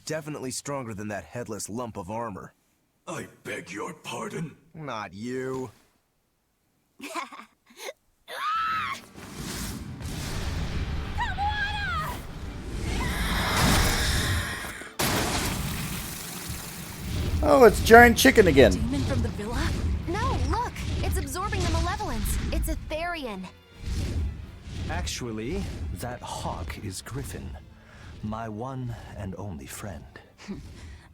Definitely stronger than that headless lump of armor. I beg your pardon? Not you. Oh, it's giant chicken again. Demon from the villa? No, look! It's absorbing the malevolence. It's a Therian. Actually, that hawk is Griffin, my one and only friend.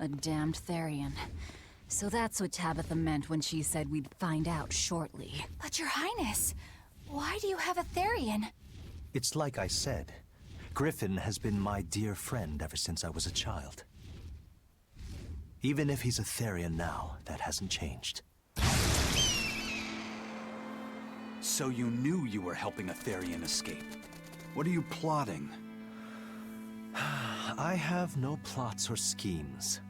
A damned Therian. So that's what Tabitha meant when she said we'd find out shortly. But Your Highness, why do you have a Therian? It's like I said. Griffin has been my dear friend ever since I was a child. Even if he's a Therian now, that hasn't changed. So you knew you were helping a Therian escape. What are you plotting? I have no plots or schemes.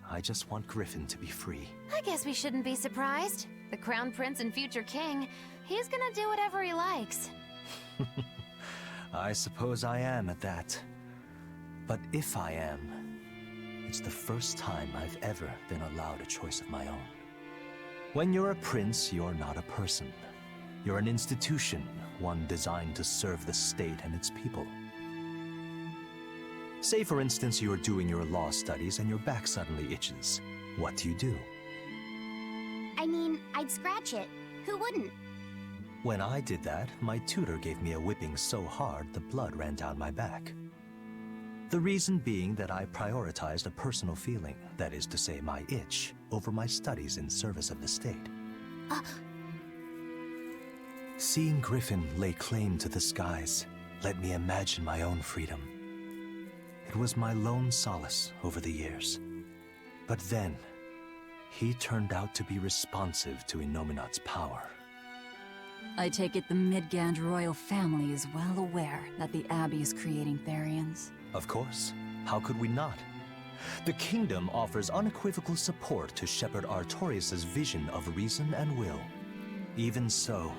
I just want Griffin to be free. I guess we shouldn't be surprised. The Crown Prince and future king, he's gonna do whatever he likes. I suppose I am at that. But if I am, it's the first time I've ever been allowed a choice of my own. When you're a prince, you're not a person. You're an institution, one designed to serve the state and its people. Say, for instance, you're doing your law studies and your back suddenly itches. What do? I mean, I'd scratch it. Who wouldn't? When I did that, my tutor gave me a whipping so hard the blood ran down my back. The reason being that I prioritized a personal feeling, that is to say my itch, over my studies in service of the state. Seeing Griffin lay claim to the skies let me imagine my own freedom. It was my lone solace over the years. But then, he turned out to be responsive to Innominat's power. I take it the Midgand royal family is well aware that the Abbey is creating Therians. Of course. How could we not? The kingdom offers unequivocal support to Shepherd Artorius' vision of reason and will. Even so,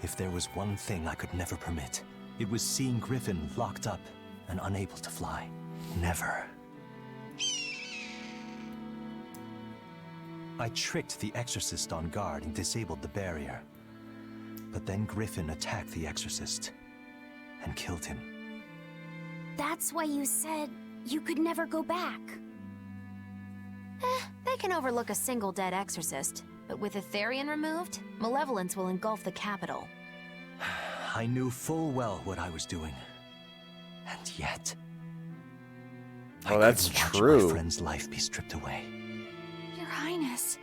if there was one thing I could never permit, it was seeing Griffin locked up and unable to fly. Never. I tricked the Exorcist on guard and disabled the barrier. But then Griffin attacked the Exorcist and killed him. That's why you said you could never go back. They can overlook a single dead exorcist, but with a Therian removed, malevolence will engulf the capital. I knew full well what I was doing. And yet... Oh, that's I couldn't true. watch my friend's life be stripped away. Your Highness.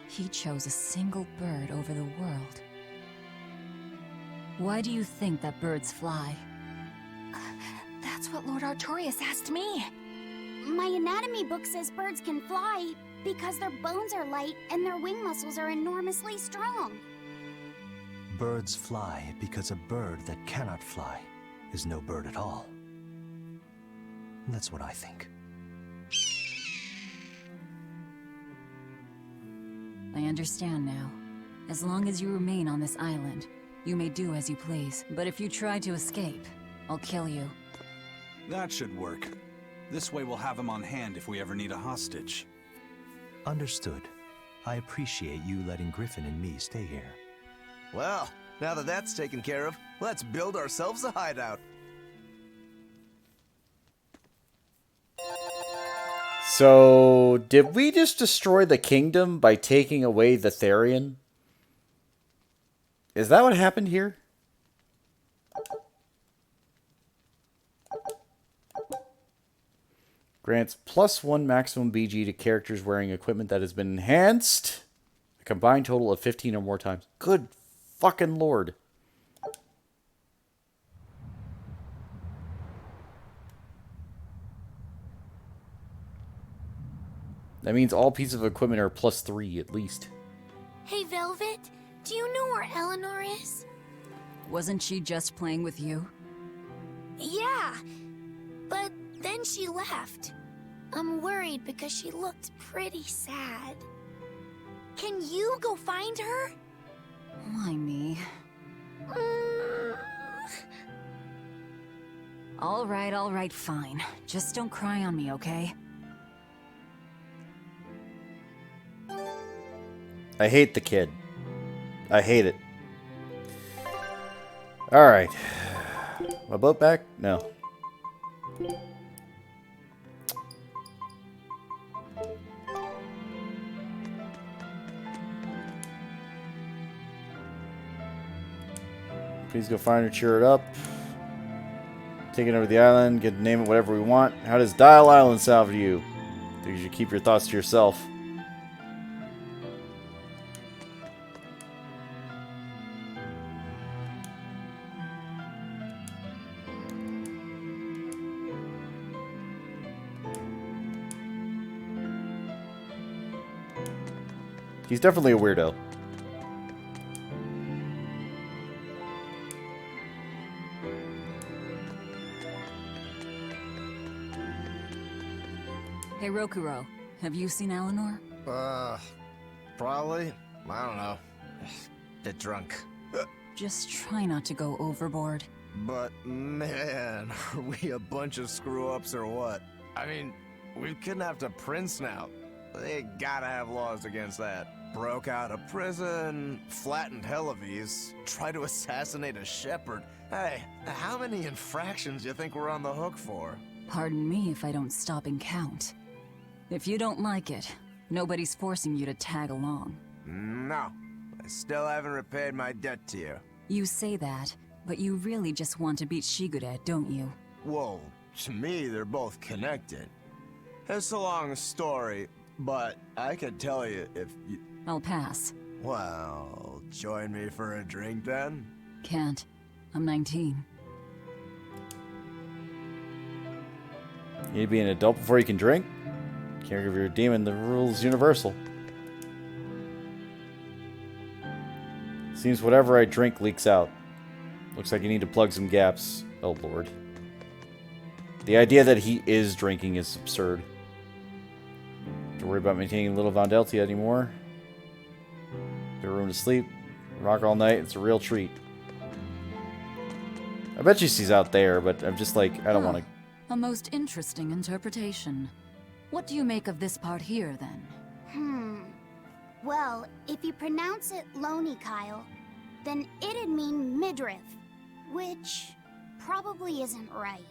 He chose a single bird over the world. Why do you think that birds fly? That's what Lord Artorius asked me. My anatomy book says birds can fly because their bones are light and their wing muscles are enormously strong. Birds fly because a bird that cannot fly is no bird at all. That's what I think. I understand now. As long as you remain on this island, you may do as you please. But if you try to escape, I'll kill you. That should work. This way we'll have him on hand if we ever need a hostage. Understood. I appreciate you letting Griffin and me stay here. Well, now that that's taken care of, let's build ourselves a hideout. So, did we just destroy the kingdom by taking away the Therian? Is that what happened here? Grants +1 maximum BG to characters wearing equipment that has been enhanced. A combined total of 15 or more times. Good fucking lord. That means all pieces of equipment are +3 at least. Hey, Velvet, do you know where Eleanor is? Wasn't she just playing with you? Yeah, but then she left. I'm worried because she looked pretty sad. Can you go find her? Why me? All right, fine. Just don't cry on me, okay? I hate the kid. I hate it. Alright. My boat back? No. Please go find her, cheer it up. Taking over the island, get to name it whatever we want. How does Dial Island sound to you? Think you should keep your thoughts to yourself. He's definitely a weirdo. Hey, Rokuro, have you seen Eleanor? Probably. I don't know. Bit drunk. Just try not to go overboard. But man, are we a bunch of screw-ups or what? I mean, we've kidnapped a prince now. They gotta have laws against that. Broke out of prison, flattened Helavis, tried to assassinate a shepherd. Hey, how many infractions do you think we're on the hook for? Pardon me if I don't stop and count. If you don't like it, nobody's forcing you to tag along. No, I still haven't repaid my debt to you. You say that, but you really just want to beat Shigure, don't you? Well, to me, they're both connected. It's a long story, but I could tell you if you... I'll pass. Well, join me for a drink then? Can't. I'm 19. You need to be an adult before you can drink? Can't give your demon, the rule's universal. Seems whatever I drink leaks out. Looks like you need to plug some gaps. Oh lord. The idea that he is drinking is absurd. Don't worry about maintaining little Vondeltia anymore. Get a room to sleep. Rock all night. It's a real treat. I bet she's out there, but I'm just like, I don't want to... A most interesting interpretation. What do you make of this part here, then? Well, if you pronounce it Loney, Kyle, then it'd mean midriff, which probably isn't right.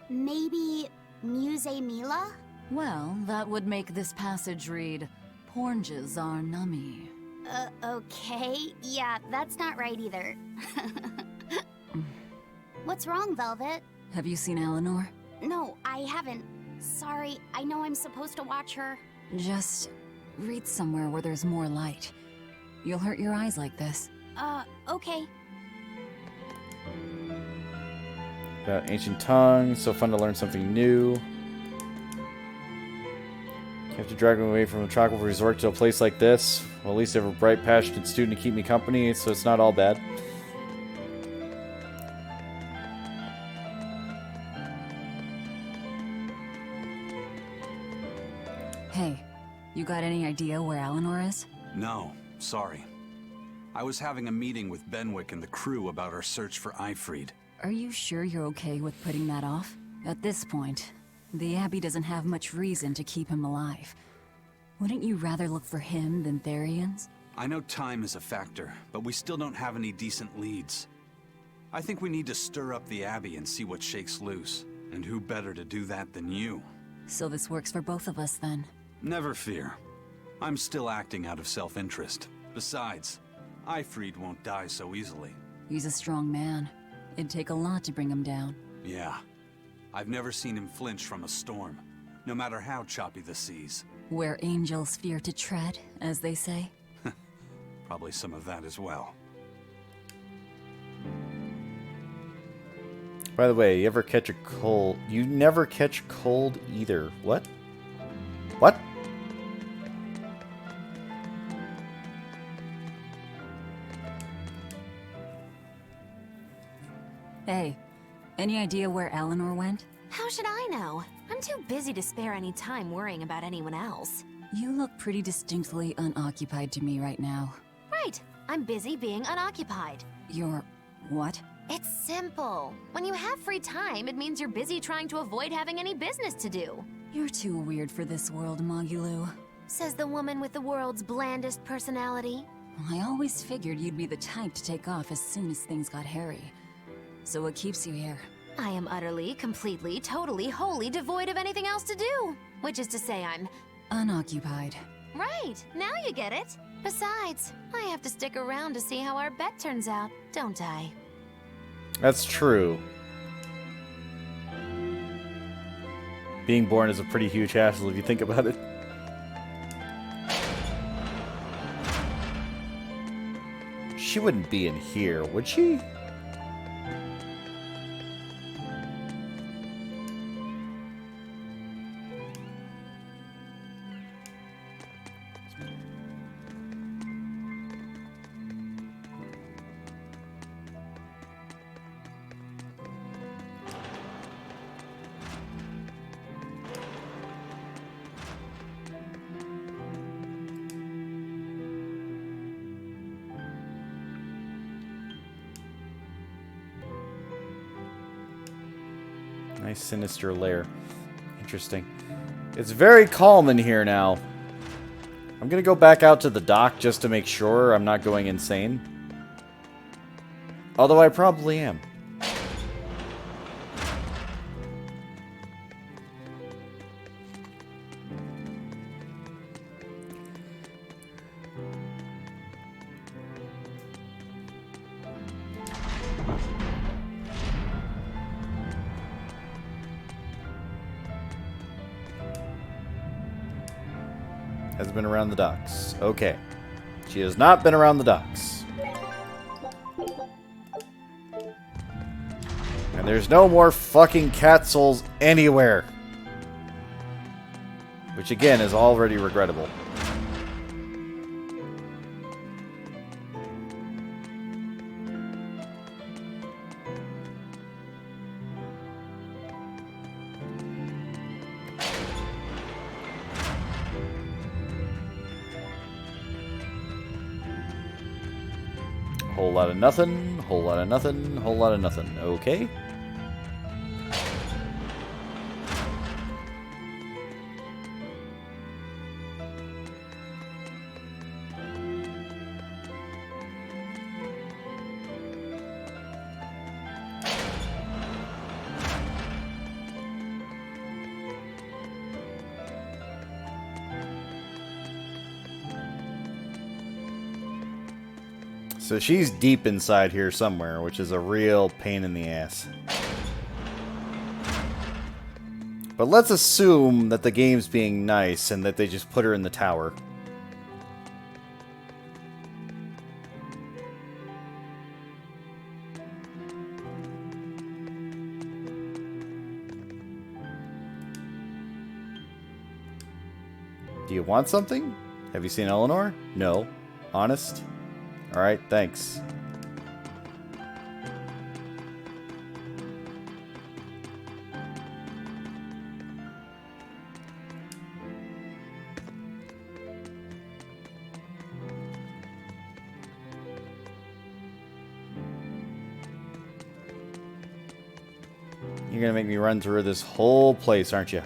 Maybe Muse Mila? Well, that would make this passage read, Pornges are nummy. Okay. Yeah, that's not right either. What's wrong, Velvet? Have you seen Eleanor? No, I haven't. Sorry, I know I'm supposed to watch her. Just read somewhere where there's more light. You'll hurt your eyes like this. Okay. Got ancient tongue, so fun to learn something new. You have to drag me away from a tropical resort to a place like this. Well, at least I have a bright, passionate student to keep me company, so it's not all bad. Hey, you got any idea where Eleanor is? No, sorry. I was having a meeting with Benwick and the crew about our search for Ifried. Are you sure you're okay with putting that off? At this point, the Abbey doesn't have much reason to keep him alive. Wouldn't you rather look for him than Therians? I know time is a factor, but we still don't have any decent leads. I think we need to stir up the Abbey and see what shakes loose. And who better to do that than you? So this works for both of us, then? Never fear. I'm still acting out of self-interest. Besides, Ifried won't die so easily. He's a strong man. It'd take a lot to bring him down. Yeah. I've never seen him flinch from a storm, no matter how choppy the seas. Where angels fear to tread, as they say. Probably some of that as well. By the way, you ever catch a cold? You never catch cold either. What? What? Hey, any idea where Eleanor went? How should I know? I'm too busy to spare any time worrying about anyone else. You look pretty distinctly unoccupied to me right now. Right. I'm busy being unoccupied. You're... what? It's simple. When you have free time, it means you're busy trying to avoid having any business to do. You're too weird for this world, Magulu. Says the woman with the world's blandest personality. I always figured you'd be the type to take off as soon as things got hairy. So what keeps you here? I am utterly, completely, totally, wholly devoid of anything else to do. Which is to say I'm... unoccupied. Right, now you get it. Besides, I have to stick around to see how our bet turns out, don't I? That's true. Being born is a pretty huge hassle if you think about it. She wouldn't be in here, would she? Nice sinister lair. Interesting. It's very calm in here now. I'm gonna go back out to the dock just to make sure I'm not going insane. Although I probably am. Has been around the docks. Okay. She has not been around the docks. And there's no more fucking cat souls anywhere. Which again is already regrettable. Whole lot of nothing, whole lot of nothing, whole lot of nothing. Okay. So she's deep inside here somewhere, which is a real pain in the ass. But let's assume that the game's being nice and that they just put her in the tower. Do you want something? Have you seen Eleanor? No. Honest? Alright, thanks. You're gonna make me run through this whole place, aren't you?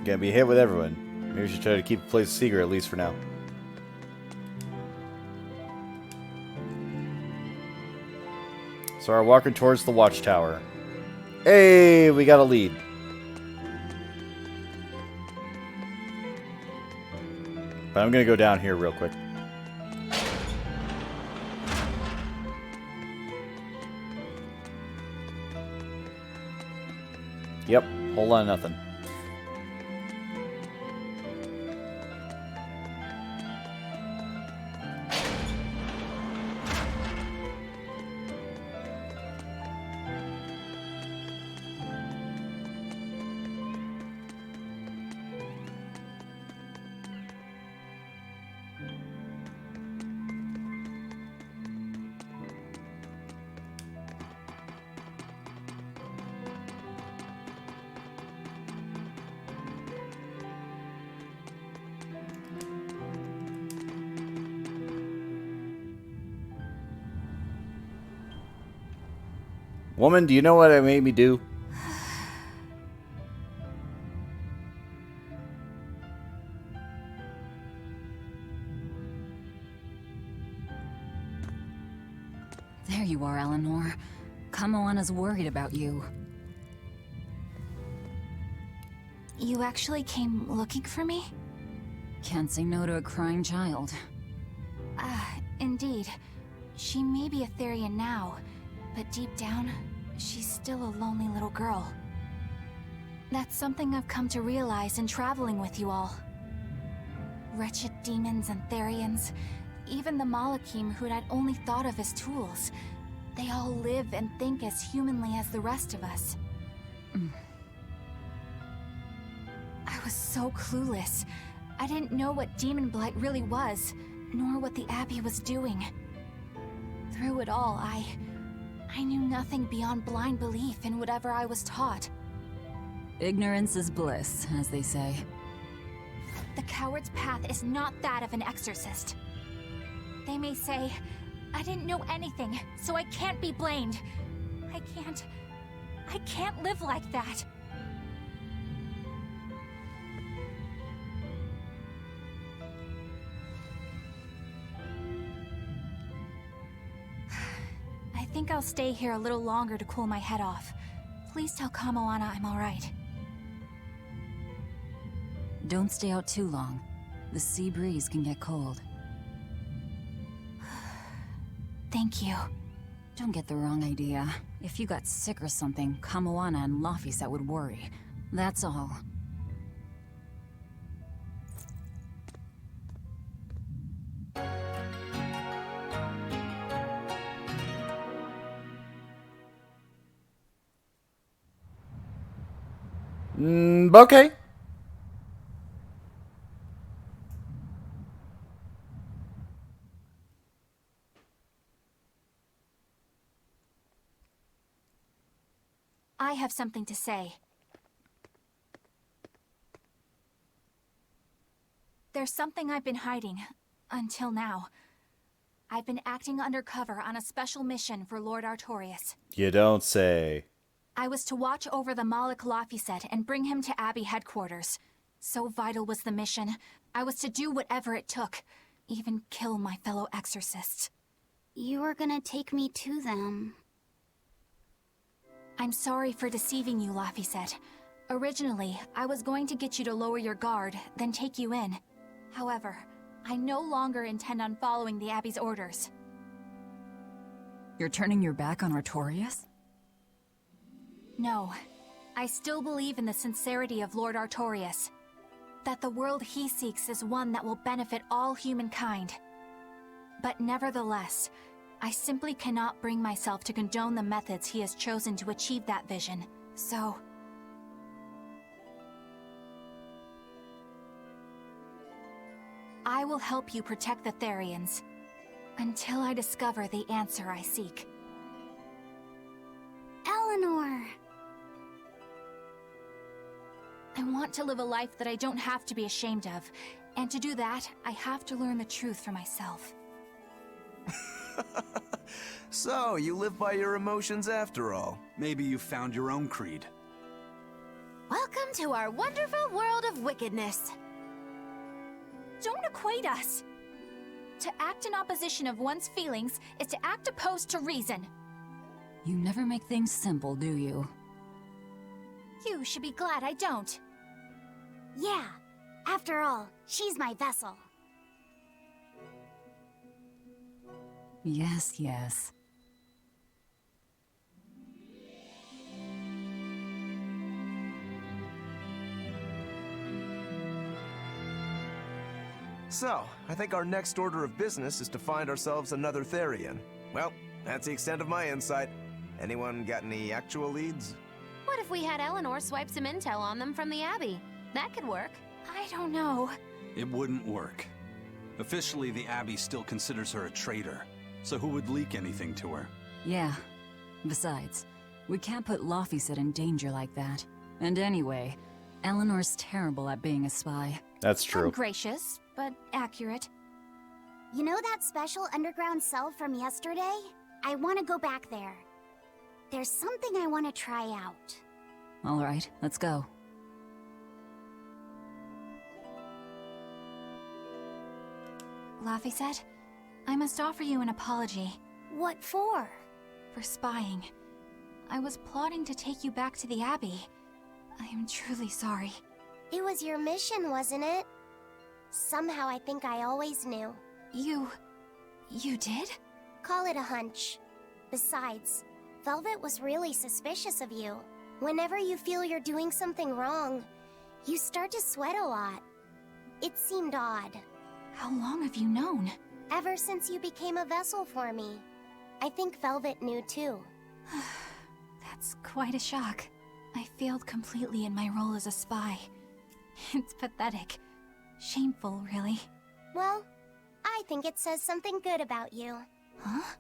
Gonna be hit with everyone. Maybe we should try to keep the place a secret, at least for now. So we're walking towards the watchtower. Hey, we got a lead. But I'm gonna go down here real quick. Yep, whole lot of nothing. Woman, do you know what it made me do? There you are, Eleanor. Kamoana's worried about you. You actually came looking for me? Can't say no to a crying child. Indeed. She may be a Therian now, but deep down, she's still a lonely little girl. That's something I've come to realize in traveling with you all. Wretched demons and Therians, even the Malakim who'd I'd only thought of as tools, they all live and think as humanly as the rest of us. I was so clueless. I didn't know what demon blight really was, nor what the Abbey was doing. Through it all, I knew nothing beyond blind belief in whatever I was taught. Ignorance is bliss, as they say. The coward's path is not that of an exorcist. They may say, I didn't know anything, so I can't be blamed. I can't live like that. I think I'll stay here a little longer to cool my head off. Please tell Kamoana I'm alright. Don't stay out too long. The sea breeze can get cold. Thank you. Don't get the wrong idea. If you got sick or something, Kamoana and Laphicet would worry. That's all. Okay. I have something to say. There's something I've been hiding, until now. I've been acting undercover on a special mission for Lord Artorias. You don't say. I was to watch over the Malik Laphicet and bring him to Abbey headquarters. So vital was the mission. I was to do whatever it took, even kill my fellow exorcists. You were gonna take me to them. I'm sorry for deceiving you, Laphicet. Originally, I was going to get you to lower your guard, then take you in. However, I no longer intend on following the Abbey's orders. You're turning your back on Artorias? No. I still believe in the sincerity of Lord Artorias. That the world he seeks is one that will benefit all humankind. But nevertheless, I simply cannot bring myself to condone the methods he has chosen to achieve that vision. So... I will help you protect the Therians, until I discover the answer I seek. Eleanor! I want to live a life that I don't have to be ashamed of, and to do that, I have to learn the truth for myself. So, you live by your emotions after all. Maybe you found your own creed. Welcome to our wonderful world of wickedness. Don't equate us! To act in opposition of one's feelings is to act opposed to reason. You never make things simple, do you? You should be glad I don't. Yeah. After all, she's my vessel. Yes, yes. So, I think our next order of business is to find ourselves another Therian. Well, that's the extent of my insight. Anyone got any actual leads? What if we had Eleanor swipe some intel on them from the Abbey? That could work. I don't know. It wouldn't work. Officially, the Abbey still considers her a traitor. So who would leak anything to her? Yeah. Besides, we can't put Laphicet in danger like that. And anyway, Eleanor's terrible at being a spy. That's true. Gracious, but accurate. You know that special underground cell from yesterday? I want to go back there. There's something I want to try out. All right, let's go. Laphicet, I must offer you an apology. What for? For spying. I was plotting to take you back to the Abbey. I am truly sorry. It was your mission, wasn't it? Somehow I think I always knew. You did? Call it a hunch. Besides, Velvet was really suspicious of you. Whenever you feel you're doing something wrong, you start to sweat a lot. It seemed odd. How long have you known? Ever since you became a vessel for me. I think Velvet knew too. That's quite a shock. I failed completely in my role as a spy. It's pathetic. Shameful, really. Well, I think it says something good about you. Huh?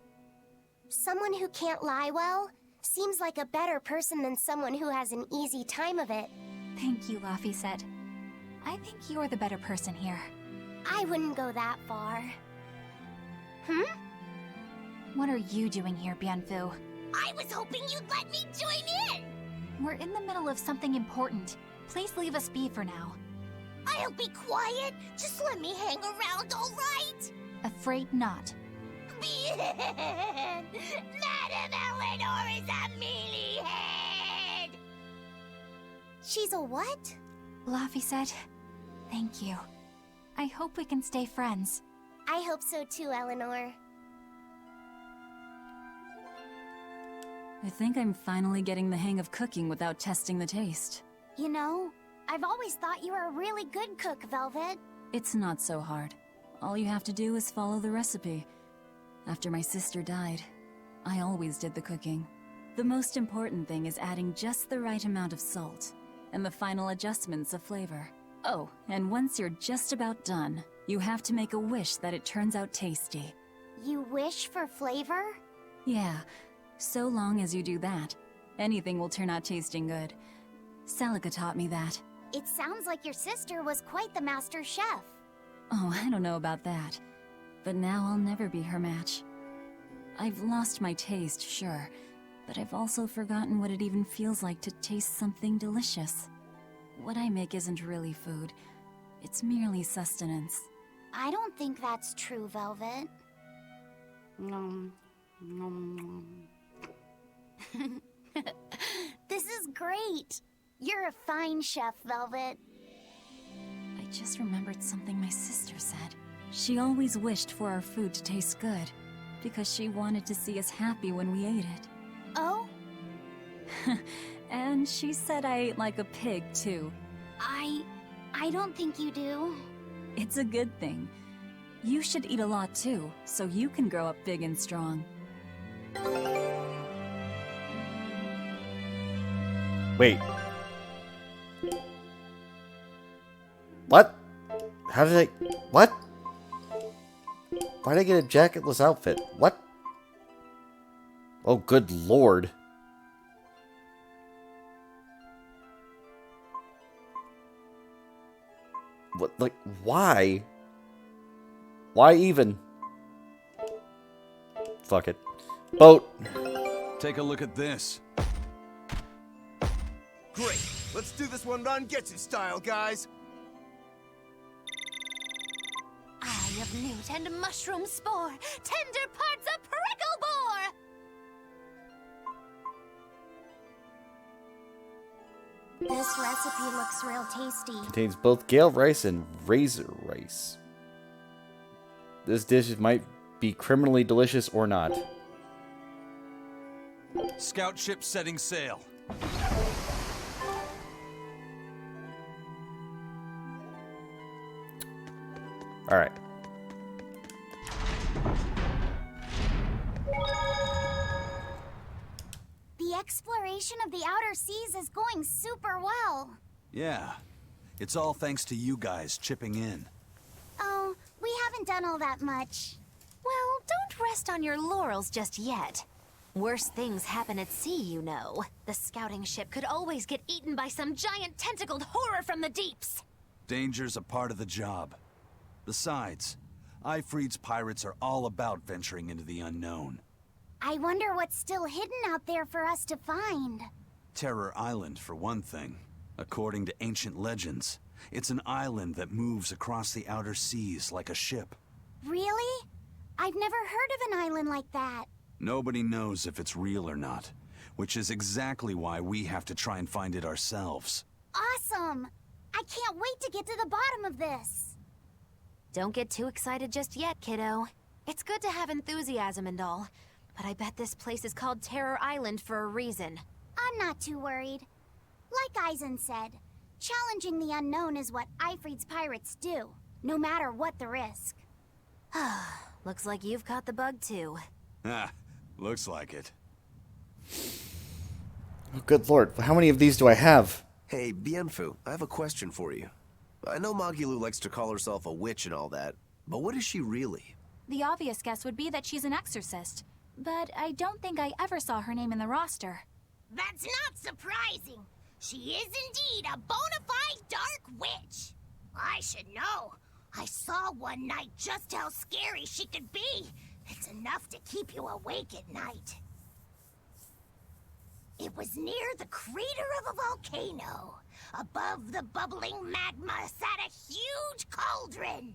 Someone who can't lie well seems like a better person than someone who has an easy time of it. Thank you, Laphicet. I think you're the better person here. I wouldn't go that far. What are you doing here, Bienfu? I was hoping you'd let me join in! We're in the middle of something important. Please leave us be for now. I'll be quiet. Just let me hang around, all right? Afraid not. Madame Eleanor is a mealyhead! She's a what? Laphicet, thank you. I hope we can stay friends. I hope so too, Eleanor. I think I'm finally getting the hang of cooking without testing the taste. You know, I've always thought you were a really good cook, Velvet. It's not so hard. All you have to do is follow the recipe. After my sister died, I always did the cooking. The most important thing is adding just the right amount of salt, and the final adjustments of flavor. Oh, and once you're just about done, you have to make a wish that it turns out tasty. You wish for flavor? Yeah, so long as you do that, anything will turn out tasting good. Celica taught me that. It sounds like your sister was quite the master chef. Oh, I don't know about that. But now I'll never be her match. I've lost my taste, sure, but I've also forgotten what it even feels like to taste something delicious. What I make isn't really food. It's merely sustenance. I don't think that's true, Velvet. This is great. You're a fine chef, Velvet. I just remembered something my sister said. She always wished for our food to taste good, because she wanted to see us happy when we ate it. Oh? And she said I ate like a pig, too. I don't think you do. It's a good thing. You should eat a lot, too, so you can grow up big and strong. Wait. What? How did I... What? Why did I get a jacketless outfit? What? Oh, good lord. What, like, why? Why even? Fuck it. Boat. Take a look at this. Great. Let's do this one Ron Gets It style, guys. Eye of newt and mushroom spore, tender parts of prickle boar. This recipe looks real tasty. Contains both gale rice and razor rice. This dish might be criminally delicious or not. Scout ship setting sail. All right. The exploration of the outer seas is going super well. Yeah. It's all thanks to you guys chipping in. Oh, we haven't done all that much. Well, don't rest on your laurels just yet. Worse things happen at sea, you know. The scouting ship could always get eaten by some giant tentacled horror from the deeps. Danger's a part of the job. Besides, Ifreed's pirates are all about venturing into the unknown. I wonder what's still hidden out there for us to find. Terror Island, for one thing. According to ancient legends, it's an island that moves across the outer seas like a ship. Really? I've never heard of an island like that. Nobody knows if it's real or not, which is exactly why we have to try and find it ourselves. Awesome! I can't wait to get to the bottom of this. Don't get too excited just yet, kiddo. It's good to have enthusiasm and all, but I bet this place is called Terror Island for a reason. I'm not too worried. Like Eisen said, challenging the unknown is what Ifrit's pirates do, no matter what the risk. Looks like you've caught the bug too. Ah, looks like it. Oh, good lord, how many of these do I have? Hey, Bienfu, I have a question for you. I know Magilu likes to call herself a witch and all that, but what is she really? The obvious guess would be that she's an exorcist, but I don't think I ever saw her name in the roster. That's not surprising. She is indeed a bona fide dark witch. I should know. I saw one night just how scary she could be. It's enough to keep you awake at night. It was near the crater of a volcano. Above the bubbling magma sat a huge cauldron.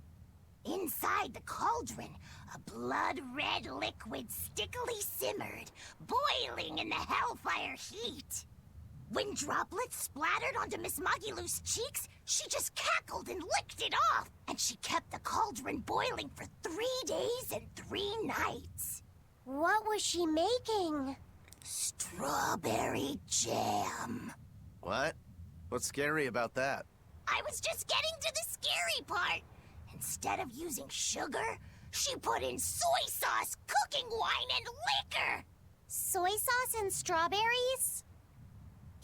Inside the cauldron, a blood-red liquid stickily simmered, boiling in the hellfire heat. When droplets splattered onto Miss Magilu's cheeks, she just cackled and licked it off, and she kept the cauldron boiling for 3 days and 3 nights. What was she making? Strawberry jam. What? What's scary about that? I was just getting to the scary part. Instead of using sugar, she put in soy sauce, cooking wine, and liquor. Soy sauce and strawberries?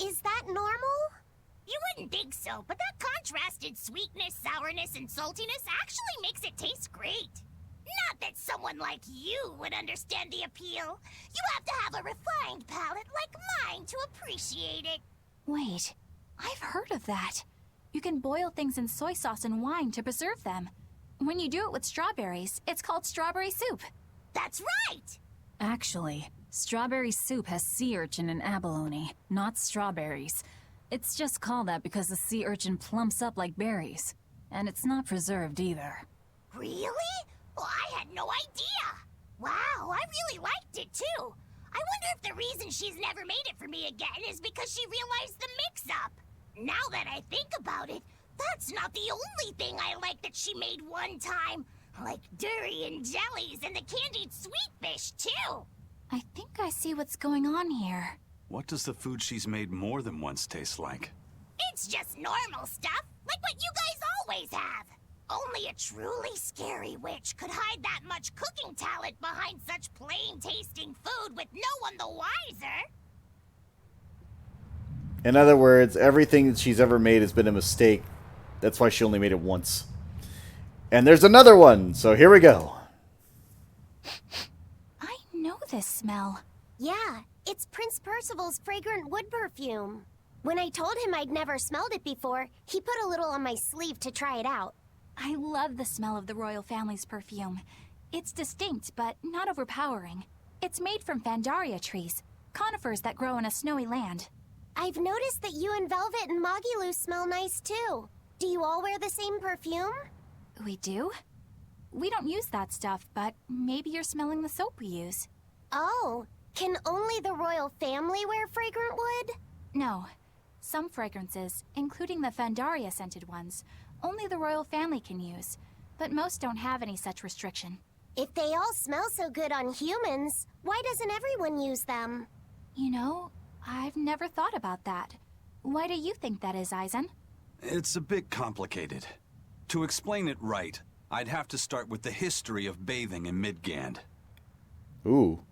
Is that normal? You wouldn't think so, but that contrasted sweetness, sourness, and saltiness actually makes it taste great. Not that someone like you would understand the appeal. You have to have a refined palate like mine to appreciate it. Wait, I've heard of that. You can boil things in soy sauce and wine to preserve them. When you do it with strawberries, it's called strawberry soup. That's right! Actually, strawberry soup has sea urchin and abalone, not strawberries. It's just called that because the sea urchin plumps up like berries. And it's not preserved either. Really? Well, I had no idea. Wow, I really liked it too. I wonder if the reason she's never made it for me again is because she realized the mix-up. Now that I think about it, that's not the only thing I like that she made one time. Like durian jellies and the candied sweet fish, too. I think I see what's going on here. What does the food she's made more than once taste like? It's just normal stuff, like what you guys always have. Only a truly scary witch could hide that much cooking talent behind such plain-tasting food with no one the wiser. In other words, everything that she's ever made has been a mistake. That's why she only made it once. And there's another one, so here we go. I know this smell. Yeah, it's Prince Percival's fragrant wood perfume. When I told him I'd never smelled it before, he put a little on my sleeve to try it out. I love the smell of the royal family's perfume. It's distinct, but not overpowering. It's made from Fandaria trees, conifers that grow in a snowy land. I've noticed that you and Velvet and Magilu smell nice too. Do you all wear the same perfume? We do? We don't use that stuff, but maybe you're smelling the soap we use. Oh, can only the royal family wear fragrant wood? No. Some fragrances, including the Fandaria scented ones, only the royal family can use, but most don't have any such restriction. If they all smell so good on humans, why doesn't everyone use them? You know, I've never thought about that. Why do you think that is, Eisen? It's a bit complicated. To explain it right, I'd have to start with the history of bathing in Midgand. Ooh.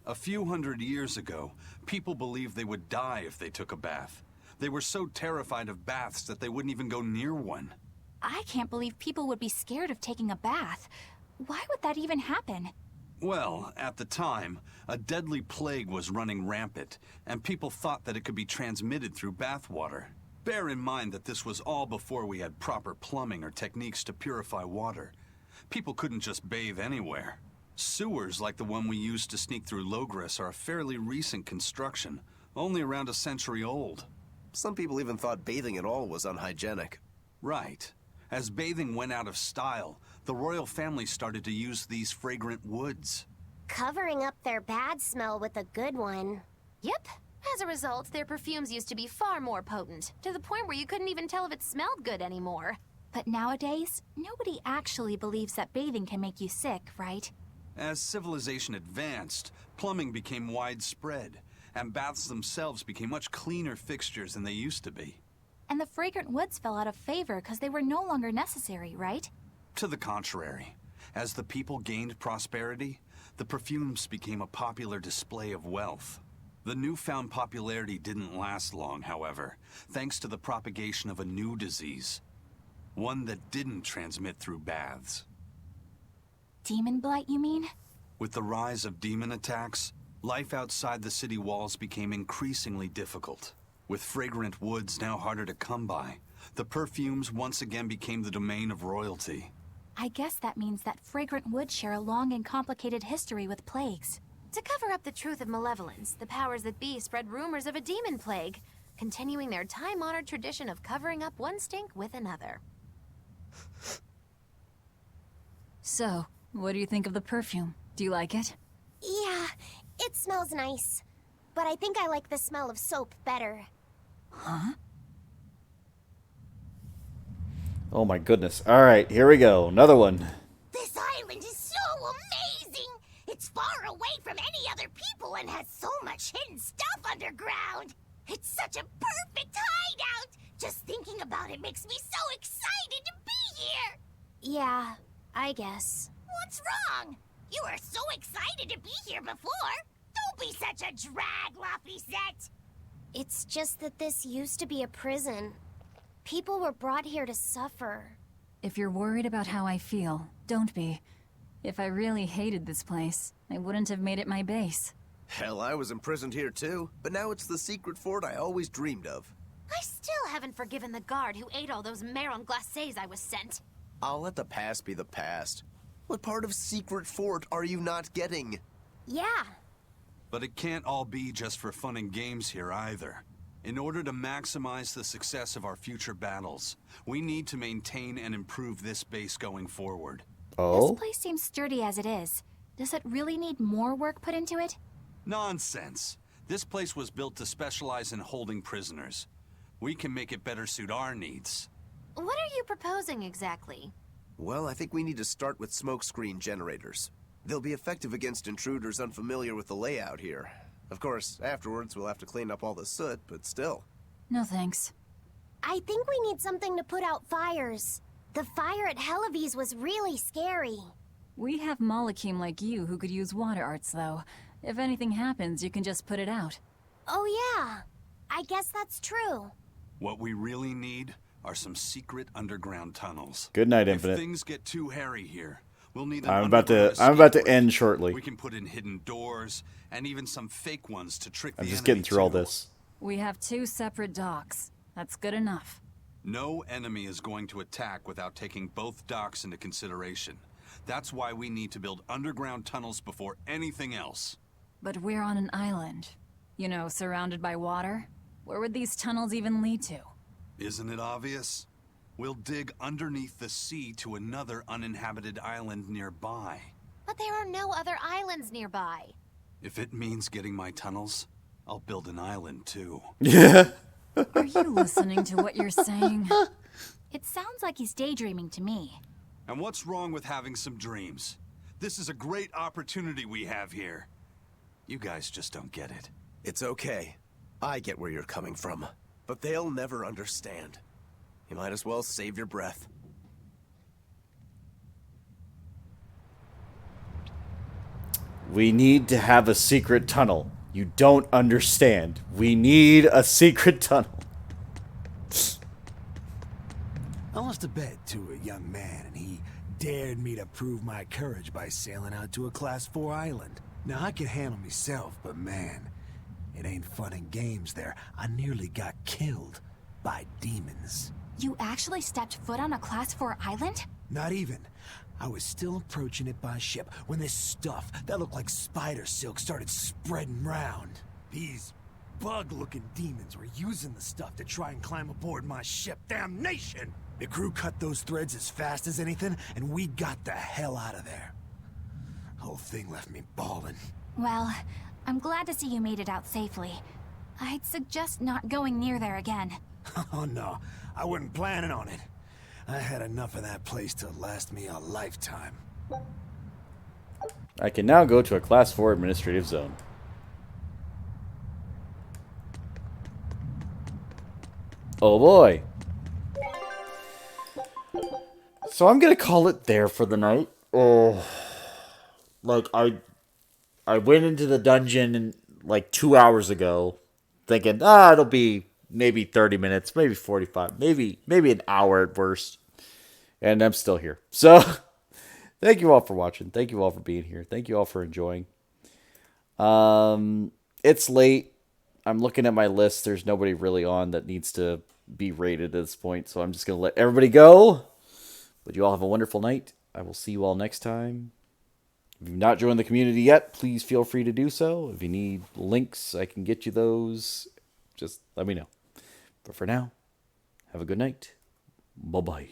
A few hundred years ago, people believed they would die if they took a bath. They were so terrified of baths that they wouldn't even go near one. I can't believe people would be scared of taking a bath. Why would that even happen? Well, at the time, a deadly plague was running rampant, and people thought that it could be transmitted through bathwater. Bear in mind that this was all before we had proper plumbing or techniques to purify water. People couldn't just bathe anywhere. Sewers like the one we used to sneak through Logres are a fairly recent construction, only around a century old. Some people even thought bathing at all was unhygienic. Right. As bathing went out of style, the royal family started to use these fragrant woods. Covering up their bad smell with a good one. Yep. As a result, their perfumes used to be far more potent, to the point where you couldn't even tell if it smelled good anymore. But nowadays, nobody actually believes that bathing can make you sick, right? As civilization advanced, plumbing became widespread, and baths themselves became much cleaner fixtures than they used to be. And the fragrant woods fell out of favor because they were no longer necessary, right? To the contrary, as the people gained prosperity, the perfumes became a popular display of wealth. The newfound popularity didn't last long, however, thanks to the propagation of a new disease. One that didn't transmit through baths. Demon blight, you mean? With the rise of demon attacks, life outside the city walls became increasingly difficult. With fragrant woods now harder to come by, the perfumes once again became the domain of royalty. I guess that means that fragrant woods share a long and complicated history with plagues. To cover up the truth of malevolence, the powers that be spread rumors of a demon plague, continuing their time-honored tradition of covering up one stink with another. So, what do you think of the perfume? Do you like it? Yeah, it smells nice. But I think I like the smell of soap better. Huh? Oh my goodness. Alright, here we go. Another one. This island is so amazing! It's far away from any other people and has so much hidden stuff underground! It's such a perfect hideout! Just thinking about it makes me so excited to be here! Yeah, I guess. What's wrong? You were so excited to be here before! Don't be such a drag, Laphicet! It's just that this used to be a prison. People were brought here to suffer. If you're worried about how I feel, don't be. If I really hated this place, I wouldn't have made it my base. Hell, I was imprisoned here too, but now it's the secret fort I always dreamed of. I still haven't forgiven the guard who ate all those marron glacés I was sent. I'll let the past be the past. What part of secret fort are you not getting? Yeah. But it can't all be just for fun and games here either. In order to maximize the success of our future battles, we need to maintain and improve this base going forward. Oh? This place seems sturdy as it is. Does it really need more work put into it? Nonsense. This place was built to specialize in holding prisoners. We can make it better suit our needs. What are you proposing exactly? Well, I think we need to start with smokescreen generators. They'll be effective against intruders unfamiliar with the layout here. Of course, afterwards we'll have to clean up all the soot, but still. No thanks. I think we need something to put out fires. The fire at Helavi's was really scary. We have Molekim like you who could use water arts, though. If anything happens, you can just put it out. Oh yeah, I guess that's true. What we really need are some secret underground tunnels. Good night, Infinite. If things get too hairy here, we'll need an I'm about to escape end route. shortly. We can put in hidden doors and even some fake ones to trick I'm the just enemy getting through all too. this. We have 2 separate docks. That's good enough. No enemy is going to attack without taking both docks into consideration. That's why we need to build underground tunnels before anything else. But we're on an island. You know, surrounded by water. Where would these tunnels even lead to? Isn't it obvious? We'll dig underneath the sea to another uninhabited island nearby. But there are no other islands nearby. If it means getting my tunnels, I'll build an island too. Yeah. Are you listening to what you're saying? It sounds like he's daydreaming to me. And what's wrong with having some dreams? This is a great opportunity we have here. You guys just don't get it. It's okay. I get where you're coming from. But they'll never understand. You might as well save your breath. We need to have a secret tunnel. You don't understand. We need a secret tunnel. I lost a bet to a young man, and he dared me to prove my courage by sailing out to a Class 4 island. Now, I can handle myself, but man, it ain't fun and games there. I nearly got killed by demons. You actually stepped foot on a Class 4 island? Not even. I was still approaching it by ship when this stuff that looked like spider silk started spreading round. These bug-looking demons were using the stuff to try and climb aboard my ship. Damnation! The crew cut those threads as fast as anything, and we got the hell out of there. Whole thing left me bawling. Well, I'm glad to see you made it out safely. I'd suggest not going near there again. Oh no, I wasn't planning on it. I had enough of that place to last me a lifetime. I can now go to a Class 4 administrative zone. Oh boy. So I'm gonna call it there for the night. Oh, like I went into the dungeon like 2 hours ago, thinking it'll be maybe 30 minutes, maybe 45, maybe an hour at worst, and I'm still here. So thank you all for watching. Thank you all for being here. Thank you all for enjoying. It's late. I'm looking at my list. There's nobody really on that needs to be rated at this point, so I'm just gonna let everybody go. But you all have a wonderful night. I will see you all next time. If you've not joined the community yet, please feel free to do so. If you need links, I can get you those. Just let me know. But for now, have a good night. Bye-bye.